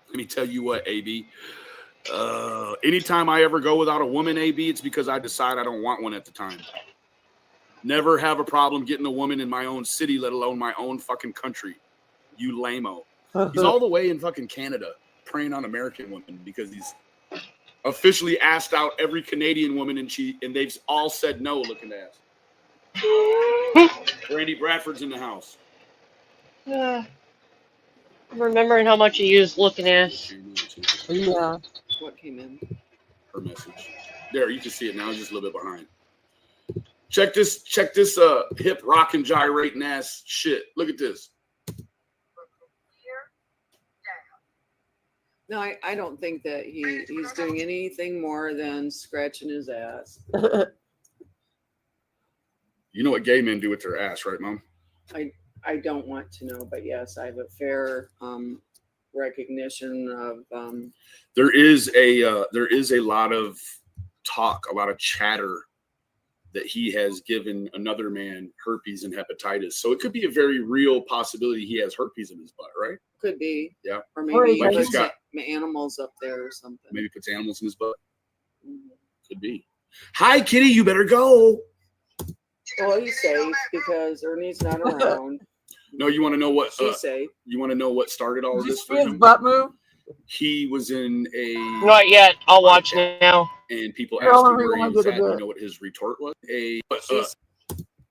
Let me tell you what, AB. Anytime I ever go without a woman, AB, it's because I decide I don't want one at the time. Never have a problem getting a woman in my own city, let alone my own fucking country. You lame-o. He's all the way in fucking Canada preying on American women because he's officially asked out every Canadian woman and they've all said no looking ass. Randy Bradford's in the house. I'm remembering how much you used looking ass. Yeah. What came in? Her message. There, you can see it now. It's just a little bit behind. Check this hip rockin' gyrating ass shit. Look at this. No, I don't think that he's doing anything more than scratching his ass. You know what gay men do with their ass, right, Mom? I don't want to know, but yes, I have a fair recognition of. There is a lot of talk, a lot of chatter that he has given another man herpes and hepatitis. So it could be a very real possibility he has herpes in his butt, right? Could be. Yeah. Or maybe like he he's puts got animals up there or something. maybe puts animals in his butt. Could be. Hi, kitty, you better go. Well, he's safe because Ernie's not around. No, you want to know what? She's safe. You want to know what started all of this for His him? butt move? He was in a Not yet. I'll watch now. and people You're asked him only where he one was good at. at You it. know what his retort was? In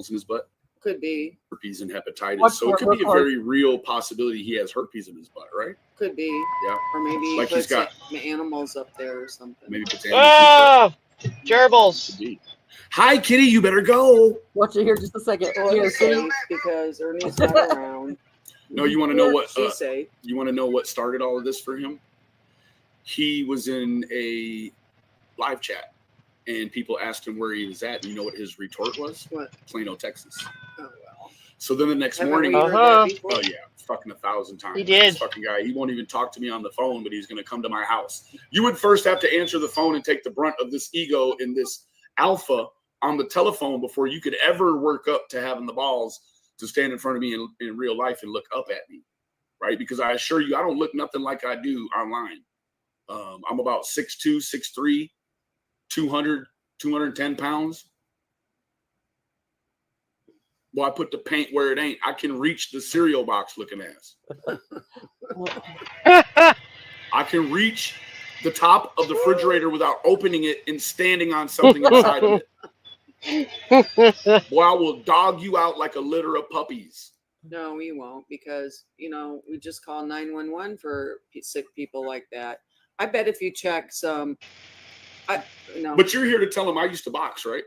his butt. Could be. Herpes and hepatitis. Watch So it could be a very real possibility he has herpes in his butt, right? Could be. Yeah. Or maybe he Like he's puts got animals up there or something. maybe puts animals in his Oh, gerbils. butt. Could be. Hi, kitty, you better go. Watch it here just a second. Well, Here, he's see? safe because Ernie's not around. No, you want to know what? She's safe. You want to know what started all of this for him? He was in a live chat, and people asked him where he was at. And you know what his retort was? What? Plano, Texas. Oh well. So then the next Haven't morning, we heard that before? oh yeah, fucking 1,000 times. He did. This fucking guy. He won't even talk to me on the phone, but he's going to come to my house. You would first have to answer the phone and take the brunt of this ego and this alpha on the telephone before you could ever work up to having the balls to stand in front of me in real life and look up at me, right? Because I assure you, I don't look nothing like I do online. I'm about 6'2", 6'3", 200, 210 pounds. Well, I put the paint where it ain't. I can reach the cereal box looking ass. I can reach the top of the refrigerator without opening it and standing on something inside of it. Boy, I will dog you out like a litter of puppies. No, we won't because, we just call 911 for sick people like that. I bet if you check some, no. But you're here to tell them I used to box, right?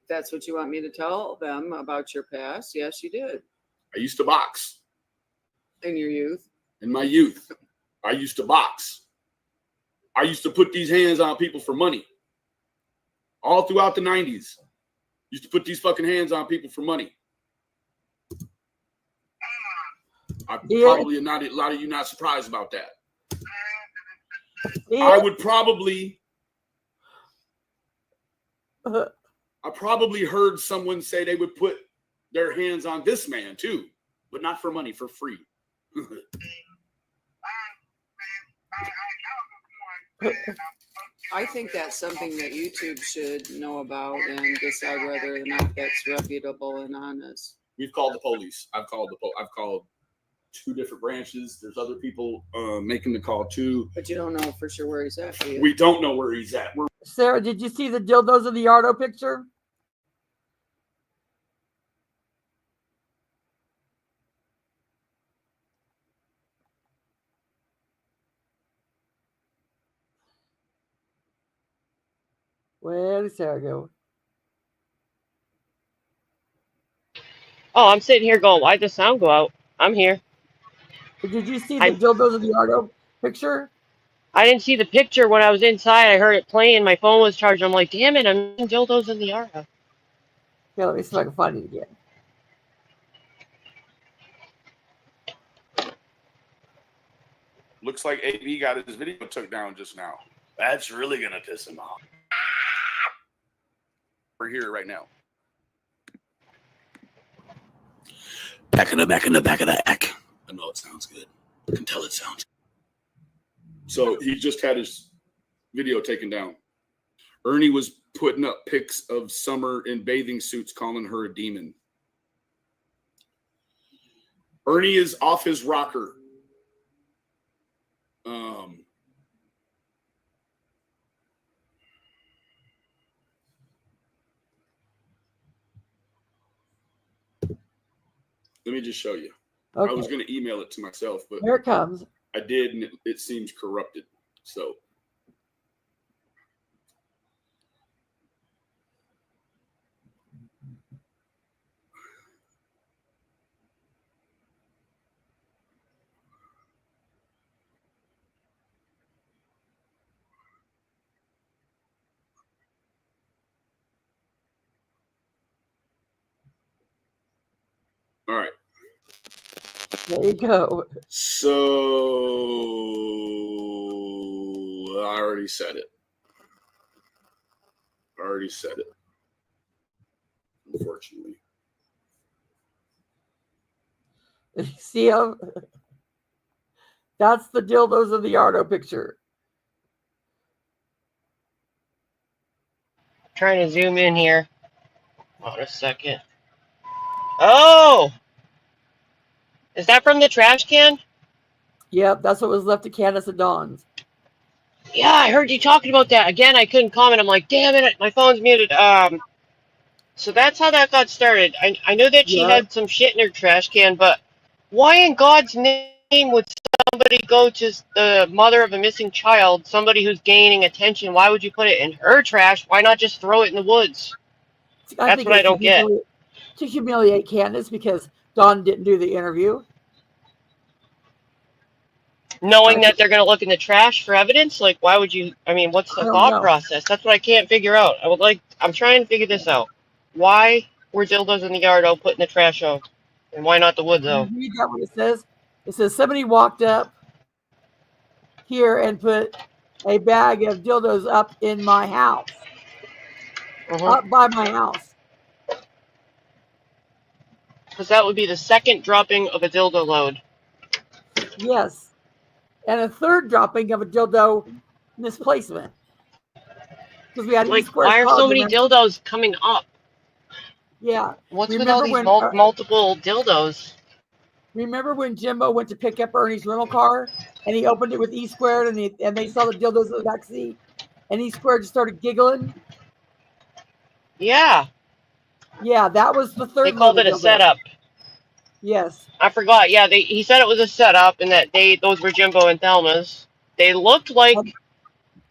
That's what you want me to tell them about your past. Yes, you did. I used to box. In your youth. In my youth, I used to box. I used to put these hands on people for money. All throughout the 90s. Used to put these fucking hands on people for money. Probably not a lot of you not surprised about that. I would probably I probably heard someone say they would put their hands on this man too, but not for money, for free. I think that's something that YouTube should know about and decide whether or not that's reputable and honest. We've called the police. I've called 2 different branches. There's other people making the call too. But you don't know for sure where he's at, do you? We don't know where he's at. Sarah, did you see the dildos in the 𝗷𝗏 picture? Where did Sarah go? Oh, I'm sitting here going, why'd the sound go out? I'm here. Did you see the dildos in the 𝗷𝗏 picture? I didn't see the picture when I was inside. I heard it playing. My phone was charged. I'm like, damn it, I'm in dildos in the 𝗷𝗏. Yeah, let me see if I can find it again. Looks like AB got his video took down just now. That's really gonna piss him off. We're here right now. Back in the back of the act. I know it sounds good. I can tell it sounds good. So he just had his Video taken down. Ernie was putting up pics of Summer in bathing suits, calling her a demon. Ernie is off his rocker. Let me just show you. Okay. I was going to email it to myself, but Here it comes. I did, and it seems corrupted. So. All right. There you go. So I already said it. Unfortunately. See them? That's the dildos of the Ardo picture. Trying to zoom in here. Hold on a second. Oh! Is that from the trash can? Yep, that's what was left of Candus and Dawn's. Yeah, I heard you talking about that. Again, I couldn't comment. I'm like, damn it, my phone's muted. So that's how that got started. I know that she had some shit in her trash can, but why in God's name would somebody go to the mother of a missing child, somebody who's gaining attention? Why would you put it in her trash? Why not just throw it in the woods? That's what I don't get. To humiliate Candus because Dawn didn't do the interview. Knowing that they're going to look in the trash for evidence? Like, why would you? I mean, what's the thought process? That's what I can't figure out. I'm trying to figure this out. Why were dildos in the yard put in the trash out? And why not the woods though? Read that what it says. It says somebody walked up here and put a bag of dildos up in my house. Up by my house. Because that would be the second dropping of a dildo load. Yes. And a third dropping of a dildo misplacement. Because we had like, why are so many dildos coming up? Yeah. What's with all these multiple dildos? Remember when Jimbo went to pick up Ernie's rental car and he opened it with E squared and they saw the dildos in the back seat and E squared just started giggling? Yeah. Yeah, that was the third. They called it a setup. Yes. I forgot. Yeah, he said it was a setup and that those were Jimbo and Thelma's. They looked like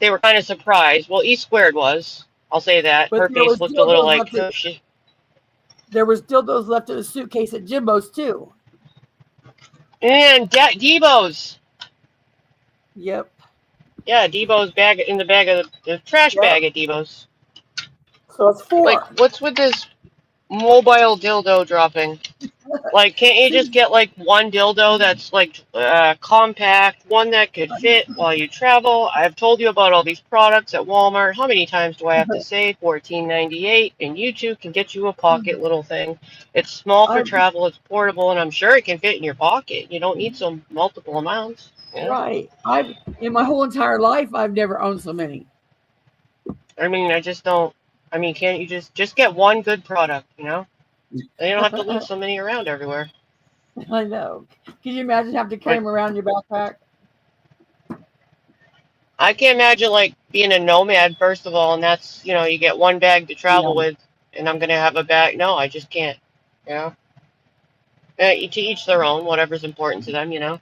they were kind of surprised. Well, E squared was. I'll say that. But her face looked a little like, oh, shit. There was dildos left in the suitcase at Jimbo's too. And Debo's. Yep. Yeah, Debo's bag in the bag of the trash bag at Debo's. So it's 4. Like, what's with this mobile dildo dropping? Like, can't you just get like one dildo that's like compact, one that could fit while you travel? I've told you about all these products at Walmart. How many times do I have to say $14.98? And you too can get you a pocket little thing. It's small for travel, it's portable, and I'm sure it can fit in your pocket. You don't need some multiple amounts. Yeah. Right. In my whole entire life, I've never owned so many. I mean, I just don't. I mean, can't you just get one good product, you know? Then you don't have to leave so many around everywhere. I know. Can you imagine having to carry them around in your backpack? I can't imagine, like, being a nomad, first of all, and that's, you know, you get one bag to travel with, and I'm going to have a bag. No, I just can't, you know? To each their own, whatever's important to them, you know?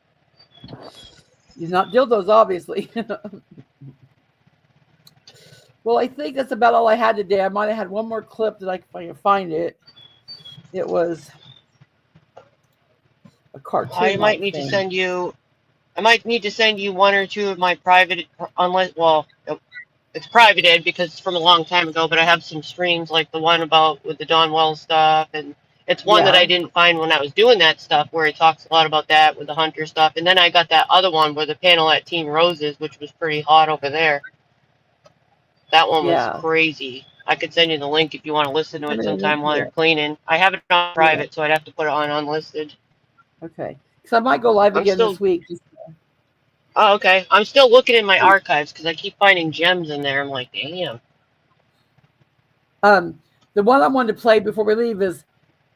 He's not dildos, obviously. Well, I think that's about all I had today. I might have had one more clip that I can find it. It was a cartoon. I might need to send you. I might need to send you one or two of my private, well, it's privated because it's from a long time ago. But I have some streams like the one about with the Don Wells stuff, and it's one that I didn't find when I was doing that stuff, where it talks a lot about that with the Hunter stuff. And then I got that other one where the panel at Team Roses, which was pretty hot over there. That one was crazy. I could send you the link if you want to listen to it sometime while you're cleaning. I have it on private, so I'd have to put it on unlisted. Okay. So I might go live again this week. Oh, okay. I'm still looking in my archives because I keep finding gems in there. I'm like, damn. The one I wanted to play before we leave is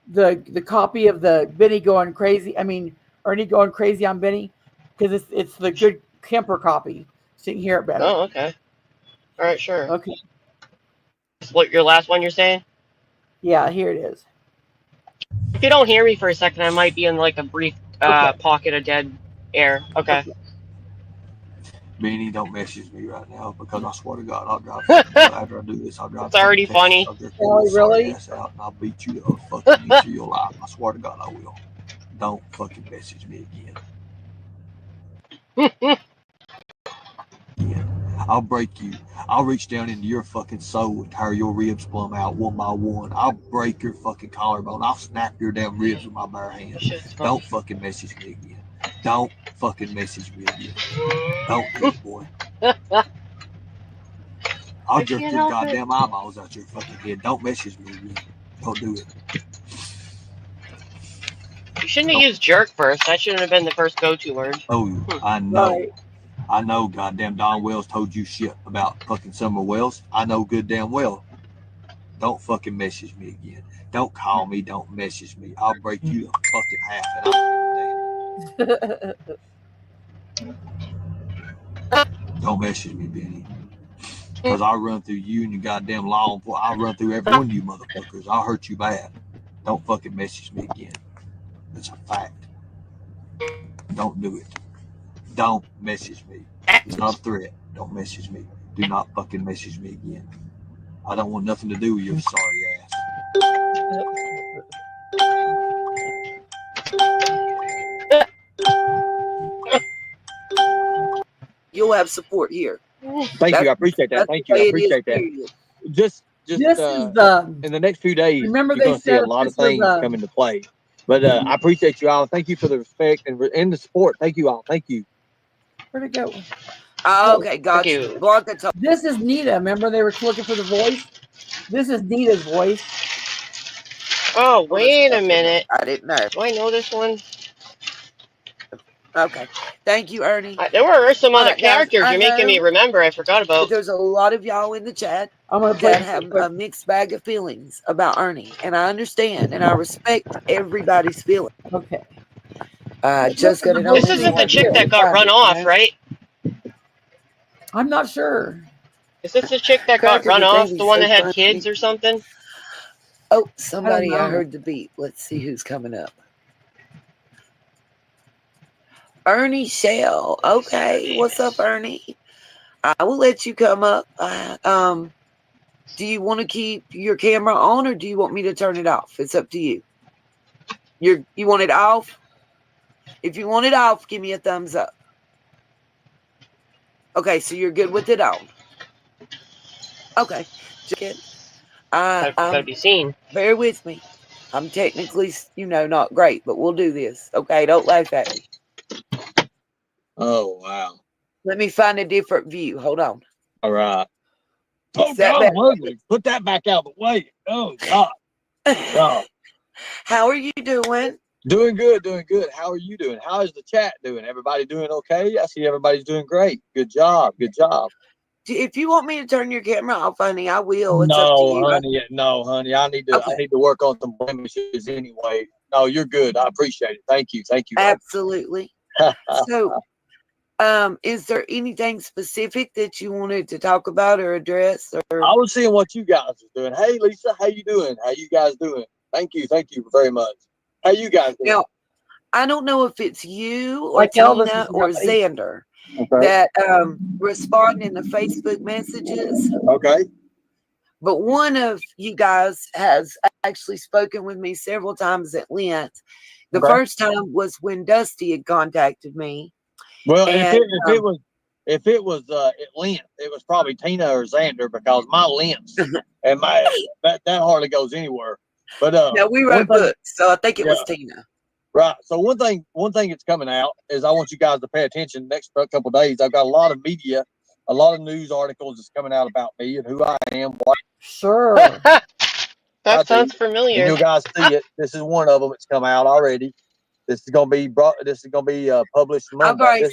the copy of the Benny going crazy. I mean, Ernie going crazy on Benny, because it's the good Kemper copy, so you can hear it better. Oh, okay. All right, sure. Okay. What, your last one you're saying? Yeah, here it is. If you don't hear me for a second, I might be in like a brief pocket of dead air. Okay. Benny, don't message me right now because I swear to God, I'll drive. After I do this, I'll drive. It's already funny. Oh, really? Out and I'll beat you to fucking into your life. I swear to God, I will. Don't fucking message me again. Yeah. I'll break you. I'll reach down into your fucking soul and tear your ribs plumb out one by one. I'll break your fucking collarbone. I'll snap your damn ribs with my bare hands. Don't fucking message me again. Don't fucking message me again. Don't do it, boy. I'll jerk your goddamn eyeballs out your fucking head. Don't message me again. Don't do it. You shouldn't have used jerk first. That shouldn't have been the first go-to word. Oh, I know. I know goddamn Don Wells told you shit about fucking Summer Wells. I know good damn well. Don't fucking message me again. Don't call me. Don't message me. I'll break you to fucking half and don't message me, Benny. Because I'll run through you and your goddamn law enforcement. I'll run through every one of you motherfuckers. I'll hurt you bad. Don't fucking message me again. That's a fact. Don't do it. Don't message me. It's not a threat. Don't message me. Do not fucking message me again. I don't want nothing to do with your sorry ass. You'll have support here. Thank you. I appreciate that. Thank you. I appreciate that. Just in the next few days, remember you're going to see a lot of things come into play. But I appreciate you all. Thank you for the respect and the support. Thank you all. Thank you. Where'd it go? Okay, got you. This is Nita. Remember they were looking for the voice? This is Nita's voice. Oh, wait a minute. I didn't know. Do I know this one? Okay. Thank you, Ernie. There were some other Guys, characters you're making me remember. I forgot about. There's a lot of y'all in the chat that have a mixed bag of feelings about Ernie, and I understand and I respect everybody's feelings. Okay. Just gonna know this isn't the chick that got run off, right? I'm not sure. Is this the chick that got run off? The one that had kids or something? Oh, somebody I heard the beat. Let's see who's coming up. Ernie Shell. Okay, what's up, Ernie? I will let you come up. Do you want to keep your camera on or do you want me to turn it off? It's up to you. You want it off? If you want it off, give me a thumbs up. Okay, so you're good with it on. Okay. Gotta be seen. Bear with me. I'm technically, not great, but we'll do this. Okay, don't laugh at me. Oh, wow. Let me find a different view. Hold on. All right. Oh, God, ugly. Put that back out of the way. Oh, God. God. How are you doing? Doing good, doing good. How are you doing? How is the chat doing? Everybody doing okay? I see everybody's doing great. Good job. Good job. If you want me to turn your camera off, honey, I will. It's up to you. Honey. I need to work on some blemishes anyway. No, you're good. I appreciate it. Thank you. Thank you. Absolutely. So, is there anything specific that you wanted to talk about or address? Or I was seeing what you guys are doing. Hey, Lisa, how you doing? How you guys doing? Thank you very much. How you guys doing? Now, I don't know if it's you or Tina or Xander that respond in the Facebook messages. Okay. But one of you guys has actually spoken with me several times at length. The first time was when Dusty had contacted me. Well, if it was at length, it was probably Tina or Xander because my lengths and that hardly goes anywhere. But no, we wrote books, so I think it was Tina. Right. So one thing that's coming out is I want you guys to pay attention. Next couple of days, I've got a lot of media, a lot of news articles that's coming out about me and who I am. Sure. That sounds familiar. And you guys see it. This is one of them. It's come out already. This is gonna be published Monday.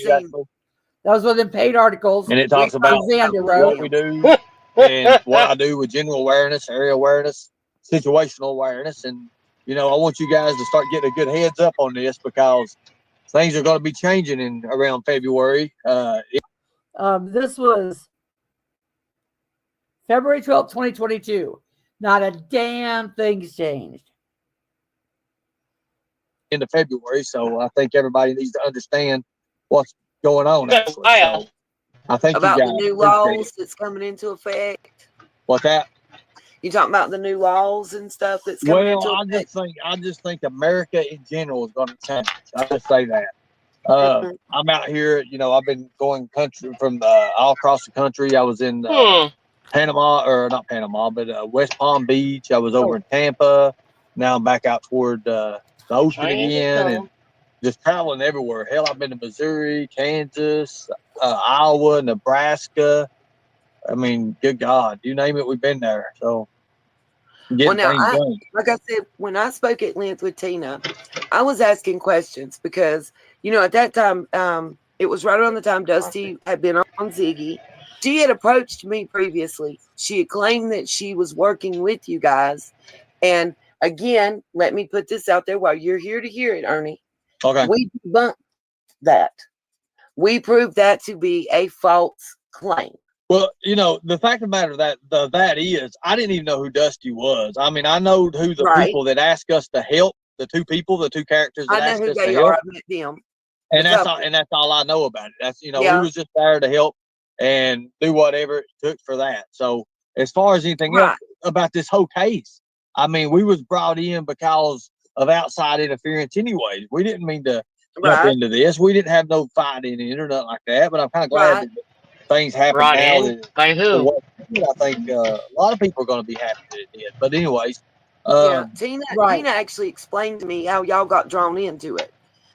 That was one of them paid articles. and it talks about Alexander what wrote. we do and what I do with general awareness, area awareness, situational awareness, and I want you guys to start getting a good heads up on this because things are going to be changing in around February. This was February 12th, 2022. Not a damn thing's changed. Into February, so I think everybody needs to understand what's going on. Actually. So I think about you the guys new appreciate laws it. that's coming into effect. What's that? You talking about the new laws and stuff that's coming into Well, effect? I just think America in general is going to change. I just say that. I'm out here. I've been going country from all across the country. I was in Panama, or not Panama, but West Palm Beach. I was over in Tampa. Now I'm back out toward the ocean again, and just traveling everywhere. Hell, I've been to Missouri, Kansas, Iowa, Nebraska. I mean, good God, you name it, we've been there. So, getting things done. Like I said, when I spoke at length with Tina, I was asking questions because, at that time, it was right around the time Dusty had been on Ziggy. She had approached me previously. She had claimed that she was working with you guys. And again, let me put this out there while you're here to hear it, Ernie. Okay. We debunked that. We proved that to be a false claim. Well, the fact of the matter that is, I didn't even know who Dusty was. I mean, I know who the people that ask us to help, the two characters that I know ask who us they to are. help. I met them. And that's all I know about it. That's, we was just there to help and do whatever it took for that. So as far as anything else about this whole case, I mean, we was brought in because of outside interference anyways. We didn't mean to jump into this. We didn't have no fight in it or nothing like that, but I'm kind of glad that things happen Brought now. in by who? I think a lot of people are going to be happy that it did. But anyways, Tina actually explained to me how y'all got drawn into it.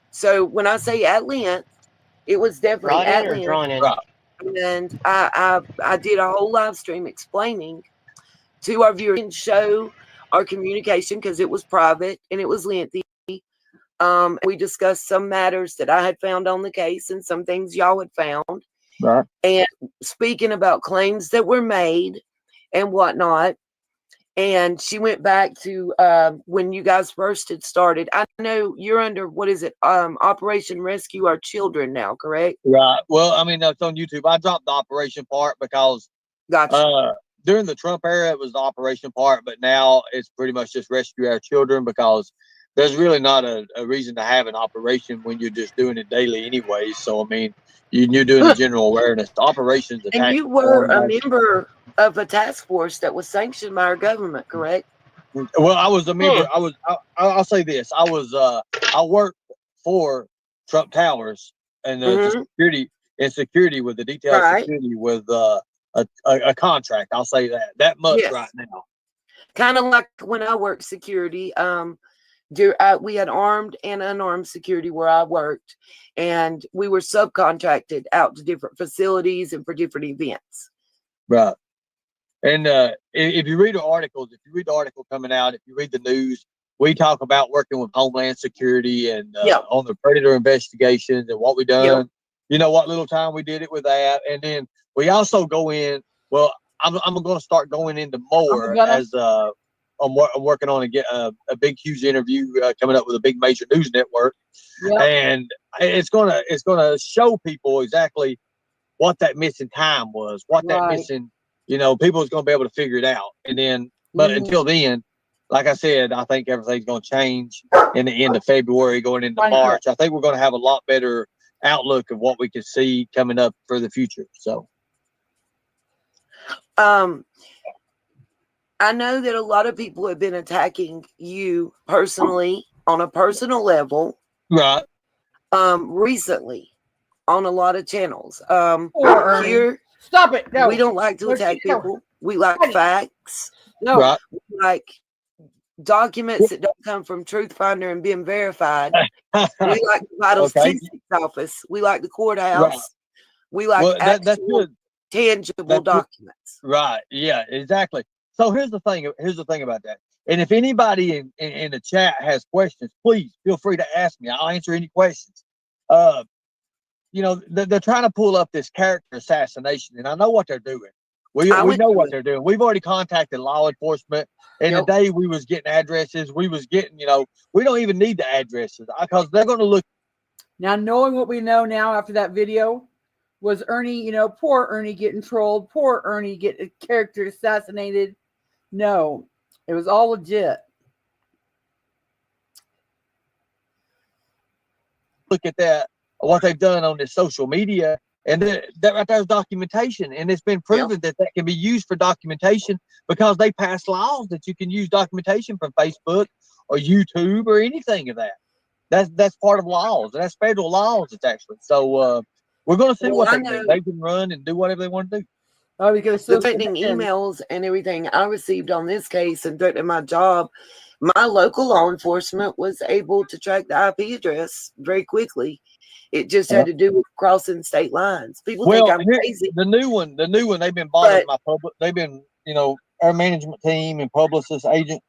So when I say at length, it was definitely Brought at in or length. drawn in? And I did a whole live stream explaining to our viewers and show our communication because it was private and it was lengthy. We discussed some matters that I had found on the case and some things y'all had found. Right. And speaking about claims that were made and whatnot. And she went back to when you guys first had started. I know you're under, what is it? Operation Rescue Our Children now, correct? Right. Well, I mean, that's on YouTube. I dropped the operation part because during the Trump era, it was the operation part, but now it's pretty much just Rescue Our Children because there's really not a reason to have an operation when you're just doing it daily anyways. So, I mean, you're doing the general awareness. The operations. And you were a member of a task force that was sanctioned by our government, correct? Well, I was a member. I'll say this. I worked for Trump Towers and the security with the detailed security with a contract. I'll say that much right now. Kind of like when I worked security. We had armed and unarmed security where I worked, and we were subcontracted out to different facilities and for different events. Right. And if you read the articles, if you read the article coming out, if you read the news, we talk about working with Homeland Security and on the predator investigations and what we done. You know, what little time we did it with that. And then we also go in, well, I'm going to start going into more as I'm working on a big, huge interview coming up with a big major news network. And it's gonna show people exactly what that missing time was, what that missing, people is going to be able to figure it out. And then, but until then, like I said, I think everything's going to change in the end of February, going into March. I think we're going to have a lot better outlook of what we can see coming up for the future. So, I know that a lot of people have been attacking you personally on a personal level. Right. Recently on a lot of channels. Here, stop it. No. We don't like to attack people. We like facts. No. Right. We like documents that don't come from Truth Finder and been verified. We like the Vital Statistics Office. We like the courthouse. Right. We like that's good. Tangible documents. Right. Yeah, exactly. So here's the thing about that. And if anybody in the chat has questions, please feel free to ask me. I'll answer any questions. you know, they're trying to pull up this character assassination, and I know what they're doing. We know what they're doing. We've already contacted law enforcement, and the day we was getting addresses, we was getting, you know, we don't even need the addresses because they're going to look. Now, knowing what we know now after that video, was Ernie, you know, poor Ernie getting trolled, poor Ernie getting character assassinated. No, it was all legit. Look at that, what they've done on this social media, and that right there's documentation, and it's been proven that can be used for documentation because they passed laws that you can use documentation from Facebook or YouTube or anything of that. That's part of laws. That's federal laws. It's actually so. We're going to see what they do. They can run and do whatever they want to do. Oh, because the threatening emails and everything I received on this case and threatening my job, my local law enforcement was able to track the IP address very quickly. It just had to do with crossing state lines. People think I'm crazy. The new one, they've been bothering my public. They've been, you know, our management team and publicist agent.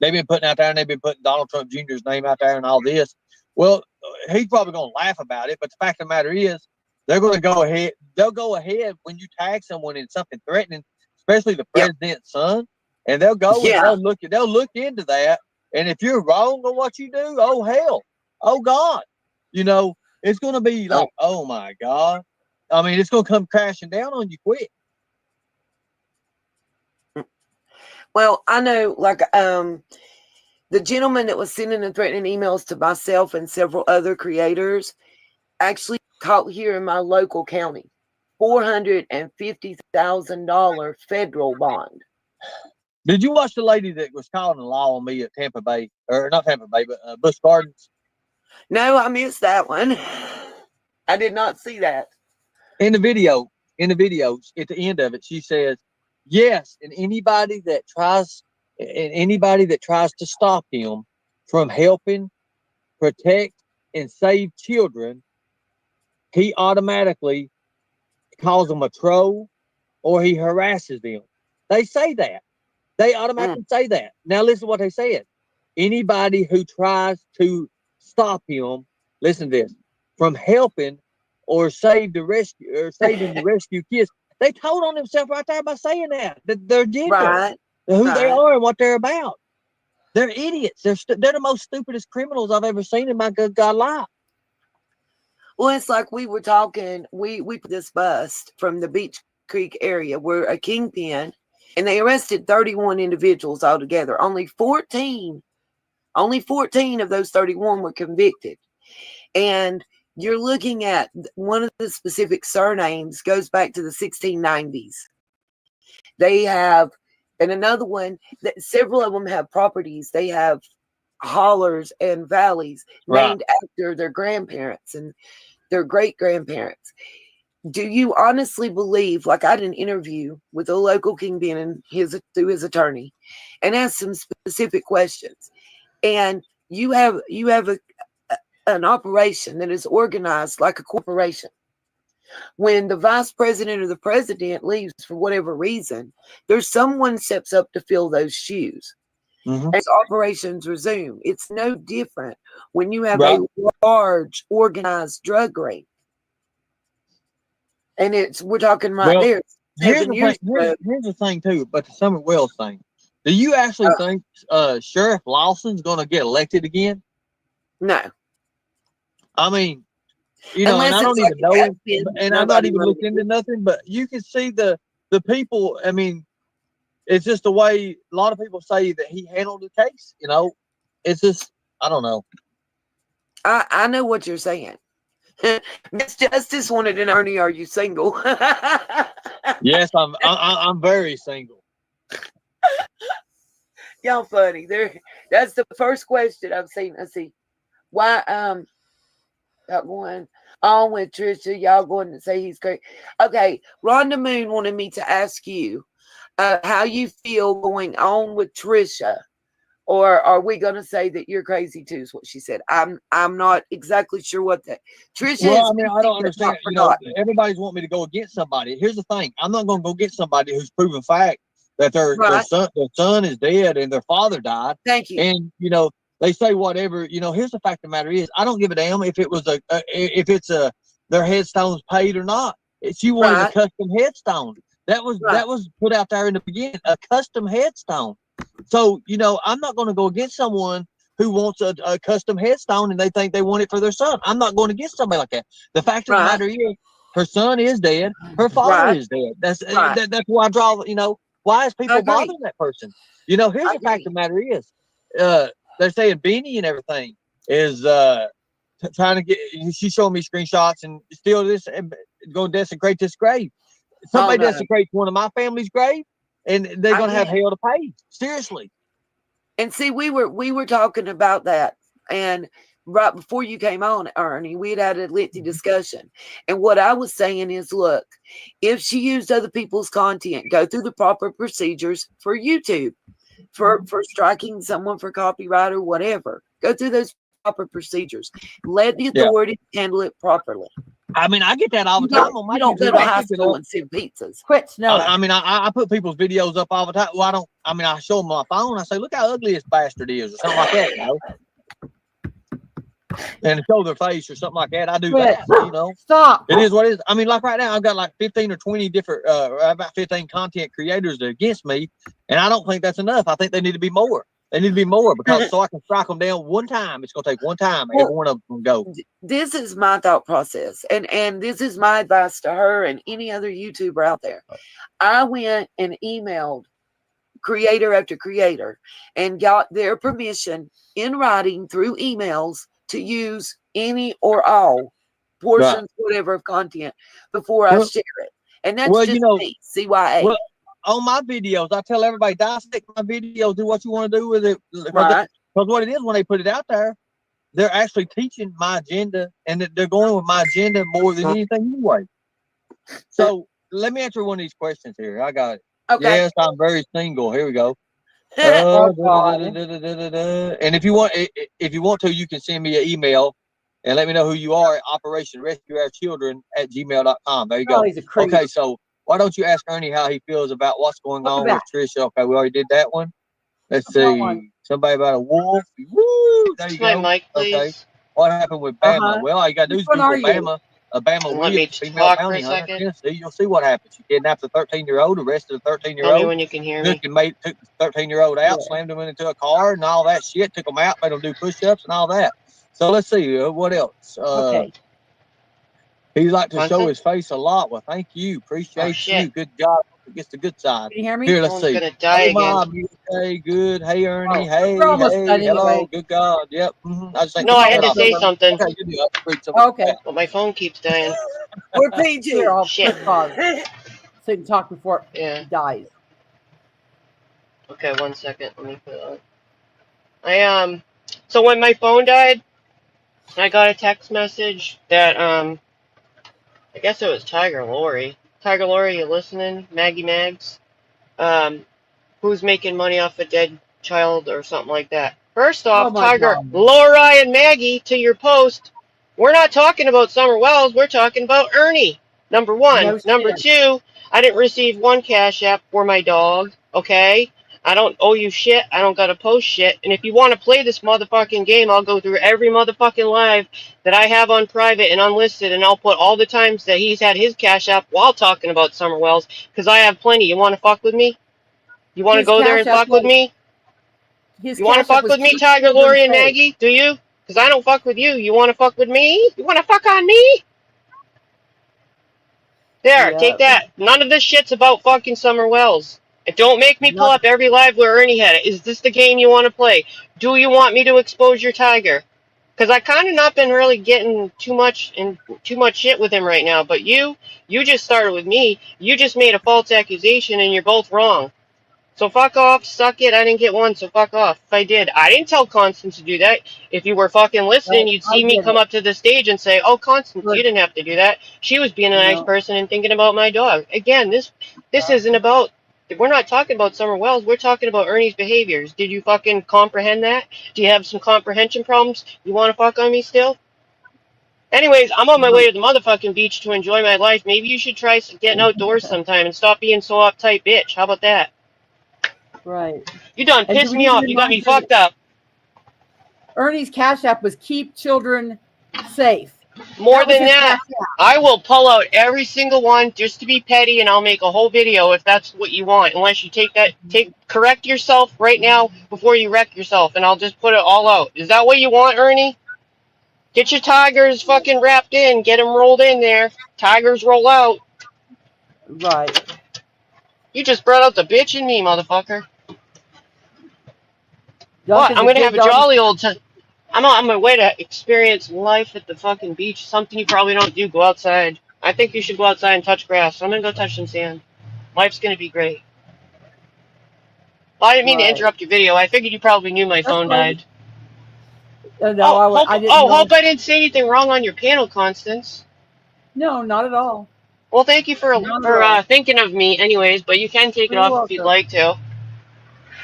They've been putting out there, and they've been putting Donald Trump Jr.'s name out there and all this. Well, he's probably going to laugh about it, but the fact of the matter is, they're going to go ahead. They'll go ahead when you tag someone in something threatening, especially the president's son, and they'll go and they'll look into that. And if you're wrong on what you do, oh hell, oh God, you know, it's going to be like, oh my God. I mean, it's going to come crashing down on you quick. Well, I know, like, the gentleman that was sending and threatening emails to myself and several other creators actually caught here in my local county, $450,000 federal bond. Did you watch the lady that was calling the law on me at Tampa Bay, or not Tampa Bay, but Busch Gardens? No, I missed that one. I did not see that. In the videos, at the end of it, she says, yes, and anybody that tries to stop him from helping protect and save children, he automatically calls them a troll or he harasses them. They say that. They automatically say that. Now listen to what they said. Anybody who tries to stop him, listen to this, from helping or saving the rescue kids, they told on themselves right there by saying that they're gender, who they are and what they're about. They're idiots. They're the most stupidest criminals I've ever seen in my good God life. Well, it's like we were talking, we put this bust from the Beach Creek area where a kingpin, and they arrested 31 individuals altogether. Only 14 of those 31 were convicted. And you're looking at one of the specific surnames goes back to the 1690s. They have, and another one, that several of them have properties. They have hollers and valleys named after their grandparents and their great-grandparents. Do you honestly believe, like I did an interview with a local kingpin and through his attorney and asked some specific questions, and you have an operation that is organized like a corporation. When the vice president or the president leaves for whatever reason, there's someone steps up to fill those shoes. As operations resume, it's no different when you have a large organized drug ring. And we're talking there. Here's the thing too, but the Summer Wells thing. Do you actually think Sheriff Lawson's going to get elected again? No. I mean, you know, and I don't even know him, and I'm not even looking into nothing, but you can see the people. I mean, it's just the way a lot of people say that he handled the case. You know, it's just, I don't know. I know what you're saying. Miss Justice wanted an Ernie, are you single? Yes, I'm very single. Y'all funny. That's the first question I've seen. I see. Why going on with Trisha? Y'all going to say he's great. Okay, Rhonda Moon wanted me to ask you how you feel going on with Trisha, or are we going to say that you're crazy too? Is what she said. I'm not exactly sure what that Trisha. Well, I mean, I don't understand. You know, everybody's want me to go against somebody. Here's the thing: I'm not going to go get somebody who's proven fact that their son is dead and their father died. Thank you. And you know, they say whatever. You know, here's the fact of the matter is, I don't give a damn if it was if it's a their headstones paid or not. She wanted a custom headstone. That was put out there in the beginning, a custom headstone. So, you know, I'm not going to go against someone who wants a custom headstone and they think they want it for their son. I'm not going against somebody like that. The fact of the matter is, her son is dead. Her father is dead. That's why I draw, you know, why is people bothering that person? You know, here's the fact of the matter is, they're saying Beanie and everything is trying to get, she's showing me screenshots and steal this and go desecrate this grave. Somebody desecrates one of my family's grave and they're going to have hell to pay. Seriously. And see, we were talking about that. And right before you came on, Ernie, we had a lengthy discussion. And what I was saying is, look, if she used other people's content, go through the proper procedures for YouTube, for striking someone for copyright or whatever. Go through those proper procedures. Let the authorities handle it properly. I mean, I get that all the time on my don't go to hospital and send pizzas. Quit. No. I mean, I put people's videos up all the time. Well, I show them my phone. I say, look how ugly this bastard is, or something like that, you know. And show their face or something like that. I do that, you know. Stop. It is what it is. I mean, like right now, I've got like 15 or 20 different, about 15 content creators that are against me, and I don't think that's enough. I think they need to be more. They need to be more because so I can strike them down one time. It's going to take one time. Every one of them go. This is my thought process, and this is my advice to her and any other YouTuber out there. I went and emailed creator after creator and got their permission in writing through emails to use any or all portions, whatever, of content before I share it. And that's just me, CYA. Well, on my videos, I tell everybody, dissect my videos, do what you want to do with it. Because what it is, when they put it out there, they're actually teaching my agenda, and they're going with my agenda more than anything anyway. So let me answer one of these questions here. I got it. Okay. Yes, I'm very single. Here we go. And if you want to, you can send me an email and let me know who you are at operationrescueourchildren@gmail.com. There you go. Okay, so why don't you ask Ernie how he feels about what's going on with Trisha? Okay, we already did that one. Let's see. Somebody about a wolf. Woo! There you go. Mic, okay. What happened with Bama? Well, all you got to do is Google Bama. Bama Williams, female bounty hunter. Tennessee. You'll see what happens. She kidnapped a 13-year-old, arrested a 13-year-old. Tell me when you can hear me. Took the 13-year-old out, slammed him into a car, and all that shit. Took him out, made him do push-ups and all that. So let's see. What else? Okay. He liked to show his face a lot. Well, thank you. Appreciate you. Good God. Gets the good side. Can you hear me? Here, let's see. Gonna die hey, again. Mom, you okay? Good. Hey, Ernie. Hey, we're almost hey, done hello. anyway. Good God. Yep. I just No, I had to say something. Okay, you do. I'll read something. Okay. But my phone keeps dying. We're PG. Here, I'll Shit. pause so you can talk before Yeah. it dies. Okay, 1 second. Let me put it on. So when my phone died, I got a text message that I guess it was Tiger Lori. Tiger Lori, you listening? Maggie Mags. Who's making money off a dead child or something like that. First off, Tiger, Lori and Maggie, to your post, we're not talking about Summer Wells, we're talking about Ernie. Number one. No Number two, I didn't receive one Cash App for my dog, okay? I don't owe you shit, I don't gotta post shit, and if you want to play this motherfucking game, I'll go through every motherfucking live that I have on private and unlisted, and I'll put all the times that he's had his Cash App while talking about Summer Wells, because I have plenty. You want to fuck with me? You want to go there and fuck with me? You want to fuck with me, Tiger, Lori, and Maggie? Do you? Because I don't fuck with you. You want to fuck with me? You want to fuck on me? There, take that. None of this shit's about fucking Summer Wells. And don't make me pull up every live where Ernie had it. Is this the game you want to play? Do you want me to expose your Tiger? Because I kind of not been really getting too much shit with him right now. But you just started with me. You just made a false accusation, and you're both wrong. So fuck off, suck it. I didn't get one, so fuck off. If I did, I didn't tell Constance to do that. If you were fucking listening, you'd see me come up to the stage and say, "Oh, Constance, you didn't have to do that. She was being a nice person and thinking about my dog." Again, this isn't about. We're not talking about Summer Wells. We're talking about Ernie's behaviors. Did you fucking comprehend that? Do you have some comprehension problems? You want to fuck on me still? Anyways, I'm on my way to the motherfucking beach to enjoy my life. Maybe you should try getting outdoors sometime and stop being so uptight, bitch. How about that? Right. You done pissed me off. You got me fucked up. Ernie's Cash App was keep children safe. More That was than his that, Snapchat. I will pull out every single one just to be petty, and I'll make a whole video if that's what you want. Unless you correct yourself right now before you wreck yourself, and I'll just put it all out. Is that what you want, Ernie? Get your tigers fucking wrapped in. Get them rolled in there. Tigers roll out. Right. You just brought out the bitch in me, motherfucker. Duck What? is I'm a gonna good have a dog. jolly old time. I'm on my way to experience life at the fucking beach. Something you probably don't do. Go outside. I think you should go outside and touch grass. So I'm gonna go touch some sand. Life's gonna be great. Well, I didn't mean to Right. interrupt your video. I figured you probably knew my phone fine. died. No, I didn't know. Hope I didn't say anything wrong on your panel, Constance. No, not at all. Well, thank you for Not at all. thinking of me, anyways. But you can take it You're off if you'd welcome. like to.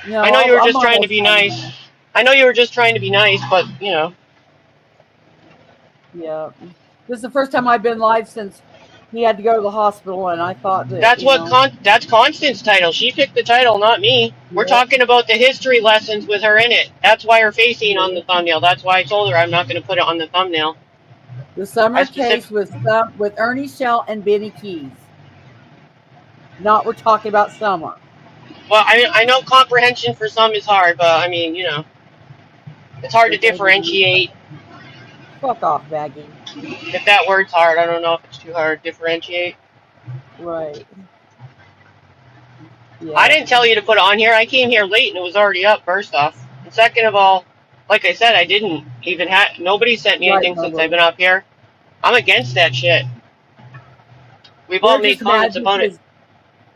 No, I know you were I'm just trying to almost be done nice. now. I know you were just trying to be nice, but you know. Yeah. This is the first time I've been live since he had to go to the hospital, and I thought that That's that's Constance's title. She picked the title, not me. We're talking about the history lessons with her in it. That's why her face ain't on the thumbnail. That's why I told her I'm not going to put it on the thumbnail. the summer case with Ernie, Shell, and Benny Keyz. Not we're talking about summer. Well, I know comprehension for some is hard, but I mean, you know, it's hard to differentiate. Fuck off, Maggie. If that word's hard, I don't know if it's too hard to differentiate. Right. Yeah. I didn't tell you to put it on here. I came here late and it was already up, first off. And second of all, like I said, I didn't even have, nobody sent me anything since I've been up here. I'm against that shit. We've all made comments about it.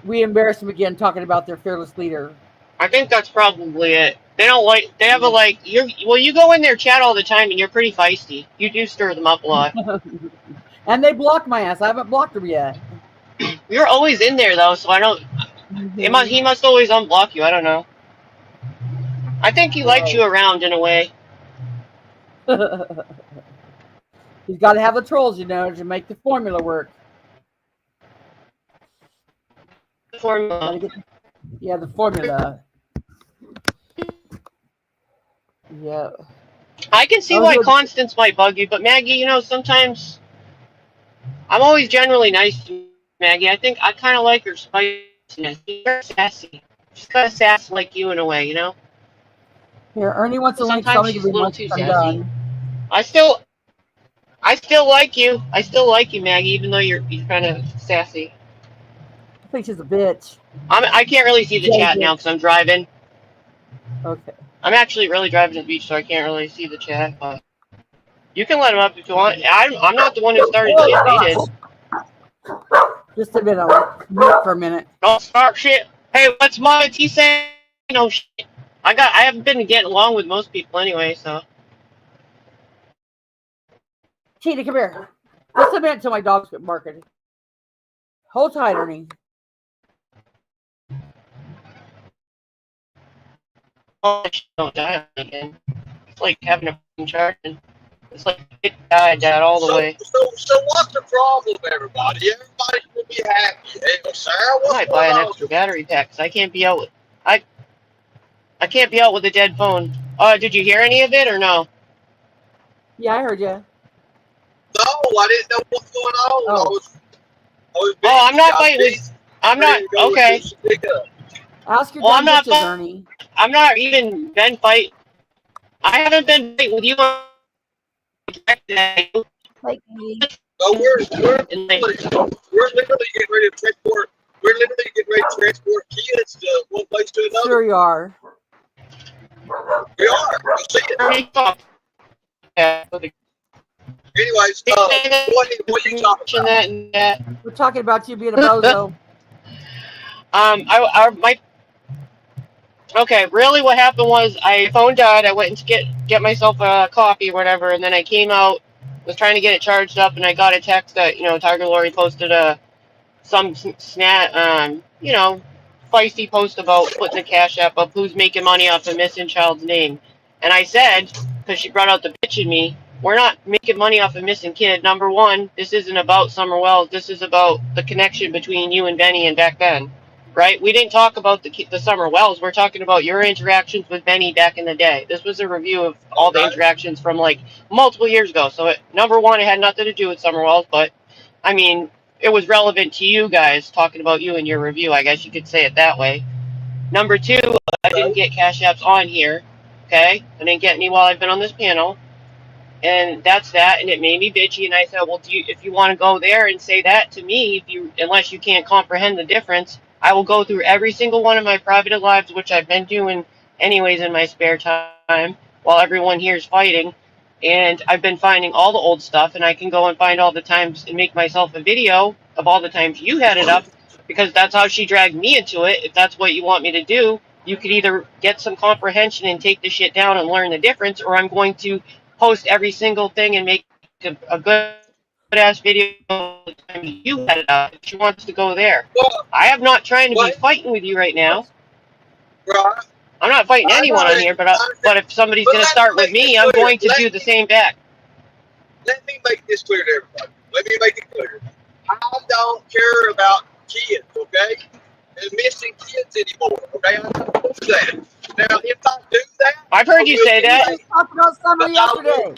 We embarrassed them again talking about their fearless leader. I think that's probably it. They don't like, they have a like, you go in their chat all the time and you're pretty feisty. You do stir them up a lot. And they blocked my ass. I haven't blocked them yet. You're always in there though, so I don't, he must always unblock you. I don't know. I think he likes you around in a way. He's got to have the trolls, you know, to make the formula work. The formula. Yeah, the formula. Yeah. I can see why Constance might bug you, but Maggie, you know, sometimes I'm always generally nice to Maggie. I think I kind of like her spiciness. She's very sassy. She's kind of sassy like you in a way, you know? Here, Ernie wants to link Sometimes she's a little something too sassy. I still like you. I still like you, Maggie, even though you're kind of sassy. I think she's a bitch. I can't really see the chat now because I'm driving. Okay. I'm actually really driving to the beach, so I can't really see the chat. But you can let them up if you want. I'm not the one who started shit. They did. Just a minute. I'll mute for a minute. Don't start shit. Hey, what's my T saying? No shit. I haven't been getting along with most people anyway, so. Tina, come here. Just a minute until my dogs get barking. Hold tight, Ernie. Oh, don't die again. It's like having a charging. It's like it died all the way. So what's the problem, everybody? Everybody should be happy. Hey, Sarah, I might buy an extra battery pack because I can't be out with I can't be out with a dead phone. Did you hear any of it or no? Yeah, I heard you. No, I didn't know what's going on. Oh. I'm not fighting with. I'm not okay. Ask your I'm not. bitches, Ernie. I'm not even been fight. I haven't been fighting with you. Like No, we're literally getting ready to transport. We're literally getting ready to transport kids to one place to another. Sure you are. We are. You'll see it. Anyways, what are you talking about? We're talking about you being a bozo. Okay, really what happened was my phone died. I went and get myself a coffee or whatever, and then I came out, was trying to get it charged up, and I got a text that, you know, Tiger Lori posted some you know, feisty post about putting a cash app up who's making money off a missing child's name. And I said, because she brought out the bitch in me, we're not making money off a missing kid. Number one, this isn't about Summer Wells. This is about the connection between you and Benny and back then. right? We didn't talk about the summer wells. We're talking about your interactions with Benny back in the day. This was a review of all the interactions from like multiple years ago. So number one, it had nothing to do with summer wells, but I mean, it was relevant to you guys, talking about you in your review. I guess you could say it that way. Number two, I didn't get Cash Apps on here. Okay, I didn't get any while I've been on this panel. And that's that, and it made me bitchy. And I said, well, if you want to go there and say that to me, unless you can't comprehend the difference, I will go through every single one of my private lives, which I've been doing anyways in my spare time while everyone here is fighting. And I've been finding all the old stuff, and I can go and find all the times and make myself a video of all the times you had it up, because that's how she dragged me into it. If that's what you want me to do, you could either get some comprehension and take the shit down and learn the difference, or I'm going to post every single thing and make a good ass video you had it up. She wants to go there. I am not trying to be fighting with you right now. I'm not fighting anyone on here, but if somebody's going to start with me, I'm going to do the same back. Let me make this clear to everybody. Let me make it clear. I don't care about kids, okay? And missing kids anymore, okay? I don't do that. Now, if I do that, I've heard you say that. Talked about summer yesterday.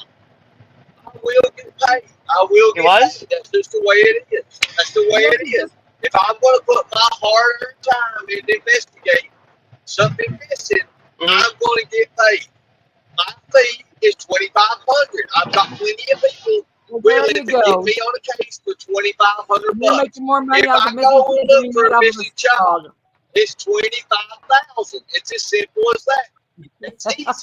I will get paid. I will get paid. That's just the way it is. That's the way it is. If I'm going to put my hard-earned time in to investigate something missing, I'm going to get paid. My fee is $2,500. I've got plenty of people willing to get me on a case for $2,500. You're making more money If out I of go and look for a missing missing child, it's $25,000. It's as simple as that. It's easy. I've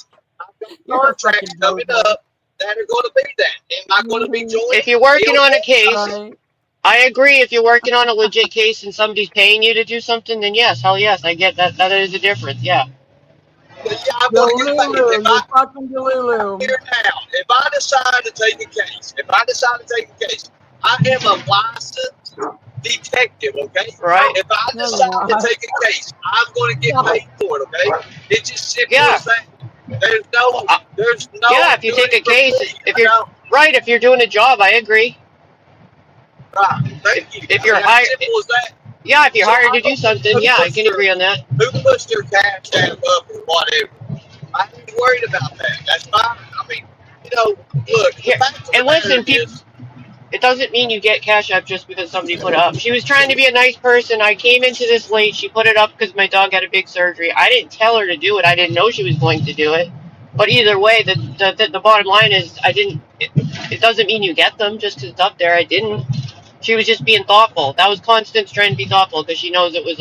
got contracts coming up that are going to be that. Am I going to be joining? If you're working on a case, I agree. If you're working on a legit case and somebody's paying you to do something, then yes, hell yes, I get that. That is a difference. Yeah. I'm going to get paid. Here now, if I decide to take a case, I am a licensed detective, okay? Right. If I decide to take a case, I'm going to get paid for it, okay? It's just simple as that. There's no. Yeah, if you take a case, if you're doing a job, I agree. Right. Thank you. If you're hired, simple as that. Yeah, if you're hired to do something, yeah, I can agree on that. Who puts their cash app up or whatever? I ain't worried about that. That's fine. I mean, look. And listen, people, it doesn't mean you get Cash App just because somebody put it up. She was trying to be a nice person. I came into this late. She put it up because my dog had a big surgery. I didn't tell her to do it. I didn't know she was going to do it. But either way, the bottom line is it doesn't mean you get them just because it's up there. I didn't. She was just being thoughtful. That was Constance trying to be thoughtful because she knows it was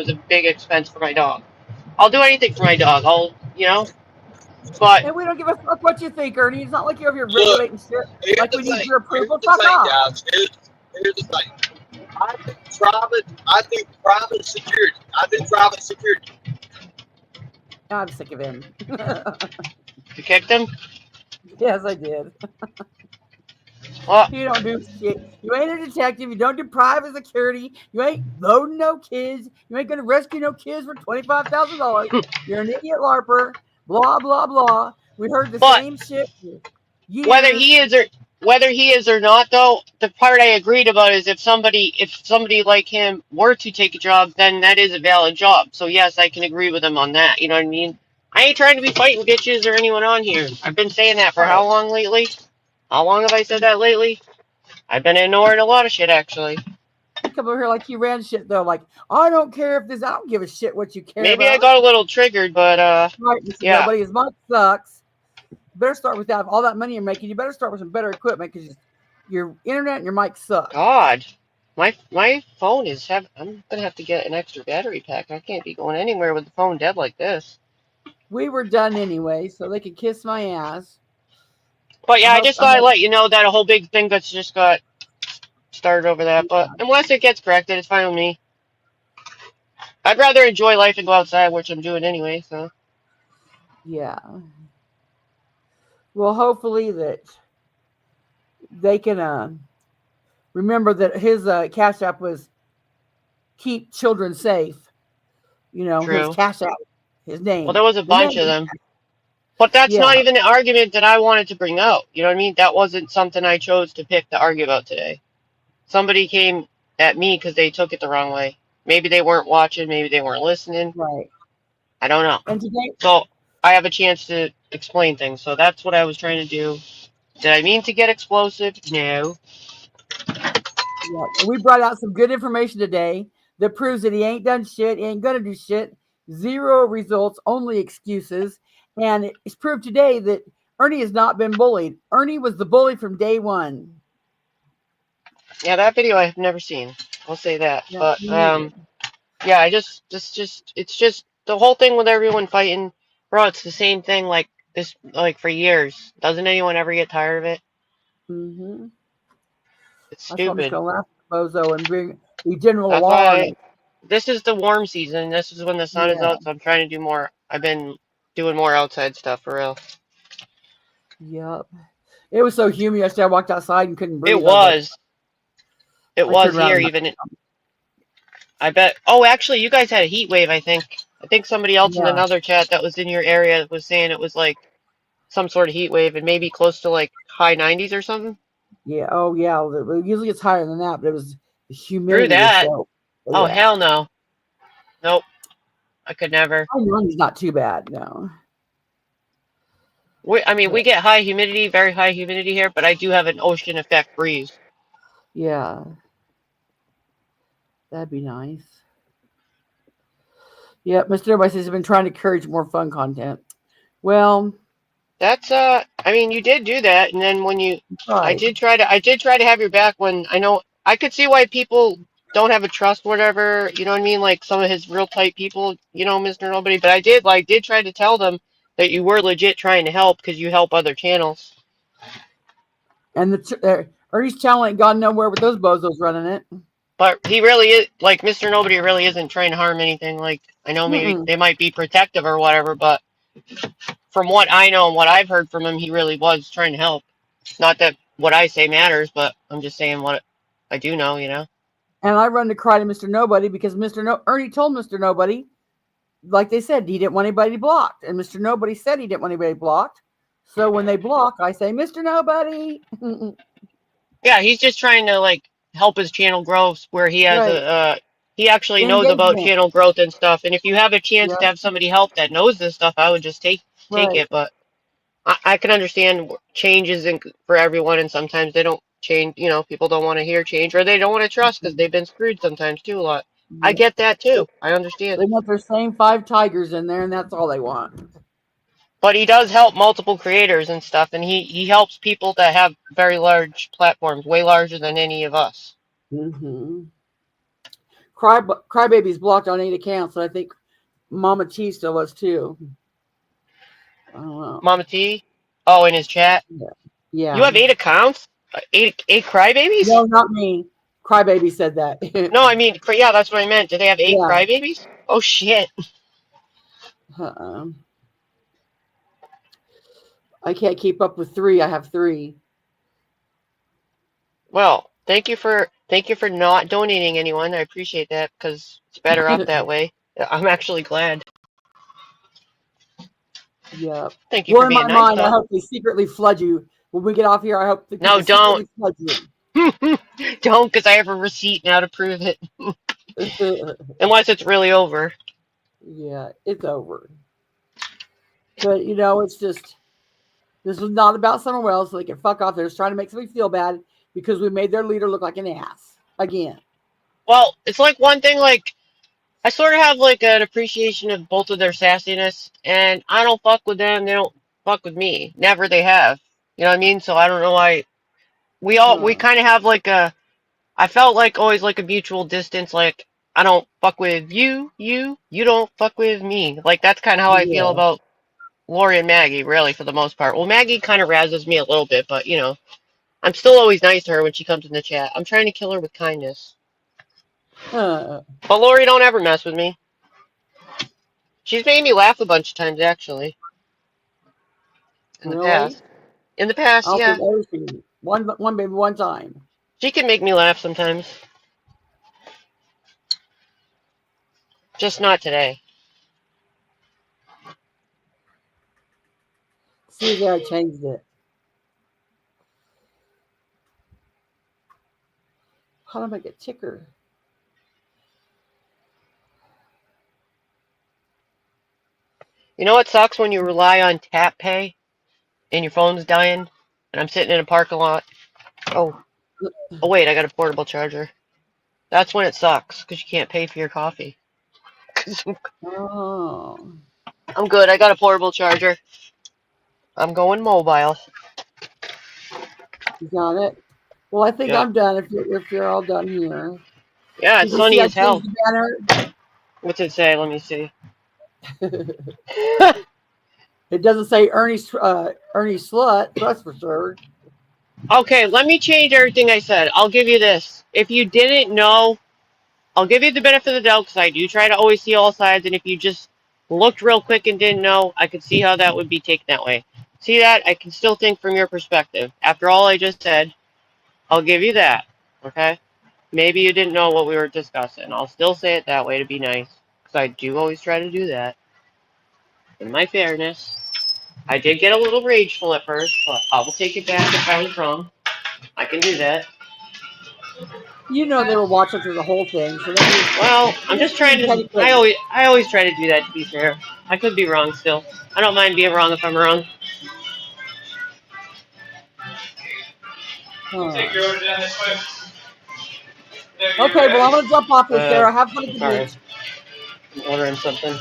a big expense for my dog. I'll do anything for my dog. But and we don't give a fuck what you think, Ernie. It's not like you're over here regulating shit. Like we need your approval. Fuck off. Here's the thing. I do private security. I'm sick of him. You kicked him? Yes, I did. What? You don't do shit. You ain't a detective. You don't do private security. You ain't loading no kids. You ain't gonna rescue no kids for $25,000. You're an idiot LARPer. Blah blah blah. We heard the same shit. Whether he is or not, though, the part I agreed about is if somebody like him were to take a job, then that is a valid job. So yes, I can agree with him on that. You know what I mean? I ain't trying to be fighting bitches or anyone on here. I've been saying that for how long lately? How long have I said that lately? I've been ignoring a lot of shit, actually. You come over here like you ran shit, though. Like, I don't care if this, I don't give a shit what you care Maybe about. I got a little triggered, but, yeah. Nobody, his mic sucks. You better start with that. All that money you're making, you better start with some better equipment because your internet and your mic suck. God. My phone is I'm going to have to get an extra battery pack. I can't be going anywhere with the phone dead like this. We were done anyway, so they could kiss my ass. But yeah, I just thought I'd let you know that a whole big thing just got started over that. But unless it gets corrected, it's fine with me. I'd rather enjoy life and go outside, which I'm doing anyway. So yeah. Well, hopefully that they can remember that his Cash App was keep children safe. You know, True. his Cash App, his name. Well, there was a bunch of them. But that's not even the argument that I wanted to bring out. You know what I mean? That wasn't something I chose to pick to argue about today. Somebody came at me because they took it the wrong way. Maybe they weren't watching. Maybe they weren't listening. Right. I don't know. And today, So I have a chance to explain things. So that's what I was trying to do. Did I mean to get explosive? No. yeah, we brought out some good information today that proves that he ain't done shit, he ain't gonna do shit. 0 results, only excuses. And it's proved today that Ernie has not been bullied. Ernie was the bully from day one. Yeah, that video I have never seen. I'll say that. Yeah, But me neither. yeah, it's just the whole thing with everyone fighting, bro. It's the same thing like this, like for years. Doesn't anyone ever get tired of it? Mm-hmm. It's That's why I'm just stupid. gonna laugh at Bozo and bring the general That's alarm. why this is the warm season. This is when the sun is Yeah. out. So I'm trying to do more. I've been doing more outside stuff for real. Yep. It was so humid yesterday. I walked outside and couldn't breathe. It was. It I was turned around here and- even. I bet. Oh, actually, you guys had a heat wave. I think somebody else in Yeah. another chat that was in your area was saying it was like some sort of heat wave and maybe close to like high 90s or something. Yeah. Oh, yeah. It usually gets higher than that, but it was the humidity. Through that. Was so, Oh, yeah. hell no. Nope. I could never. High 90s not too bad. No. We get high humidity, very high humidity here, but I do have an ocean effect breeze. Yeah. That'd be nice. Yeah, Mr. Everybody says he's been trying to encourage more fun content. Well, that's I mean, you did do that, and then when you I did try to have your back when I know I could see why people don't have a trust, whatever, you know what I mean? Like some of his real tight people, you know, Mr. Nobody, but I did try to tell them that you were legit trying to help because you help other channels. And Ernie's channel ain't gone nowhere with those bozos running it. But he really is, like, Mr. Nobody really isn't trying to harm anything. Like, I know maybe they might be protective or whatever, but from what I know and what I've heard from him, he really was trying to help. Not that what I say matters, but I'm just saying what I do know, you know? And I run to cry to Mr. Nobody because Ernie told Mr. Nobody, like they said, he didn't want anybody blocked. And Mr. Nobody said he didn't want anybody blocked. So when they block, I say, Mr. Nobody. Yeah, he's just trying to, like, help his channel grow where he has he actually knows about channel growth and stuff. And if you have a chance to have somebody help that knows this stuff, I would just take it. But I can understand changes for everyone, and sometimes they don't change. You know, people don't want to hear change, or they don't want to trust because they've been screwed sometimes too a lot. I get that too. I understand. They want their same 5 tigers in there, and that's all they want. But he does help multiple creators and stuff, and he helps people that have very large platforms, way larger than any of us. Mm-hmm. Crybaby's blocked on 8 accounts, and I think Mama T still was too. I don't know. Mama T? Oh, in his chat? Yeah. You have 8 accounts? 8 crybabies? No, not me. Crybaby said that. No, I mean, yeah, that's what I meant. Do they have 8 crybabies? Oh, shit. I can't keep up with 3. I have 3. Well, thank you for not donating anyone. I appreciate that because it's better off that way. I'm actually glad. Yeah. Thank you for being in my nice. mind, I hope they secretly flood you. When we get off here, I hope they No, don't. flood you. Don't, because I have a receipt now to prove it. Unless it's really over. Yeah, it's over. But, you know, it's just, this was not about someone else, so they can fuck off. They're just trying to make somebody feel bad because we made their leader look like an ass. Again. Well, it's like one thing, like, I sort of have, like, an appreciation of both of their sassiness, and I don't fuck with them, they don't fuck with me. Never they have. You know what I mean? So I don't know why. We kind of have, like, I felt like always, like, a mutual distance, like, I don't fuck with you don't fuck with me. Like, that's kind of how I feel about Lori and Maggie, really, for the most part. Well, Maggie kind of razzes me a little bit, but, you know, I'm still always nice to her when she comes in the chat. I'm trying to kill her with kindness. But Lori don't ever mess with me. She's made me laugh a bunch of times, actually. In the past. In the past, yeah. One baby, one time. She can make me laugh sometimes. Just not today. See, there, I changed it. How do I make a ticker? You know what sucks when you rely on tap pay and your phone's dying and I'm sitting in a parking lot? Oh wait, I got a portable charger. That's when it sucks because you can't pay for your coffee. Oh. I'm good. I got a portable charger. I'm going mobile. You got it. Well, I think Yep. I'm done. If you're all done here. Yeah, Did it's you sunny see I as hell. changed the banner? What's it say? Let me see. It doesn't say Ernie Slut. That's for sure. Okay, let me change everything I said. I'll give you this. If you didn't know, I'll give you the benefit of the doubt because I do try to always see all sides. And if you just looked real quick and didn't know, I could see how that would be taken that way. See that? I can still think from your perspective. After all I just said, I'll give you that. Okay? Maybe you didn't know what we were discussing. I'll still say it that way to be nice because I do always try to do that. In my fairness, I did get a little rageful at first, but I will take it back if I was wrong. I can do that. You know they were watching through the whole thing. So Well, I'm just trying to. I always try to do that. To be fair, I could be wrong still. I don't mind being wrong if I'm wrong. Okay, well I'm gonna jump off this there. I have fun at the Sorry. beach. I'm ordering something.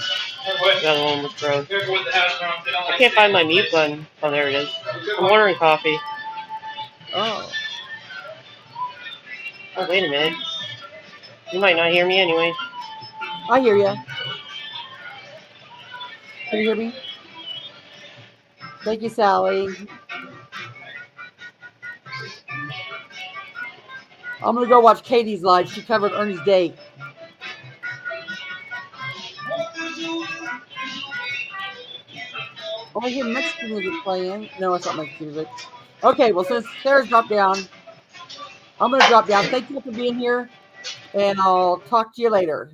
The other one was froze. I can't find my mute button. Oh, there it is. I'm ordering coffee. Oh. Oh, wait a minute. You might not hear me anyway. I hear you. Can you hear me? Thank you, Sally. I'm gonna go watch Katie's live. She covered Ernie's date. Oh, I hear Mexican music playing. No, it's not Mexican music. Okay, well, since Sarah's dropped down, I'm gonna drop down. Thank you for being here, and I'll talk to you later.